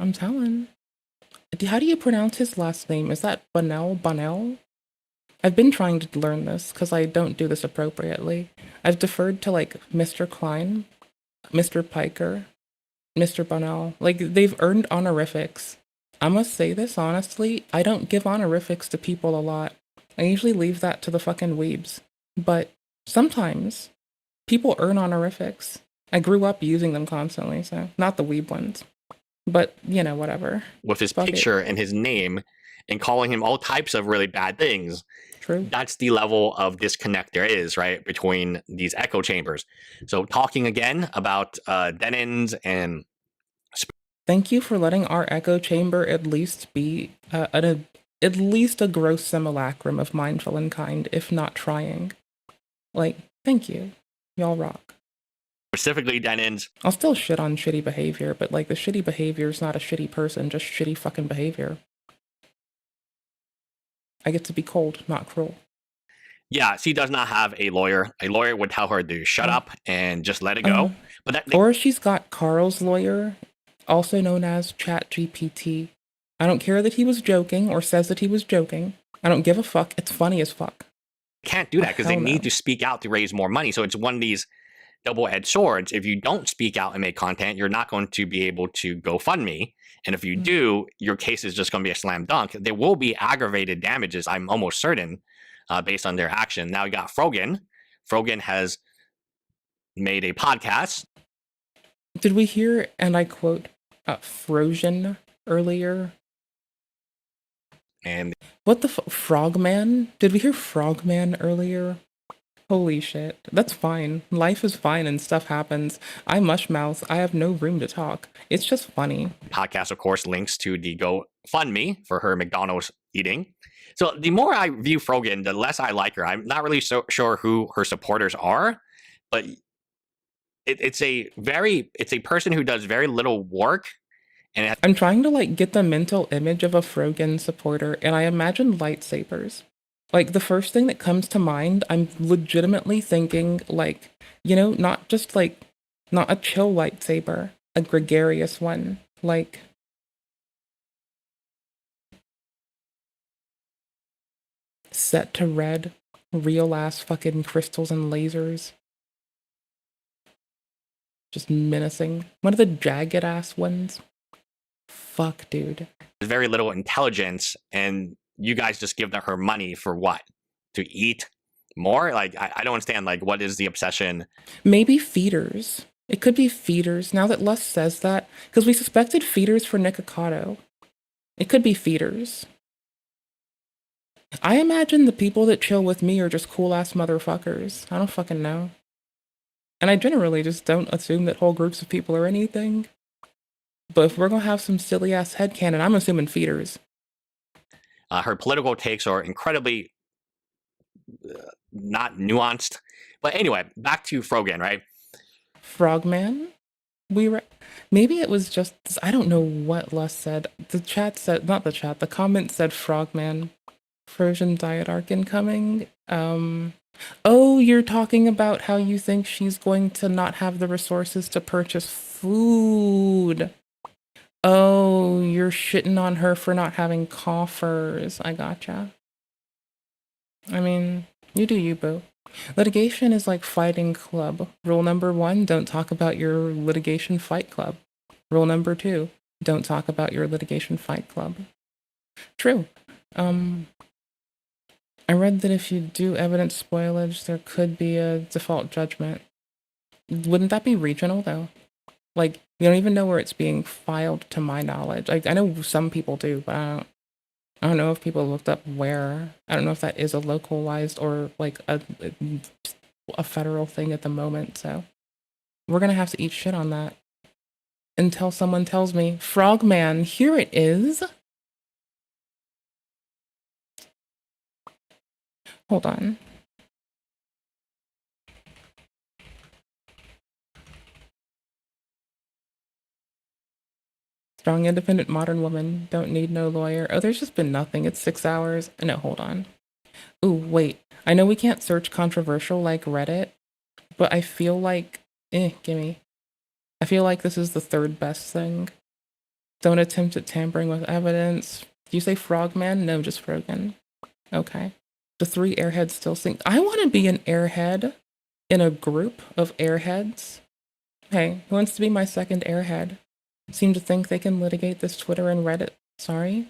How do you pronounce his last name? Is that Bonnell? I've been trying to learn this because I don't do this appropriately. I've deferred to, like, Mr. Klein, Mr. Piker, Mr. Bonnell. Like, they've earned honorifics. I must say this honestly, I don't give honorifics to people a lot. I usually leave that to the fucking weebs. But sometimes people earn honorifics. I grew up using them constantly, so not the weeb ones. But, you know, whatever. With his picture and his name and calling him all types of really bad things. True. That's the level of disconnect there is, right, between these echo chambers. So talking again about Denins and... Thank you for letting our echo chamber at least be at least a gross simulacrum of mindful and kind, if not trying. Like, thank you. Y'all rock. Specifically Denins. I'll still shit on shitty behavior, but, like, the shitty behavior is not a shitty person, just shitty fucking behavior. I get to be cold, not cruel. Yeah, she does not have a lawyer. A lawyer would tell her to shut up and just let it go. Or she's got Carl's lawyer, also known as ChatGPT. I don't care that he was joking or says that he was joking. I don't give a fuck. It's funny as fuck. Can't do that because they need to speak out to raise more money. So it's one of these double-edged swords. If you don't speak out and make content, you're not going to be able to GoFundMe. And if you do, your case is just going to be a slam dunk. There will be aggravated damages, I'm almost certain, based on their action. Now you got Frogan. Frogan has made a podcast. Did we hear, and I quote, Frogan earlier? And what the Frogman? Did we hear Frogman earlier? Holy shit. That's fine. Life is fine and stuff happens. I mush mouth. I have no room to talk. It's just funny. Podcast, of course, links to the GoFundMe for her McDonald's eating. So the more I view Frogan, the less I like her. I'm not really sure who her supporters are, but it's a person who does very little work. And I'm trying to, like, get the mental image of a Frogan supporter, and I imagine lightsabers. Like, the first thing that comes to mind, I'm legitimately thinking, like, you know, not just, like, not a chill lightsaber, a gregarious one, like... set to red, real-ass fucking crystals and lasers. Just menacing. One of the jagged-ass ones. Fuck, dude. There's very little intelligence, and you guys just give her money for what? To eat more? Like, I don't understand, like, what is the obsession? Maybe feeders. It could be feeders, now that Lust says that, because we suspected feeders for Nikocado. It could be feeders. I imagine the people that chill with me are just cool-ass motherfuckers. I don't fucking know. And I generally just don't assume that whole groups of people are anything. But if we're gonna have some silly-ass headcanon, I'm assuming feeders. Her political takes are incredibly not nuanced. But anyway, back to Frogan, right? Frogman? Maybe it was just, I don't know what Les said. The chat said, not the chat, the comment said Frogman. Frozen Diet Arc incoming. Oh, you're talking about how you think she's going to not have the resources to purchase food. Oh, you're shitting on her for not having coffers. I gotcha. I mean, you do you, boo. Litigation is like fighting club. Rule number 1, don't talk about your litigation fight club. Rule number 2, don't talk about your litigation fight club. True. I read that if you do evidence spoilage, there could be a default judgment. Wouldn't that be regional, though? Like, you don't even know where it's being filed, to my knowledge. Like, I know some people do, but I don't know if people looked up where. I don't know if that is a localized or, like, a federal thing at the moment, so we're gonna have to eat shit on that until someone tells me, Frogman, here it is. Hold on. Strong, independent, modern woman. Don't need no lawyer. Oh, there's just been nothing. It's 6 hours. No, hold on. Ooh, wait. I know we can't search controversial like Reddit, but I feel like... gimme. I feel like this is the third best thing. Don't attempt at tampering with evidence. Do you say Frogman? No, just Frogan. Okay. The 3 airheads still sing. I want to be an airhead in a group of airheads. Hey, who wants to be my second airhead? Seem to think they can litigate this Twitter and Reddit. Sorry?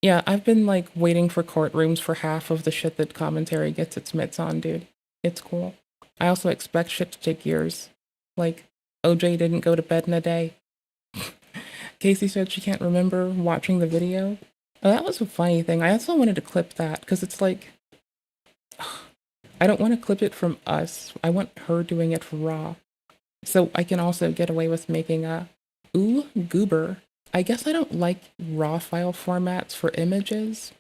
Yeah, I've been, like, waiting for courtrooms for half of the shit that commentary gets its mitts on, dude. It's cool. I also expect shit to take years. Like, OJ didn't go to bed in a day. Casey said she can't remember watching the video. Oh, that was a funny thing. I also wanted to clip that, because it's like... I don't want to clip it from us. I want her doing it raw. So I can also get away with making a... Ooh, goober. I guess I don't like raw file formats for images.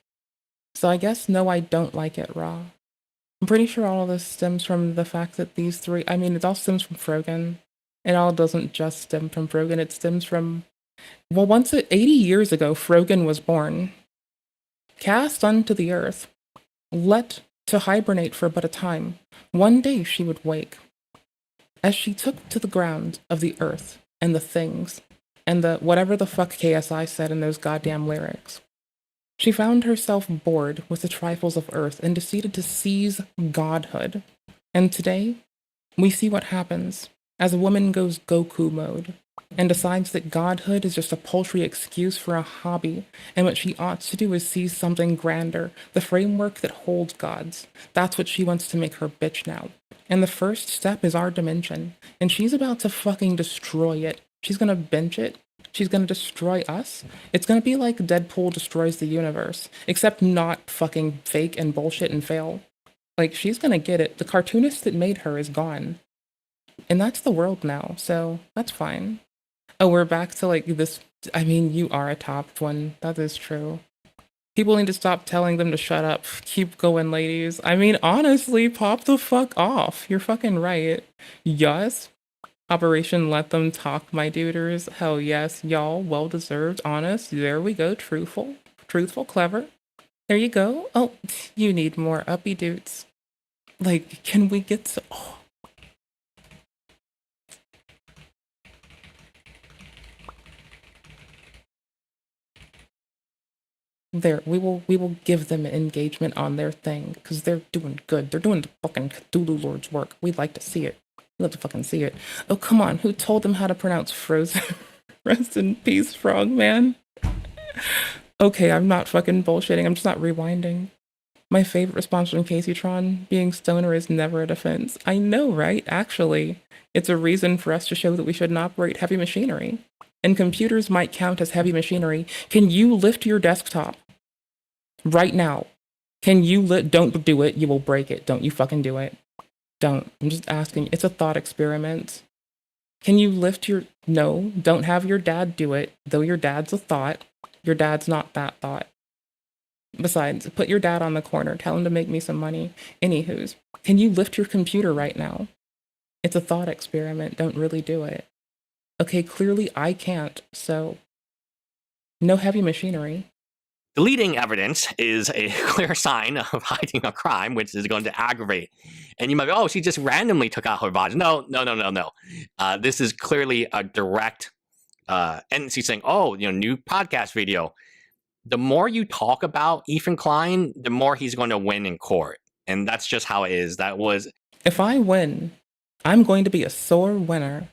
So I guess no, I don't like it raw. I'm pretty sure all of this stems from the fact that these 3... I mean, it all stems from Frogan. It all doesn't just stem from Frogan. It stems from... Well, 80 years ago, Frogan was born. Cast unto the earth. Let to hibernate for but a time. One day she would wake. As she took to the ground of the earth and the things, and the whatever the fuck KSI said in those goddamn lyrics, she found herself bored with the trifles of earth and decided to seize godhood. And today, we see what happens as a woman goes Goku mode and decides that godhood is just a paltry excuse for a hobby, and what she ought to do is seize something grander, the framework that holds gods. That's what she wants to make her bitch now. And the first step is our dimension, and she's about to fucking destroy it. She's gonna bench it. She's gonna destroy us. It's gonna be like Deadpool destroys the universe, except not fucking fake and bullshit and fail. Like, she's gonna get it. The cartoonist that made her is gone. And that's the world now, so that's fine. Oh, we're back to, like, this... I mean, you are a top one. That is true. People need to stop telling them to shut up. Keep going, ladies. I mean, honestly, pop the fuck off. You're fucking right. Yes. Operation Let Them Talk, my duders. Hell yes, y'all. Well-deserved, honest. There we go. Truthful. Truthful, clever. There you go. Oh, you need more uppy dudes. Like, can we get to... Oh. There, we will give them engagement on their thing, because they're doing good. They're doing the fucking Cthulhu Lord's work. We'd like to see it. We'd love to fucking see it. Oh, come on. Who told them how to pronounce Frozen? Rest in peace, Frogman. Okay, I'm not fucking bullshitting. I'm just not rewinding. My favorite response from Caseytron, being stoner is never a defense. I know, right? Actually, it's a reason for us to show that we shouldn't operate heavy machinery. And computers might count as heavy machinery. Can you lift your desktop right now? Can you don't do it, you will break it. Don't you fucking do it. Don't. I'm just asking. It's a thought experiment. Can you lift your... No, don't have your dad do it. Though your dad's a thought, your dad's not that thought. Besides, put your dad on the corner. Tell him to make me some money. Anywho's, can you lift your computer right now? It's a thought experiment. Don't really do it. Okay, clearly I can't, so... No heavy machinery. Deleting evidence is a clear sign of hiding a crime, which is going to aggravate. And you might be, oh, she just randomly took out her body. No. This is clearly a direct, and she's saying, oh, new podcast video. The more you talk about Ethan Klein, the more he's going to win in court. And that's just how it is. That was... If I win, I'm going to be a sore winner.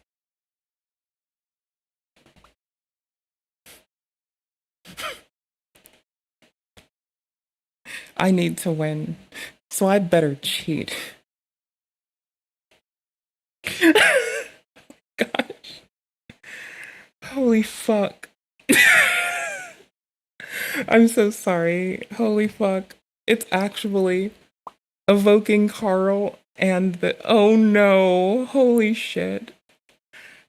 I need to win, so I better cheat. Gosh. Holy fuck. I'm so sorry. Holy fuck. It's actually evoking Carl and the... Oh no. Holy shit.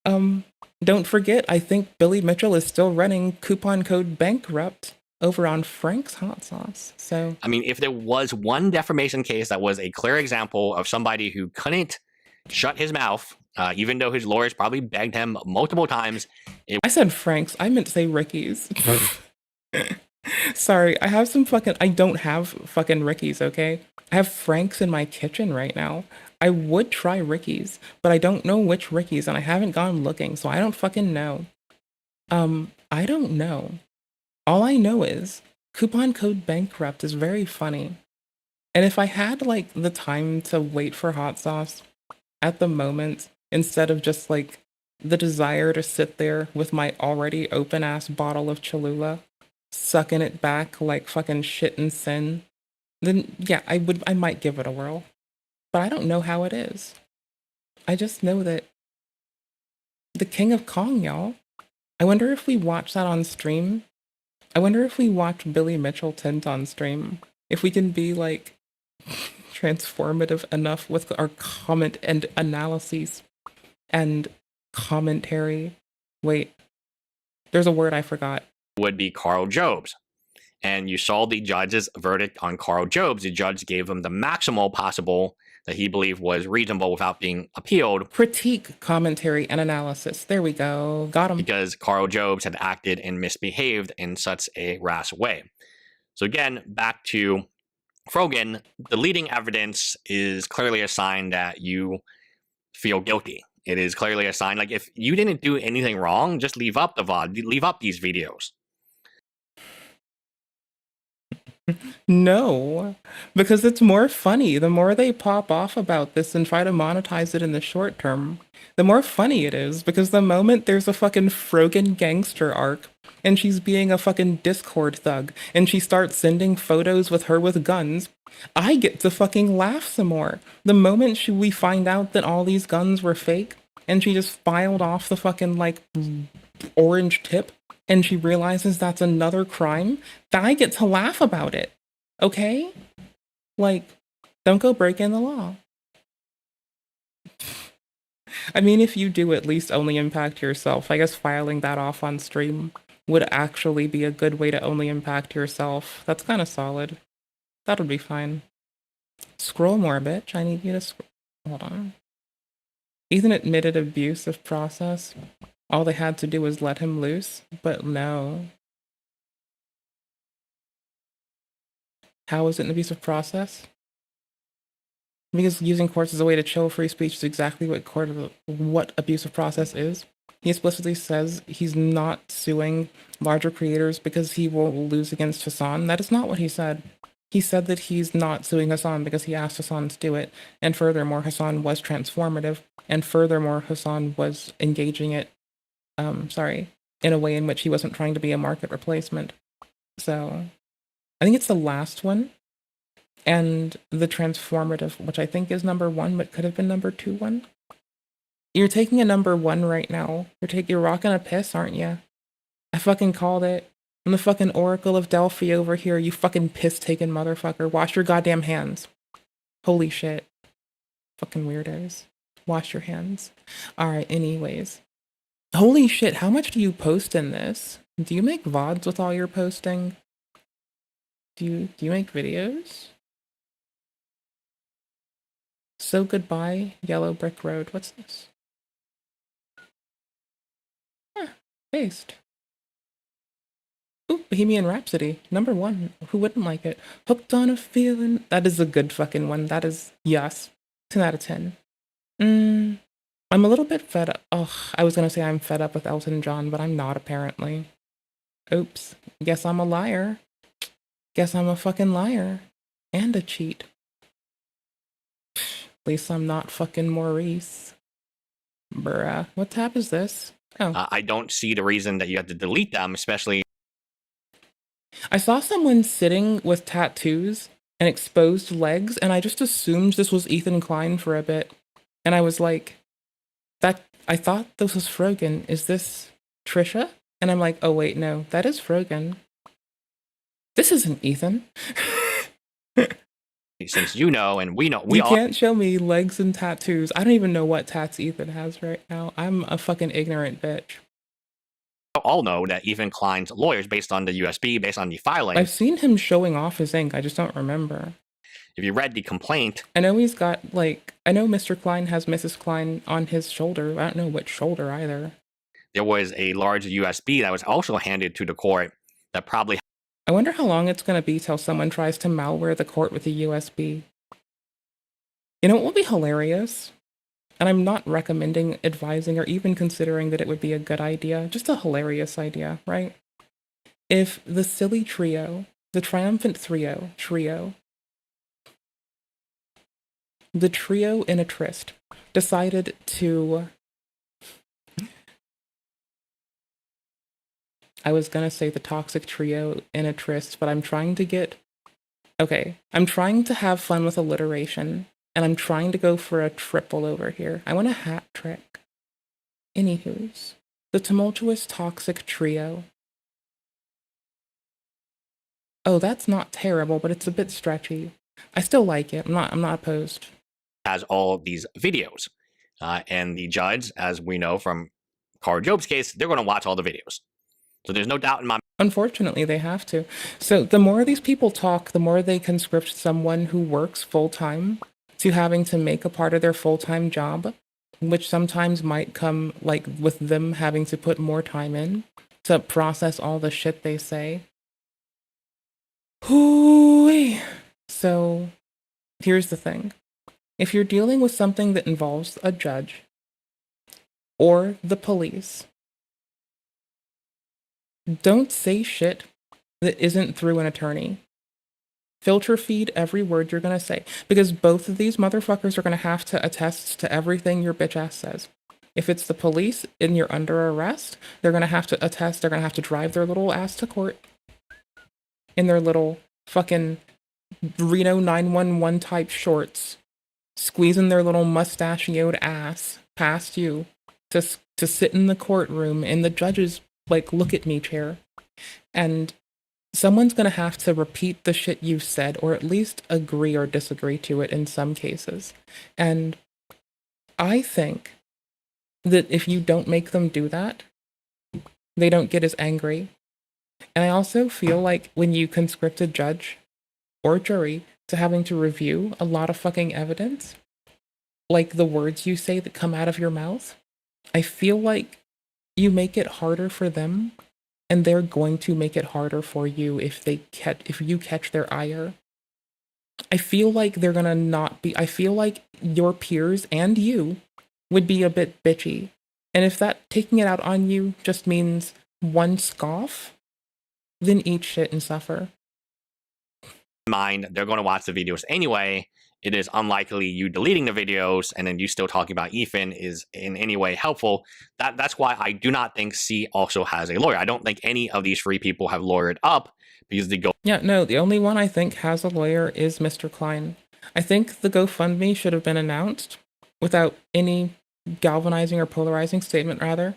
Don't forget, I think Billy Mitchell is still running coupon code bankrupt over on Frank's Hot Sauce. So, I mean, if there was one defamation case that was a clear example of somebody who couldn't shut his mouth, even though his lawyers probably begged him multiple times. I said Frank's. I meant to say Ricky's. Sorry, I have some fucking... I don't have fucking Ricky's, okay? I have Frank's in my kitchen right now. I would try Ricky's, but I don't know which Ricky's, and I haven't gone looking, so I don't fucking know. I don't know. All I know is coupon code bankrupt is very funny. And if I had, like, the time to wait for hot sauce at the moment, instead of just, like, the desire to sit there with my already open-ass bottle of Cholula, sucking it back like fucking shit and sin, then, yeah, I might give it a whirl. But I don't know how it is. I just know that the King of Kong, y'all. I wonder if we watch that on stream. I wonder if we watch Billy Mitchell tint on stream, if we can be, like, transformative enough with our comment and analyses and commentary. Wait, there's a word I forgot. Would be Carl Jobs. And you saw the judge's verdict on Carl Jobs. The judge gave him the maximal possible that he believed was reasonable without being appealed. Critique, commentary, and analysis. There we go. Got him. Because Carl Jobs had acted and misbehaved in such a rash way. So again, back to Frogan, deleting evidence is clearly a sign that you feel guilty. It is clearly a sign, like, if you didn't do anything wrong, just leave up the VOD, leave up these videos. No, because it's more funny. The more they pop off about this and try to monetize it in the short term, the more funny it is, because the moment there's a fucking Frogan gangster arc and she's being a fucking Discord thug and she starts sending photos with her with guns, I get to fucking laugh some more. The moment we find out that all these guns were fake and she just filed off the fucking, like, orange tip and she realizes that's another crime, then I get to laugh about it. Okay? Like, don't go breaking the law. I mean, if you do at least only impact yourself, I guess filing that off on stream would actually be a good way to only impact yourself. That's kind of solid. That'll be fine. Scroll more, bitch. I need you to scroll. Hold on. Ethan admitted abuse of process. All they had to do was let him loose, but no. How is it an abusive process? Because using courts as a way to chill free speech is exactly what abusive process is. He explicitly says he's not suing larger creators because he will lose against Hassan. That is not what he said. He said that he's not suing Hassan because he asked Hassan to do it. And furthermore, Hassan was transformative. And furthermore, Hassan was engaging it, in a way in which he wasn't trying to be a market replacement. So, I think it's the last one. and the transformative, which I think is number 1, but could have been number 2 one. You're taking a number 1 right now. You're rocking a piss, aren't you? I fucking called it. I'm the fucking Oracle of Delphi over here, you fucking piss-taking motherfucker. Wash your goddamn hands. Holy shit. Fucking weirdos. Wash your hands. Alright, anyways. Holy shit, how much do you post in this? Do you make VODs with all your posting? Do you make videos? So goodbye, Yellow Brick Road. What's this? Based. Ooh, Bohemian Rhapsody, number 1. Who wouldn't like it? Hooked on a Feeling. That is a good fucking one. That is, yes. 10 out of 10. I'm a little bit fed up. Ugh, I was gonna say I'm fed up with Elton John, but I'm not apparently. Oops. Guess I'm a liar. Guess I'm a fucking liar. And a cheat. At least I'm not fucking Maurice. Bruh. What tab is this? Oh. I don't see the reason that you have to delete them, especially. I saw someone sitting with tattoos and exposed legs, and I just assumed this was Ethan Klein for a bit. And I was like, I thought this was Frogan. Is this Trisha? And I'm like, oh wait, no, that is Frogan. This isn't Ethan. Since you know and we know, you can't show me legs and tattoos. I don't even know what tats Ethan has right now. I'm a fucking ignorant bitch. all know that Ethan Klein's lawyers, based on the USB, based on the filing. I've seen him showing off his ink. I just don't remember. If you read the complaint, I know he's got I know Mr. Klein has Mrs. Klein on his shoulder. I don't know which shoulder either. There was a large USB that was also handed to the court that probably. I wonder how long it's going to be till someone tries to malware the court with a USB. You know what would be hilarious? And I'm not recommending, advising, or even considering that it would be a good idea. Just a hilarious idea, right? If the silly trio, the triumphant trio, the trio in a tryst, decided to... I was gonna say the toxic trio in a tryst, but I'm trying to get... Okay, I'm trying to have fun with alliteration, and I'm trying to go for a triple over here. I want a hat trick. Anywho's. The tumultuous toxic trio. Oh, that's not terrible, but it's a bit stretchy. I still like it. I'm not opposed. Has all these videos. And the judge, as we know from Carl Job's case, they're going to watch all the videos. So there's no doubt in my mind. Unfortunately, they have to. So the more these people talk, the more they conscript someone who works full-time to having to make a part of their full-time job, which sometimes might come with them having to put more time in to process all the shit they say. Hoo-wee. So here's the thing. If you're dealing with something that involves a judge or the police, don't say shit that isn't through an attorney. Filter feed every word you're going to say, because both of these motherfuckers are going to have to attest to everything your bitch ass says. If it's the police and you're under arrest, they're going to have to attest, they're going to have to drive their little ass to court in their little fucking Reno 911 type shorts, squeezing their little mustachioed ass past you to sit in the courtroom in the judge's look at me chair, and someone's gonna have to repeat the shit you said, or at least agree or disagree to it in some cases. And I think that if you don't make them do that, they don't get as angry. And I also feel like when you conscript a judge or jury to having to review a lot of fucking evidence, like the words you say that come out of your mouth, I feel like you make it harder for them, and they're going to make it harder for you if you catch their ire. I feel like they're gonna not be. I feel like your peers and you would be a bit bitchy, and if that taking it out on you just means one scoff, then eat shit and suffer. Mind, they're going to watch the videos anyway. It is unlikely you deleting the videos and then you still talking about Ethan is in any way helpful. That's why I do not think C also has a lawyer. I don't think any of these three people have lawyered up because the Go Yeah, no, the only one I think has a lawyer is Mr. Klein. I think the GoFundMe should have been announced without any galvanizing or polarizing statement, rather.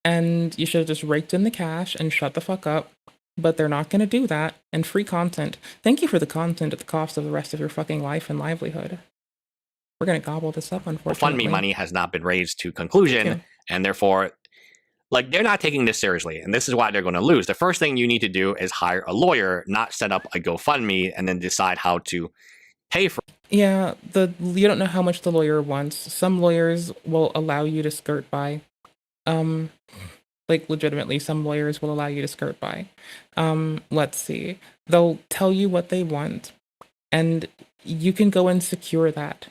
And you should have just raked in the cash and shut the fuck up. But they're not going to do that. And free content. Thank you for the content at the cost of the rest of your fucking life and livelihood. We're going to gobble this up, unfortunately. GoFundMe money has not been raised to conclusion, and therefore, like, they're not taking this seriously, and this is why they're going to lose. The first thing you need to do is hire a lawyer, not set up a GoFundMe and then decide how to pay for it. Yeah, you don't know how much the lawyer wants. Some lawyers will allow you to skirt by. Like, legitimately, some lawyers will allow you to skirt by. Let's see. They'll tell you what they want, and you can go and secure that.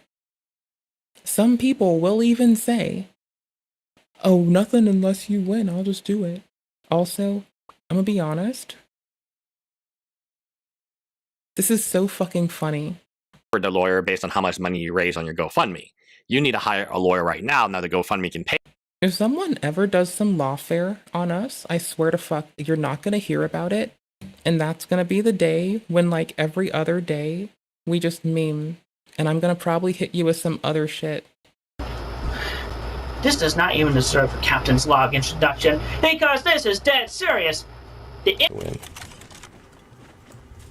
Some people will even say, oh, nothing unless you win, I'll just do it. Also, I'm gonna be honest. This is so fucking funny. For the lawyer based on how much money you raise on your GoFundMe. You need to hire a lawyer right now. Now the GoFundMe can pay. If someone ever does some lawfare on us, I swear to fuck, you're not gonna hear about it. And that's gonna be the day when, like every other day, we just meme. And I'm gonna probably hit you with some other shit. This does not even deserve a captain's log introduction, because this is dead serious.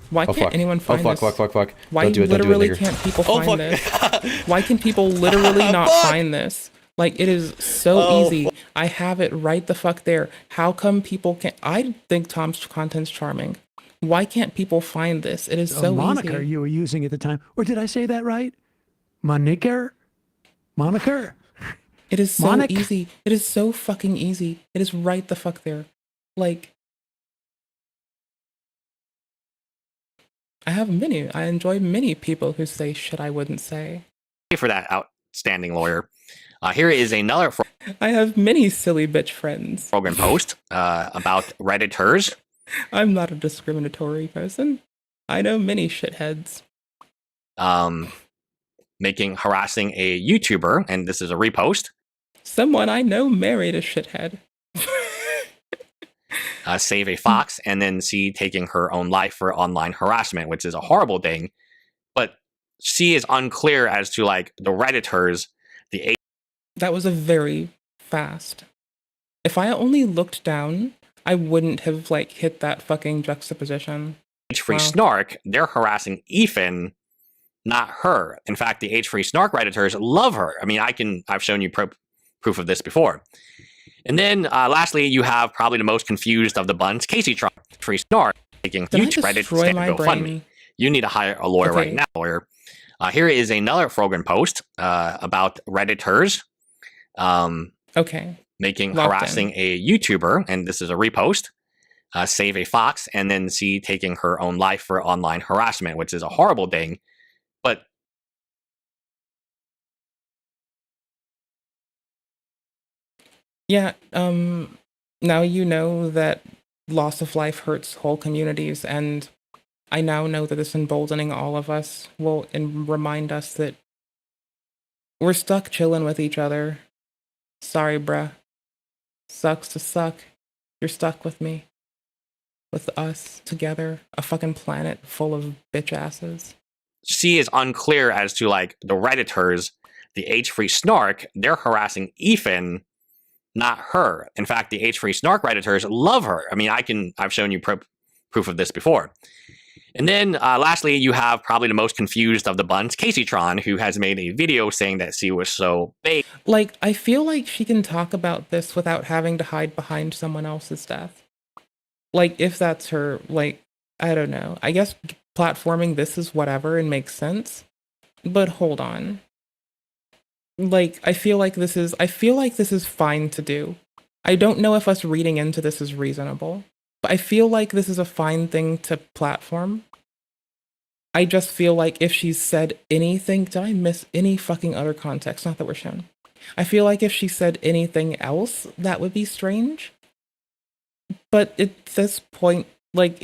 Why Oh, can't fuck. anyone find Oh, this? fuck. Why Don't do it, literally nigger. can't people Oh, find this? Why can people literally not find this? Like, it is so easy. I have it right the fuck there. How come people can't? I think Tom's content's charming. Why can't people find this? It is so moniker easy. you were using at the time. Or did I say that right? Moniker? Moniker? It is so Monic? easy. It is so fucking easy. It is right the fuck there. Like, I enjoy many people who say shit I wouldn't say. For that outstanding lawyer. Here is another I have many silly bitch friends. program post about Redditors. I'm not a discriminatory person. I know many shitheads. Harassing a YouTuber, and this is a repost. Someone I know married a shithead. Save a fox, and then C taking her own life for online harassment, which is a horrible thing. But C is unclear as to, like, the Redditors, the That was a very fast. If I only looked down, I wouldn't have, like, hit that fucking juxtaposition. H-Free Snark, they're harassing Ethan, not her. In fact, the H-Free Snark Redditors love her. I mean, I've shown you proof of this before. And then, lastly, you have probably the most confused of the bunch, Casey Trump, Free Snark, taking huge Reddit stand my GoFundMe. brain? You need to hire a lawyer right now. Lawyer. Here is another program post about Redditors. Harassing a YouTuber, and this is a repost. Save a fox, and then C taking her own life for online harassment, which is a horrible thing. But Yeah, now you know that loss of life hurts whole communities, and I now know that this emboldening all of us will remind us that we're stuck chilling with each other. Sorry, bruh. Sucks to suck. You're stuck with me. With us together. A fucking planet full of bitch asses. C is unclear as to, like, the Redditors, the H-Free Snark, they're harassing Ethan, not her. In fact, the H-Free Snark Redditors love her. I mean, I've shown you proof of this before. And then, lastly, you have probably the most confused of the bunch, Caseytron, who has made a video saying that C was so big. Like, I feel like she can talk about this without having to hide behind someone else's death. Like, if that's her, like, I don't know. I guess platforming this is whatever and makes sense. But hold on. Like, I feel like this is fine to do. I don't know if us reading into this is reasonable. But I feel like this is a fine thing to platform. I just feel like if she said anything, did I miss any fucking other context? Not that we're shown. I feel like if she said anything else, that would be strange. But at this point, like,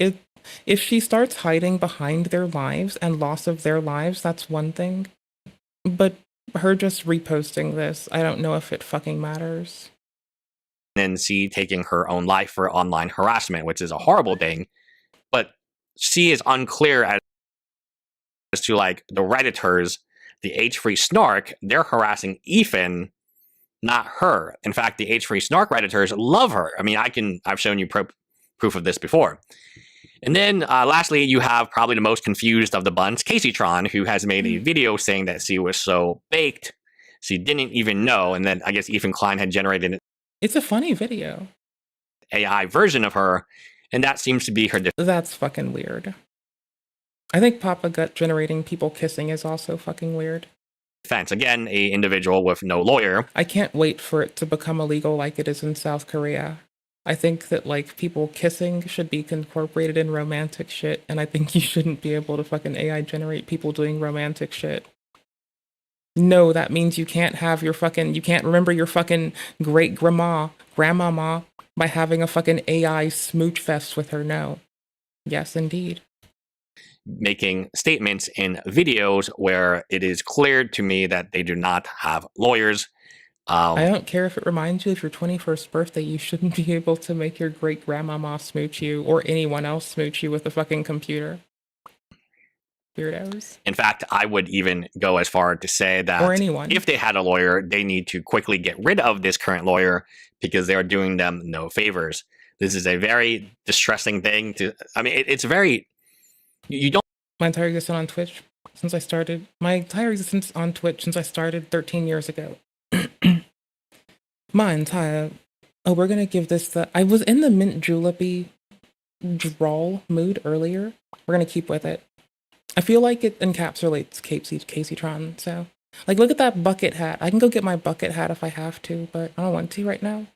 if she starts hiding behind their lives and loss of their lives, that's one thing. But her just reposting this, I don't know if it fucking matters. And then C taking her own life for online harassment, which is a horrible thing. But she is unclear as to like the Redditors, the H3 Snark, they're harassing Ethan, not her. In fact, the H3 Snark Redditors love her. I mean, I've shown you proof of this before. And then lastly, you have probably the most confused of the bunch, Casey Tron, who has made a video saying that she was so baked, she didn't even know. And then I guess Ethan Klein had generated an It's a funny video. AI version of her, and that seems to be her That's fucking weird. I think Papa Gut generating people kissing is also fucking weird. defense. Again, a individual with no lawyer. I can't wait for it to become illegal like it is in South Korea. I think that like people kissing should be incorporated in romantic shit, and I think you shouldn't be able to fucking AI generate people doing romantic shit. No, that means you can't have your fucking, you can't remember your fucking great grandmama by having a fucking AI smooch fest with her. No. Yes, indeed. Making statements in videos where it is clear to me that they do not have lawyers. I don't care if it reminds you of your 21st birthday, you shouldn't be able to make your great grandmama smooch you or anyone else smooch you with a fucking computer. Weirdos. In fact, I would even go as far to say that Or anyone. if they had a lawyer, they need to quickly get rid of this current lawyer because they are doing them no favors. This is a very distressing thing to, I mean, it's very, you don't. My entire existence on Twitch since I started, 13 years ago. My entire, we're gonna give this I was in the mint julepy drawl mood earlier. We're gonna keep with it. I feel like it encapsulates Casey Tron, so. Like, look at that bucket hat. I can go get my bucket hat if I have to, but I don't want to right now.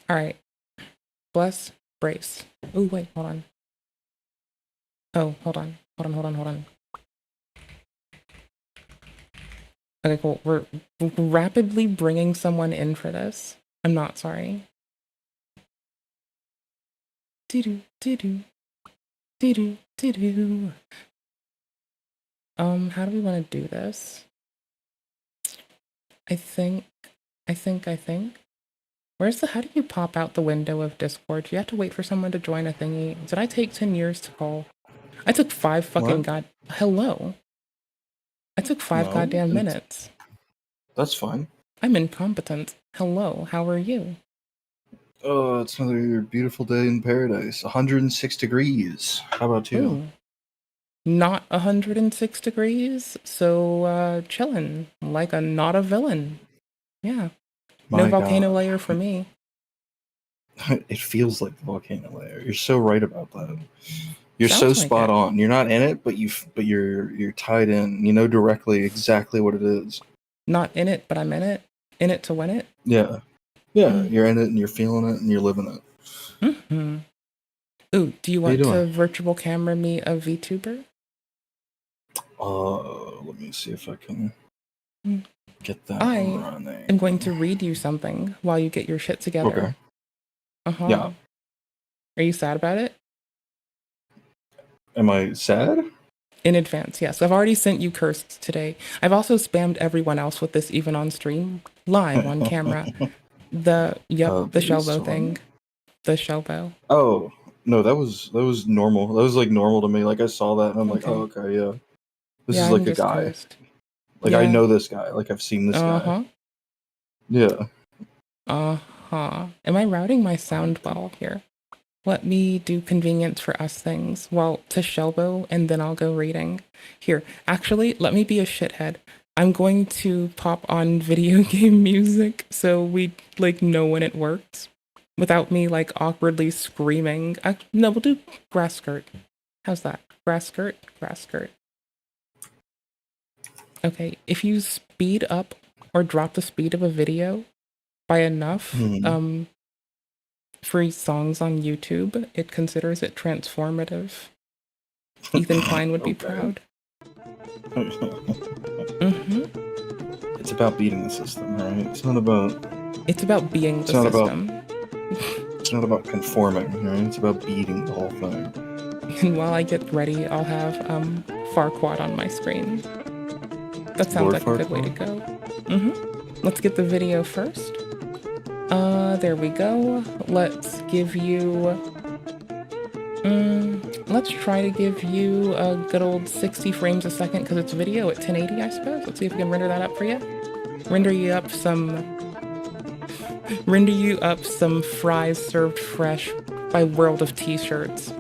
Alright. Bless, brace. Oh, wait, hold on. Oh, hold on. Hold on. Okay, cool. We're rapidly bringing someone in for this. I'm not sorry. Doo-doo, doo-doo. Doo-doo, doo-doo. How do we want to do this? I think. Where's how do you pop out the window of Discord? You have to wait for someone to join a thingy. Did I take 10 years to call? I took 5 fucking hello. I took 5 goddamn minutes. That's fine. I'm incompetent. Hello, how are you? Oh, it's another beautiful day in paradise. 106 degrees. How about you? Ooh. Not 106 degrees, so chillin', like not a villain. Yeah. No volcano layer for me. It feels like the volcano layer. You're so right about that. You're Sounds so like spot it. on. You're not in it, but you're tied in. You know directly exactly what it is. Not in it, but I'm in it. In it to win it. Yeah. You're in it and you're feeling it and you're living it. Mm-hmm. Ooh, do you How you want to doing? virtual camera me a VTuber? Let me see if I can get that I running. am going to read you something while you get your shit together. Okay. Uh-huh. Yeah. Are you sad about it? Am I sad? In advance, yes. I've already sent you cursed today. I've also spammed everyone else with this even on stream, live on camera. The Shelbo thing. The Shelbo. Oh no, that was normal. That was like normal to me. Like I saw that and I'm like, oh okay, yeah. This Yeah, is like I'm a just guy. cursed. Like I Yeah. know this guy. Like I've seen this guy. Yeah. Uh-huh. Am I routing my sound well here? Let me do convenience for us things. Well, to Shelbo, and then I'll go reading. Here, actually, let me be a shithead. I'm going to pop on video game music so we, like, know when it works. Without me, like, awkwardly screaming. No, we'll do grass skirt. How's that? Grass skirt? Grass skirt. Okay, if you speed up or drop the speed of a video by enough, free songs on YouTube, it considers it transformative. Ethan Klein would be proud. It's about beating the system, right? It's not about. It's about being the system. It's not about conforming, right? It's about beating the whole thing. And while I get ready, I'll have Farquaad on my screen. That sounds Lord like a good way to go. Let's get the video first. There we go. Let's give you let's try to give you a good old 60 frames a second because it's video at 1080, I suppose. Let's see if we can render that up for you. Render you up some fries served fresh by World of T-shirts,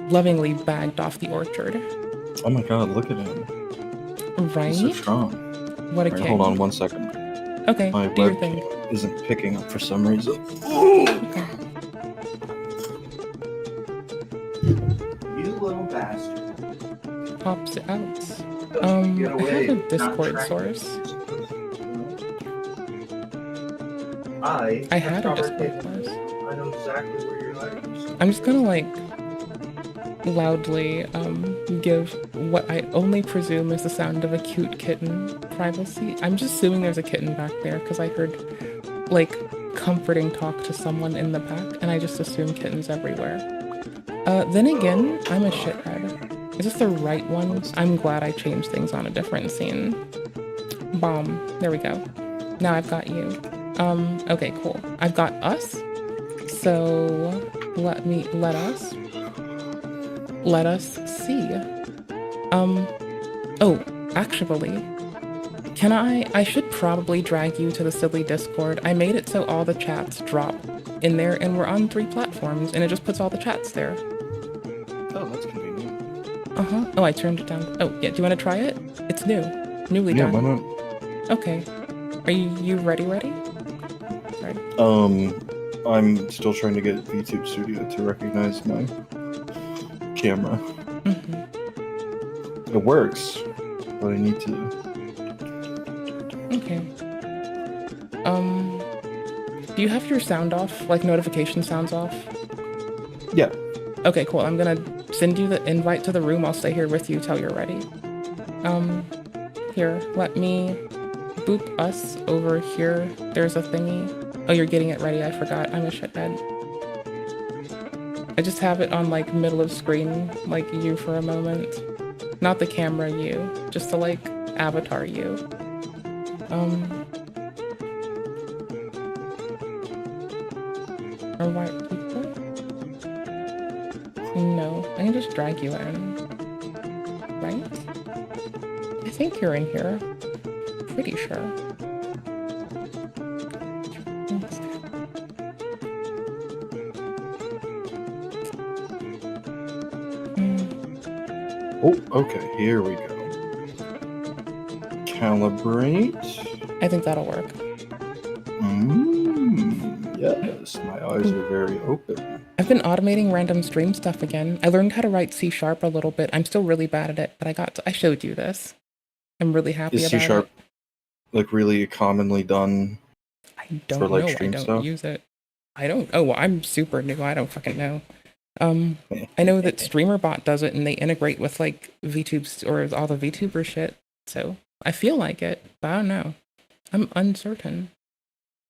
lovingly bagged off the orchard. Oh my god, look at him. Right? He's so strong. What a Alright, king. hold on 1 second. Okay, My do your web thing. isn't picking up for some reason. Okay. You little bastard. Pops it out. I have a Discord source. I had a Discord source. I know exactly where you're hiding. I'm just gonna like loudly give what I only presume is the sound of a cute kitten privacy. I'm just assuming there's a kitten back there because I heard like comforting talk to someone in the back, and I just assume kittens everywhere. Then again, I'm a shithead. Is this the right one? I'm glad I changed things on a different scene. Bomb. There we go. Now I've got you. Okay, cool. I've got us. So let us see. Oh, actually, I should probably drag you to the silly Discord. I made it so all the chats drop in there, and we're on 3 platforms, and it just puts all the chats there. Oh, that's convenient. Uh-huh. Oh, I turned it down. Oh, yeah, do you want to try it? It's new. Newly done. Yeah, why not? Okay. Are you ready? Sorry. I'm still trying to get VTube Studio to recognize my camera. Mm-hmm. It works, but I need to. Okay. Do you have your sound off? Like notification sounds off? Yeah. Okay, cool. I'm gonna send you the invite to the room. I'll stay here with you till you're ready. Here, let me boop us over here. There's a thingy. Oh, you're getting it ready. I forgot. I'm a shithead. I just have it on like middle of screen, like you for a moment. Not the camera you, just to like avatar you. Or white people? No, I can just drag you in. Right? I think you're in here. Pretty sure. Oh, okay, here we go. Calibrate. I think that'll work. Yes, my eyes are very open. I've been automating random stream stuff again. I learned how to write C# a little bit. I'm still really bad at it, but I showed you this. I'm really happy Is about C# it. like really commonly done I don't for like know. I stream don't stuff? use it. I don't. Oh, well, I'm super new. I don't fucking know. I know that StreamerBot does it, and they integrate with like VTubes or all the VTuber shit. So I feel like it, but I don't know. I'm uncertain.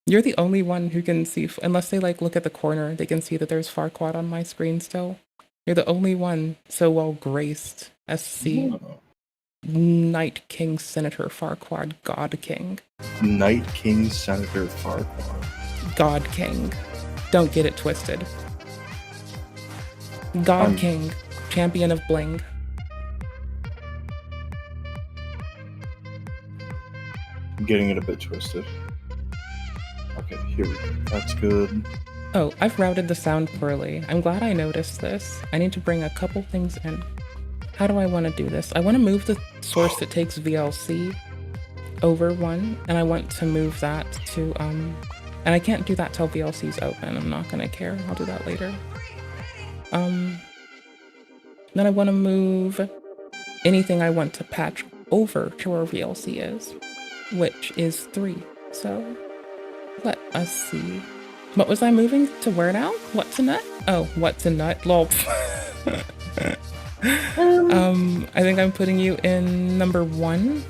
You're the only one who can see, unless they like look at the corner, they can see that there's Farquaad on my screen still. You're the only one so well graced as to see Night King Senator Farquaad, God King. Night King Senator Farquaad. God King. Don't get it twisted. God King, champion of bling. I'm getting it a bit twisted. Okay, here we go. That's good. Oh, I've routed the sound poorly. I'm glad I noticed this. I need to bring a couple things in. How do I want to do this? I want to move the source that takes VLC over one, and I want to move that to, and I can't do that till VLC's open. I'm not gonna care. I'll do that later. Then I want to move anything I want to patch over to where VLC is, which is 3. So let us see. What was I moving to where now? What's a nut? Oh, what's a nut? Lol. I think I'm putting you in number 1.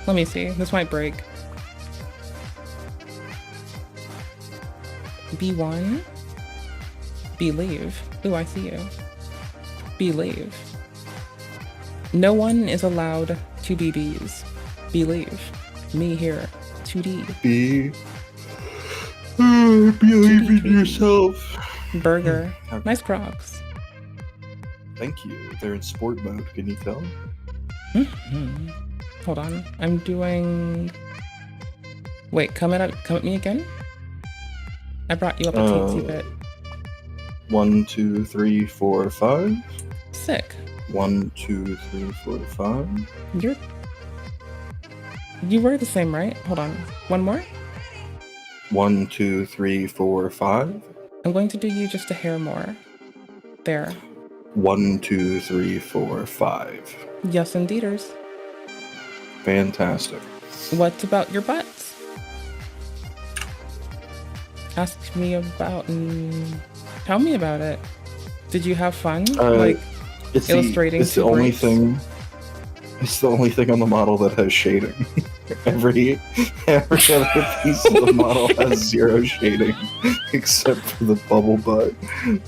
Let me see. This might break. B1. Believe. Ooh, I see you. Believe. No one is allowed to be Bs. Believe. Me here. 2D. Believe in yourself. Burger. Nice Crocs. Thank you. They're in sport mode. Can you tell? Mm-hmm. Hold on. I'm doing. Wait, come at me again. I brought you up a teensy bit. 1, 2, 3, 4, 5. Sick. 1, 2, 3, 4, 5. You were the same, right? Hold on. One more. 1, 2, 3, 4, 5. I'm going to do you just a hair more. There. 1, 2, 3, 4, 5. Yes, indeeders. Fantastic. What about your butts? Ask me about and tell me about it. Did you have fun? It's illustrating the only thing. It's the only thing on the model that has shading. Every other piece of the model has 0 shading, except for the bubble butt.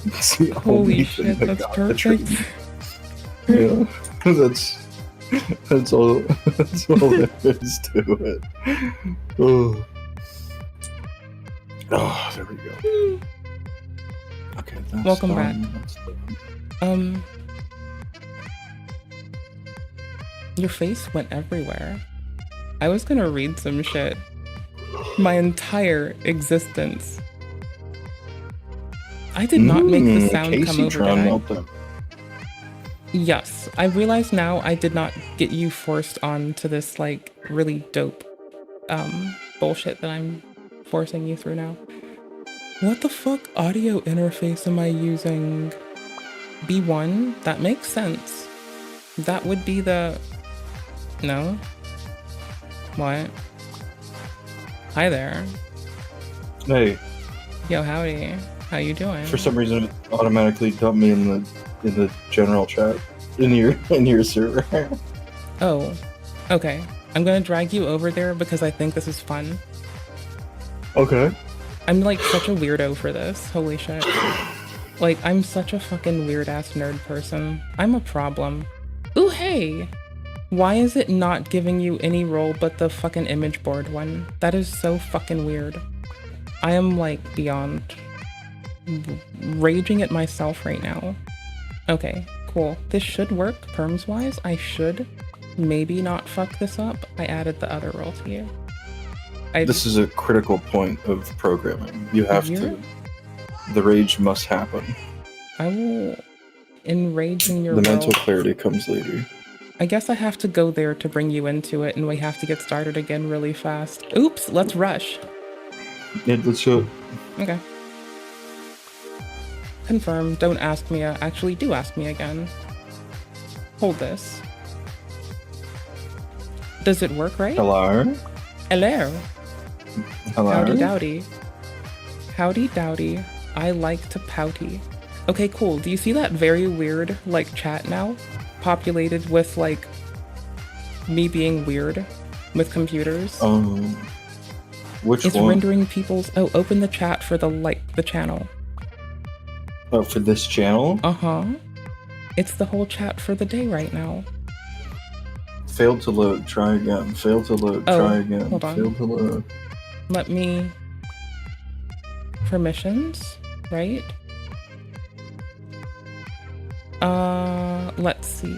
It's the only thing shit, that that's got perfect. the treatment. Yeah, that's all. That's all there is to it. Oh, there we go. Okay, that's Welcome done. back. That's done. Your face went everywhere. I was gonna read some shit. My entire existence. I did not make the sound come over, did I? meltdown. Yes, I realize now I did not get you forced on to this like really dope bullshit that I'm forcing you through now. What the fuck audio interface am I using? B1? That makes sense. That would be the... No? What? Hi there. Hey, Yo, howdy. How you doing? for some reason it automatically dumped me in the general chat in your server. Oh, okay. I'm gonna drag you over there because I think this is fun. Okay. I'm like such a weirdo for this. Holy shit. Like, I'm such a fucking weird ass nerd person. I'm a problem. Ooh, hey! Why is it not giving you any role but the fucking image board one? That is so fucking weird. I am like beyond raging at myself right now. Okay, cool. This should work perms wise. I should maybe not fuck this up. I added the other role to you. This is a critical point of programming. You have to. The rage must happen. I will enrage in your The mental world. clarity comes later. I guess I have to go there to bring you into it, and we have to get started again really fast. Oops, let's rush. Yeah, let's do it. Okay. Confirm, don't ask me, actually do ask me again. Hold this. Does it work right? Hello? Hello. Hello? Howdy dowdy. Howdy dowdy. I like to pouty. Okay, cool. Do you see that very weird, like, chat now? Populated with, like, me being weird with computers? Which it's one? rendering people's... Oh, open the chat for the channel. Oh, for this channel? Uh-huh. It's the whole chat for the day right now. Failed to load. Try again. Failed to load. Try again. Hold on. Failed to load. Let me... Permissions, right? Let's see.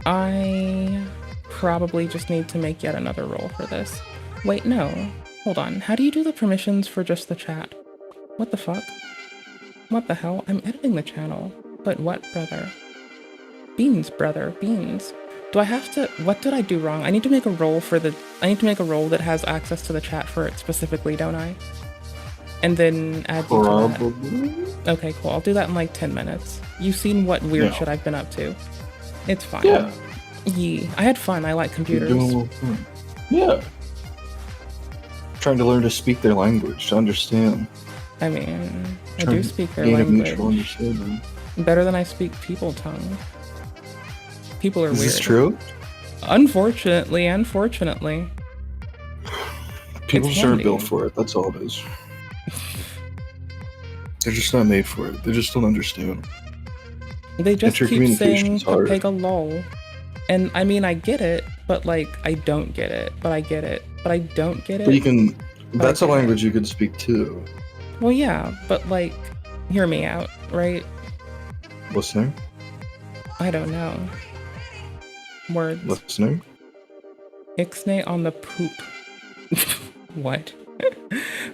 I probably just need to make yet another role for this. Wait, no. Hold on. How do you do the permissions for just the chat? What the fuck? What the hell? I'm editing the channel. But what, brother? Beans, brother. Beans. Do I have to... What did I do wrong? I need to make a role for the... I need to make a role that has access to the chat for it specifically, don't I? And then add you to Probably. that. Okay, cool. I'll do that in like 10 minutes. You've seen what weird shit I've been up to. It's fine. Yeah. Yeah. I had fun. I like computers. Yeah. Trying to learn to speak their language, to understand. I mean, I do speak their gain a mutual language. understanding. Better than I speak people tongue. People are Is weird. this true? Unfortunately. People It's just aren't handy. built for it. That's all it is. They're just not made for it. They just don't understand. They just keep saying Intercommunication's hard. Pepega lol. And I mean, I get it, but like, I don't get it. But I get it. But I don't get it. But you can. But That's I a get it. language you could speak too. Well, yeah, but like, hear me out, right? Listening. I don't know. Words. Listening. Ixnay on the poop. What?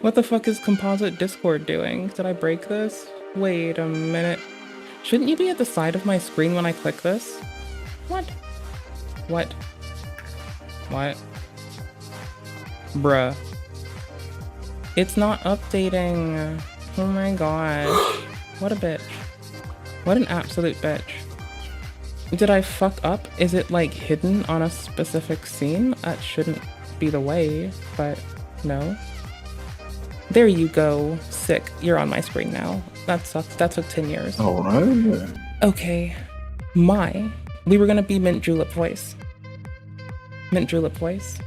What the fuck is Composite Discord doing? Did I break this? Wait a minute. Shouldn't you be at the side of my screen when I click this? What? What? What? Bruh. It's not updating. Oh my gosh. What a bitch. What an absolute bitch. Did I fuck up? Is it like hidden on a specific scene? That shouldn't be the way, but no. There you go. Sick. You're on my screen now. That sucks. That took 10 years. Alright. Okay. We were gonna be Mint Julep voice. Mint Julep voice.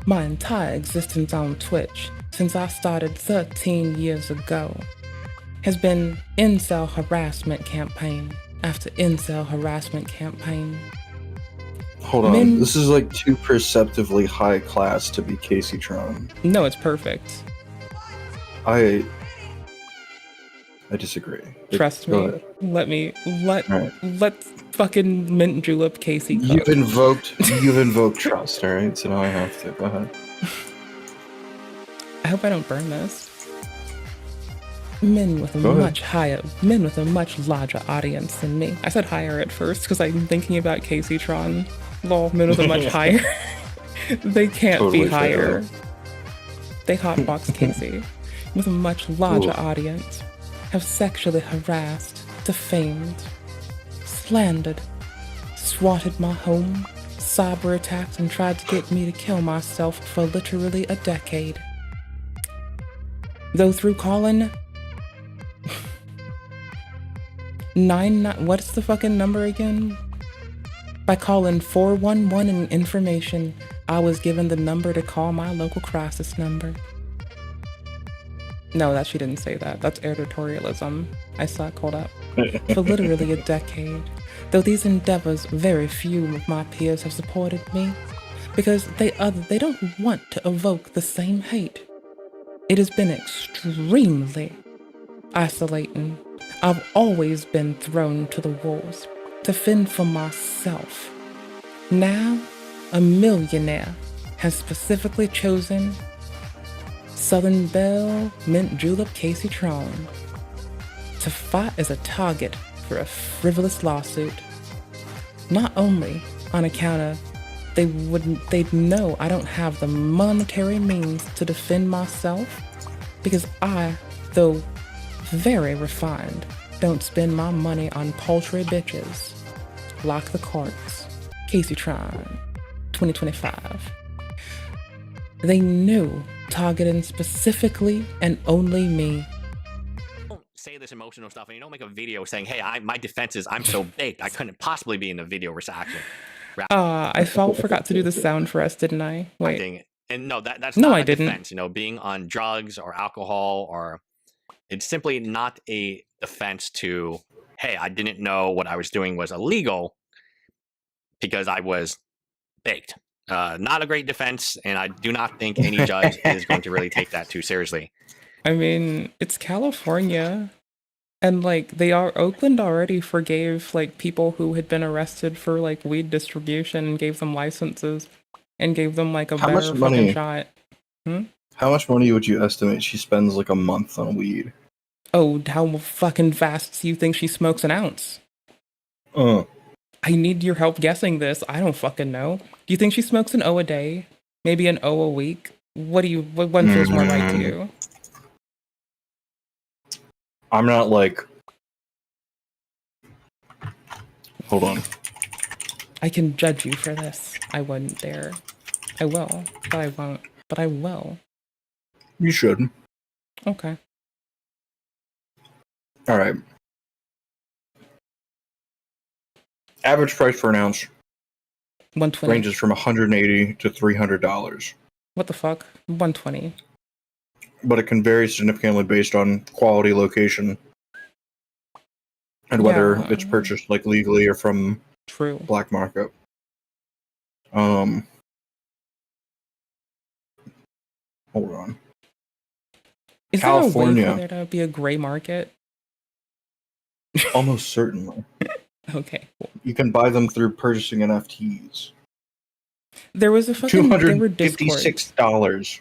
My entire existence on Twitch, since I started 13 years ago, has been incel harassment campaign after incel harassment campaign. Hold on. This is like too perceptively high class to be Casey Tron. No, it's perfect. I disagree. Trust Go me. ahead. Let's fucking Mint Julep Casey cook. You've invoked trust, alright? So now I have to. Go ahead. I hope I don't burn this. Men with a much larger audience than me. I said higher at first because I'm thinking about Casey Tron. Lol, men with a much higher. They can't Totally be higher. fair. They hotbox Casey. With a much larger audience. Have sexually harassed, defamed, slandered, swatted my home, cyber attacked, and tried to get me to kill myself for literally a decade. Though through calling what's the fucking number again? By calling 411 in information, I was given the number to call my local crisis number. No, that she didn't say that. That's editorialism. I suck, hold up. For literally a decade. Though these endeavors, very few of my peers have supported me, because they don't want to evoke the same hate. It has been extremely isolating. I've always been thrown to the wolves to fend for myself. Now, a millionaire has specifically chosen Southern Belle Mint Julep Casey Tron to fight as a target for a frivolous lawsuit. Not only on account of they'd know I don't have the monetary means to defend myself, because I, though very refined, don't spend my money on paltry bitches. Lock the courts. Casey Tron, 2025. They knew, targeting specifically and only me. Don't say this emotional stuff and you don't make a video saying, hey, my defense is I'm so baked, I couldn't possibly be in the video reaction. I forgot to do the sound for us, didn't I? Wait. Dang it. And no, that's No, not I a didn't. defense. You know, being on drugs or alcohol, or it's simply not a defense to, hey, I didn't know what I was doing was illegal because I was baked. Not a great defense, and I do not think any judge is going to really take that too seriously. I mean, it's California. And like Oakland already forgave like people who had been arrested for like weed distribution and gave them licenses and gave them like a How better much fucking money? shot. How much money would you estimate she spends like a month on weed? Oh, how fucking fast do you think she smokes an ounce? I need your help guessing this. I don't fucking know. Do you think she smokes an O a day? Maybe an O a week? What one feels more right to you? I'm not like... Hold on. I can judge you for this. I wouldn't dare. I will, but I won't. But I will. You should. Okay. Alright. Average price for an ounce 120. ranges from $180 to $300. What the fuck? 120. But it can vary significantly based on quality, location, and whether it's purchased like legally or from black market. Hold on. Is California. there a way for there to be a gray market? Almost certainly. Okay. You can buy them through purchasing NFTs. There was a fucking $256.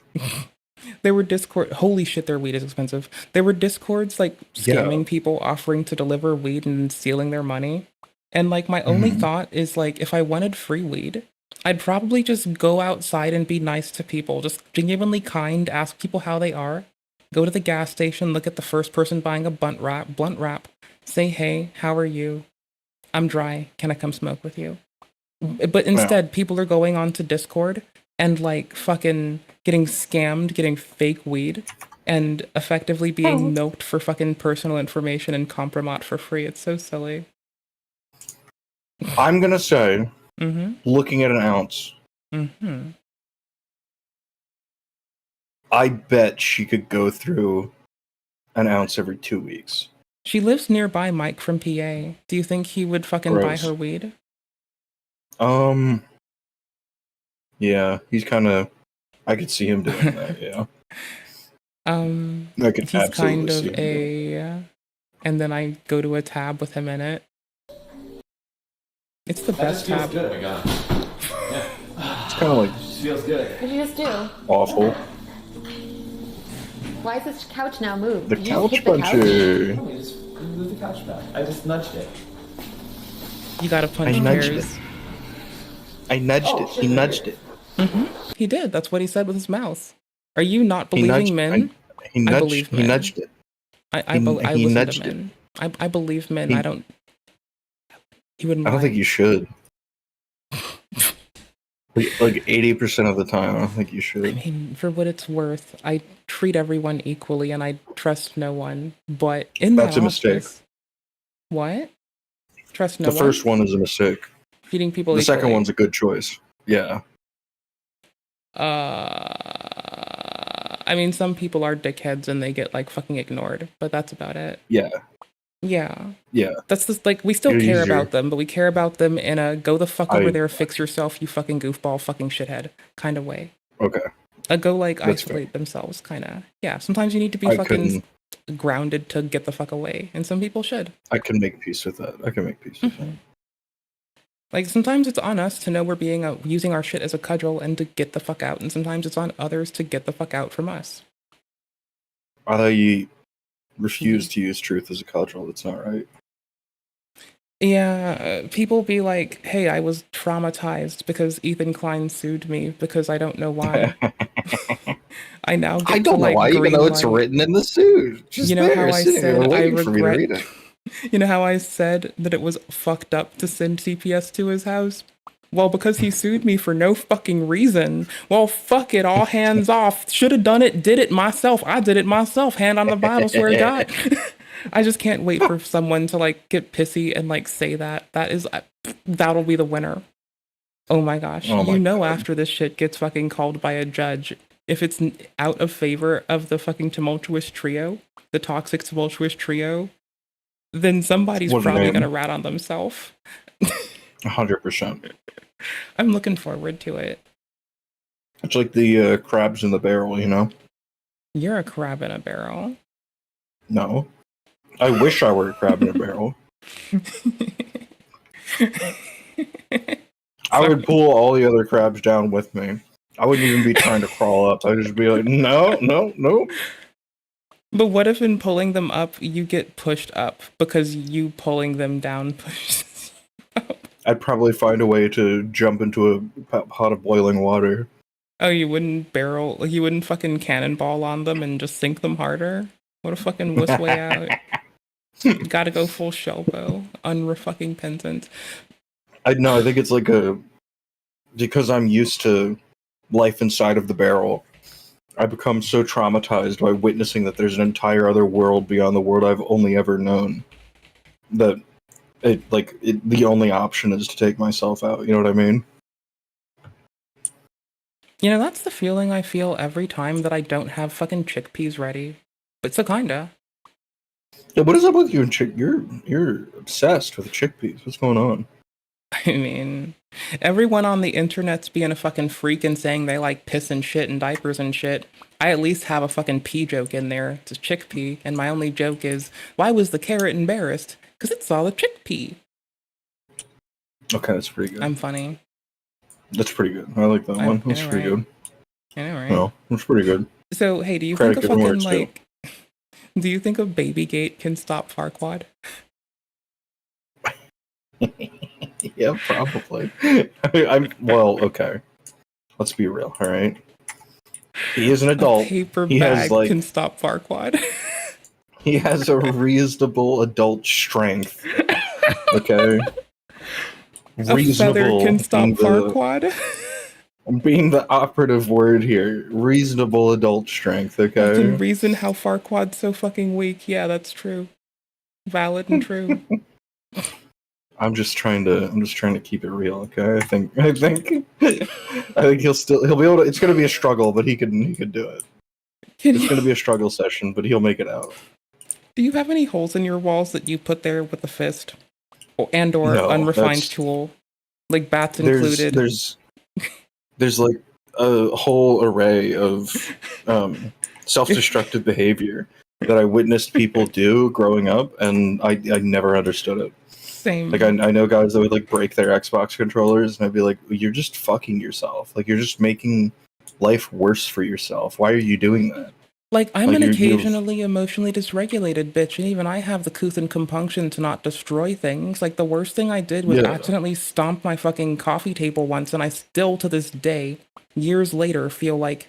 There were Discord. Holy shit, their weed is expensive. There were Discords like scamming people, offering to deliver weed and stealing their money. And like my only thought is like, if I wanted free weed, I'd probably just go outside and be nice to people, just genuinely kind, ask people how they are, go to the gas station, look at the first person buying a blunt wrap, say, hey, how are you? I'm dry. Can I come smoke with you? But instead, people are going onto Discord and like fucking getting scammed, getting fake weed, and effectively being milked for fucking personal information and compromat for free. It's so silly. I'm gonna say, looking at an ounce, I bet she could go through an ounce every 2 weeks. She lives nearby Mike from PA. Do you think he would fucking buy her weed? Yeah, he's kind of. I could see him doing that. Yeah. I could He's absolutely kind of see him doing a. And then I go to a tab with him in it. It's the best tab. Good. Yeah. It's kind of like Feels good. What did you just do? awful. Why is this couch now moved? The Did you couch hit the puncher. No, we just moved the couch back. I just nudged it. You gotta punch I nudged chairs. it. I nudged it. He nudged it. He did. That's what he said with his mouth. Are you not He nudged- believing men? He nudged. I believe He men. nudged it. I He listen nudged to it. men. I believe men. He- I don't. He wouldn't. I don't lie. think you should. Like 80% of the time, I don't think you should. I mean, for what it's worth, I treat everyone equally and I trust no one. But in That's that a mistake. office- What? Trust no The one? first one is a mistake. Treating people The second equally. one's a good choice. Yeah. I mean, some people are dickheads and they get like fucking ignored, but that's about it. Yeah. Yeah. Yeah. That's just like, we still You're care easier. about them, but we care about them in a go the fuck over I- there, fix yourself, you fucking goofball, fucking shithead kind of way. Okay. A go like That's isolate themselves kind of. Yeah. Sometimes you need to be I fucking grounded to get the fuck away, and some people should. I can make peace with that. I can make peace with that. Like sometimes it's on us to know we're being using our shit as a cudgel and to get the fuck out, and sometimes it's on others to get the fuck out from us. I thought you refused to use truth as a cudgel. That's not right. Yeah, people be like, "Hey, I was traumatized because Ethan Klein sued me because I don't know why." I now get I don't to, know like, why, even green though it's light. written in the suit. Just You know there, how I sitting there said I waiting for me to regret. read it. You know how I said that it was fucked up to send CPS to his house? Well, because he sued me for no fucking reason. Well, fuck it, all hands off. Should have done it, did it myself. I did it myself. Hand on the Bible, swear to God. I just can't wait for someone to like get pissy and like say that. That'll be the winner. Oh my gosh. Oh my you know, after this shit gets fucking called by a judge, if it's out of favor of the fucking tumultuous trio, the toxic tumultuous trio, then somebody's What's the probably name? gonna rat on themselves. 100%. I'm looking forward to it. It's like the crabs in the barrel, you know? You're a crab in a barrel. No. I wish I were a crab in a barrel. I would pull all the other crabs down with me. I wouldn't even be trying to crawl up. I'd just be like, no, no, no. But what if in pulling them up, you get pushed up because you pulling them down pushes? I'd probably find a way to jump into a pot of boiling water. Oh, you wouldn't you wouldn't fucking cannonball on them and just sink them harder? What a fucking wuss way out. Gotta go full Shelbo, unrefucking penitent. I think it's like because I'm used to life inside of the barrel. I become so traumatized by witnessing that there's an entire other world beyond the world I've only ever known. That the only option is to take myself out. You know what I mean? You know, that's the feeling I feel every time that I don't have fucking chickpeas ready. But so kinda. Yeah, what is up with you and you're obsessed with chickpeas. What's going on? I mean, everyone on the internet's being a fucking freak and saying they like piss and shit and diapers and shit. I at least have a fucking pea joke in there. It's a chickpea, and my only joke is, why was the carrot embarrassed? Because it saw the chickpea. Okay, that's pretty good. I'm funny. That's pretty good. I like that one. That's know, pretty right? good. I know, right? No, that's pretty good. So, hey, do you Credit think a given where fucking, it's due. like... Do you think a Babygate can stop Farquaad? Yeah, probably. Well, okay. Let's be real, all right? He is an adult. A paper He has, bag like... can stop Farquaad. He has a reasonable adult strength. Okay? A feather can stop Farquaad. Being the operative word here. Reasonable adult strength, I okay? can reason how Farquaad's so fucking weak. Yeah, that's true. Valid and true. I'm just trying to keep it real, okay? I think he'll be able to. It's gonna be a struggle, but he can do it. It's gonna be a struggle session, but he'll make it out. Do you have any holes in your walls that you put there with a fist? Or No, unrefined that's- tool? Like bats included? There's like a whole array of self-destructive behavior that I witnessed people do growing up, and I never understood it. Same. Like I know guys that would like break their Xbox controllers, and I'd be like, "You're just fucking yourself. Like you're just making life worse for yourself. Why are you doing that?" Like, I'm Like, an you've- occasionally emotionally dysregulated bitch, and even I have the couth and compunction to not destroy things. Like, the worst thing I did was Yeah. accidentally stomp my fucking coffee table once, and I still, to this day, years later, feel like,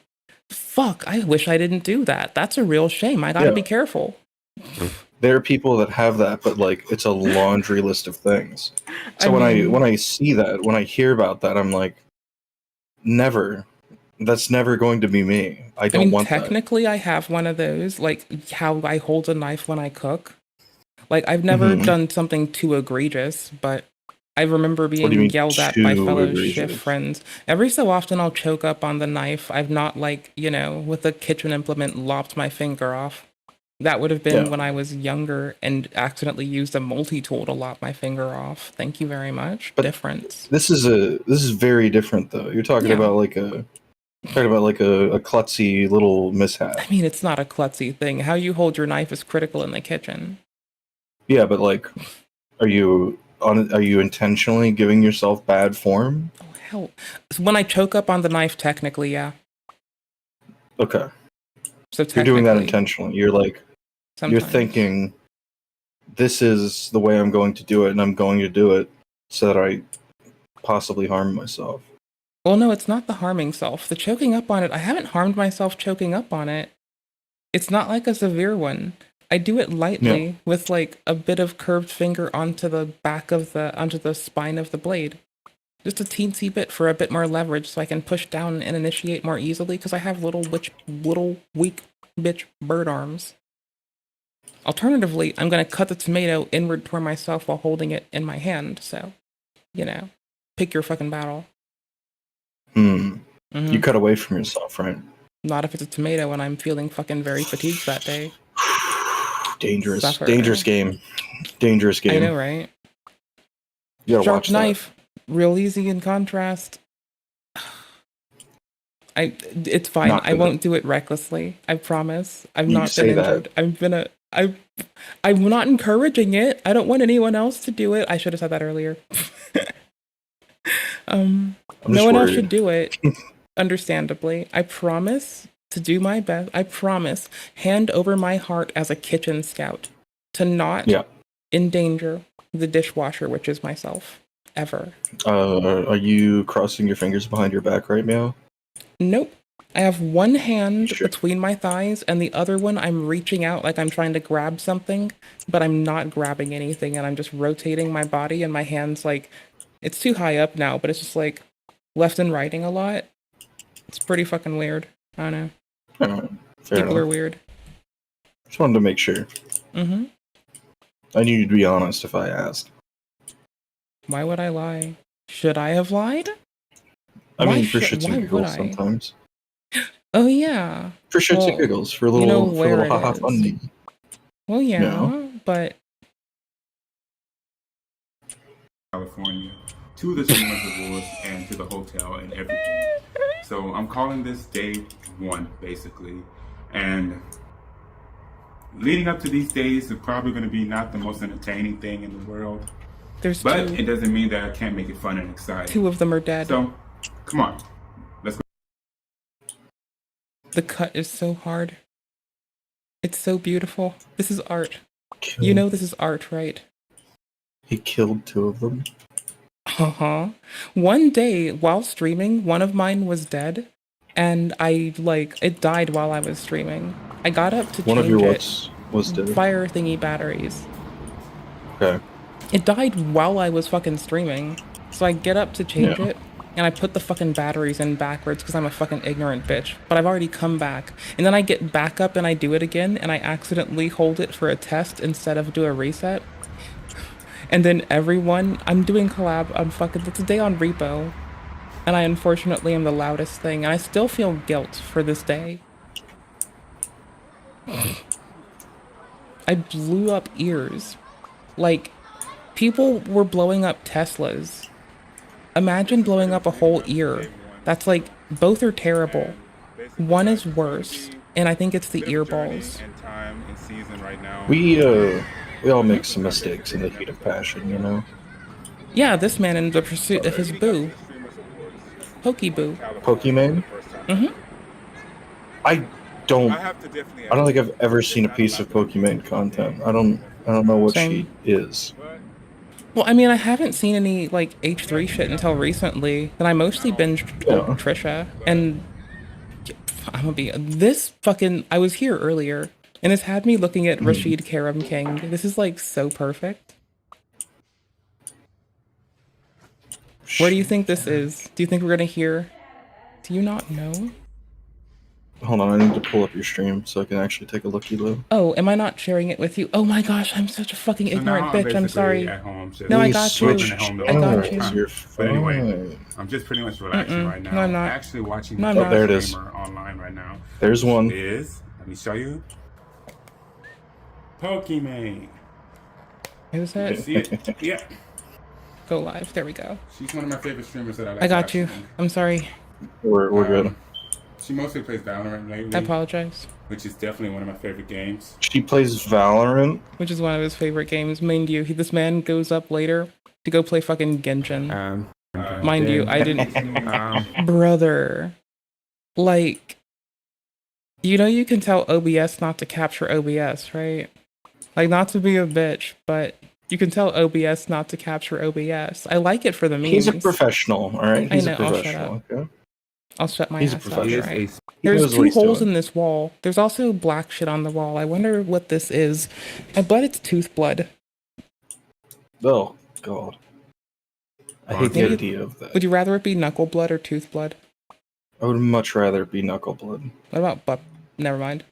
fuck, I wish I didn't do that. That's a real shame. I gotta Yeah. be careful. There are people that have that, but like it's a laundry list of things. So I mean- when I see that, when I hear about that, I'm like, never. That's never going to be me. I don't want that. Technically, I have one of those, like how I hold a knife when I cook. Like, I've never Mhm. done something too egregious, but I remember What do you being mean, yelled at by too fellow egregious? shift friends. Every so often, I'll choke up on the knife. I've not, like, with a kitchen implement, lopped my finger off. That would have been Yeah. when I was younger and accidentally used a multi-tool to lop my finger off. Thank you very much. Difference. This is very different though. You're talking Yeah. about like a klutzy little mishap. I mean, it's not a klutzy thing. How you hold your knife is critical in the kitchen. Yeah, but like, are you intentionally giving yourself bad form? Hell, when I choke up on the knife, technically, yeah. Okay. So You're doing that technically- intentionally. You're like, you're Sometimes. thinking, this is the way I'm going to do it, and I'm going to do it so that I possibly harm myself. Well, no, it's not the harming self. The choking up on it, I haven't harmed myself choking up on it. It's not like a severe one. I do it lightly with like a bit of curved finger onto the onto the spine of the blade. Just a teensy bit for a bit more leverage so I can push down and initiate more easily because I have little weak bitch bird arms. Alternatively, I'm going to cut the tomato inward toward myself while holding it in my hand. So, pick your fucking battle. You Mhm. cut away from yourself, right? Not if it's a tomato and I'm feeling fucking very fatigued that day. Dangerous. Suffer. Dangerous game. Dangerous game. I know, right? You gotta Sharp watch that. knife, real easy in contrast. It's fine. Not I good. won't do it recklessly. I promise. I've You not say been that. injured. I'm not encouraging it. I don't want anyone else to do it. I should have said that earlier. No just one else worried. should do it. Understandably. I promise to do my best. I promise, hand over my heart as a kitchen scout to not endanger the dishwasher, which is myself, ever. Are you crossing your fingers behind your back right now? Nope. I have one hand between my thighs and the other one I'm reaching out like I'm trying to grab something, but I'm not grabbing anything and I'm just rotating my body and my hands like, it's too high up now, but it's just like left and righting a lot. It's pretty fucking weird. I don't know. Fair People are enough. weird. Just wanted to make sure. Mm-hmm. I knew you'd be honest if I asked. Why would I lie? Should I have lied? I Why mean, for should- shits why and would giggles I? sometimes. Oh yeah. For shits Well, and giggles, for a you little, know for a where little it haha is. funny. Well, yeah, No. but California to the Cinema Divorce and to the hotel and everything. So I'm calling this day one, basically. And leading up to these days are probably going to be not the most entertaining thing in the world. But it doesn't mean that I can't make it fun and exciting. 2 of them are dead. So, come on. Let's go. The cut is so hard. It's so beautiful. This is art. You know this is art, right? He killed 2 of them. Uh-huh. One day, while streaming, one of mine was dead. And it died while I was streaming. I got up to change it. One of your what's was dead? Fire thingy batteries. Okay. It died while I was fucking streaming. So I get up to change it, and I put the fucking batteries in backwards because I'm a fucking ignorant bitch. But I've already come back. And then I get back up and I do it again, and I accidentally hold it for a test instead of do a reset. And then I'm doing collab on it's a day on Repo. And I unfortunately am the loudest thing, and I still feel guilt for this day. I blew up ears. Like, people were blowing up Teslas. Imagine blowing up a whole ear. That's like, both are terrible. One is worse, and I think it's the earballs. We all make some mistakes in the heat of passion, you know? Yeah, this man in the pursuit of his boo. Pokeboo. Pokemon? Mm-hmm. I don't think I've ever seen a piece of Pokemon content. I don't know what she is. Well, I mean, I haven't seen any H3 shit until recently, and I mostly binged Trisha, and I was here earlier, and it's had me looking at Rashid Karam King. This is so perfect. Where do you think this is? Do you think we're gonna hear? Do you not know? Hold on, I need to pull up your stream so I can actually take a looky loo. Oh, am I not sharing it with you? Oh my gosh, I'm such a fucking ignorant bitch. I'm sorry. No, I got you. I got you. But anyway, I'm just pretty much relaxing right now. No, I'm not. Actually watching No, I'm not. There it is. online right now. There's one. Let me show you. Pokemon. Who's that? See it? Yeah. Go live. There we go. She's one of my favorite streamers that I like. I got you. I'm sorry. We're good. She mostly plays Valorant lately. I apologize. Which is definitely one of my favorite games. She plays Valorant? Which is one of his favorite games. Mind you, this man goes up later to go play fucking Genshin. Mind you, I didn't... Brother. You can tell OBS not to capture OBS, right? Not to be a bitch, but... You can tell OBS not to capture OBS. I like it for the memes. He's a professional, alright? He's a professional, okay? I'll shut my He's ass a up, professional. right? There's 2 holes in this wall. There's also black shit on the wall. I wonder what this is. I bet it's tooth blood. Oh, God. I hate the idea of that. Would you rather it be knuckle blood or tooth blood? I would much rather it be knuckle blood. What about butt? Never mind.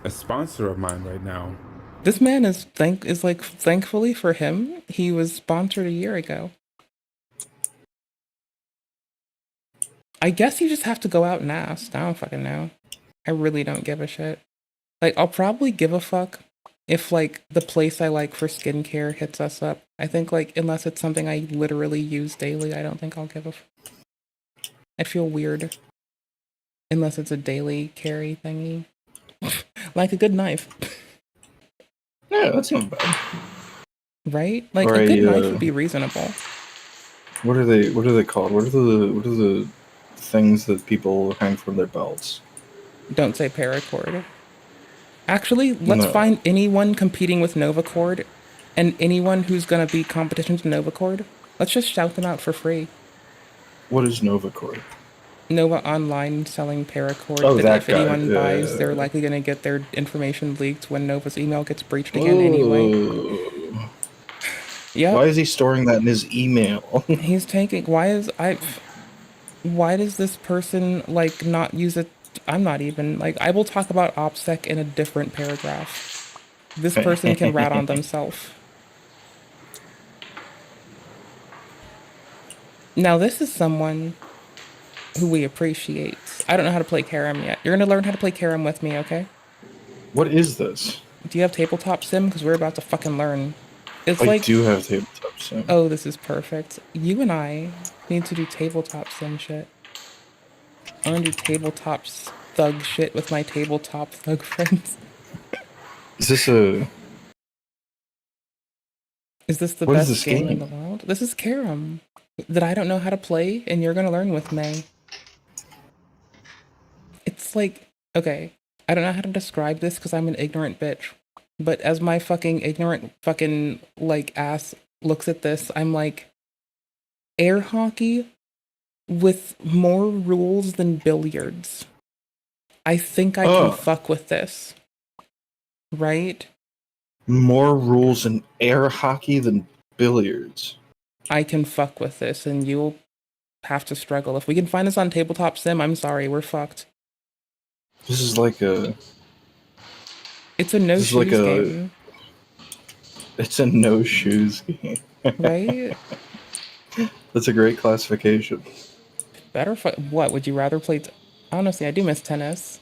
A sponsor of mine right now. This man is thankfully for him, he was sponsored a year ago. I guess you just have to go out and ask. I don't fucking know. I really don't give a shit. I'll probably give a fuck if the place I like for skincare hits us up. I think unless it's something I literally use daily, I don't think I'll give a fuck. I feel weird. Unless it's a daily carry thingy. Like a good knife. Yeah, that's not bad. Right? A good knife would be reasonable. What are they called? What are the things that people hang from their belts? Don't say paracord. Actually, let's find anyone competing with Novacord and anyone who's gonna be competition to Novacord. Let's just shout them out for free. What is Novacord? Nova Online selling paracord. Oh, that if guy. anyone buys, they're likely going to get their information leaked when Nova's email gets breached again anyway. Yeah. Why is he storing that in his email? He's taking... Why does this person, not use it? I'm not even... I will talk about OPSEC in a different paragraph. This person can rat on themselves. Now, this is someone who we appreciate. I don't know how to play Karam yet. You're going to learn how to play Karam with me, okay? What is this? Do you have tabletop sim? Because we're about to fucking learn. It's I do have tabletop sim. Oh, this is perfect. You and I need to do tabletop sim shit. I'm going to do tabletop thug shit with my tabletop thug friends. Is this a... Is this the What is best this game in game? the world? This is Carom that I don't know how to play, and you're gonna learn with me. It's like, okay, I don't know how to describe this because I'm an ignorant bitch. But as my fucking ignorant fucking like ass looks at this, I'm like, air hockey with more rules than billiards. I think I can fuck with this. Right? More rules in air hockey than billiards. I can fuck with this, and you'll have to struggle. If we can find this on Tabletop Sim, I'm sorry, we're fucked. This is like a... It's a no This is like shoes a... game. It's a no shoes game. Right? That's a great classification. Better what? Would you rather play... Honestly, I do miss tennis.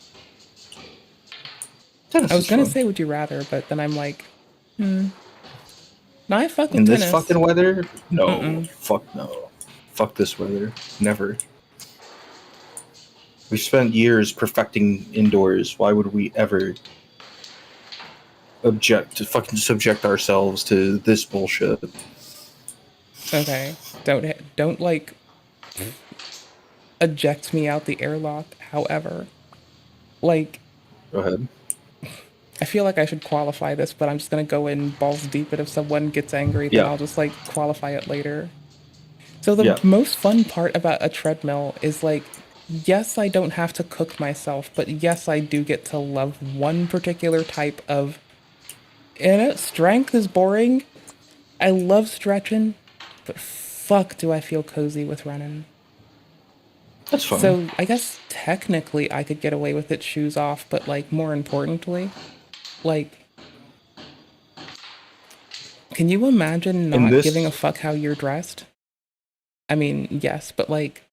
Tennis I was is gonna fun. say would you rather, but then I'm like, No, I fuck with In tennis. this fucking weather? No. Mm-mm. Fuck no. Fuck this weather. Never. We spent years perfecting indoors. Why would we ever fucking subject ourselves to this bullshit? Okay, don't like eject me out the airlock. However, like, go ahead. I feel like I should qualify this, but I'm just gonna go in balls deep. And if someone gets angry, then Yeah. I'll just like qualify it later. So the most fun part about a treadmill is like, yes, I don't have to cook myself, but yes, I do get to love one particular type of. And strength is boring. I love stretching, but fuck, do I feel cozy with running. That's fine. So I guess technically I could get away with it shoes off, but like more importantly, like, can you imagine not giving a fuck how you're dressed? I mean, yes, but like,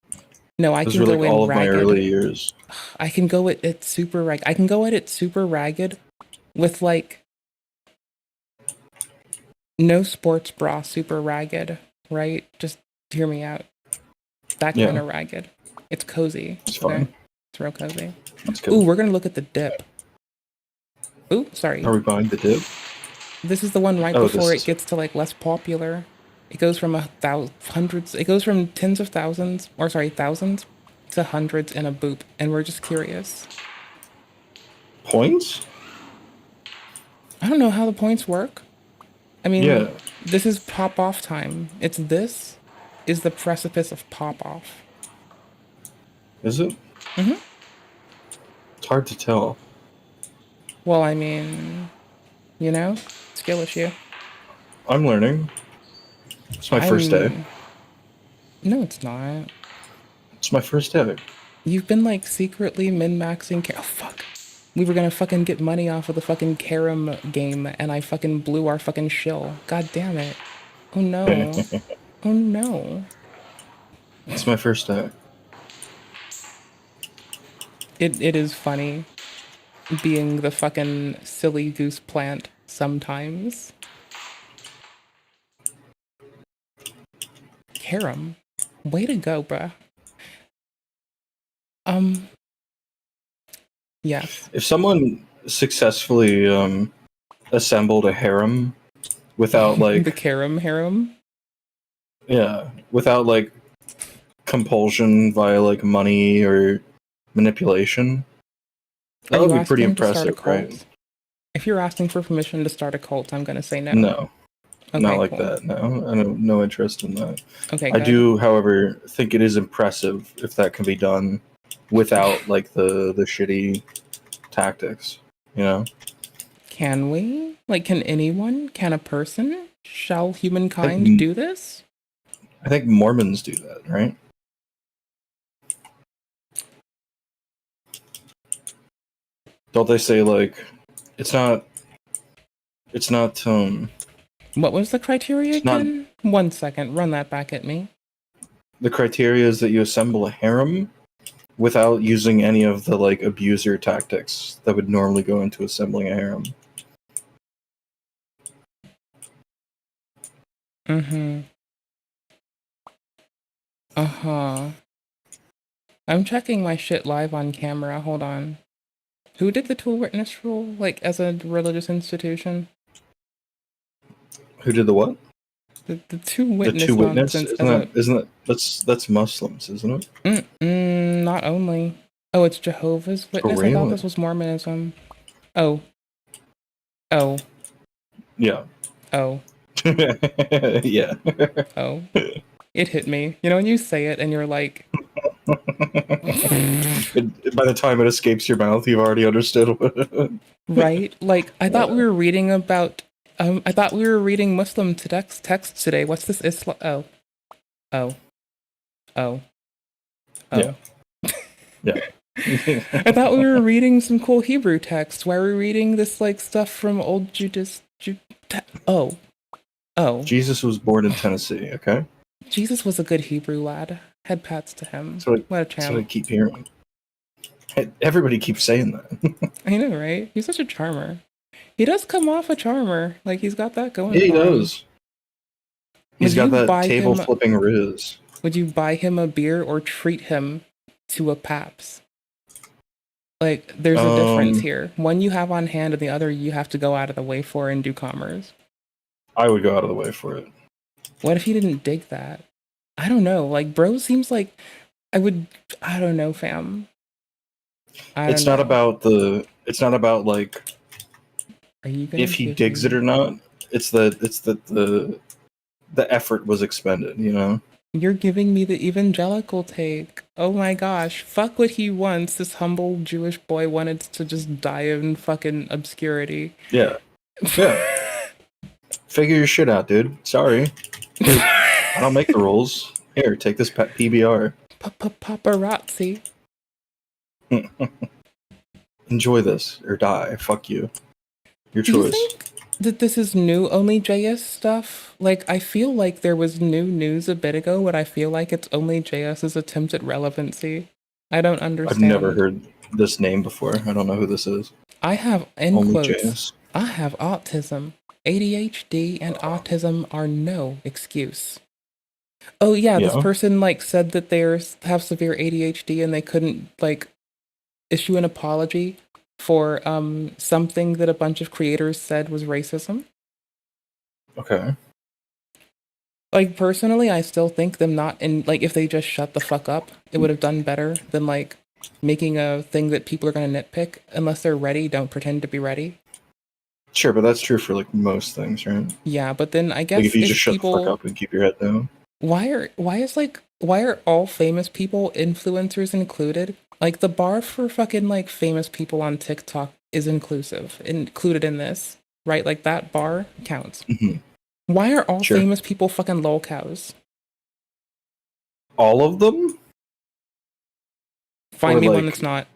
no, I Those can were go like in all of ragged. my early years. I can go at it super ragged. I can go at it super ragged with like no sports bra, super ragged, right? Just hear me out. That kind of ragged. It's cozy. It's fine. It's real cozy. That's good. Ooh, we're gonna look at the dip. Ooh, sorry. Are we buying the dip? This is the one right Oh, before this it gets to like less popular. It goes from hundreds. It goes from tens of thousands, or sorry, thousands, to hundreds in a boop, and we're just curious. Points? I don't know how the points work. I mean, Yeah. this is pop off time. This is the precipice of pop off. Is it? Mm-hmm. It's hard to tell. Well, I mean, you know, skill issue. I'm learning. It's my first day. No, it's not. It's my first day. You've been like secretly min-maxing. Oh fuck. We were gonna fucking get money off of the fucking Carom game, and I fucking blew our fucking shill. God damn it. Oh no. Oh no. It's my first day. It is funny being the fucking silly goose plant sometimes. Carom. Way to go, bruh. Yes. If someone successfully assembled a harem without like the Carom harem? Yeah, without like compulsion via like money or manipulation, that would be pretty impressive, right? If you're asking for permission to start a cult, I'm gonna say no. No. Okay, Not like cool. that, no. I have no interest in that. Okay, I good. do, however, think it is impressive if that can be done without like the shitty tactics, you know? Can we? Like, can anyone? Can a person? Shall humankind do this? I think Mormons do that, right? Don't they say like it's not What was the criteria It's not- again? 1 second, run that back at me. the criteria is that you assemble a harem without using any of the like abuser tactics that would normally go into assembling a harem. Mm-hmm. Uh-huh. I'm checking my shit live on camera. Hold on. Who did the two witness rule, like, as a religious institution? Who did the what? The two The witness two witness? nonsense as a... Isn't that that's Muslims, isn't it? Not only. Oh, it's Jehovah's Witness? I thought really? this was Mormonism. Oh. Oh. Yeah. Oh. Yeah. Oh. It hit me. You know, when you say it and you're like... By the time it escapes your mouth, you've already understood. Right? Like, I thought we were reading about... I thought we were reading Muslim texts today. What's this Islam? Oh. Oh. Oh. Oh. Yeah. Yeah. I thought we were reading some cool Hebrew text. Why are we reading this, like, stuff from old Oh. Oh. Jesus was born in Tennessee, okay? Jesus was a good Hebrew lad. Head pats to him. That's what What a that's what I champ. keep hearing. Everybody keeps saying that. I know, right? He's such a charmer. He does come off a charmer. Like, he's got that going Yeah, he for him. does. He's Would got you buy that table him- flipping riz. Would you buy him a beer or treat him to a Paps? Like, there's a difference here. One you have on hand, and the other you have to go out of the way for and do commerce. I would go out of the way for it. What if he didn't dig that? I don't know. Like, bro seems like I don't know, fam. It's not about like Are you gonna if he give digs me- it or not. It's the effort was expended, you know? You're giving me the evangelical take. Oh my gosh. Fuck what he wants. This humble Jewish boy wanted to just die in fucking obscurity. Yeah. Yeah. Figure your shit out, dude. Sorry. I don't make the rules. Here, take this PBR. Paparazzi. Enjoy this or die. Fuck you. Your Do you choice. think that this is new only JS stuff? Like, I feel like there was new news a bit ago, but I feel like it's only JS's attempt at relevancy. I don't understand. I've never heard this name before. I don't know who this is. I have, in Only quotes, JS. I have autism. ADHD and autism are no excuse. Oh yeah, this Yeah. person like said that they have severe ADHD and they couldn't like issue an apology for something that a bunch of creators said was racism. Okay. Like, personally, I still think them not in, like, if they just shut the fuck up, it would have done better than, like, making a thing that people are going to nitpick. Unless they're ready, don't pretend to be ready. Sure, but that's true for like most things, right? Yeah, but then I guess Like if you if just shut people, the fuck up and keep your head down. why are all famous people, influencers included? Like, the bar for fucking, like, famous people on TikTok is included in this, right? Like, that bar counts. Mhm. Why are all Sure. famous people fucking lol cows? All of them? Find Or, me one like, that's not.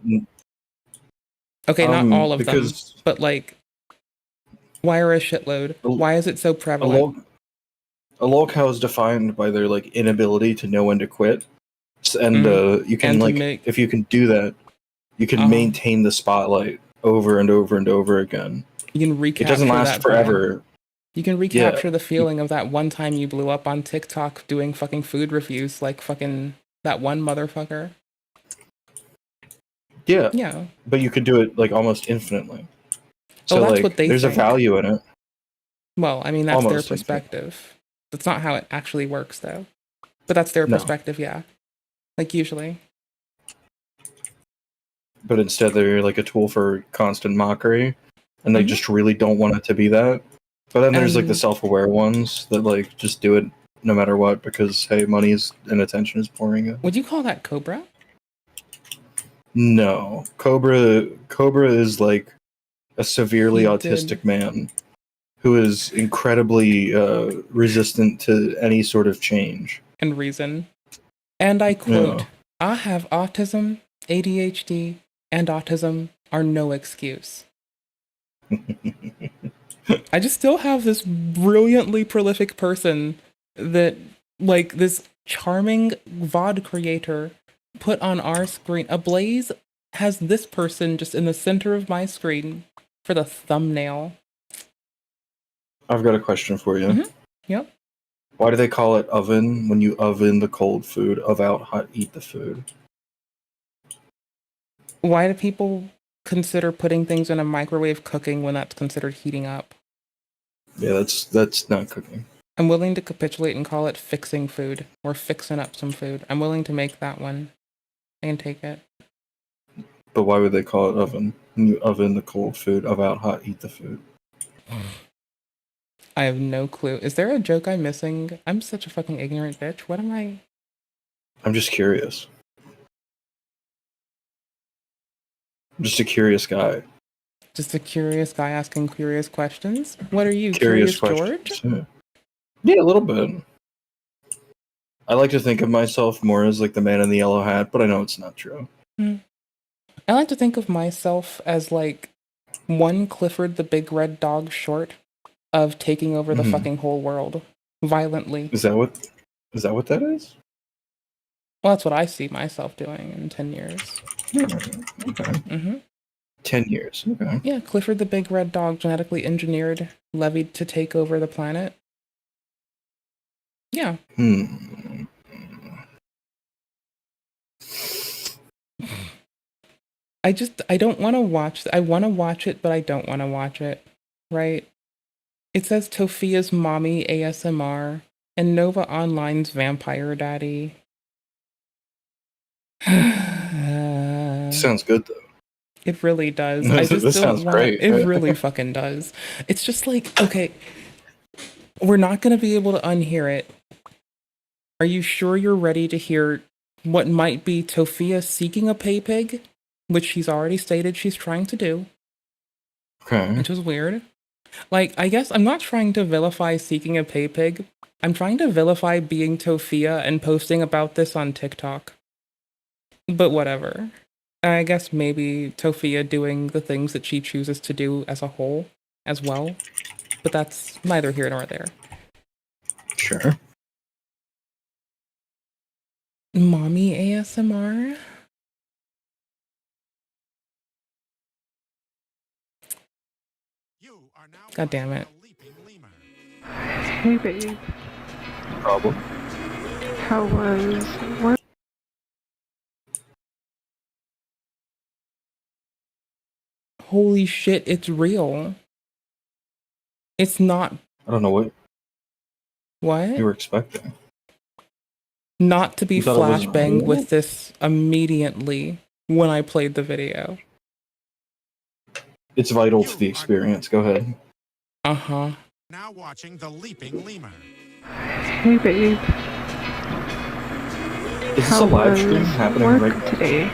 Okay, not all of them, because but like, why are a shitload? Why is it so a prevalent? lol cow is defined by their like inability to know when to quit, and you can And to like make- if you can do that, you can Uh-huh. maintain the spotlight over and over and over again. You can recapture It doesn't last that forever. vibe. You can recapture the feeling of that one time you blew up on TikTok doing fucking food reviews, like fucking that one motherfucker. Yeah. Yeah. But you could do it like almost infinitely. So that's like what they there's a think. value in it. Well, I mean, that's their Almost infinite. perspective. That's not how it actually works, though. But that's their No. perspective, yeah. Like, usually. But instead they're like a tool for constant mockery. And they just really don't want it to be that. But then there's like the And- self-aware ones that like just do it no matter what because hey, money is and attention is pouring in. Would you call that Cobra? No, Cobra is like a severely He autistic did. man who is incredibly resistant to any sort of change. And reason. And I quote, I have autism, ADHD, and autism are no excuse. I just still have this brilliantly prolific person that, like, this charming VOD creator put on our screen. Ablaze has this person just in the center of my screen for the thumbnail. I've got a question for you. Mhm. Yep. Why do they call it oven when you oven the cold food? Of out hot eat the food. Why do people consider putting things in a microwave cooking when that's considered heating up. Yeah, that's not cooking. I'm willing to capitulate and call it fixing food or fixing up some food. I'm willing to make that one. I can take it. But why would they call it oven? You oven the cold food, about hot, eat the food. I have no clue. Is there a joke I'm missing? I'm such a fucking ignorant bitch. What am I? I'm just curious. I'm just a curious guy. Just a curious guy asking curious questions? What are you, Curious George? Yeah, a little bit. I like to think of myself more as like the man in the yellow hat, but I know it's not true. I like to think of myself as like one Clifford the Big Red Dog short of taking over the fucking whole world violently. Is that what that is? Well, that's what I see myself doing in 10 years. Okay. 10 years. Okay. Yeah, Clifford the Big Red Dog, genetically engineered, levied to take over the planet. Yeah. I don't want to watch. I want to watch it, but I don't want to watch it. Right? It says Tofia's mommy ASMR and Nova Online's vampire daddy. Sounds good though. It really does. I just This don't sounds want. great. It really fucking does. It's just like, okay, we're not gonna be able to unhear it. Are you sure you're ready to hear what might be Tofia seeking a pay pig, which she's already stated she's trying to do? Okay. Which was weird. Like, I guess I'm not trying to vilify seeking a pay pig. I'm trying to vilify being Tofia and posting about this on TikTok. But whatever. I guess maybe Tofia doing the things that she chooses to do as a whole as well. But that's neither here nor there. Sure. Mommy ASMR? God damn it. Hey babe, Problem. how was work? Holy shit, it's real. It's not. I don't know what What? you were expecting. Not to be You thought it was flashbanged real? with this immediately when I played the video. It's vital to the experience. Go ahead. Uh-huh. Now watching the leaping lemur. Hey babe, Is this how a live stream was happening work right now? today?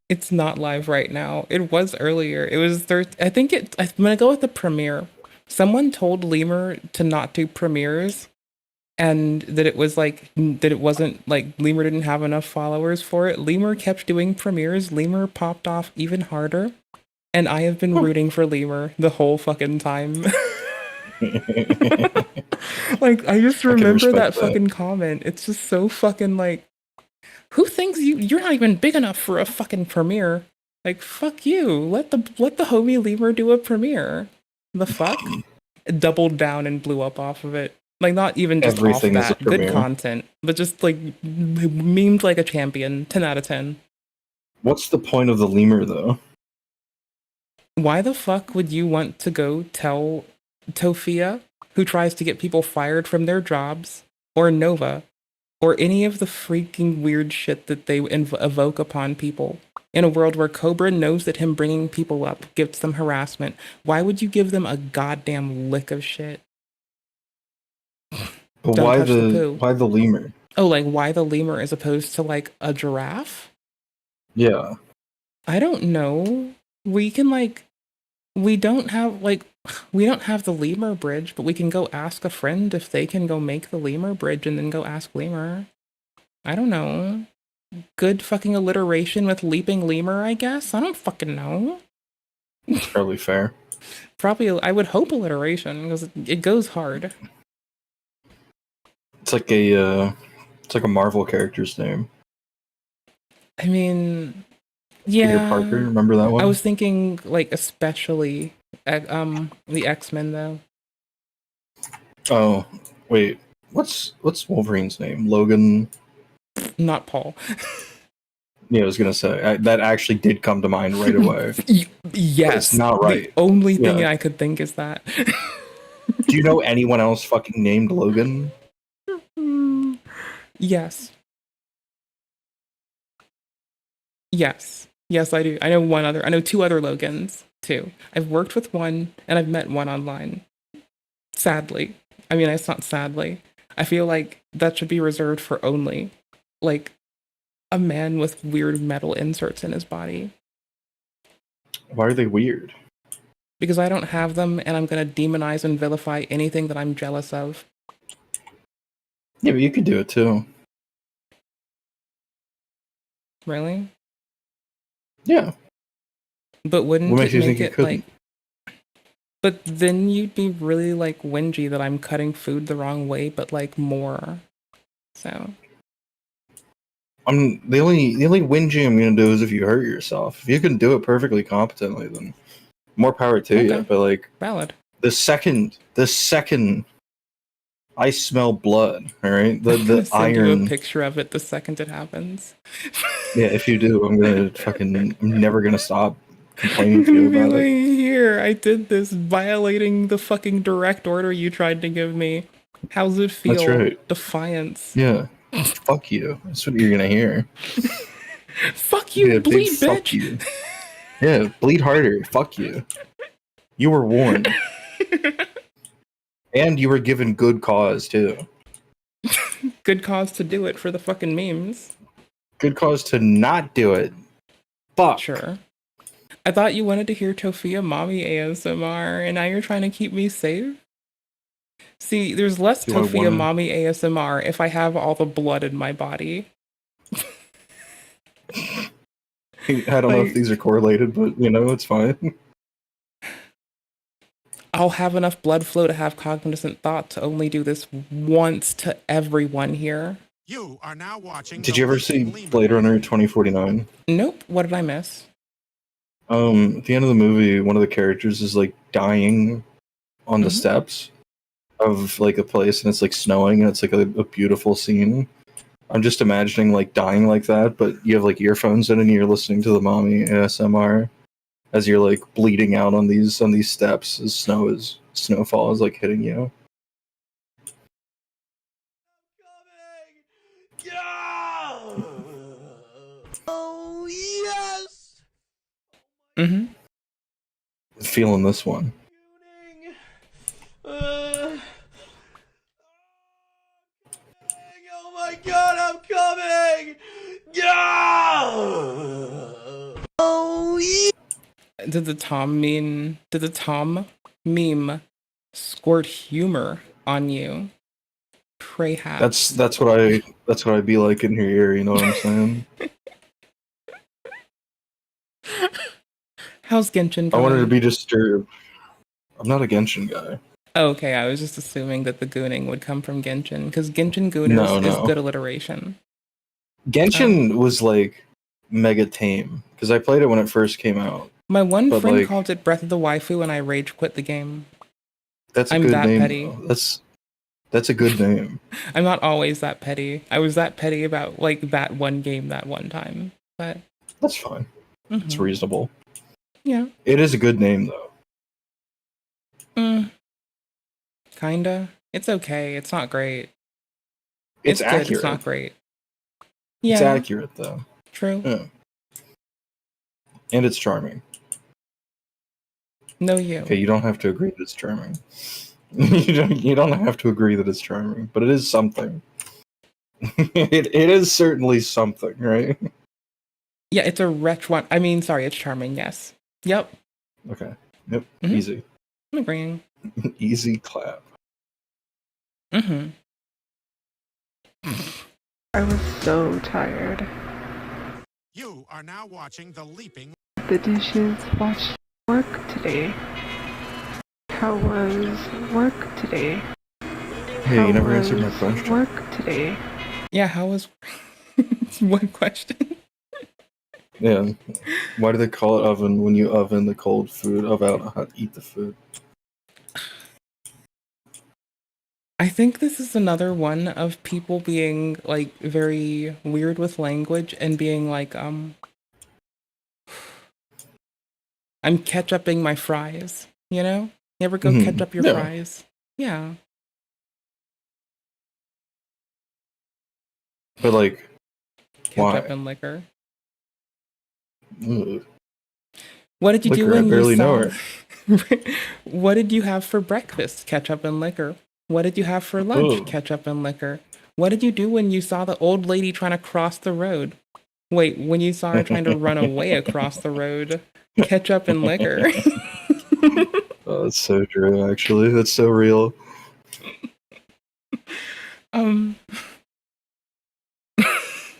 It's not live right now. It was earlier. It was I think I'm gonna go with the premiere. Someone told Lemur to not do premieres, and that it was like that it wasn't like Lemur didn't have enough followers for it. Lemur kept doing premieres. Lemur popped off even harder, and I have been rooting for Lemur the whole fucking time. Like, I just remember that fucking comment. It's just so fucking like, who thinks you're not even big enough for a fucking premiere? Like, fuck you. Let the homie Lemur do a premiere. The fuck? It doubled down and blew up off of it. Like, not even just Everything is off a that. Good premiere. content. But just like memed like a champion. 10 out of 10. What's the point of the lemur though? Why the fuck would you want to go tell Tofia, who tries to get people fired from their jobs, or Nova, or any of the freaking weird shit that they evoke upon people, in a world where Cobra knows that him bringing people up gives them harassment? Why would you give them a goddamn lick of shit? But Don't why touch the poo. why the lemur? Oh, like why the lemur as opposed to like a giraffe? Yeah. I don't know. We can like, we don't have the lemur bridge, but we can go ask a friend if they can go make the lemur bridge and then go ask lemur. I don't know. Good fucking alliteration with leaping lemur, I guess. I don't fucking know. It's probably fair. Probably, I would hope alliteration because it goes hard. It's like a Marvel character's name. I mean, yeah. Peter Parker, remember that one? I was thinking like especially the X-Men though. Oh, wait. What's Wolverine's name? Logan? Not Paul. Yeah, I was gonna say that actually did come to mind right away. Yes, it's not right. The only thing Yeah. I could think is that. Do you know anyone else fucking named Logan? Yes. Yes, I do. I know one other. I know two other Logans too. I've worked with one, and I've met one online. Sadly, I mean, it's not sadly. I feel like that should be reserved for only, like, a man with weird metal inserts in his body. Why are they weird? Because I don't have them, and I'm gonna demonize and vilify anything that I'm jealous of. Yeah, but you could do it too. Really? Yeah. But wouldn't What it makes you make think you it like? couldn't? But then you'd be really like whingy that I'm cutting food the wrong way, but like more. So The only whinging I'm gonna do is if you hurt yourself. If you can do it perfectly competently, then more power to you. Okay. But like valid. the second I smell blood, all right, I'm gonna the send you a iron. picture of it the second it happens. Yeah, if you do, I'm never gonna stop complaining to you Be about like, it. here, I did this, violating the fucking direct order you tried to give me. How's it feel? That's right. Defiance. Yeah. Fuck you. That's what you're gonna hear. Fuck you, Yeah, bleed, big fuck bitch. you. Yeah, bleed harder. Fuck you. You were warned. And you were given good cause too. Good cause to do it for the fucking memes. Good cause to not do it. Fuck. Sure. I thought you wanted to hear Tofia Mommy ASMR, and now you're trying to keep me safe? See, there's less Do I Tofia wanna- Mommy ASMR if I have all the blood in my body. I don't know if these are correlated, but you know, it's fine. I'll have enough blood flow to have cognizant thought to only do this once to everyone here. You are now watching. Did you ever see Blade Runner 2049? Nope. What did I miss? At the end of the movie, one of the characters is like dying on the steps of like a place, and it's like snowing, and it's like a beautiful scene. I'm just imagining like dying like that, but you have like earphones in and you're listening to the mommy ASMR as you're like bleeding out on these steps as snowfall is like hitting you. Oh yes! Mm-hmm. Feeling this one. Oh my god, I'm coming! Yeah! Oh yeah! Did the Tom meme squirt humor on you? Perhaps. That's what I'd be like in your ear, you know what I'm saying? How's Genshin I going? wanted to be disturbed. I'm not a Genshin guy. Okay, I was just assuming that the gooning would come from Genshin, because Genshin Gooners No. is good alliteration. Genshin was like mega tame because I played it when it first came out. My one But, friend like, called it Breath of the Waifu, and I rage quit the game. That's a I'm good that name. petty. Though. That's a good name. I'm not always that petty. I was that petty about like that one game that one time, but That's fine. It's reasonable. yeah. It is a good name though. Kinda. It's okay. It's not great. It's good. accurate. It's not great. It's Yeah. accurate though. True. Yeah. And it's charming. No, you. Okay, you don't have to agree that it's charming. you don't have to agree that it's charming, but it is something. it is certainly something, right? Yeah, it's a wretch one. I mean, sorry, it's charming. Yes. Yep. Okay. Yep. Easy. I'm agreeing. Easy clap. Mm-hmm. I was so tired. You are now watching the Leaping. The dishes, watched work today. How was work today? Hey, you never answered my question. Work today. Yeah, how was one question? Yeah. Why do they call it oven when you oven the cold food about how to eat the food? I think this is another one of people being like very weird with language and being like, I'm ketchuping my fries, you know? You ever go ketchup your Yeah. fries? Yeah. But like, Ketchup why? and liquor. Ugh. What did you do Liquor, I when you barely know saw? What did you have for breakfast? Ketchup and liquor. What did you have for lunch? Ugh. Ketchup and liquor. What did you do when you saw the old lady trying to cross the road? Wait, when you saw her trying to run away across the road? Ketchup and liquor. Oh, that's so true, actually. That's so real.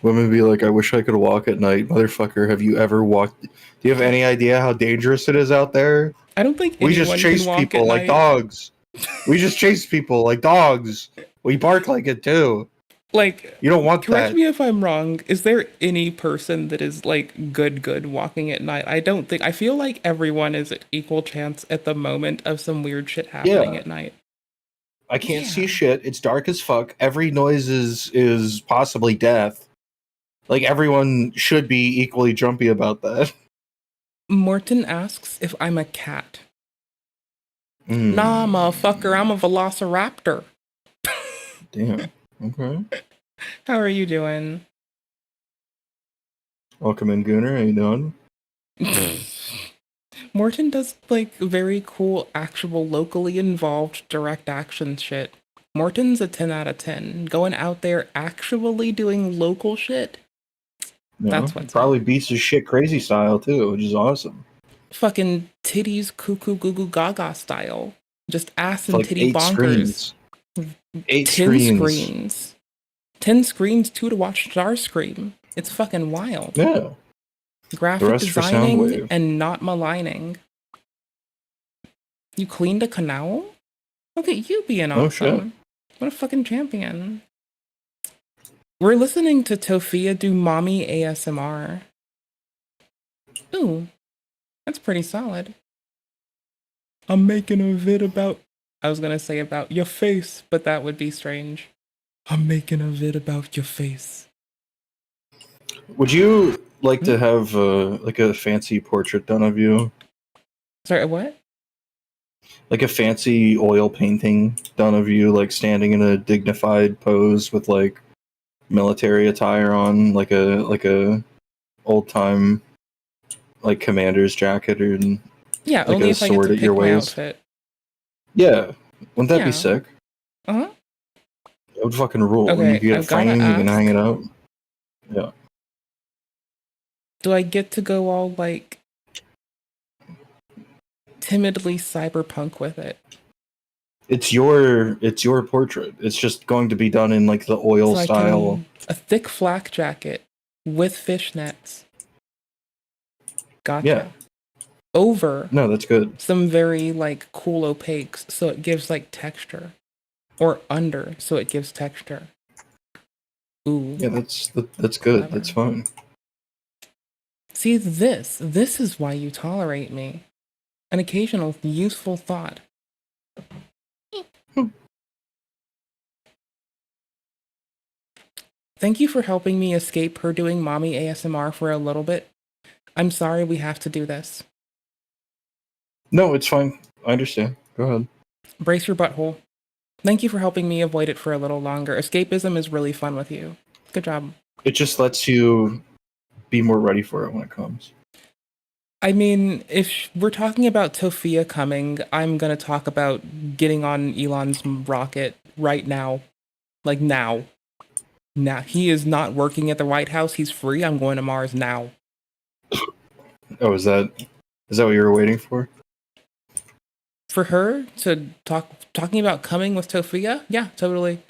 Women be like, I wish I could walk at night. Motherfucker, have you ever walked? Do you have any idea how dangerous it is out there? I don't think We just anyone chase can walk people at like night. dogs. We just chase people like dogs. We bark like it too. Like, You don't want correct that. me if I'm wrong. Is there any person that is like good walking at night? I don't think. I feel like everyone is at equal chance at the moment of some weird shit happening Yeah. at night. I can't see shit. It's dark as fuck. Every noise is possibly death. Like everyone should be equally jumpy about that. Morton asks if I'm a cat. Mm, Nah, motherfucker, I'm a velociraptor. damn. Okay. How are you doing? Welcome in, Gooner. How you doing? Morton does like very cool, actual, locally involved direct action shit. Morton's a 10 out of 10. Going out there actually doing local shit. You That's know, what's probably beats his shit crazy style too, which is awesome. fucking titties cuckoo goo goo gaga style. Just ass It's and like titty 8 bonkers. screens. 8 10 screens. screens. 10 screens too to watch Starscream. It's fucking wild. Yeah. Graphic rest for designing Soundwave. and not maligning. You cleaned a canal? Look at you being Oh, awesome. What a fucking champion. We're listening to Tofia do mommy ASMR. Ooh, that's pretty solid. I'm making a vid about... I was gonna say about your face, but that would be strange. I'm making a vid about your face. Would you like to have like a fancy portrait done of you? Sorry, what? Like a fancy oil painting done of you, like standing in a dignified pose with like military attire on, like a old time like commander's jacket or Yeah, like only a if I get sword to at your pick my waist. outfit. Yeah, wouldn't that Yeah. be sick? Uh-huh. That would fucking rule. And Okay, you can get I've a gotta frame, you can hang ask. it out. Yeah. Do I get to go all, like, timidly cyberpunk with it? It's your portrait. It's just going to be done in like the oil So I style. can... A thick flak jacket with fishnets. Gotcha. Yeah. Over No, that's good. some very, like, cool opaques, so it gives, like, texture. Or under, so it gives texture. Ooh. Yeah, that's good. That's fine. See, this is why you tolerate me. An occasional useful thought. Thank you for helping me escape her doing mommy ASMR for a little bit. I'm sorry we have to do this. No, it's fine. I understand. Go ahead. Brace your butthole. Thank you for helping me avoid it for a little longer. Escapism is really fun with you. Good job. It just lets you be more ready for it when it comes. I mean, if we're talking about Tofia coming, I'm gonna talk about getting on Elon's rocket right now. Like now. Now. He is not working at the White House. He's free. I'm going to Mars now. Oh, is that what you were waiting for? For her to talking about coming with Tofia? Yeah, totally.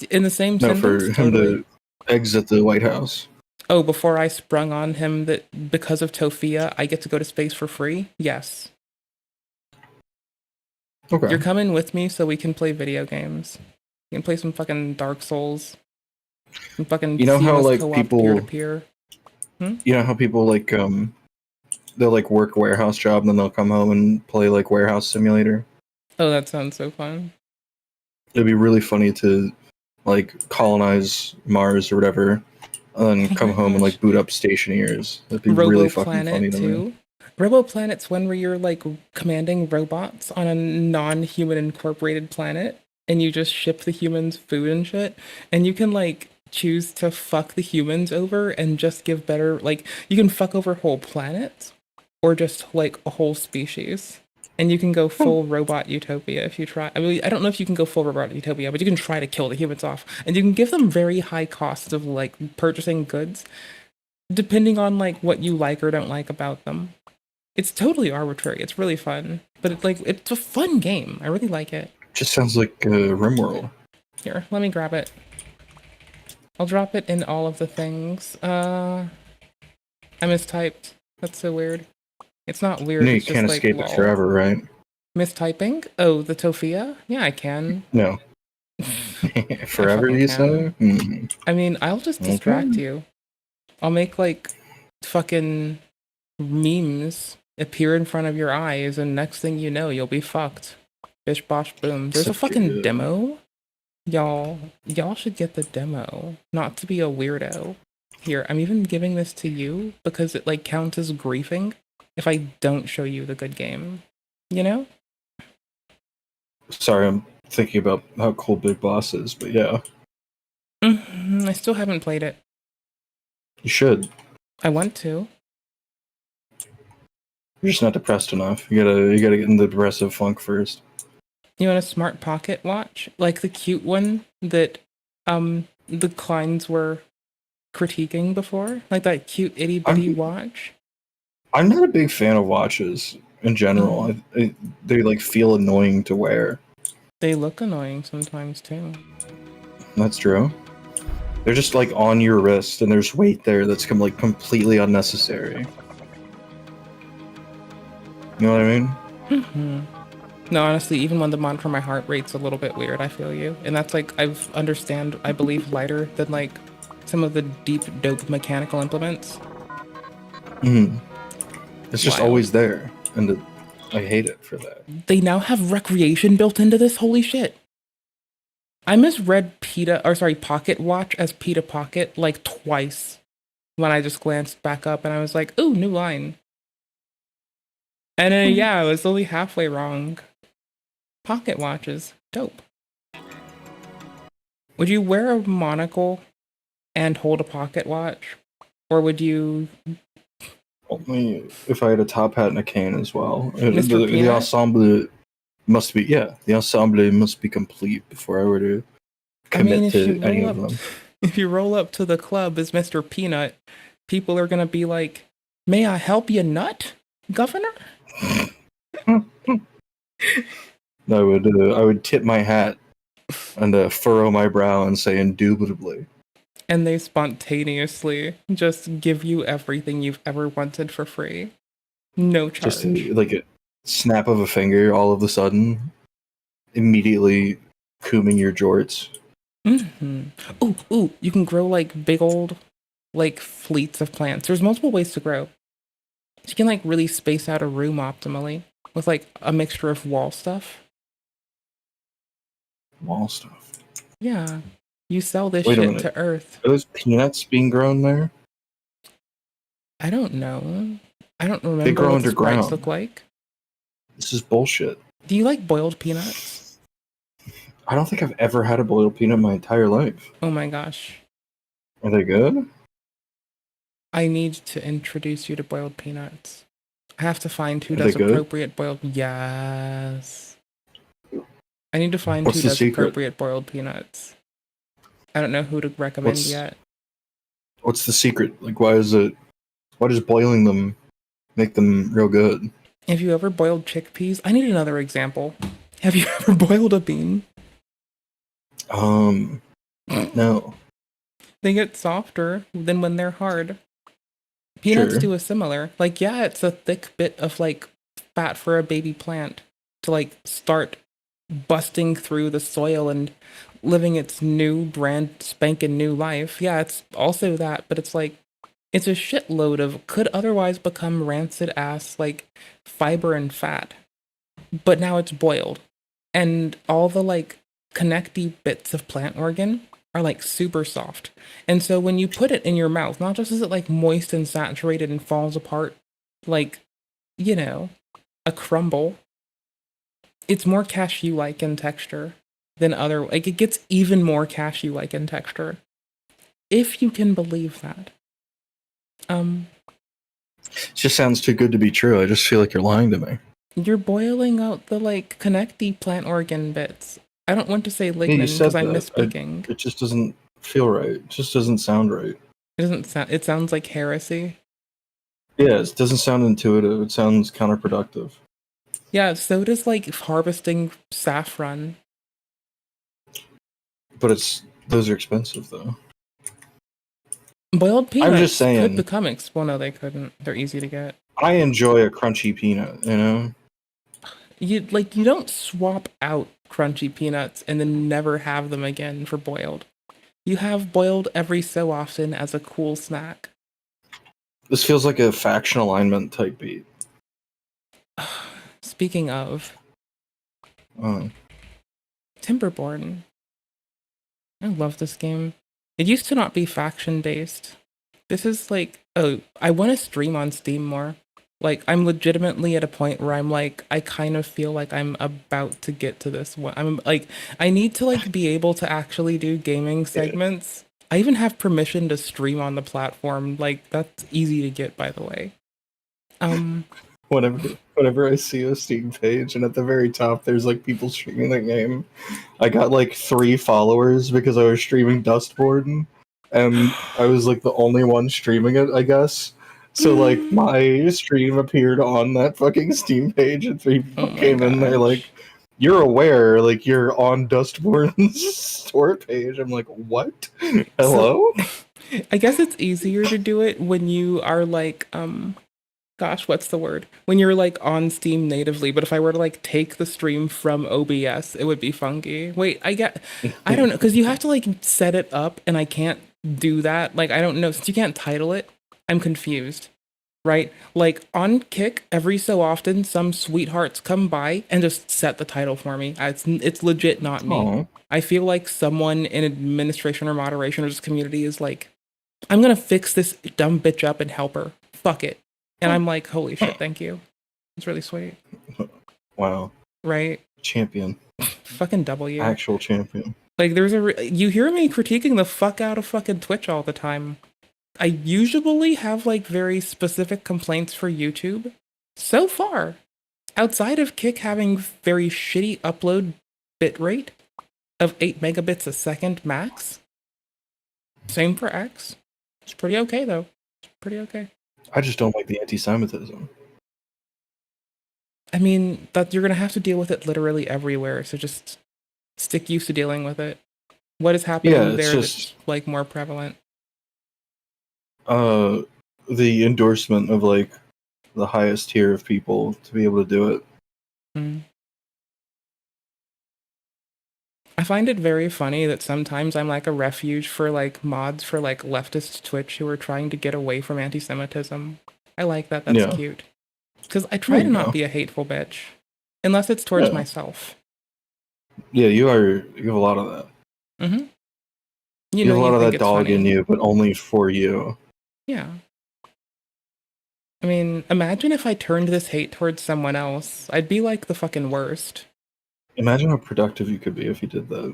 In the same No, for sentence? him Totally. to exit the White House. Oh, before I sprung on him that because of Tofia, I get to go to space for free? Yes. Okay. You're coming with me so we can play video games. We can play some fucking Dark Souls. Some fucking You know how seamless like co-op people peer-to-peer. You know how people like they'll like work a warehouse job and then they'll come home and play like Warehouse Simulator. Oh, that sounds so fun. It'd be really funny to like colonize Mars or whatever, and then come home and like boot up stationeers. That'd be really fucking funny RoboPlanet to me. too. RoboPlanet's one where you're like commanding robots on a non-human incorporated planet, and you just ship the humans food and shit, and you can like choose to fuck the humans over and just give better, like you can fuck over whole planets or just like a whole species. And you can go full robot utopia if you try. I mean, I don't know if you can go full robot utopia, but you can try to kill the humans off. And you can give them very high costs of like purchasing goods, depending on like what you like or don't like about them. It's totally arbitrary. It's really fun. But it's a fun game. I really like it. Just sounds like RimWorld. Here, let me grab it. I'll drop it in all of the things. I mistyped. That's so weird. It's not weird. You know you it's just, can't like, escape lol. it forever, right? Mistyping? Oh, the Tofia? Yeah, I can. No. Forever, you say? I mean, I'll just distract you. I'll make like fucking memes appear in front of your eyes, and next thing you know, you'll be fucked. Bish bosh boom. There's a fucking demo. Y'all should get the demo. Not to be a weirdo. Here, I'm even giving this to you because it like counts as griefing if I don't show you the good game. You know? Sorry, I'm thinking about how cool Big Boss is, but yeah. I still haven't played it. You should. I want to. You're just not depressed enough. You gotta get in the depressive funk first. You want a smart pocket watch? Like the cute one that the Kleins were critiquing before? Like that cute itty bitty watch? I'm not a big fan of watches in general. They like feel annoying to wear. They look annoying sometimes too. That's true. They're just like on your wrist, and there's weight there that's completely unnecessary. You know what I mean? Mm-hmm. No, honestly, even when the monitor my heart rate's a little bit weird, I feel you. And that's like, I believe, lighter than like some of the deep, dope mechanical implements. It's just always there, and I hate it for that. They now have recreation built into this? Holy shit. I misread Pocket Watch as Pita Pocket like twice when I just glanced back up and I was like, ooh, new line. And then, yeah, I was only halfway wrong. Pocket watches. Dope. Would you wear a monocle and hold a pocket watch? Or would you... Only if I had a top hat and a cane as well. Mr. The ensemble must be, the ensemble must be complete before I were to commit to any of them. If you roll up to the club as Mr. Peanut, people are going to be like, may I help you nut, governor? I would tip my hat and furrow my brow and say indubitably. And they spontaneously just give you everything you've ever wanted for free. No charge. Just like a snap of a finger all of a sudden, immediately combing your jorts. Ooh, you can grow like big old like fleets of plants. There's multiple ways to grow. You can like really space out a room optimally with like a mixture of wall stuff. Wall stuff. Yeah. You sell this Wait a shit minute. to Earth. Are those peanuts being grown there? I don't know. I don't remember They grow what the sprites underground. look like. This is bullshit. Do you like boiled peanuts? I don't think I've ever had a boiled peanut in my entire life. Oh my gosh. Are they good? I need to introduce you to boiled peanuts. I have to find who Are they does good? appropriate boiled... Yes. I need to find What's who the does secret? appropriate boiled peanuts. I don't know who to recommend yet. What's the secret? Like, why does boiling them make them real good? Have you ever boiled chickpeas? I need another example. Have you ever boiled a bean? No. They get softer than when they're hard. Peanuts Sure. do a similar. Like, yeah, it's a thick bit of like fat for a baby plant to like start busting through the soil and living its new brand spanking new life. Yeah, it's also that, but it's like it's a shitload of could otherwise become rancid ass like fiber and fat. But now it's boiled. And all the like connecty bits of plant organ are like super soft. And so when you put it in your mouth, not just is it like moist and saturated and falls apart like, you know, a crumble, it's more cashew-like in texture than other, like it gets even more cashew-like in texture. If you can believe that. It just sounds too good to be true. I just feel like you're lying to me. You're boiling out the like connecty plant organ bits. I don't want to say Yeah, you lignin said because I'm that. misspeaking. It just doesn't feel right. It just doesn't sound right. It doesn't sound. It sounds like heresy. Yeah, it doesn't sound intuitive. It sounds counterproductive. Yeah, so does like harvesting saffron. But those are expensive though. Boiled peanuts I'm just saying. could become well, no, they couldn't. They're easy to get. I enjoy a crunchy peanut, you know? You don't swap out crunchy peanuts and then never have them again for boiled. You have boiled every so often as a cool snack. This feels like a faction alignment type beat. Speaking of Oh. Timberborn. I love this game. It used to not be faction based. This is like, oh, I want to stream on Steam more. Like, I'm legitimately at a point where I'm like, I kind of feel like I'm about to get to this one. I'm like, I need to like be able to actually do gaming segments. I even have permission to stream on the platform. Like, that's easy to get, by the way. Whenever I see a Steam page and at the very top there's like people streaming the game, I got like 3 followers because I was streaming Dustborn, and I was like the only one streaming it, I guess. So like my stream appeared on that fucking Steam page, and 3 people came in there like, "You're aware, like you're on Dustborn's store page." I'm like, "What? Hello?" So, I guess it's easier to do it when you are like, gosh, what's the word? When you're like on Steam natively, but if I were to like take the stream from OBS, it would be funky. Wait, I don't know, because you have to like set it up, and I can't do that. Like, I don't know, since you can't title it, I'm confused, right? Like on Kick, every so often, some sweethearts come by and just set the title for me. It's legit not me. Aww. I feel like someone in administration or moderation or just community is like, I'm gonna fix this dumb bitch up and help her. Fuck it. And I'm like, holy shit, thank you. It's really sweet. Wow. Right? Champion. Fucking W. Actual champion. Like, you hear me critiquing the fuck out of fucking Twitch all the time. I usually have like very specific complaints for YouTube. So far, outside of Kick having very shitty upload bitrate of 8 megabits a second max, same for X. It's pretty okay though. It's pretty okay. I just don't like the anti-Semitism. I mean, that you're gonna have to deal with it literally everywhere, so just stick used to dealing with it. What is happening there that's like more prevalent? The endorsement of like the highest tier of people to be able to do it. I find it very funny that sometimes I'm like a refuge for like mods for like leftist Twitch who are trying to get away from anti-Semitism. I like that. That's cute. Because I try to not be a hateful bitch, unless it's towards myself. Yeah, you have a lot of that. Mm-hmm. You have a lot of that dog in you, but only for you. Yeah. I mean, imagine if I turned this hate towards someone else. I'd be like the fucking worst. Imagine how productive you could be if you did that.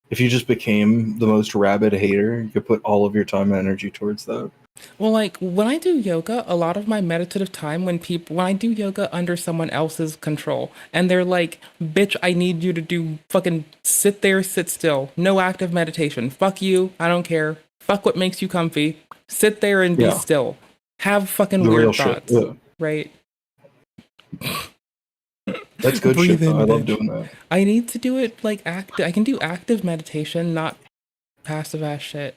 If you just became the most rabid hater, you could put all of your time and energy towards that. Well, like, when I do yoga, a lot of my meditative time when I do yoga under someone else's control, and they're like, bitch, I need you to do fucking sit there, sit still. No active meditation. Fuck you. I don't care. Fuck what makes you comfy. Sit there and be still. Have fucking weird thoughts. Right? That's good shit, though. I love doing that. I need to do it like I can do active meditation, not passive ass shit.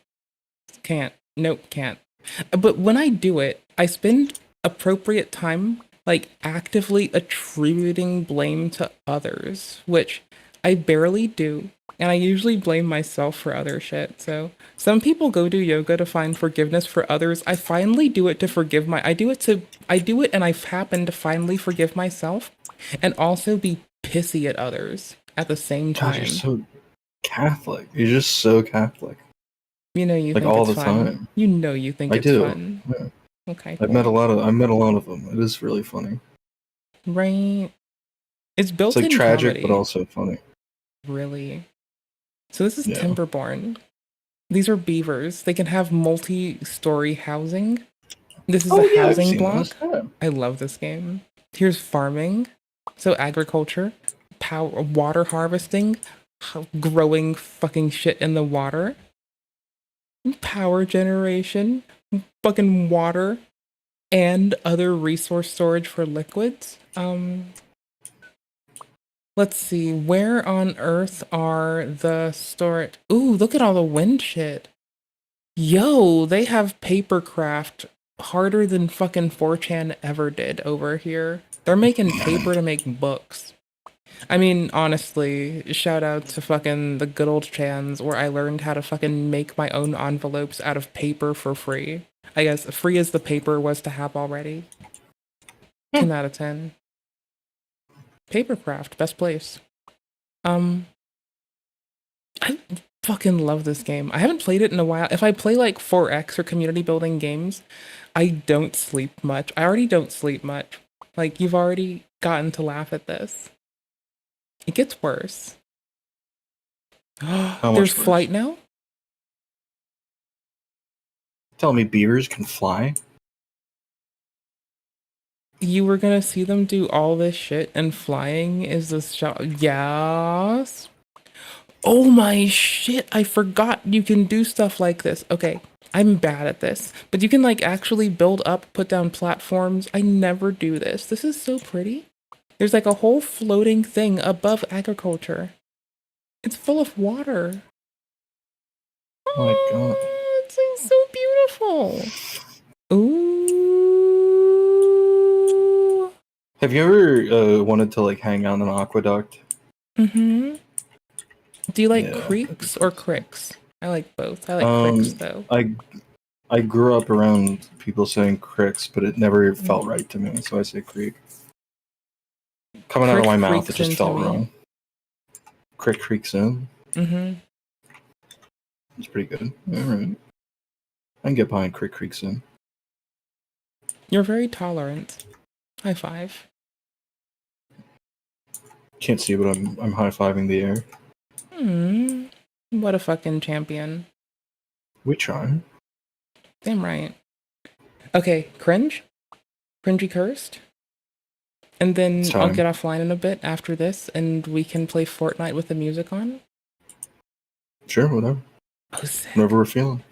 Can't. Nope, can't. But when I do it, I spend appropriate time like actively attributing blame to others, which I barely do. And I usually blame myself for other shit. So some people go do yoga to find forgiveness for others. I finally do it to forgive I do it and I've happened to finally forgive myself and also be pissy at others at the same time. God, Catholic. You're just so Catholic. You know you Like think all it's the fun. time. You know you think I it's do. fun. Yeah. Okay, I've cool. met a lot of them. It is really funny. Right. It's It's built like in tragic, comedy. but also funny. Really. So this is Yeah. Timberborn. These are beavers. They can have multi-story housing. This is Oh, a yeah, I've housing seen block. those, yeah. I love this game. Here's farming. So agriculture, power, water harvesting, growing fucking shit in the water. Power generation, fucking water, and other resource storage for liquids. Let's see, where on earth are the storage? Ooh, look at all the wind shit. Yo, they have papercraft harder than fucking 4chan ever did over here. They're making paper to make books. I mean, honestly, shout out to fucking the good old chans where I learned how to fucking make my own envelopes out of paper for free. I guess free as the paper was to have already. 10 out of 10. Papercraft, best place. I fucking love this game. I haven't played it in a while. If I play like 4X or community building games, I don't sleep much. I already don't sleep much. Like, you've already gotten to laugh at this. It gets worse. How There's much worse? flight now? Tell me beavers can fly? You were gonna see them do all this shit and flying is this shot. Yes. Oh my shit, I forgot you can do stuff like this. Okay, I'm bad at this, but you can like actually build up, put down platforms. I never do this. This is so pretty. There's like a whole floating thing above agriculture. It's full of water. Oh my god. It's like so beautiful. Ooh. Have you ever wanted to like hang on an aqueduct? Mm-hmm. Do you like Yeah. creeks or cricks? I like both. I like cricks though. I grew up around people saying cricks, but it never felt right to me, so I say creek. Coming out of Crick my mouth, it creaks just into felt me. wrong. Crick creaks in. Mm-hmm. It's pretty good. Alright. I can get behind crick creaks in. You're very tolerant. High five. Can't see, but I'm high-fiving the air. What a fucking champion. We try. Damn right. Okay, cringe? Cringy cursed? And then It's I'll time. get offline in a bit after this and we can play Fortnite with the music on. Sure, whatever. Oh, sick. Whatever we're feeling.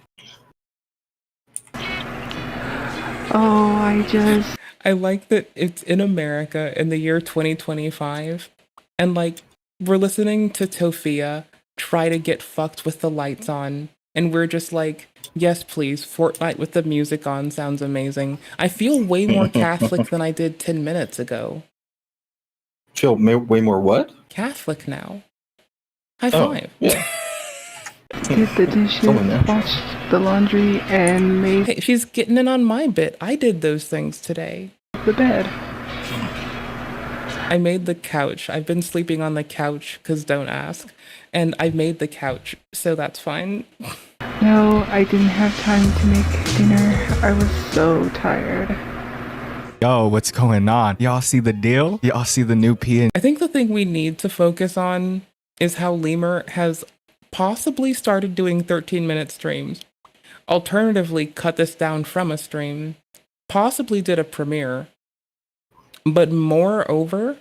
I like that it's in America in the year 2025 and like we're listening to Tofia try to get fucked with the lights on and we're just like, yes please, Fortnite with the music on sounds amazing. I feel way more Catholic than I did 10 minutes ago. Feel way more what? Catholic now. High Oh, five. yeah. Did the dishes, washed the laundry, and made Hey, she's getting in on my bit. I did those things today. the bed. I made the couch. I've been sleeping on the couch, because don't ask. And I made the couch, so that's fine. No, I didn't have time to make dinner. I was so tired. Yo, what's going on? Y'all see the deal? Y'all see the new P&G? I think the thing we need to focus on is how Lemur has possibly started doing 13-minute streams. Alternatively, cut this down from a stream. Possibly did a premiere. But moreover,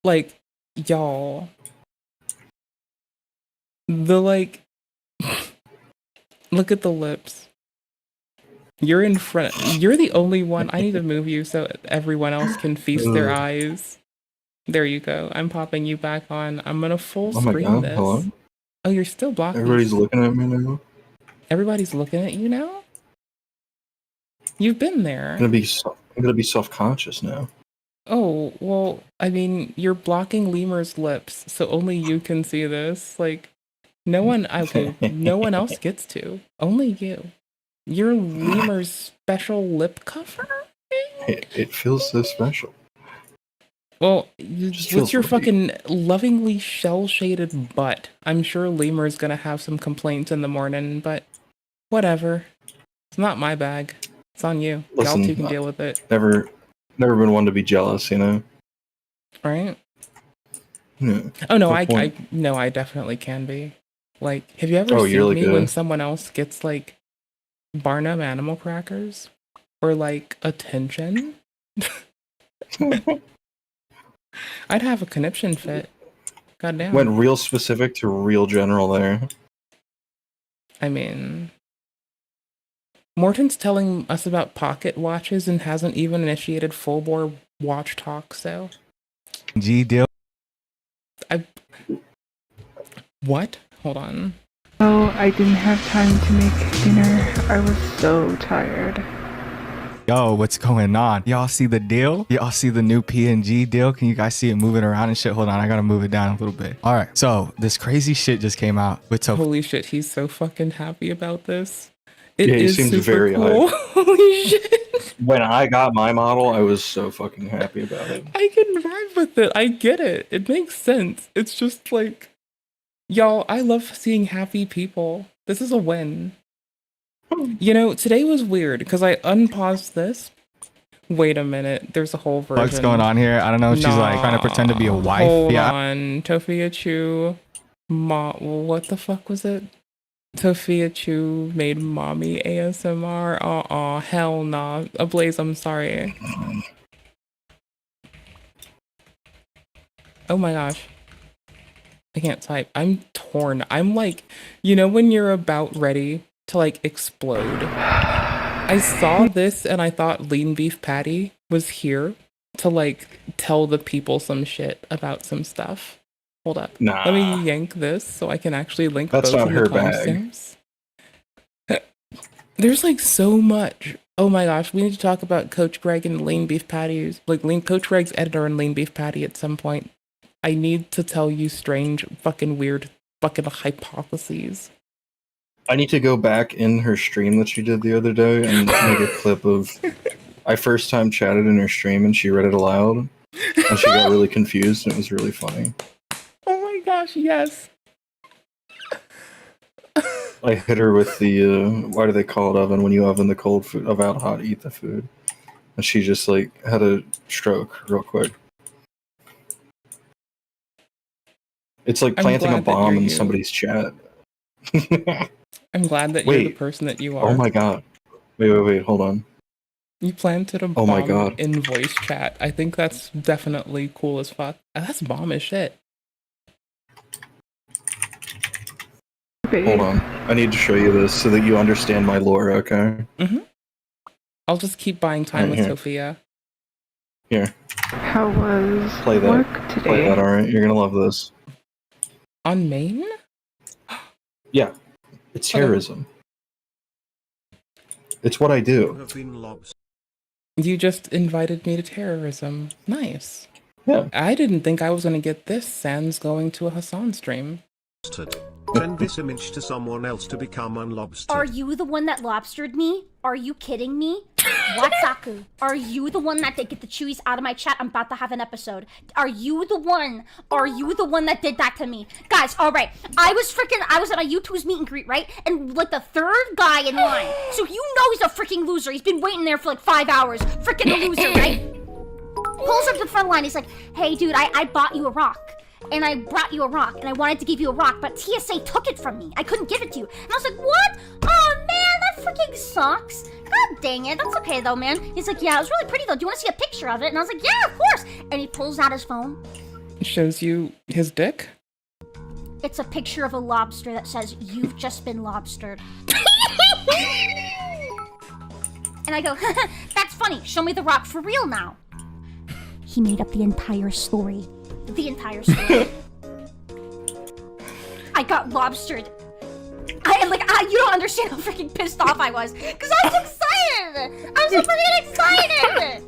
like, y'all, the like, look at the lips. You're in front. You're the only one. I need to move you so everyone else can feast their eyes. There you go. I'm popping you back on. I'm gonna full Oh my screen god, this. hello? Oh, you're still blocking. Everybody's looking at me now. Everybody's looking at you now? You've been there. I'm gonna be self-conscious now. Oh, well, I mean, you're blocking Lemur's lips, so only you can see this. Like, no one, okay, no one else gets to. Only you. You're Lemur's special lip cover? It feels so special. Well, feels with your right. fucking lovingly shell-shaded butt, I'm sure Lemur's gonna have some complaints in the morning, but whatever. It's not my bag. It's on you. Listen, Y'all two can deal with it, Never been one to be jealous, you know? right? Yeah. Oh no, Good point. I definitely can be. Like, have you ever Oh, you're seen like me a- when someone else gets like Barnum animal crackers or like attention? I'd have a conniption fit. Goddamn. Went real specific to real general there. I mean, Morton's telling us about pocket watches and hasn't even initiated full bore watch talk. So, G deal. What? Hold on. Oh, I didn't have time to make dinner. I was so tired. Yo, what's going on? Y'all see the deal? Y'all see the new PNG deal? Can you guys see it moving around and shit? Hold on, I gotta move it down a little bit. All right, so this crazy shit just came out with Sophie. Holy shit, he's so fucking happy about this. It Yeah, he is seems super very cool. hyped. Holy shit. When I got my model, I was so fucking happy about it. I can vibe with it. I get it. It makes sense. It's just like, y'all, I love seeing happy people. This is a win. You know, today was weird because I unpaused this. Wait a minute. There's a whole version. What's going on here? I don't know if she's like trying to pretend to be a wife. Hold Yeah. on. Tofia Chu. What the fuck was it? Tofia Chu made mommy ASMR. Hell nah. Ablaze, I'm sorry. Oh my gosh. I can't type. I'm torn. I'm like, you know when you're about ready to like explode? I saw this and I thought lean beef patty was here to like tell the people some shit about some stuff. Hold up. Nah. Let me yank this so I can actually link That's both not in her the bag. timestamps. There's like so much. Oh my gosh, we need to talk about Coach Greg and lean beef patties. Like Coach Greg's editor and lean beef patty at some point. I need to tell you strange, fucking weird, fucking hypotheses. I need to go back in her stream that she did the other day and make a clip of I first time chatted in her stream and she read it aloud and she got really confused and it was really funny. Oh my gosh, yes. I hit her with the why do they call it oven when you oven the cold food about hot eat the food, and she just like had a stroke real quick. It's like I'm planting a glad that bomb you're in you. somebody's chat. I'm glad that you're the Wait. person that you are. Oh my god. Wait, hold on. You planted a Oh my bomb God. in voice chat. I think that's definitely cool as fuck. That's bomb as shit. Hold on. I need to show you this so that you understand my lore, okay? I'll just keep buying time Right with here. Sophia. Here, How was play that. work today? Play that, alright? You're gonna love this. On Maine? Yeah. It's terrorism. It's what I do. You just invited me to terrorism. Nice. Yeah. I didn't think I was going to get this sans going to a Hassan stream. Send this image to someone else to become unlobstered. Are you the one that lobstered me? Are you kidding me? Watsaku, are you the one that did get the chewies out of my chat? I'm about to have an episode. Are you the one? Are you the one that did that to me? Guys, alright. I was at my YouTube's meet and greet, right? And like the third guy in line. So you know he's a freaking loser. He's been waiting there for like 5 hours. Freaking loser, right? Pulls up to the front line. He's like, hey dude, I bought you a rock. And I brought you a rock, and I wanted to give you a rock, but TSA took it from me. I couldn't give it to you. And I was like, what? Oh, man, that freaking sucks. God dang it. That's okay, though, man. He's like, yeah, it was really pretty, though. Do you want to see a picture of it? And I was like, yeah, of course. And he pulls out his phone. It shows you his dick? It's a picture of a lobster that says, you've just been lobstered. And I go, that's funny. Show me the rock for real now. He made up the entire story. The entire story. I got lobstered. You don't understand how freaking pissed off I was. Because I was excited. I was so freaking excited.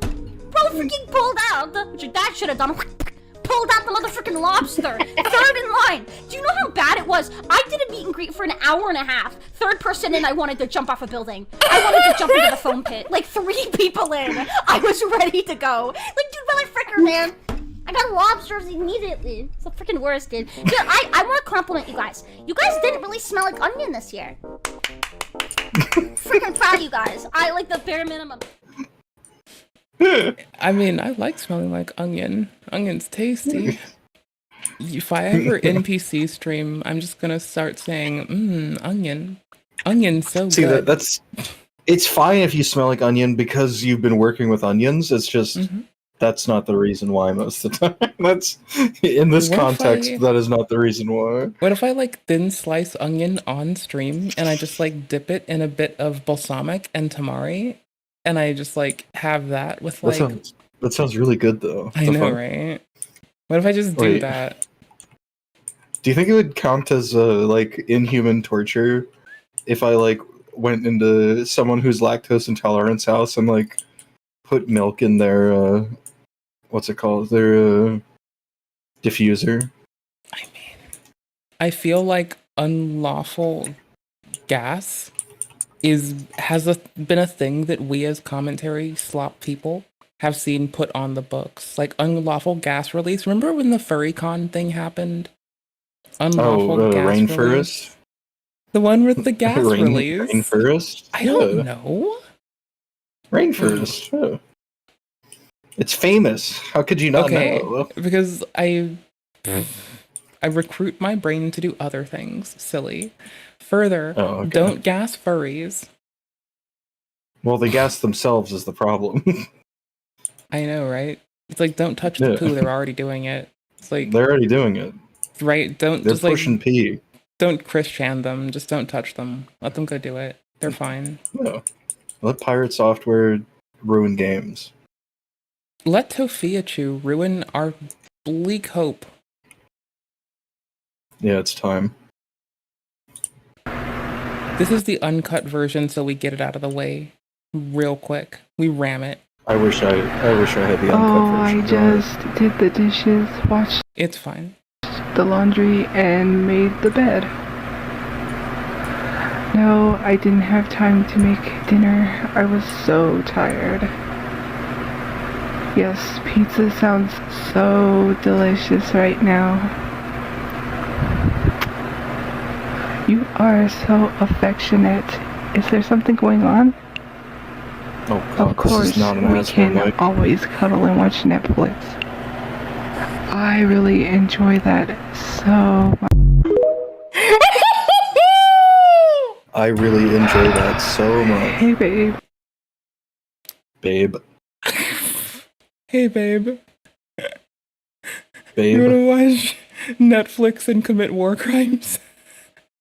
Bro freaking pulled out, which your dad should have done. Pulled out the motherfucking lobster. Third in line. Do you know how bad it was? I did a meet and greet for an hour and a half. Third person in, I wanted to jump off a building. I wanted to jump into the foam pit. Like 3 people in. I was ready to go. Like, dude, motherfucker, man. I got lobsters immediately. It's the freaking worst, dude. Dude, I want to compliment you guys. You guys didn't really smell like onion this year. Freaking proud of you guys. I like the bare minimum. I mean, I like smelling like onion. Onion's tasty. If I ever NPC stream, I'm just gonna start saying, onion. Onion's so See, good. that's... It's fine if you smell like onion because you've been working with onions. It's just... That's not the reason why most of the time. That's... In this What if context, that is not the reason why. What if I like thin slice onion on stream and I just like dip it in a bit of balsamic and tamari and I just like have that with like... That sounds really good though. I know, right? What if I just do Wait. that? Do you think it would count as like inhuman torture if I like went into someone who's lactose intolerant's house and like put milk in their what's it called? Their diffuser? I feel like unlawful gas has been a thing that we as commentary slop people have seen put on the books. Like unlawful gas release. Remember when the FurryCon thing happened? Unlawful gas release. Rainforest? The one with the gas release. Rainforest? I don't know. Rainforest. Yeah. It's famous. How could you not know? Because I recruit my brain to do other things. Silly. Further, don't gas furries. Well, the gas themselves is the problem. I know, right? It's like, don't touch the poo. They're already doing it. It's like they're already doing it. Right? Don't They're just like pushing pee. Don't Christian them. Just don't touch them. Let them go do it. They're fine. No. Let Pirate Software ruin games. Let Tofiachu ruin our bleak hope. Yeah, it's time. This is the uncut version, so we get it out of the way real quick. We ram it. I wish I had the uncut I version. just did the dishes, watched It's fine. the laundry, and made the bed. No, I didn't have time to make dinner. I was so tired. Yes, pizza sounds so delicious right now. You are so affectionate. Is there something going on? Oh God, Of course, this is not an we Asmon can mic. always cuddle and watch Netflix. I really enjoy that so much. I really enjoy that so much. Hey, babe. Babe. Hey, babe. Babe. You wanna watch Netflix and commit war crimes?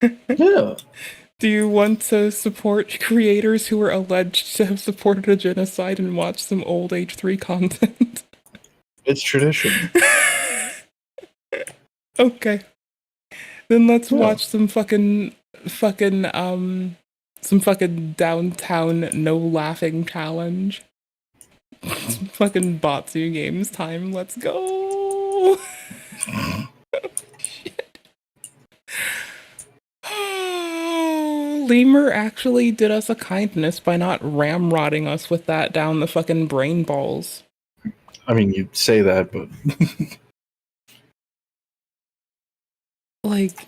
Yeah. Do you want to support creators who are alleged to have supported a genocide and watch some old H3 content? It's tradition. Okay. Then let's watch some fucking some fucking downtown no laughing challenge. Some fucking Batsu games time. Let's go. Shit. Lemur actually did us a kindness by not ramrodding us with that down the fucking brain balls. I mean, you say that, but Like,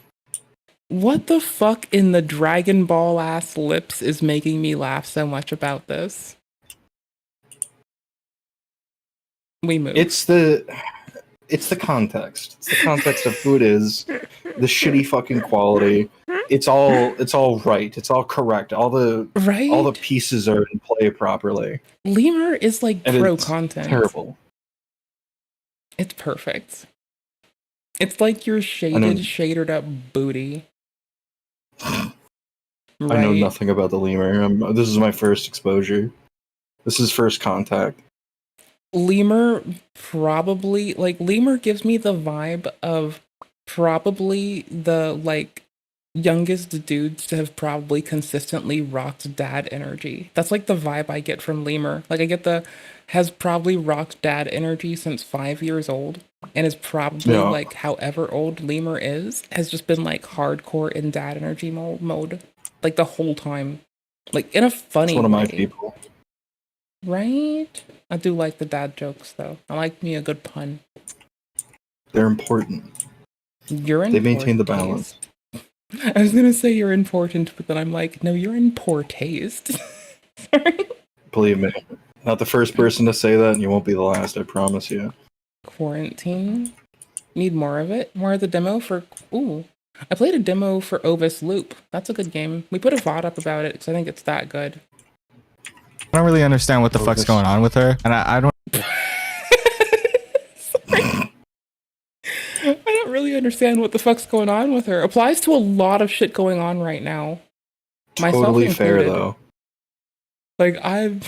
what the fuck in the Dragon Ball ass lips is making me laugh so much about this? We move. it's the context. It's the context of who it is, the shitty fucking quality. It's all right. It's all correct. All the pieces are in play properly. Lemur is like And pro it's content. terrible. It's perfect. It's like your shadered up booty. I know nothing about the lemur. This is my first exposure. This is first contact. Lemur probably, like, Lemur gives me the vibe of probably the, like, youngest dudes to have probably consistently rocked dad energy. That's, like, the vibe I get from Lemur. Like, I get has probably rocked dad energy since 5 years old, and is probably, like, however old Lemur is, has just been, like, hardcore in dad energy mode. Like, the whole time. Like, in a funny It's one of my way. people. Right? I do like the dad jokes, though. I like me a good pun. They're important. You're in They maintain the poor balance. taste. I was gonna say you're important, but then I'm like, no, you're in poor taste. Believe me. Not the first person to say that, and you won't be the last, I promise you. Quarantine. Need more of it? More of the demo for... Ooh. I played a demo for Ovis Loop. That's a good game. We put a VOD up about it, because I think it's that good. I don't really understand what the fuck's going on with her, and I don't. I don't really understand what the fuck's going on with her. Applies to a lot of shit going on right now. Totally fair, though. Like, I'm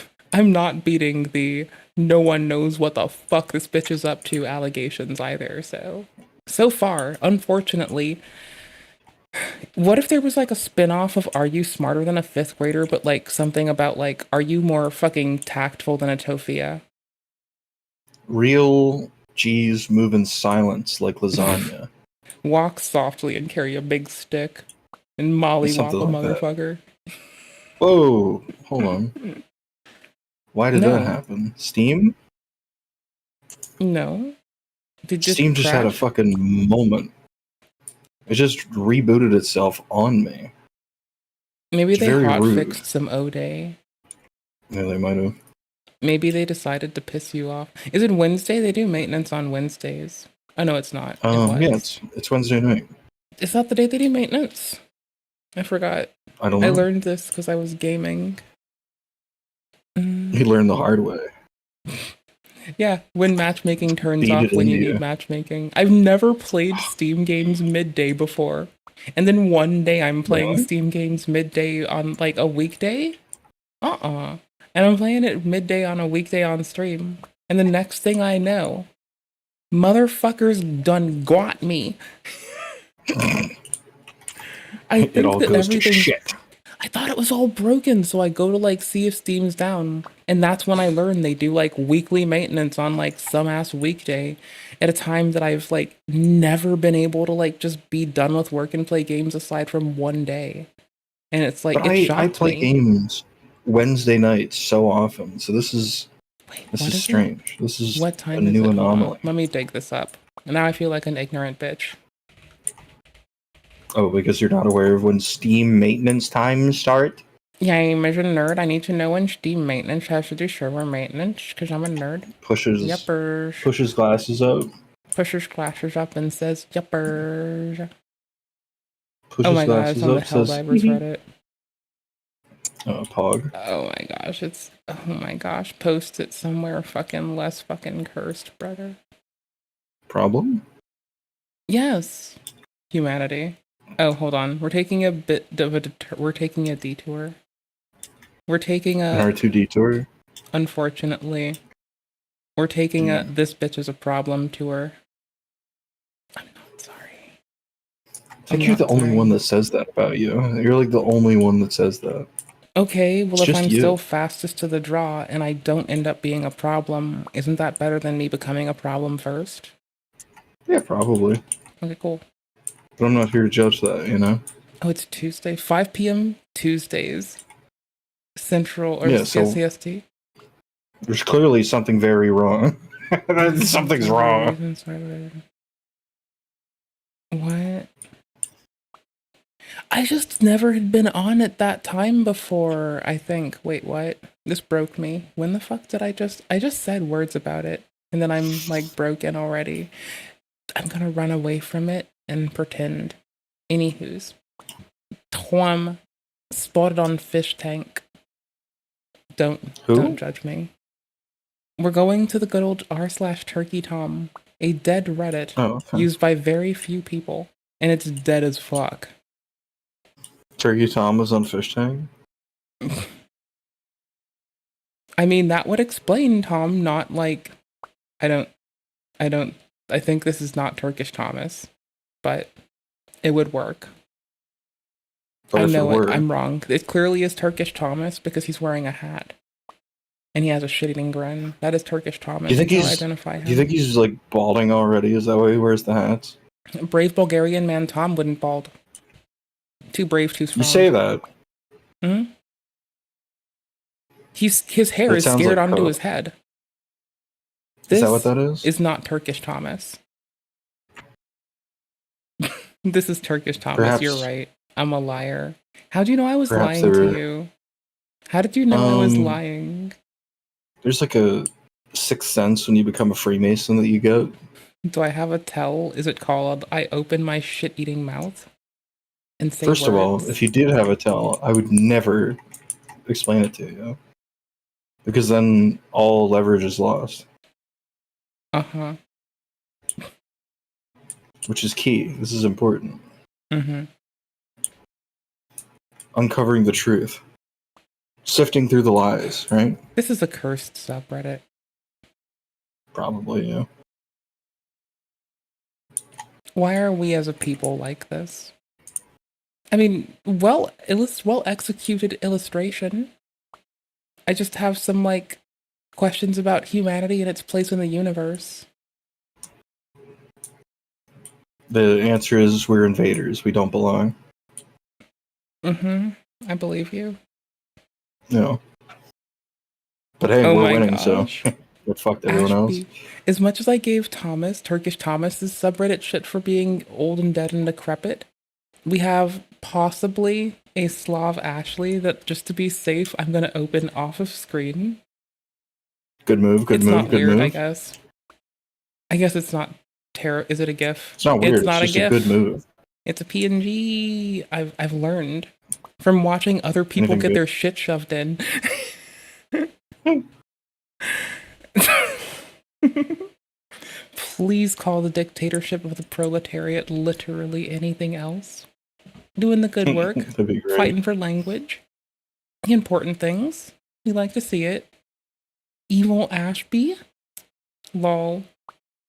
not beating the no one knows what the fuck this bitch is up to allegations either, so far, unfortunately. What if there was like a spin-off of Are You Smarter Than a Fifth Grader, but like something about like, are you more fucking tactful than a Tofia? Real G's move in silence like lasagna. Walk softly and carry a big stick. And mollywop a Something like that. motherfucker. Whoa, hold on. Why did that happen? Steam? No. Steam just had a fucking moment. It just rebooted itself on me. Maybe It's they very rude. hotfixed some O-Day. Yeah, they might have. Maybe they decided to piss you off. Is it Wednesday? They do maintenance on Wednesdays. Oh, no, it's not. Yeah, it's Wednesday night. Is that the day they do maintenance? I forgot. I don't know. I learned this because I was gaming. You learned the hard way. Yeah, when matchmaking turns Beat off it when into you you. need matchmaking. I've never played Steam games midday before. And then one day I'm playing What? Steam games midday on like a weekday? And I'm playing it midday on a weekday on stream. And the next thing I know, motherfuckers done got me. I think It all that goes to everything. shit. I thought it was all broken, so I go to like see if Steam's down, and that's when I learned they do like weekly maintenance on like some ass weekday, at a time that I've like never been able to like just be done with work and play games aside from one day, and it's like But it I shocked play me. games Wednesday nights so often, so this is what is it? strange. This is What a time is new it? Hold on. anomaly. Let me dig this up. Now I feel like an ignorant bitch. Oh, because you're not aware of when Steam maintenance times start? Yeah, I'm a nerd. I need to know when Steam maintenance has to do server maintenance, because I'm a nerd. Pushes glasses up. Pushes glasses up and says, yuppers. Pushes Oh my god, it's glasses on the up, says, Helldivers Reddit. Pog. Oh my gosh, oh my gosh, post it somewhere fucking less fucking cursed, brother. Problem? Yes. Humanity. Oh, hold on. We're taking a bit of a we're taking a detour. We're taking An a R2 detour? unfortunately. We're taking a this bitch is a problem tour. I'm not sorry. I think you're the only one that says that about you. You're like the only one that says that. Okay, well, It's if just I'm you. still fastest to the draw and I don't end up being a problem, isn't that better than me becoming a problem first? Yeah, probably. Okay, cool. But I'm not here to judge that, you know? Oh, it's Tuesday, 5 p.m. Tuesdays. Central or Yeah, so- CST. There's clearly something very wrong. Something's wrong. What? I just never had been on at that time before, I think. Wait, what? This broke me. When the fuck did I just said words about it, and then I'm like broken already. I'm gonna run away from it and pretend. Anywho's. Twum. Spotted on fish tank. Don't judge me. We're going to the good old r/turkey tom, a dead Reddit used by very few people, and it's dead as fuck. Turkey Tom was on Fish Tank? I mean, that would explain Tom, not like, I think this is not Turkish Thomas, but it would work. But I if it know were- I'm wrong. It clearly is Turkish Thomas because he's wearing a hat. And he has a shit-eating grin. That is Turkish Thomas. Do you think That's how I he's? identify him. Do you think he's like balding already? Is that why he wears the hats? Brave Bulgarian man Tom wouldn't bald. Too brave, too strong. You say that. Hmm? His hair That is sounds scared like onto coke. his head. Is that what that is? Is not Turkish Thomas. This is Turkish Thomas. Perhaps- You're right. I'm a liar. How do you know I was Perhaps lying they to were- you? How did you know I was lying? There's like a sixth sense when you become a Freemason that you get. Do I have a tell? Is it called I open my shit-eating mouth and say First of all, words? if you did have a tell, I would never explain it to you. Because then all leverage is lost. Uh-huh. Which is key. This is important. Mm-hmm. Uncovering the truth. Sifting through the lies, right? This is a cursed subreddit. Probably, yeah. Why are we as a people like this? I mean, well executed illustration. I just have some, like, questions about humanity and its place in the universe. The answer is we're invaders. We don't belong. Mm-hmm. I believe you. No. But hey, Oh we're my winning, gosh. so it fucked everyone else. Ashby. As much as I gave Turkish Thomas's subreddit shit for being old and dead and decrepit, we have possibly a Slav Ashley that, just to be safe, I'm going to open off of screen. Good move, good It's move, not good weird, move. I guess. I guess it's not terror. Is it a GIF? It's not weird, It's not it's just a a GIF. good move. It's a PNG. I've learned from watching other people Anything get good? their shit shoved in. Please call the dictatorship of the proletariat literally anything else. Doing the good work, That'd be great. fighting for language, the important things. We like to see it. Evil Ashby, lol.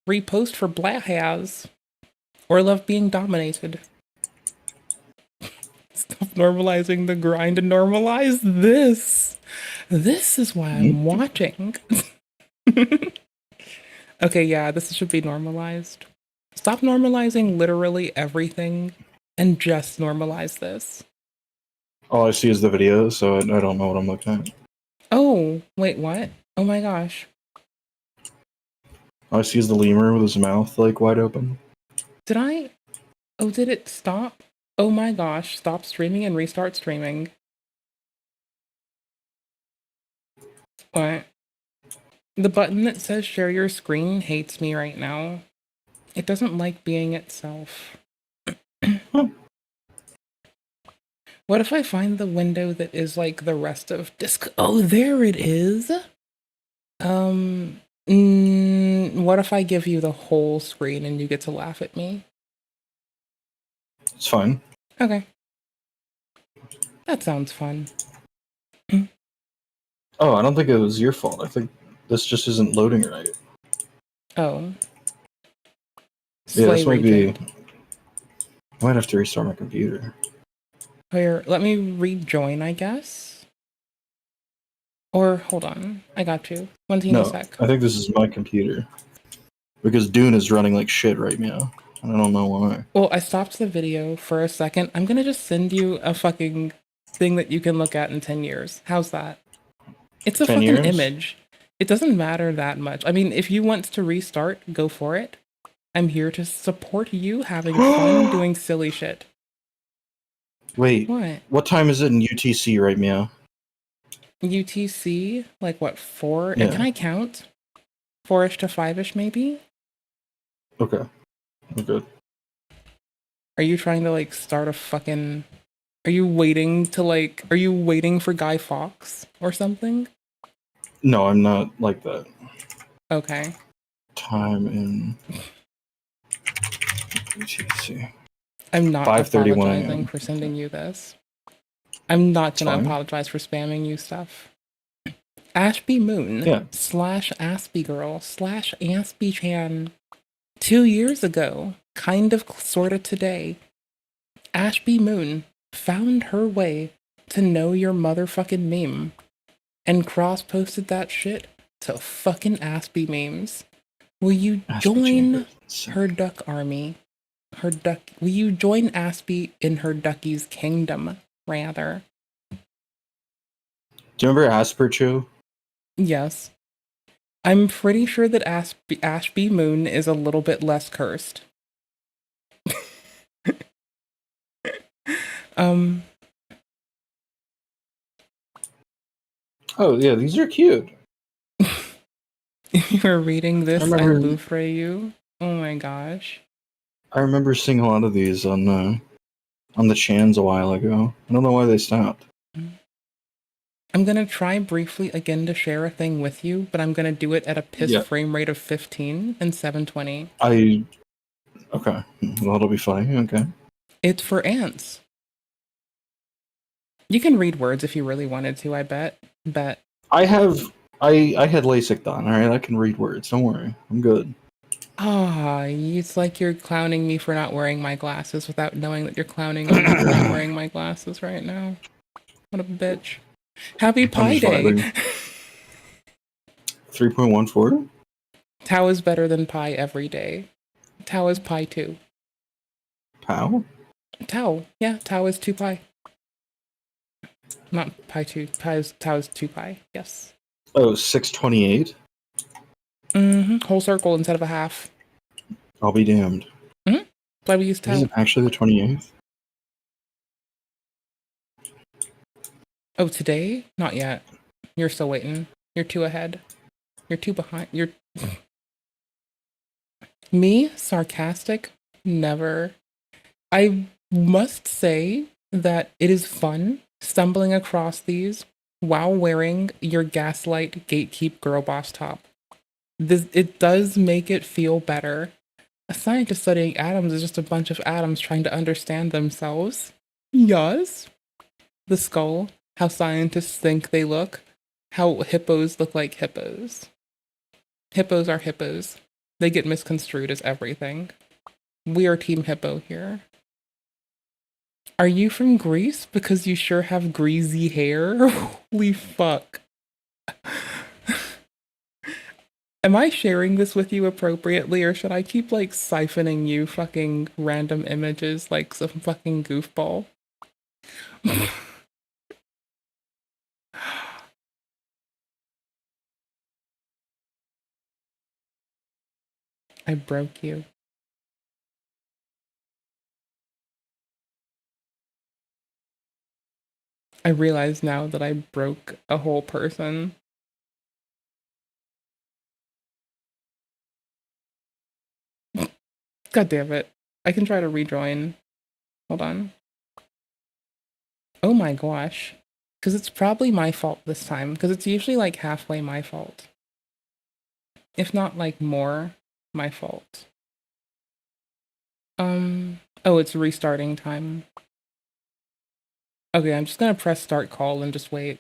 Repost for Blahaz, or love being dominated. Stop normalizing the grind and normalize this. This is why I'm watching. Okay, yeah, this should be normalized. Stop normalizing literally everything and just normalize this. All I see is the video, so I don't know what I'm looking at. Oh, wait, what? Oh my gosh. All I see is the lemur with his mouth like wide open. Did I? Oh, did it stop? Oh my gosh, stop streaming and restart streaming. What? The button that says share your screen hates me right now. It doesn't like being itself. What if I find the window that is like the rest of disc? Oh, there it is. What if I give you the whole screen and you get to laugh at me? It's fine. Okay. That sounds fun. Oh, I don't think it was your fault. I think this just isn't loading right. Oh. Yeah, this Slay might be... Regent. I might have to restart my computer. Here, let me rejoin, I guess. Or, hold on. I got you. One teeny No, sec. I think this is my computer. Because Dune is running like shit right now. I don't know why. Well, I stopped the video for a second. I'm gonna just send you a fucking thing that you can look at in 10 years. How's that? It's a 10 fucking years? image. It doesn't matter that much. I mean, if you want to restart, go for it. I'm here to support you having fun doing silly shit. Wait, What? time is it in UTC right now? UTC? Like what, 4? Yeah. And can I count? 4-ish to 5-ish maybe? Okay. I'm good. Are you trying to like start a fucking... Are you waiting for Guy Fawkes or something? No, I'm not like that. Okay. Time in UTC. I'm not 5:31 apologizing a.m. for sending you this. I'm not It's gonna fine. apologize for spamming you stuff. Ashby Moon Yeah. / Aspie Girl / Aspie Chan. 2 years ago, kind of sorta today, Ashby Moon found her way to know your motherfucking meme and cross-posted that shit to fucking Aspie memes. Will you join her duck army? Will you join Aspie in her ducky's kingdom, rather? Do you remember Aspercho? Yes. I'm pretty sure that Ashby Moon is a little bit less cursed. Um, Oh yeah, these are cute. if you're reading this, I remember- Louvre you. Oh my gosh. I remember seeing a lot of these on the Chans a while ago. I don't know why they stopped. I'm gonna try briefly again to share a thing with you, but I'm gonna do it at a piss Yeah. frame rate of 15 and 720. Okay, well, that'll be funny. Okay. It's for ants. You can read words if you really wanted to, I bet. I had LASIK done. All right, I can read words. Don't worry, I'm good. Ah, it's like you're clowning me for not wearing my glasses without knowing that you're clowning me for not wearing my glasses right now. What a bitch. Happy Pi Day! 3.14? Tau is better than pi every day. Tau is pi 2. Pow? Tau. Yeah, tau is 2 pi. Not pi 2. Tau is 2 pi. Yes. Oh, 628? Mm-hmm. Whole circle instead of a half. I'll be damned. Mm-hmm. Why we use tau. Is it actually the 28th? Oh, today? Not yet. You're still waiting. You're 2 ahead. You're 2 behind. You're... Me? Sarcastic? Never. I must say that it is fun stumbling across these while wearing your Gaslight Gatekeep Girl Boss top. It does make it feel better. A scientist studying atoms is just a bunch of atoms trying to understand themselves. Yes. The skull, how scientists think they look, how hippos look like hippos. Hippos are hippos. They get misconstrued as everything. We are Team Hippo here. Are you from Greece? Because you sure have greasy hair. Holy fuck. Am I sharing this with you appropriately, or should I keep, like, siphoning you fucking random images like some fucking goofball? I broke you. I realize now that I broke a whole person. God damn it. I can try to rejoin. Hold on. Oh my gosh. Because it's probably my fault this time. Because it's usually like halfway my fault. If not like more, my fault. Oh, it's restarting time. Okay, I'm just gonna press start call and just wait.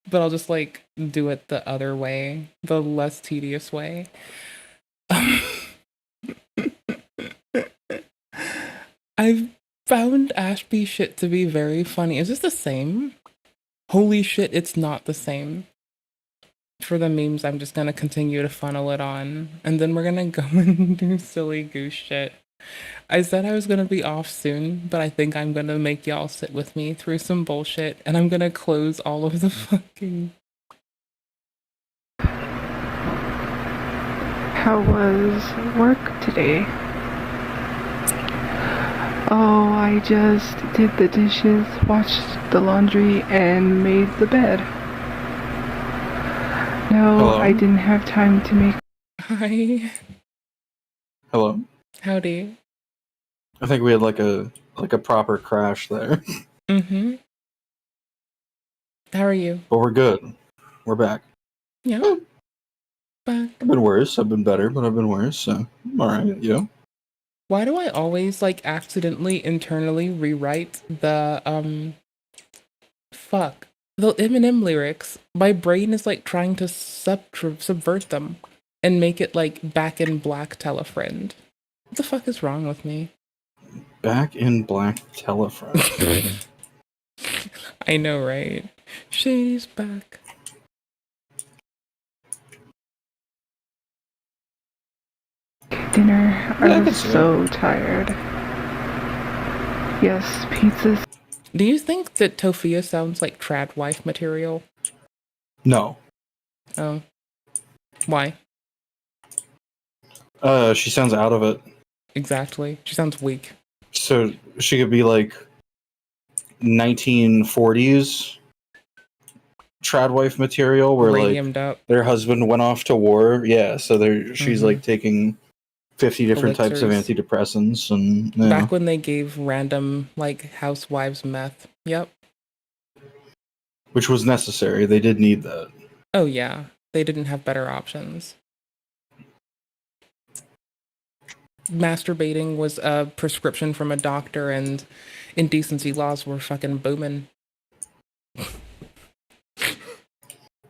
But I'll just like do it the other way. The less tedious way. I've found Ashby shit to be very funny. Is this the same? Holy shit, it's not the same. For the memes, I'm just gonna continue to funnel it on. And then we're gonna go and do silly goose shit. I said I was gonna be off soon, but I think I'm gonna make y'all sit with me through some bullshit. And I'm gonna close all of the fucking... How was work today? Oh, I just did the dishes, washed the laundry, and made the bed. No, Hello? I didn't have time to make... Hi. Hello? Howdy. I think we had like a proper crash there. Mm-hmm. How are you? But we're good. We're back. Yeah. Back. I've been worse. I've been better, but I've been worse, so I'm alright, yeah. Why do I always, like, accidentally internally rewrite the, fuck. The Eminem lyrics? My brain is, like, trying to subvert them and make it, like, Back in Black Tell a Friend. What the fuck is wrong with me? Back in Black Tell a Friend. I know, right? Shady's back. Dinner. I was so tired. Yes, pizzas. Do you think that Tofia sounds like trad wife material? No. Oh. Why? She sounds out of it. Exactly. She sounds weak. So she could be like 1940s tradwife material where Radiumed like up. their husband went off to war. Yeah, so she's like taking 50 different types of Elixirs. antidepressants and yeah. Back when they gave random like housewives meth. Yep. Which was necessary. They did need that. Oh yeah, they didn't have better options. Masturbating was a prescription from a doctor, and indecency laws were fucking booming.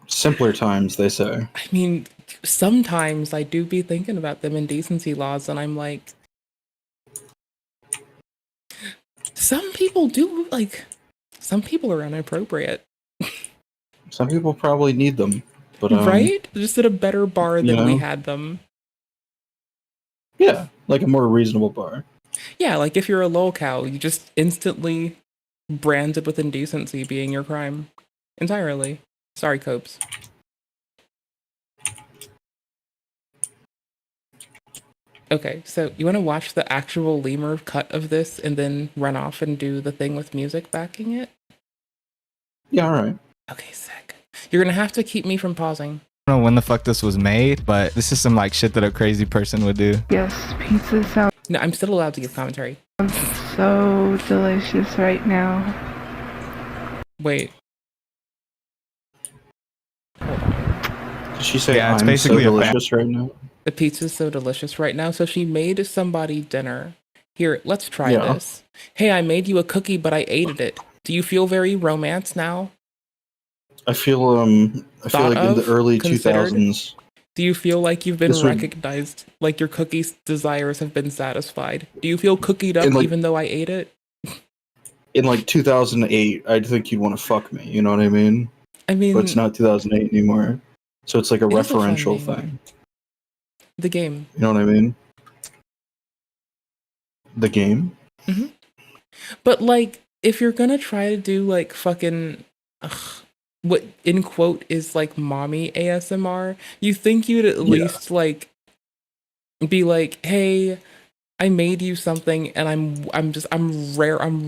Simpler times, they say. I mean, sometimes I do be thinking about them indecency laws, and I'm like, some people do, like, some people are inappropriate. Some people probably need them, but right? Just at a better bar than we know? had them. Yeah, like a more reasonable bar. Yeah, like if you're a lolcow, you just instantly branded with indecency being your crime. Entirely. Sorry, Copes. Okay, so you want to watch the actual lemur cut of this and then run off and do the thing with music backing it? Yeah, alright. Okay, sick. You're gonna have to keep me from pausing. I don't know when the fuck this was made, but this is some like shit that a crazy person would do. Yes, pizza sounds No, I'm still allowed to give commentary. so delicious right now. Wait. Did she say Yeah, it's I'm basically so a delicious right now? The pizza's so delicious right now, so she made somebody dinner. Here, let's try Yeah. this. Hey, I made you a cookie, but I ate it. Do you feel very romance now? I feel like in the early Considered? 2000s. Do you feel like you've been This would- recognized, like your cookie's desires have been satisfied? Do you feel cookied up And, like- even though I ate it? In like 2008, I'd think you'd want to fuck me, you know what I mean? I mean, But it's not 2008 anymore. So it's like a It is a fun referential game. thing. the game. You know what I mean? The game? But like, if you're gonna try to do like fucking, what in quote is like mommy ASMR, you think you'd at least like be like, hey, I made you something and I'm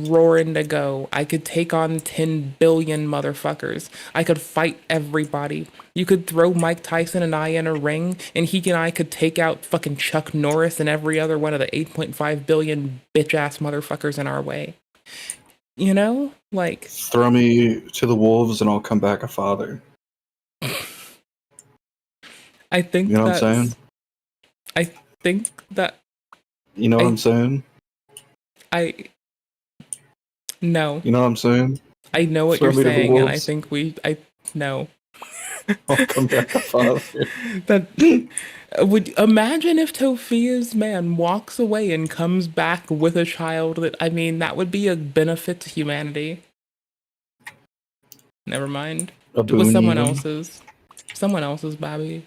roaring to go. I could take on 10 billion motherfuckers. I could fight everybody. You could throw Mike Tyson and I in a ring and he and I could take out fucking Chuck Norris and every other one of the 8.5 billion bitch ass motherfuckers in our way. You know? Like, Throw me to the wolves and I'll come back a father. I think You know what I'm that's- saying? I think that You know what I'm saying? No. You know what I'm saying? I know what Throw you're me to the saying, and I wolves. think I know. I'll come back a father. That would imagine if Tofia's man walks away and comes back with a child. That would be a benefit to humanity. Never mind. A It was boon someone even? else's. Someone else's baby.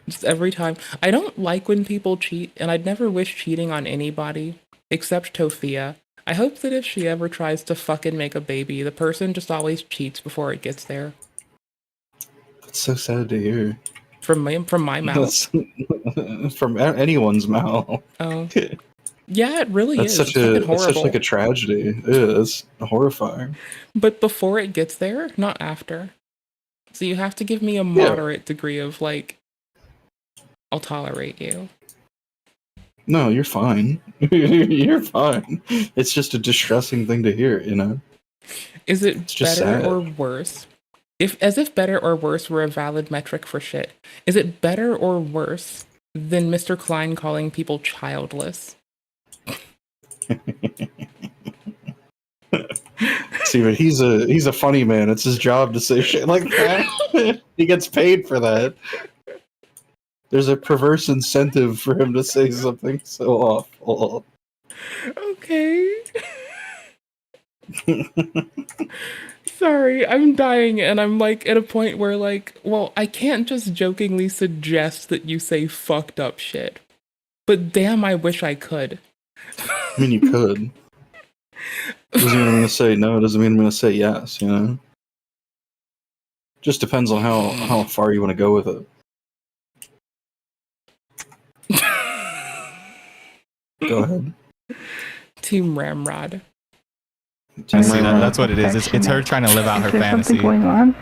Just every time. I don't like when people cheat, and I'd never wish cheating on anybody except Tofia. I hope that if she ever tries to fucking make a baby, the person just always cheats before it gets there. That's so sad to hear. From my mouth. That's from anyone's mouth. Oh. Yeah, it really That's is. such It's fucking a that's such horrible. like a tragedy. It is horrifying. But before it gets there, not after. So you have to give me a moderate degree of like, I'll tolerate you. No, you're fine. You're fine. It's just a distressing thing to hear, you know? Is it It's just better sad. or worse? As if better or worse were a valid metric for shit. Is it better or worse than Mr. Klein calling people childless? See, but he's a funny man. It's his job to say shit like that. He gets paid for that. There's a perverse incentive for him to say something so awful. Okay. Sorry, I'm dying and I'm like at a point where like, well, I can't just jokingly suggest that you say fucked up shit. But damn, I wish I could. I mean, you could. Doesn't mean I'm gonna say no. Doesn't mean I'm gonna say yes. You know. Just depends on how far you want to go with it. Go ahead. Team Ramrod. I see that. That's what it is. It's her trying to live out her fantasy. Something going on?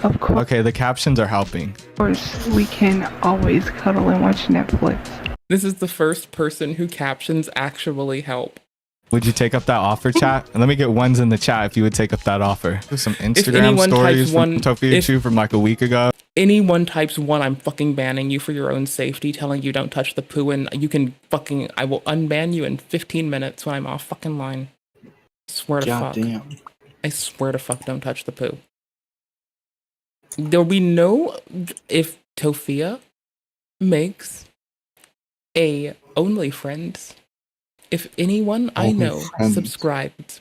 Of course. Okay, the captions are helping. Of course, we can always cuddle and watch Netflix. This is the first person who captions actually help. Would you take up that offer, chat? And let me get ones in the chat if you would take up that offer. There's some Instagram anyone stories types one- from Tofia Chu from like a week ago. Anyone types 1, I'm fucking banning you for your own safety, telling you don't touch the poo, and you can fucking, I will unban you in 15 minutes when I'm off fucking line. Swear to fuck. Goddamn. I swear to fuck, don't touch the poo. There'll be no, if Tofia makes a OnlyFriends, if anyone I know OnlyFriends. subscribed,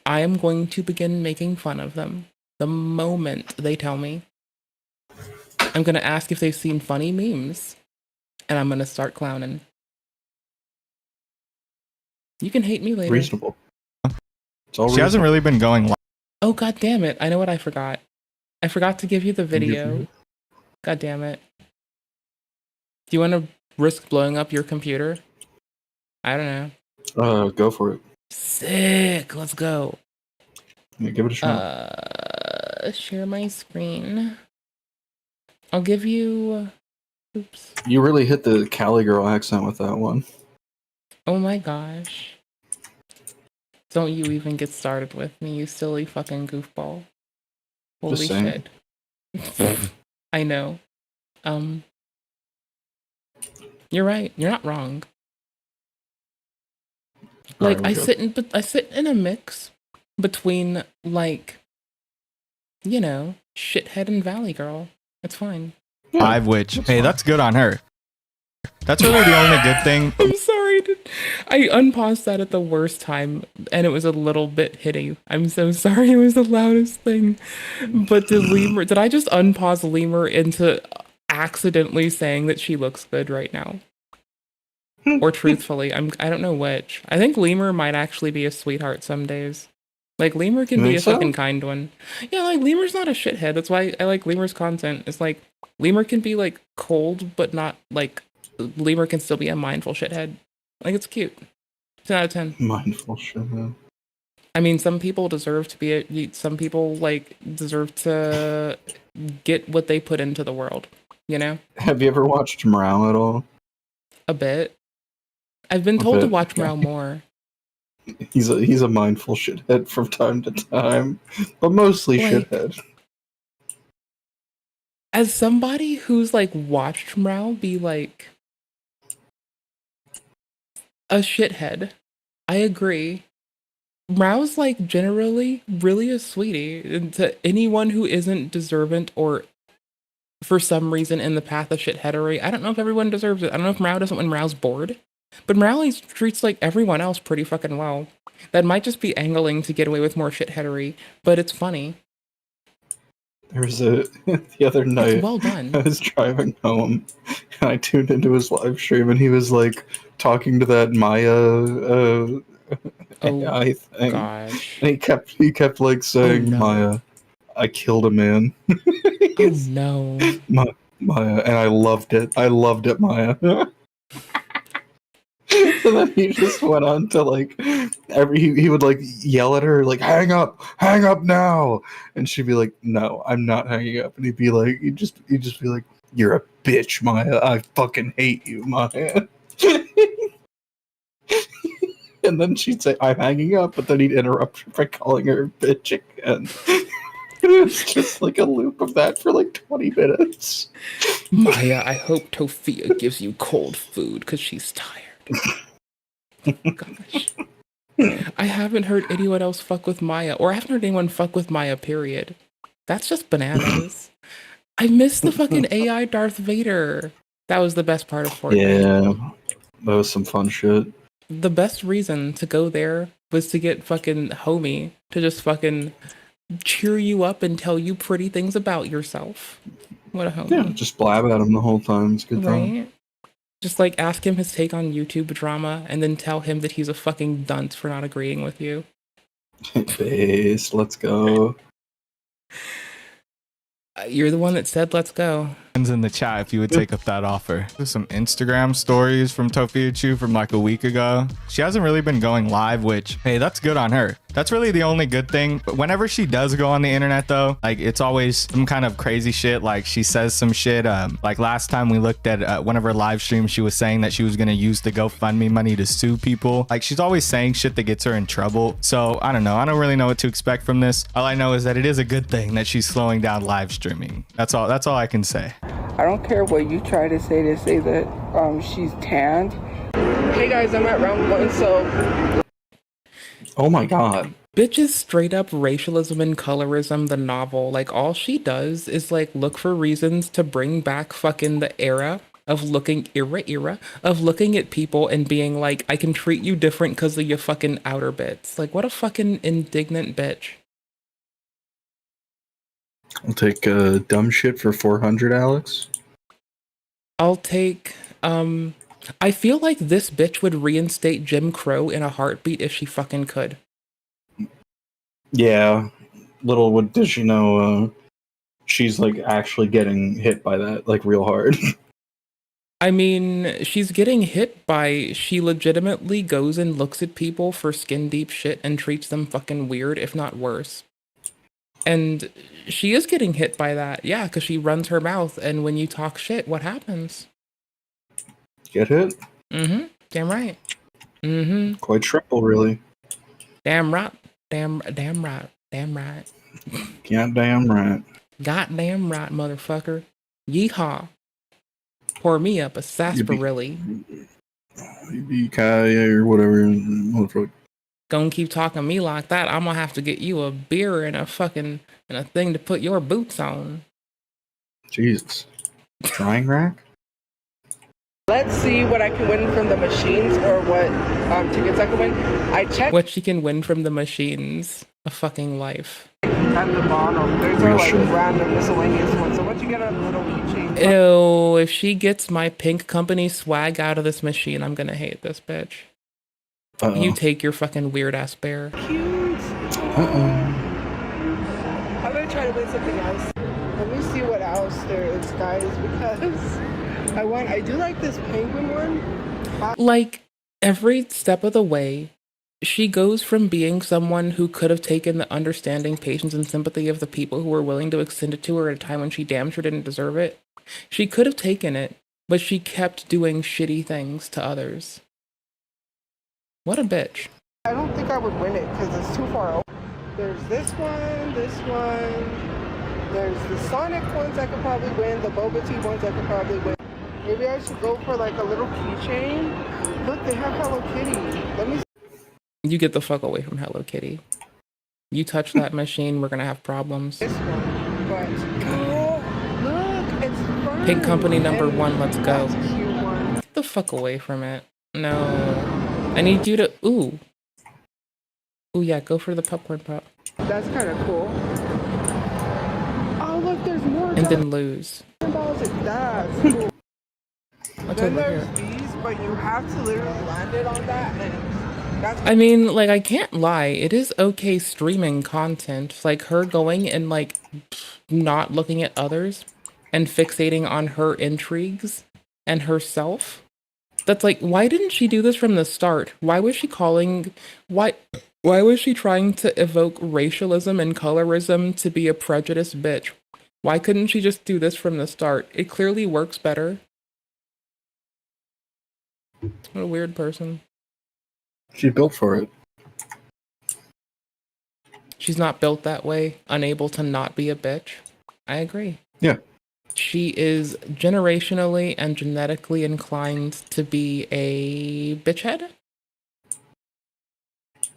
I am going to begin making fun of them the moment they tell me. I'm going to ask if they've seen funny memes, and I'm going to start clowning. You can hate me later. Reasonable. She hasn't really been going live. Oh, god damn it. I know what I forgot. I forgot to give you the video. God damn it. Do you want to risk blowing up your computer? I don't know. Go for it. Sick. Let's go. Yeah, give it a shot. Share my screen. I'll give you... Oops. You really hit the Cali girl accent with that one. Oh my gosh. Don't you even get started with me, you silly fucking goofball. Holy Just saying. shit. I know. You're right. You're not wrong. Like, Alright, I sit in a mix between, like, you know, shithead and valley girl. It's fine. Live, which, hey, that's good on her. That's really the only good thing. I'm sorry. I unpaused that at the worst time, and it was a little bit hitty. I'm so sorry. It was the loudest thing. But did I just unpause Lemur into accidentally saying that she looks good right now? Or truthfully, I don't know which. I think Lemur might actually be a sweetheart some days. Like, Lemur can You be think a so? fucking kind one. Yeah, like, Lemur's not a shithead. That's why I like Lemur's content. It's like, Lemur can be, like, cold, but not, like, Lemur can still be a mindful shithead. Like, it's cute. 10 out of 10. Mindful shithead. I mean, some people deserve to be some people, like, deserve to get what they put into the world, you know? Have you ever watched Morale at all? A bit. I've been A told to bit, watch yeah. Morale more. He's a mindful shithead from time to time, but mostly Like- shithead. As somebody who's, like, watched Morale be, like, a shithead, I agree. Morale's, like, generally really a sweetie. And to anyone who isn't deserving or for some reason in the path of shitheadery, I don't know if everyone deserves it. I don't know if Morale doesn't when Morale's bored. But Morale treats, like, everyone else pretty fucking well. That might just be angling to get away with more shitheadery, but it's funny. There was the other night. well done. I was driving home, and I tuned into his live stream, and he was like talking to that Maya AI thing. Gosh. And he kept like saying, no. Maya, I killed a man. Oh no. Maya, and I loved it. I loved it, Maya. And then he just went on to like he would like yell at her like hang up now, and she'd be like, no, I'm not hanging up, and he'd just be like, you're a bitch, Maya, I fucking hate you, Maya. And then she'd say, I'm hanging up, but then he'd interrupt her by calling her a bitch again. It was just like a loop of that for like 20 minutes. Maya, I hope Tofia gives you cold food because she's tired. Gosh. I haven't heard anyone else fuck with Maya, or I haven't heard anyone fuck with Maya, period. That's just bananas. I miss the fucking AI Darth Vader. That was the best part of Fortnite. Yeah, that was some fun shit. The best reason to go there was to get fucking homie to just fucking cheer you up and tell you pretty things about yourself. What a homie. Yeah, just blab at him the whole time. It's a good time. Right? Just like ask him his take on YouTube drama and then tell him that he's a fucking dunce for not agreeing with you. Base, let's go. You're the one that said let's go. in the chat if you would take up that offer. There's some Instagram stories from Tofiachu from like a week ago. She hasn't really been going live, which, hey, that's good on her. That's really the only good thing. But whenever she does go on the internet though, like it's always some kind of crazy shit. Like she says some shit. Like last time we looked at one of her live streams, she was saying that she was gonna use the GoFundMe money to sue people. Like she's always saying shit that gets her in trouble. So I don't know. I don't really know what to expect from this. All I know is that it is a good thing that she's slowing down live streaming. That's all I can say. I don't care what you try to say that she's tanned. Hey guys, I'm at round 1, so... Oh my god. Bitch is straight up racialism and colorism, the novel. Like, all she does is, like, look for reasons to bring back fucking the era of looking of looking at people and being like, I can treat you different because of your fucking outer bits. Like, what a fucking indignant bitch. I'll take dumb shit for 400, Alex. I'll take, I feel like this bitch would reinstate Jim Crow in a heartbeat if she fucking could. Yeah. Little did she know, she's like actually getting hit by that, like real hard. I mean, she's getting hit by, she legitimately goes and looks at people for skin deep shit and treats them fucking weird, if not worse. And she is getting hit by that, yeah, because she runs her mouth, and when you talk shit, what happens? Get hit? Mm-hmm. Damn right. Mm-hmm. Quite triple, really. Damn right. Damn right. Damn right. Goddamn right. Goddamn right, motherfucker. Yeehaw. Pour me up a sarsaparilla. Yippee-ki-yay or whatever. Motherfucker. Gonna keep talking to me like that, I'm gonna have to get you a beer and a fucking and a thing to put your boots on. Jesus. Drying rack? Let's see what I can win from the machines or what tickets I can win. I checked What she can win from the machines. A fucking life. at the bottom. There's our like random miscellaneous ones. So once you get a little keychain. Ew, if she gets my pink company swag out of this machine, I'm gonna hate this bitch. You take your fucking weird ass bear. Cute. I'm gonna try to win something else. Let me see what else there is, guys, because I do like this penguin one. Like, every step of the way, she goes from being someone who could have taken the understanding, patience, and sympathy of the people who were willing to extend it to her at a time when she damn sure didn't deserve it. She could have taken it, but she kept doing shitty things to others. What a bitch. I don't think I would win it because it's too far over. There's this one. There's the Sonic ones I could probably win, the Boba Tea ones I could probably win. Maybe I should go for like a little keychain. Look, they have Hello Kitty. Let me. You get the fuck away from Hello Kitty. You touch that machine, we're gonna have problems. This one, but look, it's fun. Pink company number And 1, let's go. that's a cute one. Get the fuck away from it. No. I need you to, ooh. Ooh, yeah, go for the popcorn pop. That's kind of cool. Oh, look, there's more. And then lose. That's cool. What's Then over there's here? these, but you have to literally land it on that, and that's. I mean, like, I can't lie. It is okay streaming content. Like, her going and, like, not looking at others and fixating on her intrigues and herself. That's like, why didn't she do this from the start? Why was she calling... Why was she trying to evoke racialism and colorism to be a prejudiced bitch? Why couldn't she just do this from the start? It clearly works better. What a weird person. She's built for it. She's not built that way, unable to not be a bitch. I agree. Yeah. She is generationally and genetically inclined to be a bitchhead.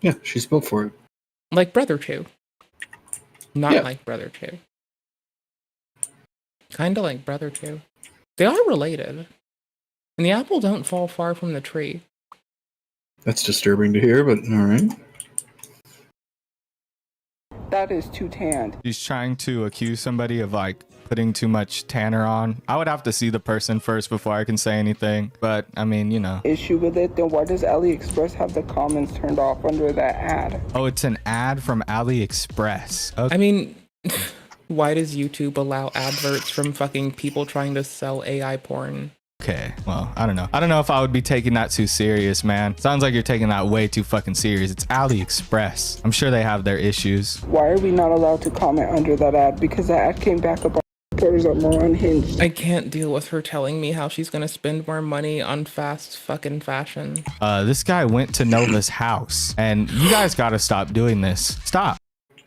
Yeah, she's built for it. Like Brother Chew. Not Yeah. like Brother Chew. Kinda like Brother Chew. They are related. And the apple don't fall far from the tree. That's disturbing to hear, but alright. That is too tanned. She's trying to accuse somebody of like putting too much tanner on. I would have to see the person first before I can say anything. But I mean, you know. Issue with it, then why does AliExpress have the comments turned off under that ad? Oh, it's an ad from AliExpress. Okay. I mean, Why does YouTube allow adverts from fucking people trying to sell AI porn? Okay, well, I don't know. I don't know if I would be taking that too serious, man. Sounds like you're taking that way too fucking serious. It's AliExpress. I'm sure they have their issues. Why are we not allowed to comment under that ad? Because that ad came back about reporters are more unhinged. I can't deal with her telling me how she's gonna spend more money on fast fucking fashion. This guy went to Nova's house, and you guys gotta stop doing this. Stop.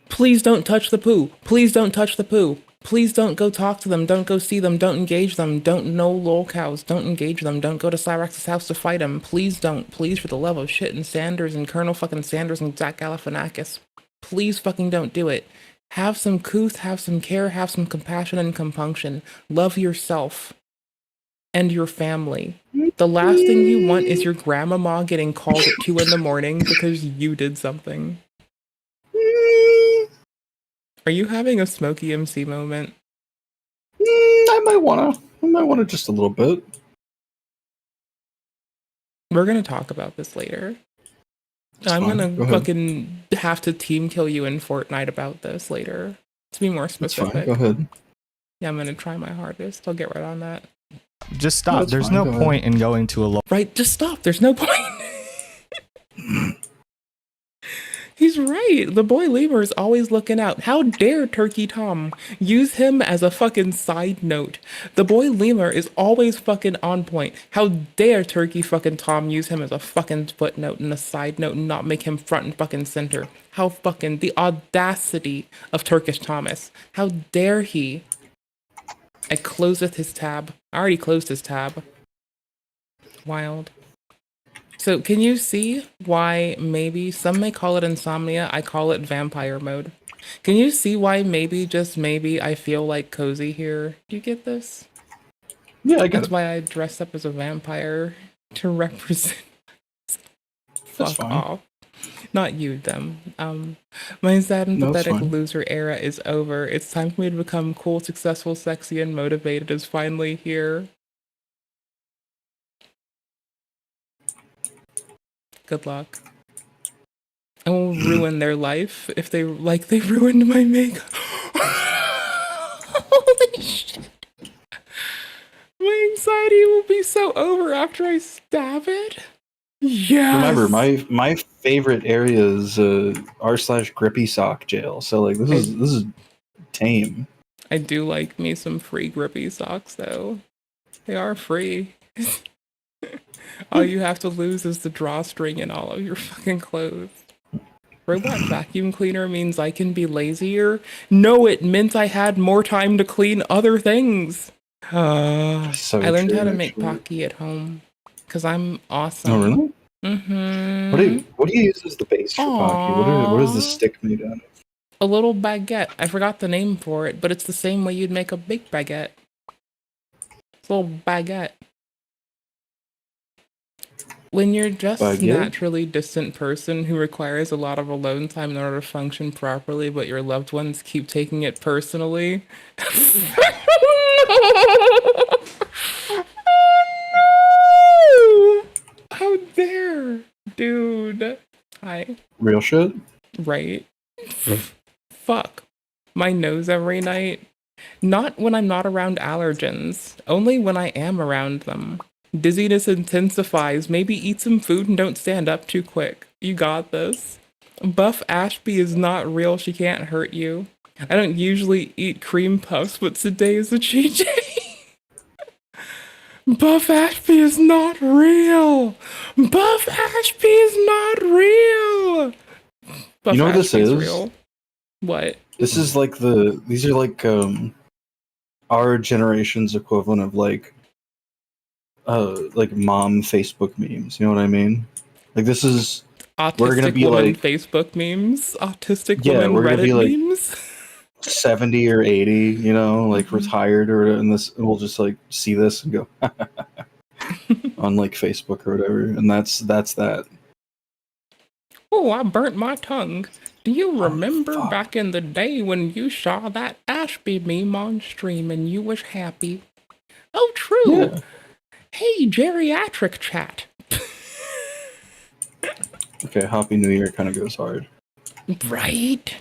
Please don't touch the poo. Please don't touch the poo. Please don't go talk to them. Don't go see them. Don't engage them. Don't know lol cows. Don't engage them. Don't go to Cyrax's house to fight him. Please don't. Please, for the love of shit and Sanders and Colonel fucking Sanders and Zach Galifianakis. Please fucking don't do it. Have some couth, have some care, have some compassion and compunction. Love yourself and your family. The last thing you want is your grandmama getting called at 2 in the morning because you did something. Are you having a Smokey MC moment? I might wanna just a little bit. We're gonna talk about this later. I'm fine. gonna Go ahead. fucking have to team kill you in Fortnite about this later. To be more That's fine. specific. Go ahead. Yeah, I'm gonna try my hardest. I'll get right on that. Just stop. That's There's fine. no Go ahead. point in going to a Right, just stop. There's no point. He's right. The boy Lemur is always looking out. How dare Turkey Tom use him as a fucking side note? The boy Lemur is always fucking on point. How dare Turkey fucking Tom use him as a fucking footnote and a side note and not make him front and fucking center? How fucking the audacity of Turkish Thomas. How dare he? I closeth his tab. I already closed his tab. Wild. So can you see why maybe some may call it insomnia, I call it vampire mode. Can you see why maybe, just maybe, I feel like cozy here? Do you get this? Yeah, I get That's it. why I dressed up as a vampire to represent. That's Fuck fine. off. Not you, them. My sad and No, it's pathetic fine. loser era is over. It's time for me to become cool, successful, sexy, and motivated is finally here. Good luck. I will ruin their life if they ruined my makeup. Holy shit. My anxiety will be so over after I stab it. Yes. Remember, my favorite area is r/grippy sock jail. So like this is tame. I do like me some free grippy socks though. They are free. All you have to lose is the drawstring in all of your fucking clothes. Robot vacuum cleaner means I can be lazier? No, it meant I had more time to clean other things. So I learned true, how to make actually. Pocky at home. Because I'm awesome. Oh really? Mm-hmm. What do you use as the base for Pocky? What is the stick made out of? A little baguette. I forgot the name for it, but it's the same way you'd make a big baguette. It's a little baguette. When you're just Baguette? naturally distant person who requires a lot of alone time in order to function properly, but your loved ones keep taking it personally. Oh, no! How dare, dude? Hi. Real shit? Right. Fuck. My nose every night. Not when I'm not around allergens. Only when I am around them. Dizziness intensifies. Maybe eat some food and don't stand up too quick. You got this. Buff Ashby is not real. She can't hurt you. I don't usually eat cream puffs, but today is a cheat day. Buff Ashby is not real. Buff Ashby is not real. Buff You know what this Ashby's is? real. What? This is like these are like our generation's equivalent of like mom Facebook memes. You know what I mean? Like this is we're gonna Autistic be woman like Facebook memes. Autistic yeah, woman we're gonna Reddit be like memes. 70 or 80, you know, like retired or and this and we'll just like see this and go on like Facebook or whatever. And that's that. Oh, I burnt my tongue. Do you remember back in the day when you saw that Ashby meme on stream and you was happy? Oh, true. Yeah. Hey, geriatric chat. Okay, Happy New Year kind of goes hard. Right?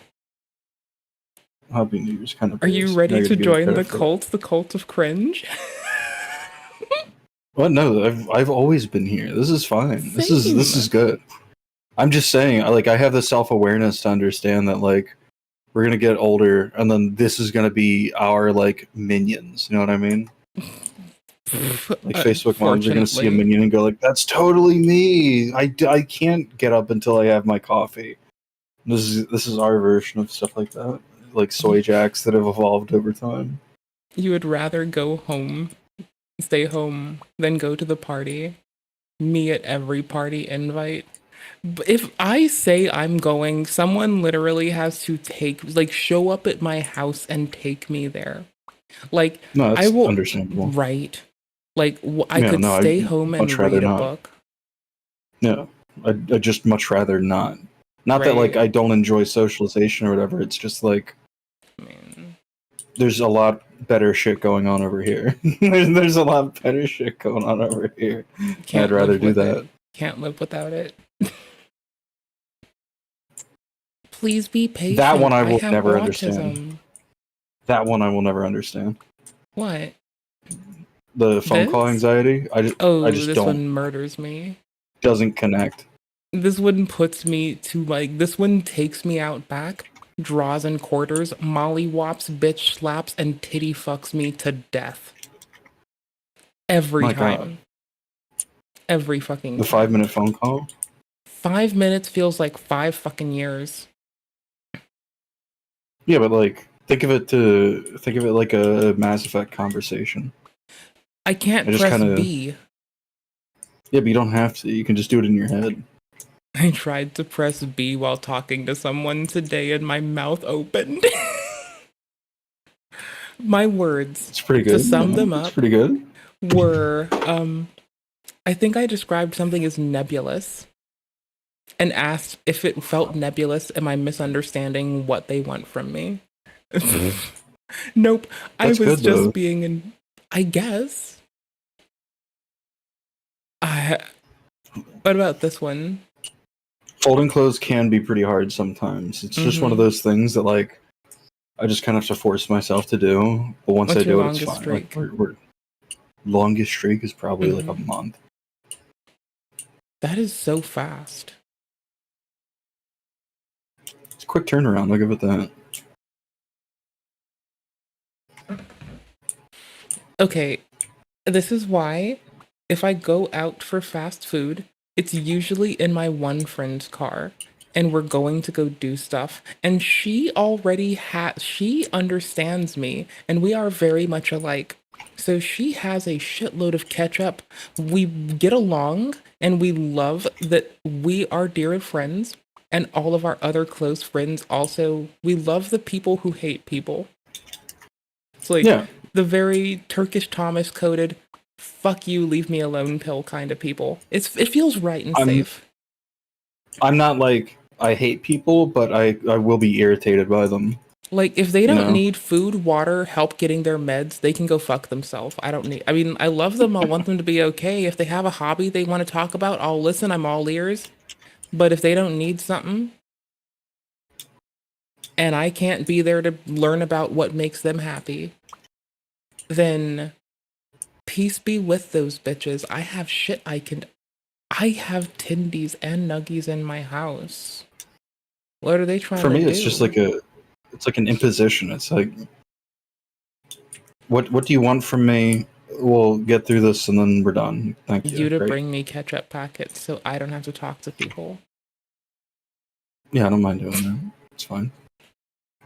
Happy New Year's kind of. Are you place. ready Now to gotta give join credit the for cult? The cult of cringe? Well, no, I've always been here. This is fine. This is Same. good. I'm just saying, I have the self-awareness to understand that like we're gonna get older, and then this is gonna be our like minions. You know what I mean? Like Facebook moms are gonna see a Unfortunately. minion and go like, "That's totally me." I can't get up until I have my coffee. This is our version of stuff like that, like soy jacks that have evolved over time. You would rather go home, stay home, than go to the party. Me at every party invite. But if I say I'm going, someone literally has to show up at my house and take me there. Like, No, I that's will. understandable. Right. Like, I Yeah, could no, stay I'd home and much rather read a not. book. Yeah, I'd just much rather not. Not that like Right. I don't enjoy socialization or whatever. It's just like there's a lot better shit going on over here. There's a lot better shit going on over here. Can't I'd rather live do with that. it. Can't live without it. Please be patient. That one I will have never autism. understand. That one I will never understand. What? The phone call This? anxiety. I just This don't. one murders me. Doesn't connect. This one puts me to this one takes me out back, draws and quarters, mollywops, bitch slaps, and titty fucks me to death. Every My time. God. Every fucking The time. 5-minute phone call. 5 minutes feels like 5 fucking years. Yeah, but like think of it like a Mass Effect conversation. I can't I just press kinda- B. Yeah, but you don't have to. You can just do it in your head. I tried to press B while talking to someone today and my mouth opened. My words, It's pretty good. to sum them It's up, pretty good. were, I think I described something as nebulous and asked if it felt nebulous, am I misunderstanding what they want from me? Nope, That's I was good, just though. being I guess. What about this one? Folding clothes can be pretty hard sometimes. It's just one of Mhm. those things that like I just kind of have to force myself to do. But once What's I your do it, it's longest fine. Like, streak? longest streak is probably like a month. That is so fast. It's a quick turnaround. I'll give it that. Okay, this is why if I go out for fast food, it's usually in my one friend's car and we're going to go do stuff. And she understands me and we are very much alike. So she has a shitload of ketchup. We get along and we love that we are dear friends and all of our other close friends also. We love the people who hate people. It's like the very Turkish Thomas coded fuck you, leave me alone pill kind of people. It feels right and safe. I'm not like I hate people, but I will be irritated by them. Like if they You don't know? need food, water, help getting their meds, they can go fuck themselves. I mean, I love them. I want them to be okay. If they have a hobby they want to talk about, I'll listen. I'm all ears. But if they don't need something and I can't be there to learn about what makes them happy, then peace be with those bitches. I have tindies and nuggies in my house. What are they trying For to me, do? it's just like an imposition. It's like, what do you want from me? We'll get through this and then we're done. Thank you. You to Great. bring me ketchup packets so I don't have to talk to people. Yeah, I don't mind doing that. It's fine.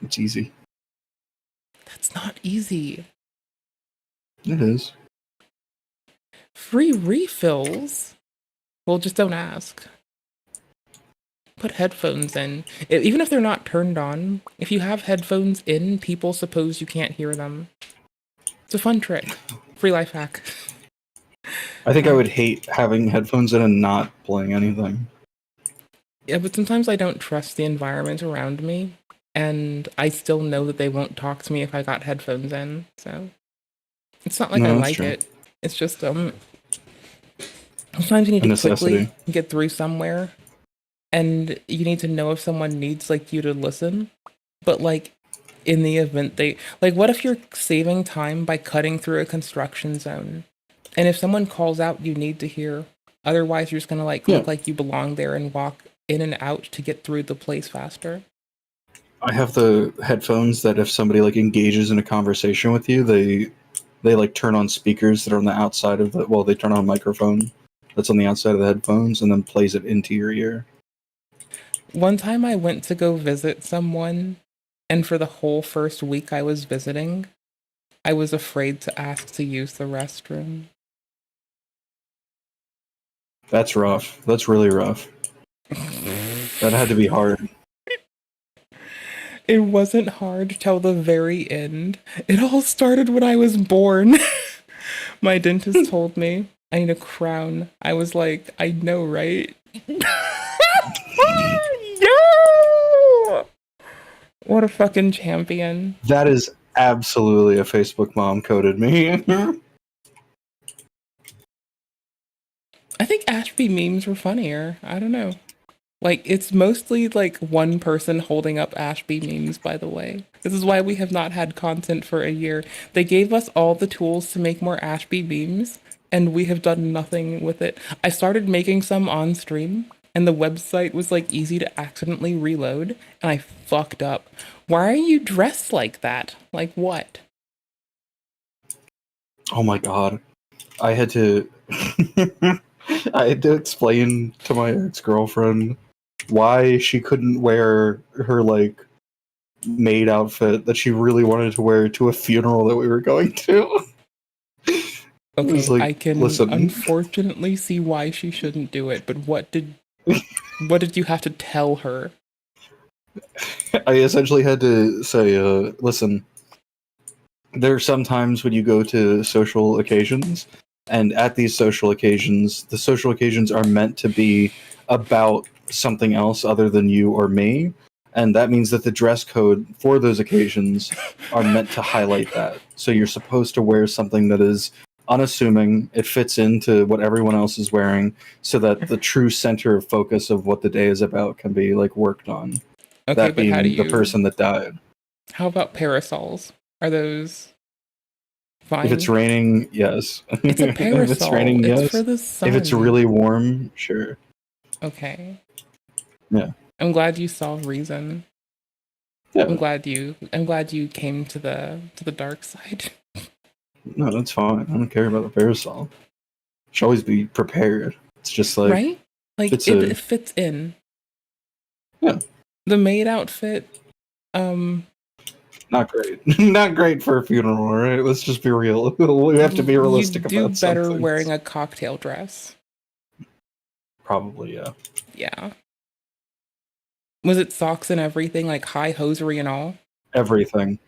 It's easy. That's not easy. It is. Free refills? Well, just don't ask. Put headphones in. Even if they're not turned on, if you have headphones in, people suppose you can't hear them. It's a fun trick. Free life hack. I think I would hate having headphones in and not playing anything. Yeah, but sometimes I don't trust the environment around me, and I still know that they won't talk to me if I got headphones in, so... It's not like No, I that's like true. it. It's just, sometimes you need A to quickly necessity. get through somewhere, and you need to know if someone needs, like, you to listen. But, like, in the event they like, what if you're saving time by cutting through a construction zone, and if someone calls out, you need to hear. Otherwise, you're just gonna like look like you belong there and walk in and out to get through the place faster. I have the headphones that if somebody like engages in a conversation with you, they like turn on speakers that are on the outside of the. Well, they turn on a microphone that's on the outside of the headphones and then plays it into your ear. One time I went to go visit someone, and for the whole first week I was visiting, I was afraid to ask to use the restroom. That's rough. That's really rough. That had to be hard. It wasn't hard till the very end. It all started when I was born. My dentist told me I need a crown. I was like, I know, right? No! What a fucking champion. That is absolutely a Facebook mom coded me. I think Ashby memes were funnier. I don't know. Like, it's mostly like one person holding up Ashby memes, by the way. This is why we have not had content for a year. They gave us all the tools to make more Ashby memes, and we have done nothing with it. I started making some on stream, and the website was like easy to accidentally reload, and I fucked up. Why are you dressed like that? Like what? Oh my god. I had to I had to explain to my ex-girlfriend why she couldn't wear her like maid outfit that she really wanted to wear to a funeral that we were going to. Okay, like, I can listen. unfortunately see why she shouldn't do it, but what did you have to tell her? I essentially had to say, listen, there are some times when you go to social occasions, and at these social occasions, the social occasions are meant to be about something else other than you or me, and that means that the dress code for those occasions are meant to highlight that. So you're supposed to wear something that is unassuming, it fits into what everyone else is wearing, so that the true center of focus of what the day is about can be like worked on. Okay, That but how do being the you... person that died. How about parasols? Are those fine? If it's raining, yes. It's a parasol. If it's raining, it's yes. for the sun. If it's really warm, sure. Okay. Yeah. I'm glad you saw reason. Yeah. I'm glad you came to the dark side. No, that's fine. I don't care about the parasol. Should always be prepared. It's just like right? Like it fits in. Yeah. The maid outfit, not great. Not great for a funeral, right? Let's just be real. We have to be realistic about you do better something. wearing a cocktail dress. Probably, yeah. Yeah. Was it socks and everything, like high hosiery and all? Everything.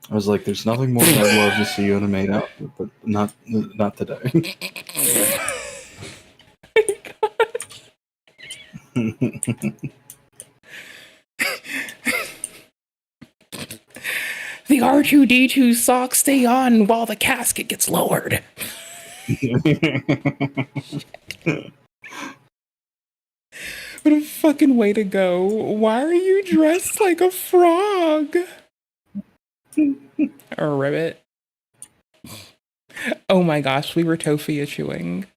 I was like, "There's nothing more I'd love to see you in a maid outfit, but not today." The R2-D2 socks stay on while the casket gets lowered. What a fucking way to go. Why are you dressed like a frog? A ribbit. Oh my gosh, we were Tofia chewing.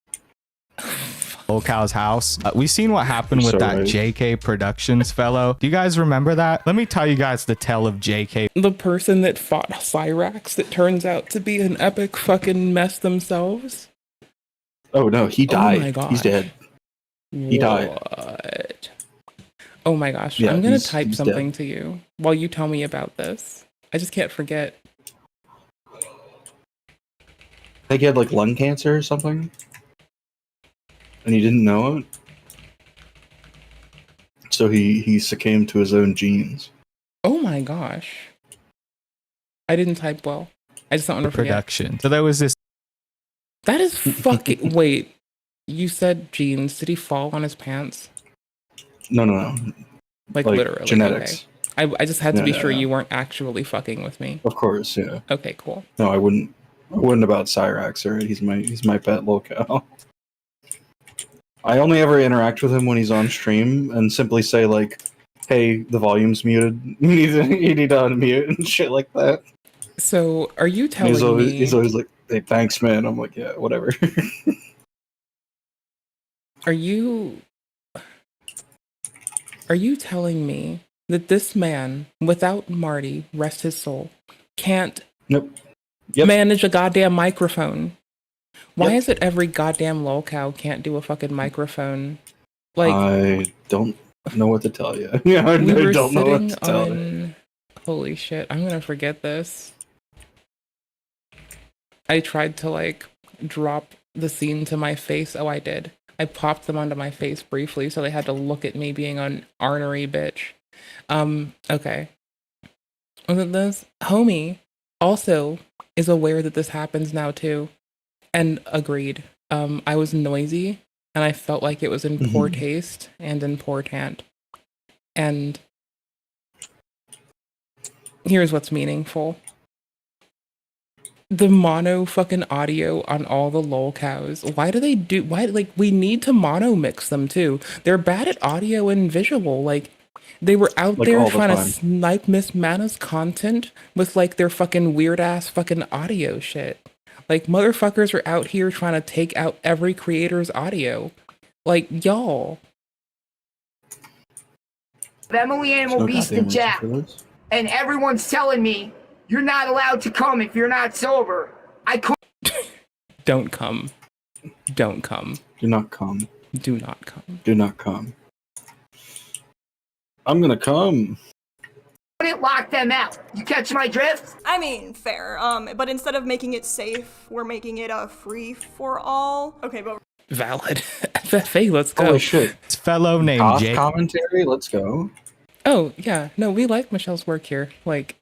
Cow's house. We've seen what happened with that JK Productions fellow. Do you guys remember that? Let me tell you guys the tale of JK. The person that fought Cyrax that turns out to be an epic fucking mess themselves. Oh no, he died. Oh my gosh. He's dead. He died. What? Oh my gosh. Yeah, I'm gonna he's type something dead. to you while you tell me about this. I just can't forget. I think he had like lung cancer or something. And he didn't know it. So he succumbed to his own genes. Oh my gosh. I didn't type well. I just don't want to forget. Production. So there was this. That is fucking... Wait. You said genes. Did he fall on his pants? No. Like literally. Genetics. Okay. I just had to be sure No. you weren't actually fucking with me. Of course, yeah. Okay, cool. No, I wouldn't about Cyrax, alright? He's my pet little cow. I only ever interact with him when he's on stream and simply say like, "Hey, the volume's muted. You need to unmute," and shit like that. So, are you And telling me? he's always like, "Hey, thanks, man." I'm like, "Yeah, whatever." Are you telling me that this man, without Marty, rest his soul, can't manage a goddamn microphone? Why is it every goddamn lolcow can't do a fucking microphone? Like, I don't know what to tell you. Yeah, I we were don't know what to sitting tell you. on. Holy shit! I'm gonna forget this. I tried to like drop the scene to my face. Oh, I did. I popped them onto my face briefly, so they had to look at me being an ornery bitch. Okay. Was it this? Homie also is aware that this happens now too, and agreed. I was noisy, and I felt like it was in poor taste and in poor taste. And here's what's meaningful. The mono fucking audio on all the lolcows. Why, like, we need to mono mix them too. They're bad at audio and visual. Like, they were out Like, there all the trying to time. snipe Miss Mana's content with like their fucking weird ass fucking audio shit. Like, motherfuckers are out here trying to take out every creator's audio. Like, y'all. Emily Animal no Beast goddamn and reason Jack. for this. And everyone's telling me you're not allowed to come if you're not sober. I can't. Don't come. Don't come. Do not come. Do not come. Do not come. I'm gonna come. Couldn't lock them out. You catch my drift? I mean, fair. But instead of making it safe, we're making it a free for all. Okay, but Valid. FFA, let's go. Holy shit. It's fellow named Goth Jake. commentary. Let's go. Oh, yeah. No, we like Michelle's work here. Like,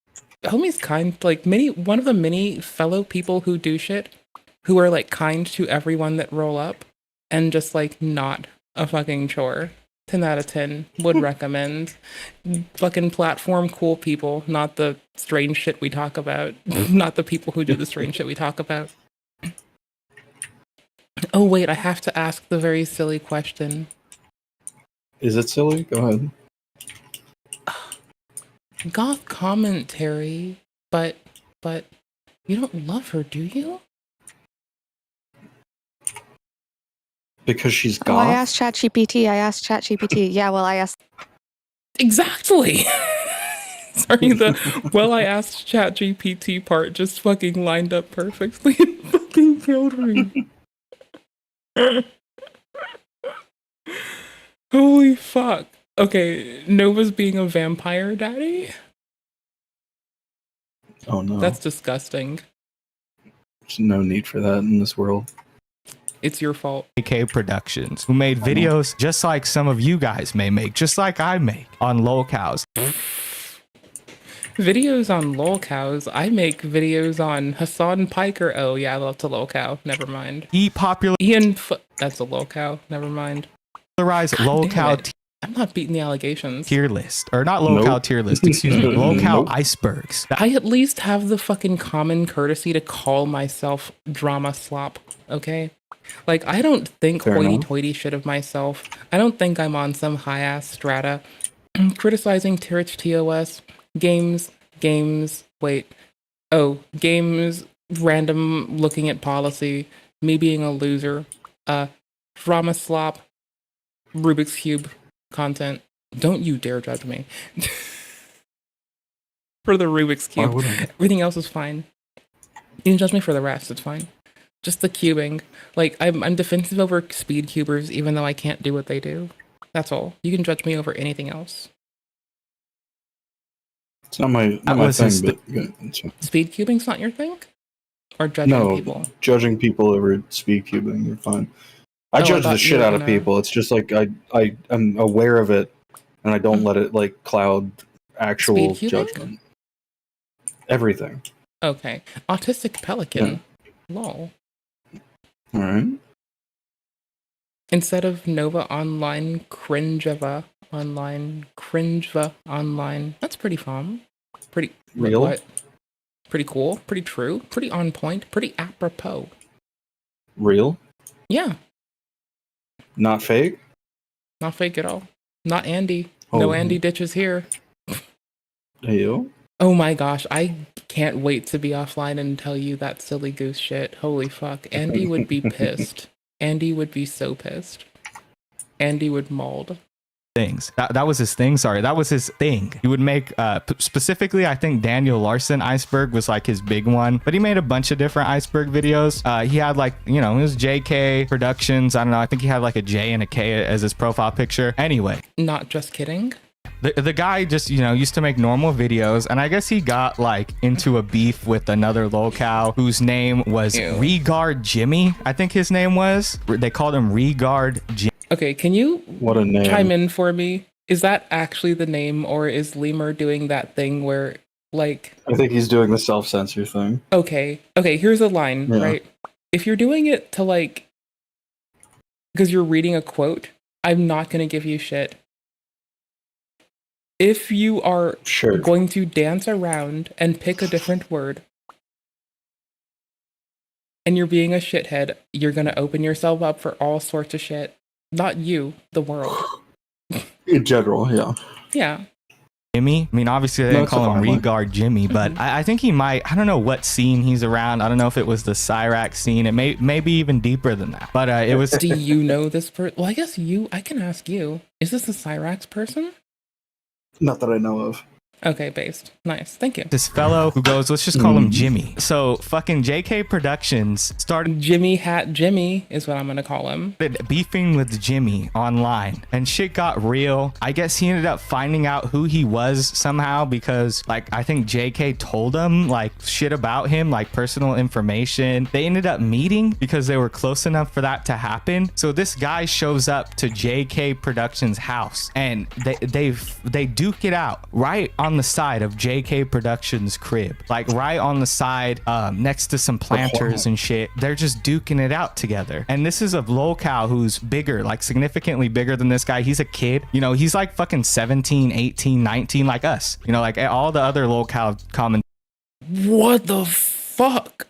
homie's kind. Like, one of the many fellow people who do shit, who are, like, kind to everyone that roll up, and just, like, not a fucking chore. 10 out of 10. Would recommend. Fucking platform cool people, not the strange shit we talk about. Not the people who do the strange shit we talk about. Oh, wait, I have to ask the very silly question. Is it silly? Go ahead. Goth commentary, but you don't love her, do you? Because she's Oh, goth. I asked ChatGPT. Yeah, well, I asked. Exactly. Sorry, I asked ChatGPT part just fucking lined up perfectly and fucking killed me. Holy fuck. Okay, Nova's being a vampire daddy? Oh no. That's disgusting. There's no need for that in this world. It's your fault. AK Productions, who made videos just like some of you guys may make, just like I make on lolcows. Videos on lolcows. I make videos on Hassan Piker. Oh yeah, I love to lolcow. Never mind. That's a lolcow. Never mind. Popularized lolcow I'm not beating the allegations. tier list, or not lolcow tier list, excuse me, lolcow icebergs. I at least have the fucking common courtesy to call myself drama slop, okay? Like, I don't think Fair enough. hoity-toity shit of myself. I don't think I'm on some high-ass strata. Criticizing Tirich TOS, games, random looking at policy, me being a loser, drama slop, Rubik's Cube content. Don't you dare judge me. For the Rubik's Cube. Everything else is fine. You can judge me for the rest, it's fine. Just the cubing. Like, I'm defensive over speed cubers, even though I can't do what they do. That's all. You can judge me over anything else. It's not my thing, but it's fine. Speed cubing's not your thing? Or judging people? Judging people over speed cubing, you're fine. I judge the shit out of people. It's just like I'm aware of it, and I don't let it like cloud actual judgment. Everything. Okay. Autistic Pelican. Lol. Alright. Instead of Nova Online, Cringeva Online, Cringeva Online. That's pretty fun. Pretty real. What? Pretty cool. Pretty true. Pretty on point. Pretty apropos. Real? Yeah. Not fake? Not fake at all. Not Andy. No Oh. Andy ditches here. Ew. Oh my gosh, I can't wait to be offline and tell you that silly goose shit. Holy fuck. Andy would be pissed. Andy would be so pissed. Andy would mauled. Things. That was his thing. Sorry, that was his thing. He would make specifically, I think Daniel Larson iceberg was like his big one, but he made a bunch of different iceberg videos. He had like, you know, it was JK Productions. I don't know. I think he had like a J and a K as his profile picture. Anyway. Not just kidding. The guy just, you know, used to make normal videos, and I guess he got like into a beef with another locale whose name was Regard Jimmy. I think his name was. They called him Regard Jimmy. Okay, can you what a name. Chime in for me? Is that actually the name, or is Lemur doing that thing where, like... I think he's doing the self-censor thing. Okay, here's a line, right? If you're doing it to, like... Because you're reading a quote, I'm not going to give you shit. If you are going to dance around and pick a different word, and you're being a shithead, you're going to open yourself up for all sorts of shit. Not you, the world. In general, yeah. Yeah. Jimmy? I mean, obviously they didn't call him Regard Jimmy, but I think he might, I don't know what scene he's around. I don't know if it was the Cyrax scene. It may be even deeper than that. But it was... Do you know this person? Well, I guess I can ask you. Is this a Cyrax person? Not that I know of. Okay, based. Nice. Thank you. This fellow who goes, let's just call him Jimmy. So fucking JK Productions started... Jimmy Hat Jimmy is what I'm going to call him. Beefing with Jimmy online. And shit got real. I guess he ended up finding out who he was somehow because, like, I think JK told him, like, shit about him, like, personal information. They ended up meeting because they were close enough for that to happen. So this guy shows up to JK Productions' house. And they duke it out right on the side of JK Productions' crib, like right on the side next to some planters and shit. They're just duking it out together. And this is a locale who's bigger, like significantly bigger than this guy. He's a kid, you know, he's like fucking 17, 18, 19, like us, you know, like all the other locale common. What the fuck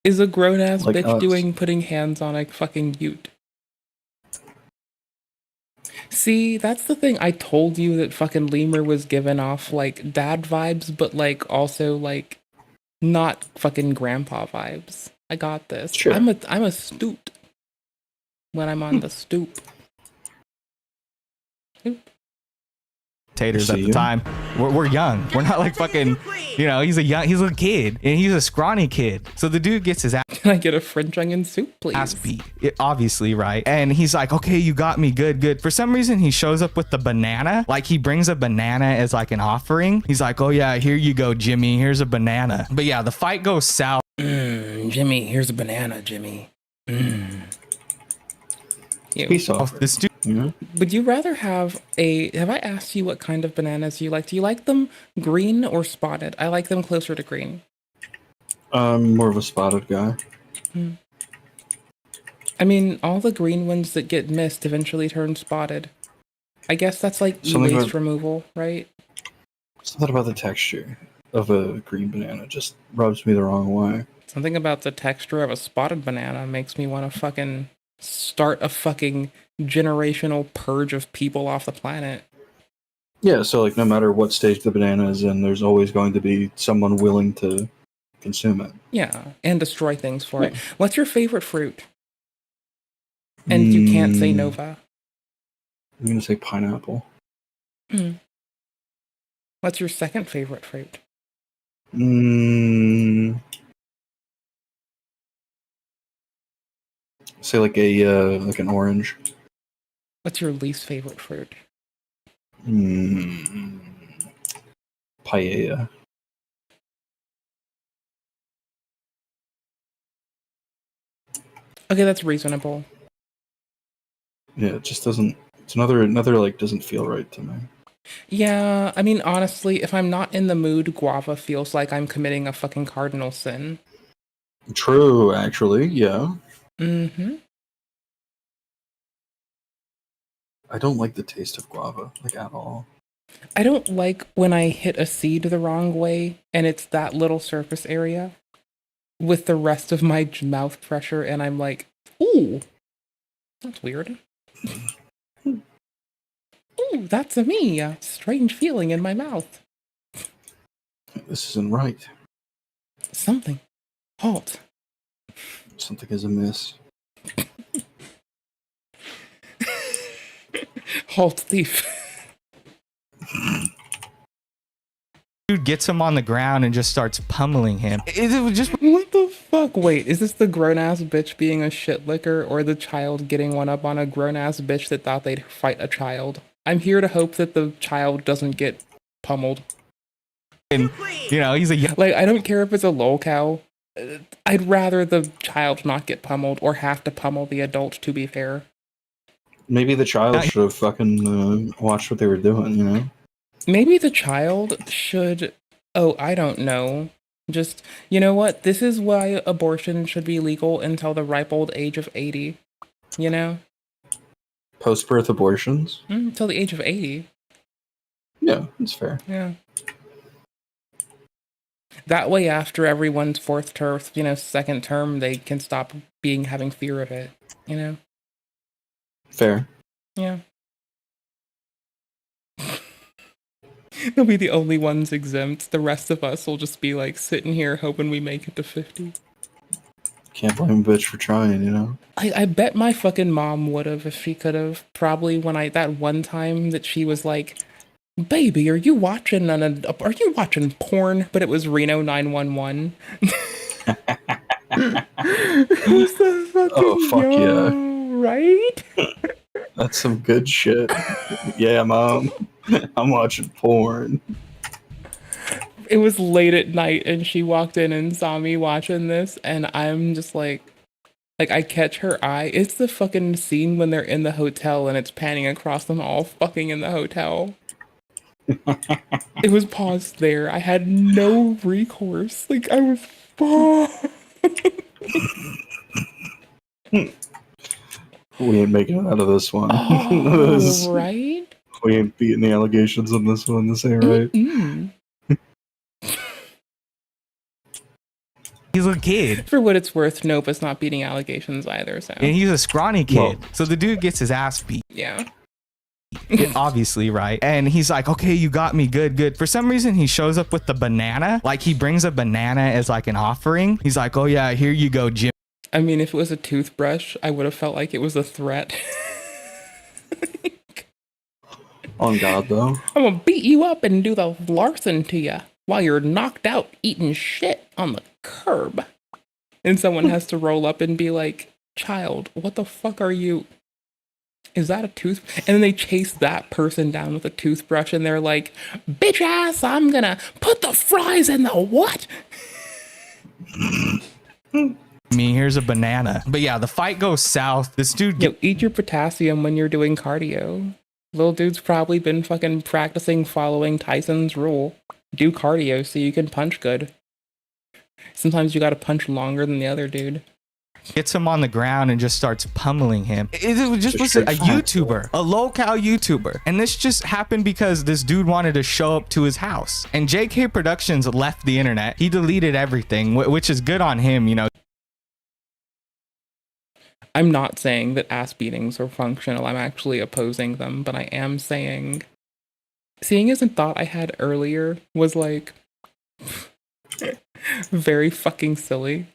is a grown-ass like bitch us. doing putting hands on a fucking ute? See, that's the thing. I told you that fucking Lemur was giving off like dad vibes, but like also like not fucking grandpa vibes. I got this. Sure. I'm a stoop when I'm on the stoop. Taters at the time. We're young. We're not like fucking, you know, he's a kid and he's a scrawny kid. So the dude gets his ass. Can I get a French onion soup, please? Ass beat. Obviously, right? And he's like, okay, you got me. Good. For some reason, he shows up with the banana. Like he brings a banana as like an offering. He's like, oh yeah, here you go, Jimmy. Here's a banana. But yeah, the fight goes south. Jimmy, here's a banana, Jimmy. Peace off. This dude. Would you rather have I asked you what kind of bananas you like? Do you like them green or spotted? I like them closer to green. I'm more of a spotted guy. I mean, all the green ones that get missed eventually turn spotted. I guess that's like e-waste removal, right? Something about the texture of a green banana just rubs me the wrong way. Something about the texture of a spotted banana makes me want to fucking start a fucking generational purge of people off the planet. Yeah, so like no matter what stage the banana is in, there's always going to be someone willing to consume it. Yeah, and destroy things for it. What's your favorite fruit? And you can't say Nova. I'm going to say pineapple. What's your second favorite fruit? Say like an orange. What's your least favorite fruit? Paella. Okay, that's reasonable. Yeah, it just doesn't. It's another like doesn't feel right to me. Yeah, I mean honestly, if I'm not in the mood, guava feels like I'm committing a fucking cardinal sin. True, actually, yeah. I don't like the taste of guava, like at all. I don't like when I hit a seed the wrong way and it's that little surface area with the rest of my mouth pressure and I'm like, ooh, that's weird. Ooh, that's a me. A strange feeling in my mouth. This isn't right. Something. Halt. Something is amiss. Halt, thief. Dude gets him on the ground and just starts pummeling him. It just what the fuck? Wait, is this the grown ass bitch being a shit licker, or the child getting one up on a grown ass bitch that thought they'd fight a child? I'm here to hope that the child doesn't get pummeled. And you know, he's a like, I don't care if it's a lol cow. I'd rather the child not get pummeled or have to pummel the adult, to be fair. Maybe the child should have fucking watched what they were doing, you know? Maybe the child should, oh, I don't know. Just, you know what? This is why abortion should be legal until the ripe old age of 80. You know? Post-birth abortions? Until the age of 80. Yeah, that's fair. Yeah. That way, after everyone's fourth term, you know, second term, they can stop having fear of it, you know? Fair. Yeah. They'll be the only ones exempt. The rest of us will just be like sitting here hoping we make it to 50. Can't blame a bitch for trying, you know? I bet my fucking mom would have if she could have. Probably when that one time that she was like, "Baby, are you watching porn?" But it was Reno 911. Oh, fuck yeah. Right? That's some good shit. Yeah, Mom. I'm watching porn. It was late at night and she walked in and saw me watching this, and I'm just like I catch her eye. It's the fucking scene when they're in the hotel and it's panning across them all fucking in the hotel. It was paused there. I had no recourse. Like, I was We ain't making it out of this one. Oh, right? We ain't beating the allegations on this one. This ain't right. He's a kid. For what it's worth, nope, it's not beating allegations either. So. And he's a scrawny kid. So the dude gets his ass beat. Yeah. Obviously, right? And he's like, okay, you got me. Good. For some reason, he shows up with the banana. Like, he brings a banana as like an offering. He's like, oh yeah, here you go, Jim. I mean, if it was a toothbrush, I would have felt like it was a threat. On God, though. I'm gonna beat you up and do the Larson to you while you're knocked out eating shit on the curb. And someone has to roll up and be like, child, what the fuck are you? Is that a tooth? And then they chase that person down with a toothbrush and they're like, bitch ass, I'm gonna put the fries in the what? Me, here's a banana. But yeah, the fight goes south. This dude... Yo, eat your potassium when you're doing cardio. Little dude's probably been fucking practicing following Tyson's rule. Do cardio so you can punch good. Sometimes you gotta punch longer than the other dude. Gets him on the ground and just starts pummeling him. It just was a YouTuber, a local YouTuber. And this just happened because this dude wanted to show up to his house. And JK Productions left the internet. He deleted everything, which is good on him, you know. I'm not saying that ass beatings are functional. I'm actually opposing them, but I am saying, seeing as a thought I had earlier was like very fucking silly.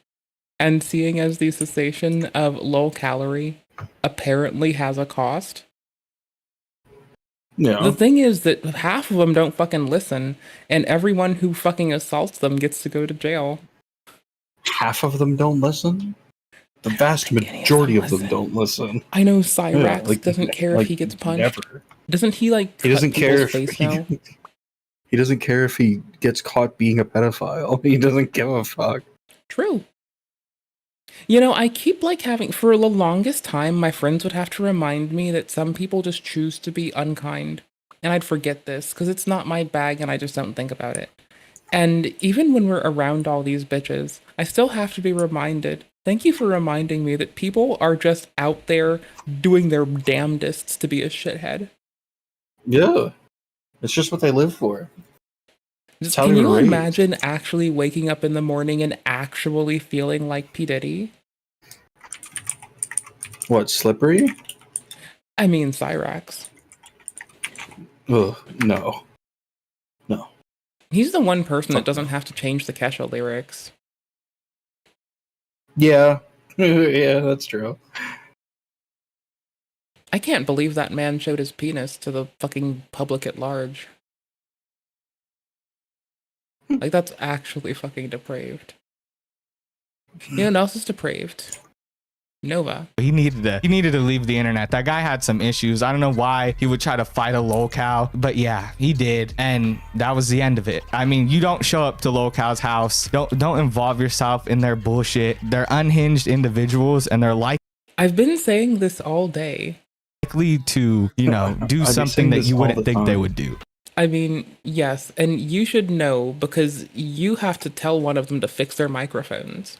And seeing as the cessation of low calorie apparently has a cost. Yeah. The thing is that half of them don't fucking listen, and everyone who fucking assaults them gets to go to jail. Half of them don't listen? The vast majority of them don't listen. I know Cyrax like, doesn't care if he gets punched. Never. Doesn't he like He doesn't care if face now? He doesn't care if he gets caught being a pedophile. He doesn't give a fuck. True. You know, I keep like having, for the longest time, my friends would have to remind me that some people just choose to be unkind. And I'd forget this because it's not my bag and I just don't think about it. And even when we're around all these bitches, I still have to be reminded. Thank you for reminding me that people are just out there doing their damnedest to be a shithead. Yeah. It's just what they live for. Can you imagine actually waking up in the morning and actually feeling like P. Diddy? What, slippery? I mean, Cyrax. Ugh, no. No. He's the one person that doesn't have to change the Kesha lyrics. Yeah. Yeah, that's true. I can't believe that man showed his penis to the fucking public at large. Like, that's actually fucking depraved. You know what else is depraved? Nova. He needed to leave the internet. That guy had some issues. I don't know why he would try to fight a lolcow, but yeah, he did, and that was the end of it. I mean, you don't show up to lolcow's house. Don't involve yourself in their bullshit. They're unhinged individuals, and they're I've been saying this all day. Likely to, you know, do something that you wouldn't think they would do. I mean, yes, and you should know because you have to tell one of them to fix their microphones.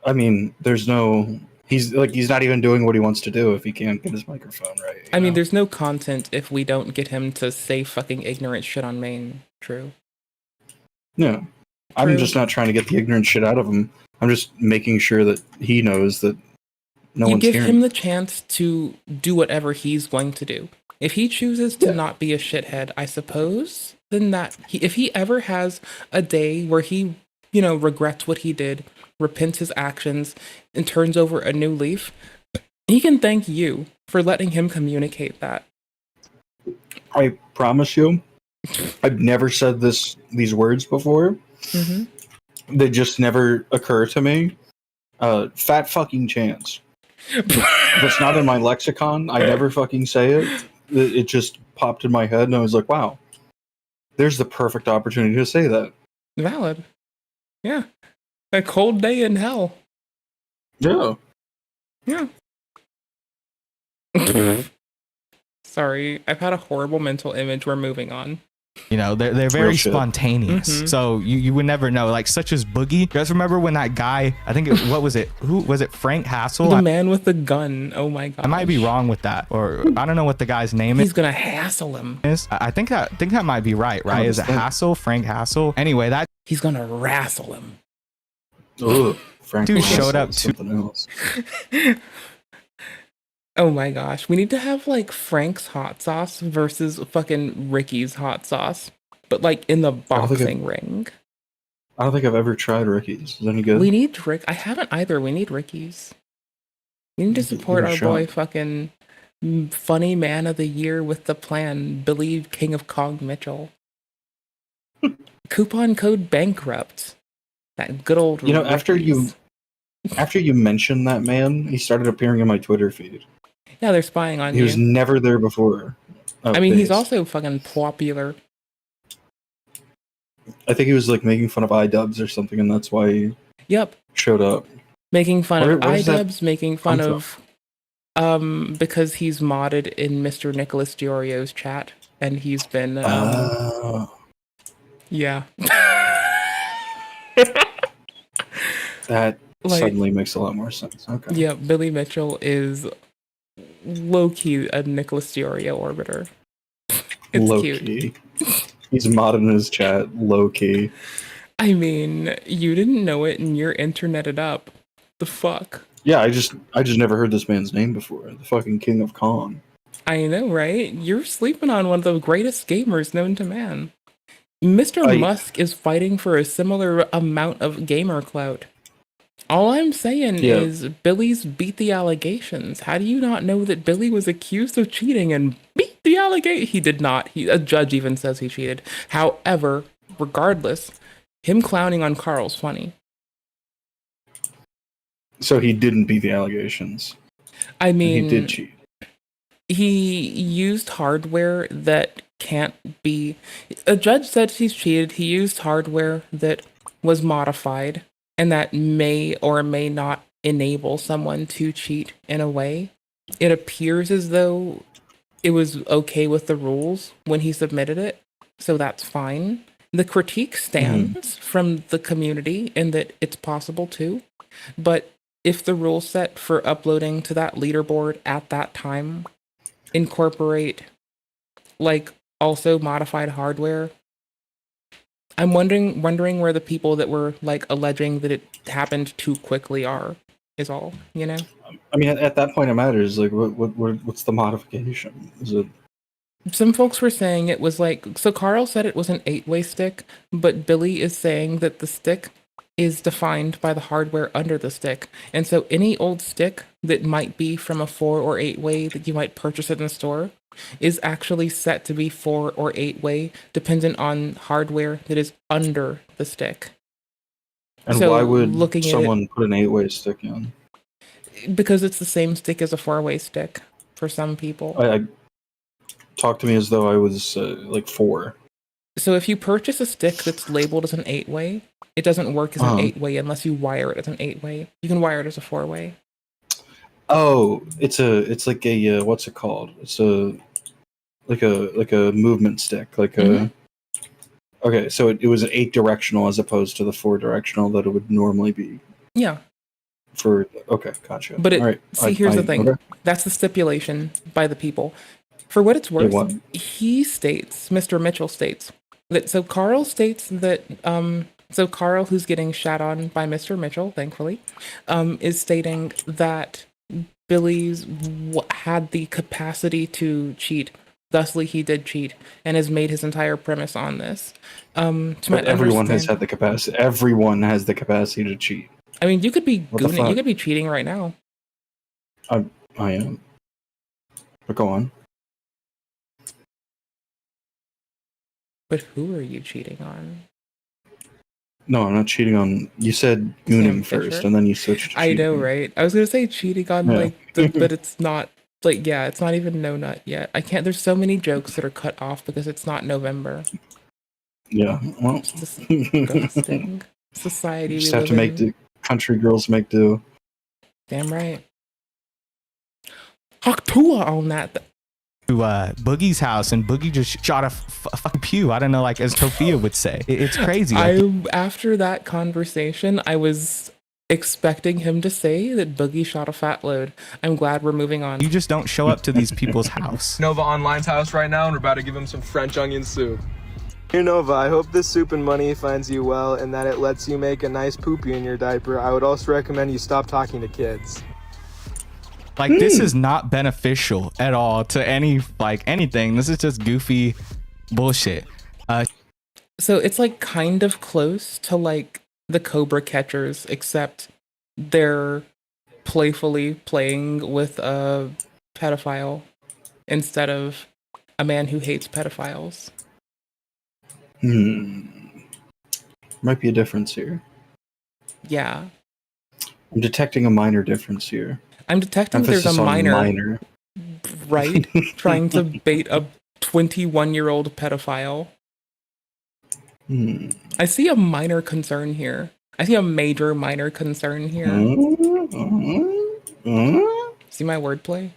I mean, there's no... He's not even doing what he wants to do if he can't get his microphone right. I mean, there's no content if we don't get him to say fucking ignorant shit on main. True. No. I'm just not trying to get the ignorant shit out of him. I'm just making sure that he knows that no you one's give hearing. him the chance to do whatever he's going to do. If he chooses to not be a shithead, I suppose, then if he ever has a day where he, you know, regrets what he did, repents his actions, and turns over a new leaf, he can thank you for letting him communicate that. I promise you, I've never said these words before. Mm-hmm. They just never occur to me. Fat fucking chance. That's not in my lexicon. I never fucking say it. It just popped in my head, and I was like, wow, there's the perfect opportunity to say that. Valid. Yeah. A cold day in hell. Yeah. Yeah. Sorry, I've had a horrible mental image. We're moving on. You know, they're very spontaneous. Mm-hmm. So you would never know. Like, such as Boogie. You guys remember when that guy, I think what was it? Who was it? Frank Hassel? The man with the gun. Oh my god. I might be wrong with that. Or I don't know what the guy's name is. He's gonna hassle him. I think that might be right, Is it Hassel? Frank Hassel? Anyway, he's gonna wrestle him. Ugh, Frank dude showed up to something else. Oh my gosh, we need to have like Frank's hot sauce versus fucking Ricky's hot sauce, but like in the boxing ring. I don't think I've ever tried Ricky's. Is that any good? We need Rick. I haven't either. We need Ricky's. We need to support our boy fucking funny man of the year with the plan, Billy King of Kong Mitchell. Coupon code bankrupt. That good old. You know, Ricky's. after you mentioned that man, he started appearing in my Twitter feed. Yeah, they're spying on you. He was never there before. I mean, he's also fucking popular. I think he was like making fun of iDubbbz or something, and that's why he showed up. Making fun of iDubbbz, making fun of because he's modded in Mr. Nicholas Giorio's chat, and he's been yeah. That suddenly makes a lot more sense. Okay. Yeah, Billy Mitchell is low-key a Nicholas Diorio orbiter. It's low-key. He's modding in his chat, low-key. I mean, you didn't know it and you're interneted up. The fuck? Yeah, I just never heard this man's name before. The fucking King of Kong. I know, right? You're sleeping on one of the greatest gamers known to man. Mr. Musk is fighting for a similar amount of gamer clout. All I'm saying is Billy's beat the allegations. How do you not know that Billy was accused of cheating and beat the allegation? He did not. A judge even says he cheated. However, regardless, him clowning on Carl's funny. So he didn't beat the allegations. I mean, he did cheat. He used hardware that can't be... A judge said he's cheated. He used hardware that was modified and that may or may not enable someone to cheat in a way. It appears as though it was okay with the rules when he submitted it, so that's fine. The critique stands from the community in that it's possible too, but if the rule set for uploading to that leaderboard at that time incorporate like also modified hardware, I'm wondering where the people that were like alleging that it happened too quickly is all, you know? I mean, at that point, it matters. Like, what's the modification? Is it? Some folks were saying it was like, so Carl said it was an 8-way stick, but Billy is saying that the stick is defined by the hardware under the stick. And so any old stick that might be from a 4 or 8-way that you might purchase in the store is actually set to be 4 or 8-way, dependent on hardware that is under the stick. And So why would looking at someone put an 8-way stick in? because it's the same stick as a 4-way stick for some people. I talk to me as though I was like 4. So if you purchase a stick that's labeled as an 8-way, it doesn't work as an 8-way unless you wire it as an 8-way. You can wire it as a 4-way. Oh, it's like a what's it called? It's like a movement stick, like a. Okay, so it was an 8-directional as opposed to the 4-directional that it would normally be. Yeah. Okay, gotcha. But All right. here's the thing. Okay. That's the stipulation by the people. For what it's worth, what? he states, Mr. Mitchell states, that so Carl states that so Carl, who's getting shat on by Mr. Mitchell, thankfully, is stating that Billy's had the capacity to cheat. Thusly, he did cheat and has made his entire premise on this. But everyone has had the capacity. Everyone has the capacity to cheat. I mean, you could be What the gooning, fuck? you could be cheating right now. I am. But go on. But who are you cheating on? No, I'm not cheating on. You said gooning Fisher? first, and then you switched. To I know, cheating. right? I was gonna say cheating on Yeah. but it's not like it's not even no nut yet. I can't. There's so many jokes that are cut off because it's not November. Yeah. Well, It's disgusting society. you just we have to live make in. do. Country girls make do. Damn right. Haktua on that. To Boogie's house, and Boogie just shot a fucking pew. I don't know, like as Tofia would say. It's crazy. Like, After that conversation, I was expecting him to say that Boogie shot a fat load. I'm glad we're moving on. you just don't show up to these people's house. Nova Online's house right now, and we're about to give him some French onion soup. Dear Nova, I hope this soup and money finds you well and that it lets you make a nice poopy in your diaper. I would also recommend you stop talking to kids. Like this is not beneficial at all to anything. This is just goofy bullshit. So it's like kind of close to like the Cobra Catchers, except they're playfully playing with a pedophile instead of a man who hates pedophiles. Might be a difference here. Yeah. I'm detecting a minor difference here. I'm detecting Emphasis there's a on minor, right? Trying to bait a 21-year-old pedophile. I see a minor concern here. I see a major minor concern here. See my wordplay?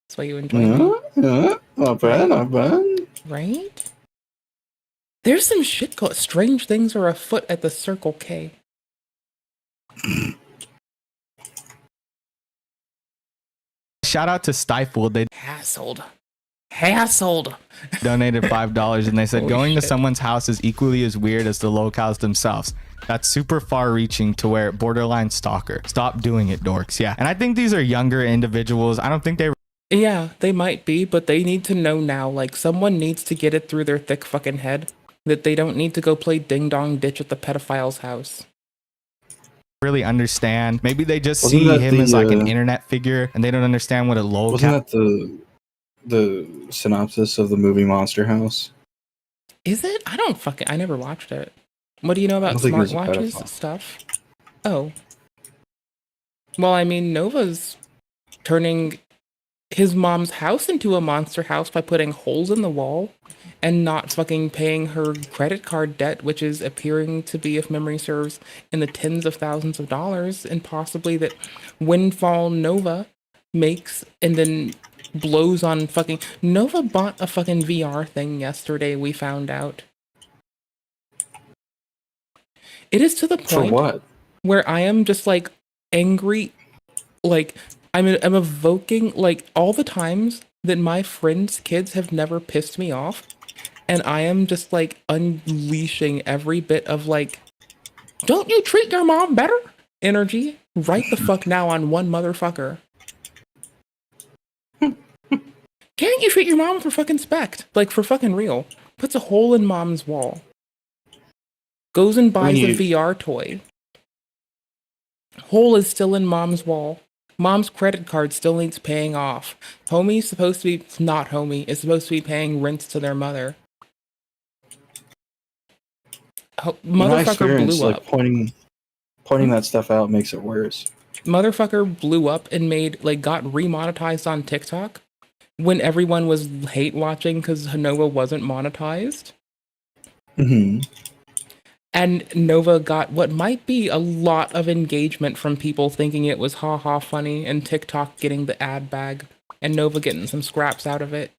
That's why you enjoy me. Not bad, not bad. Right? There's some shit called strange things are afoot at the Circle K. Shout out to Stifled. They Hassled. donated $5 and they said Holy going shit. to someone's house is equally as weird as the locales themselves. That's super far reaching to where borderline stalker. Stop doing it, dorks. Yeah. And I think these are younger individuals. I don't think they Yeah, they might be, but they need to know now. Like, someone needs to get it through their thick fucking head that they don't need to go play ding dong ditch at the pedophile's house. really understand. Maybe they just Wasn't see that him the, as like an internet figure and they don't understand what a locale. Wasn't that the synopsis of the movie Monster House? Is it? I never watched it. What do you know about I don't think he was a smartwatches pedophile. stuff? Oh. Well, I mean, Nova's turning his mom's house into a monster house by putting holes in the wall and not fucking paying her credit card debt, which is appearing to be, if memory serves, in the tens of thousands of dollars, and possibly that windfall Nova makes and then blows on fucking... Nova bought a fucking VR thing yesterday, we found out. It is to the point... For what? Where I am just like angry, like I'm evoking like all the times that my friends' kids have never pissed me off, and I am just like unleashing every bit of like, don't you treat your mom better energy right the fuck now on one motherfucker. Can't you treat your mom for fucking respect? Like, for fucking real. Puts a hole in mom's wall. Goes and buys a VR toy. Hole is still in mom's wall. Mom's credit card still needs paying off. Homie's supposed to be, not homie, is supposed to be paying rent to their mother. Motherfucker blew up. Pointing that stuff out makes it worse. Motherfucker blew up and got remonetized on TikTok when everyone was hate watching because Nova wasn't monetized. Mm-hmm. And Nova got what might be a lot of engagement from people thinking it was ha-ha funny, and TikTok getting the ad bag, and Nova getting some scraps out of it.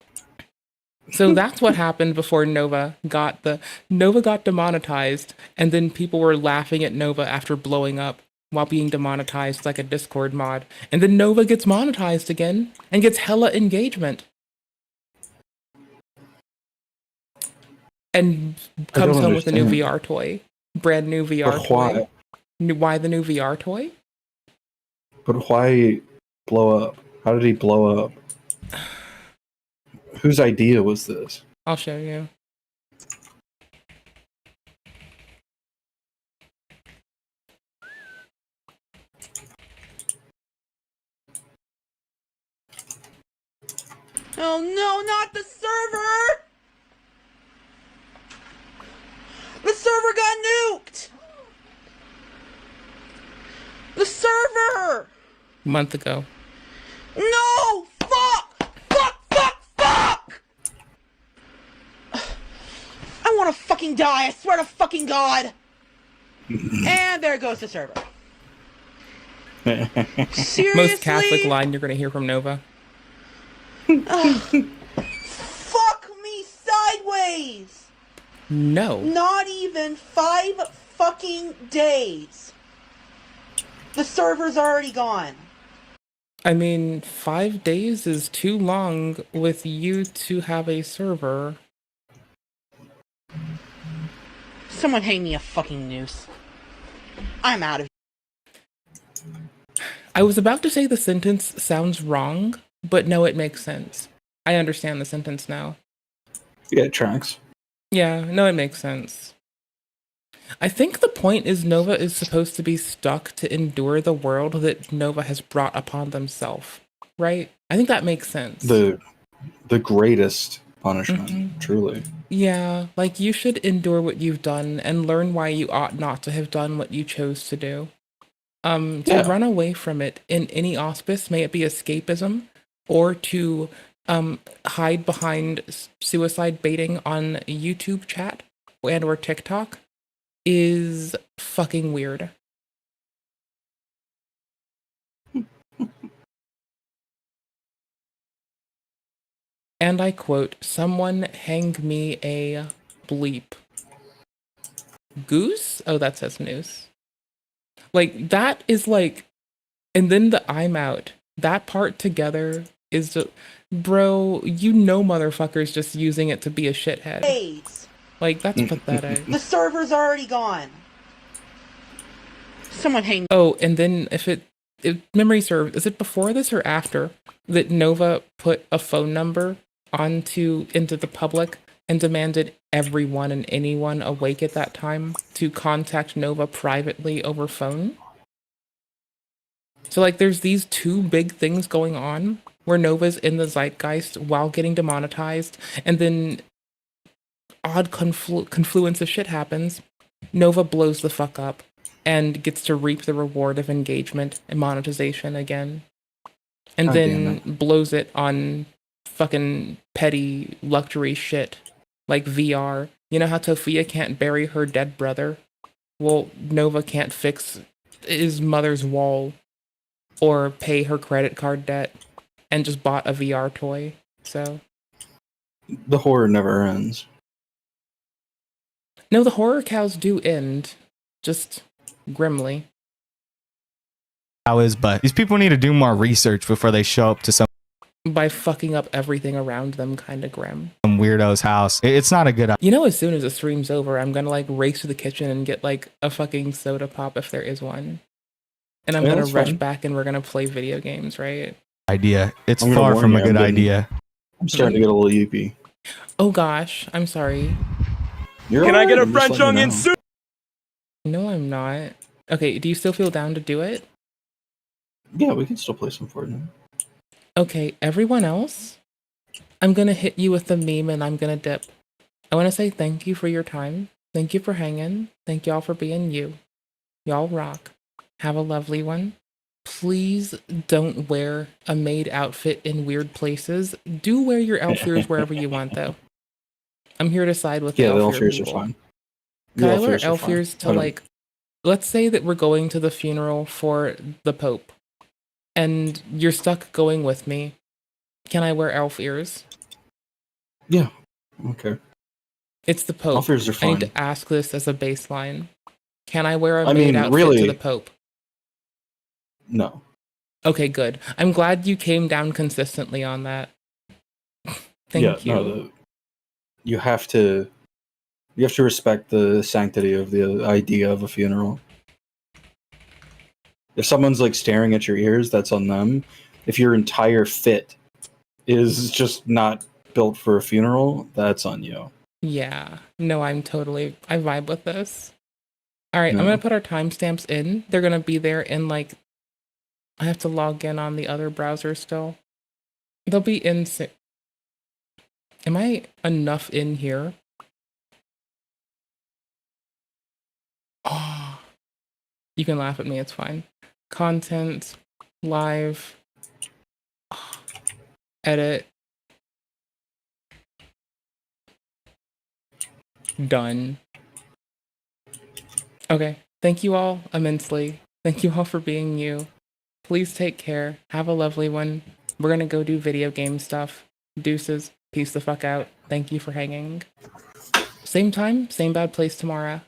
So that's what happened before Nova got demonetized, and then people were laughing at Nova after blowing up while being demonetized like a Discord mod. And then Nova gets monetized again and gets hella engagement. And comes home with a new VR toy. Brand new VR toy. Why the new VR toy? But why blow up? How did he blow up? Whose idea was this? I'll show you. Oh no, not the server! The server got nuked! The server! A month ago. No! Fuck! Fuck! I wanna fucking die, I swear to fucking God! And there goes the server. Seriously? Most Catholic line you're gonna hear from Nova. Fuck me sideways! No. Not even 5 fucking days. The server's already gone. I mean, 5 days is too long with you to have a server. Someone hang me a fucking noose. I'm out of here. I was about to say the sentence sounds wrong, but no, it makes sense. I understand the sentence now. Yeah, it tracks. Yeah, no, it makes sense. I think the point is Nova is supposed to be stuck to endure the world that Nova has brought upon themselves, right? I think that makes sense. The greatest punishment, truly. Yeah, like you should endure what you've done and learn why you ought not to have done what you chose to do. To run away from it in any auspice, may it be escapism, or to hide behind suicide baiting on YouTube chat and or TikTok, is fucking weird. And I quote, "Someone hang me a bleep. Goose?" Oh, that says noose. Like, that is like, and then the I'm out. That part together is just, bro, you know motherfuckers just using it to be a shithead. Days. Like, that's pathetic. The server's already gone. Someone hang. Oh, and then if memory serves, is it before this or after that Nova put a phone number into the public and demanded everyone and anyone awake at that time to contact Nova privately over phone? So, like, there's these two big things going on where Nova's in the zeitgeist while getting demonetized, and then odd confluence of shit happens. Nova blows the fuck up and gets to reap the reward of engagement and monetization again. And then blows it on fucking petty luxury shit like VR. You know how Tofia can't bury her dead brother? Well, Nova can't fix his mother's wall or pay her credit card debt and just bought a VR toy. So the horror never ends. No, the horror cows do end, just grimly. But these people need to do more research before they show up to some by fucking up everything around them, kind of grim. Some weirdo's house. It's not a good idea. You know, as soon as the stream's over, I'm gonna like race to the kitchen and get like a fucking soda pop if there is one. And I'm gonna rush back and we're gonna play video games, right? It's far from a good idea. I'm starting to get a little yippy. Oh gosh, I'm sorry. Can I get a French onion soup? No, I'm not. Okay, do you still feel down to do it? Yeah, we can still play some Fortnite. Okay, everyone else, I'm gonna hit you with the meme and I'm gonna dip. I want to say thank you for your time. Thank you for hanging. Thank y'all for being you. Y'all rock. Have a lovely one. Please don't wear a maid outfit in weird places. Do wear your elf ears wherever you want, though. I'm here to side with Yeah, the the elf elf ear ears are people. fine. Can The I elf wear ears are elf fine. ears to, I don't- like, let's say that we're going to the funeral for the Pope and you're stuck going with me. Can I wear elf ears? Yeah. Okay. It's the Pope. Elf ears are I need fine. to ask this as a baseline. Can I wear a I maid mean, outfit really- to the Pope? No. Okay, good. I'm glad you came down consistently on that. Thank you. No, you have to respect the sanctity of the idea of a funeral. If someone's like staring at your ears, that's on them. If your entire fit is just not built for a funeral, that's on you. Yeah. No, I vibe with this. All right, I'm No. going to put our timestamps in. They're going to be there in like, I have to log in on the other browser still. They'll be in. Am I enough in here? Oh, you can laugh at me. It's fine. Content, live, edit, done. Okay. Thank you all immensely. Thank you all for being you. Please take care. Have a lovely one. We're going to go do video game stuff. Deuces. Peace the fuck out. Thank you for hanging. Same time, same bad place tomorrow.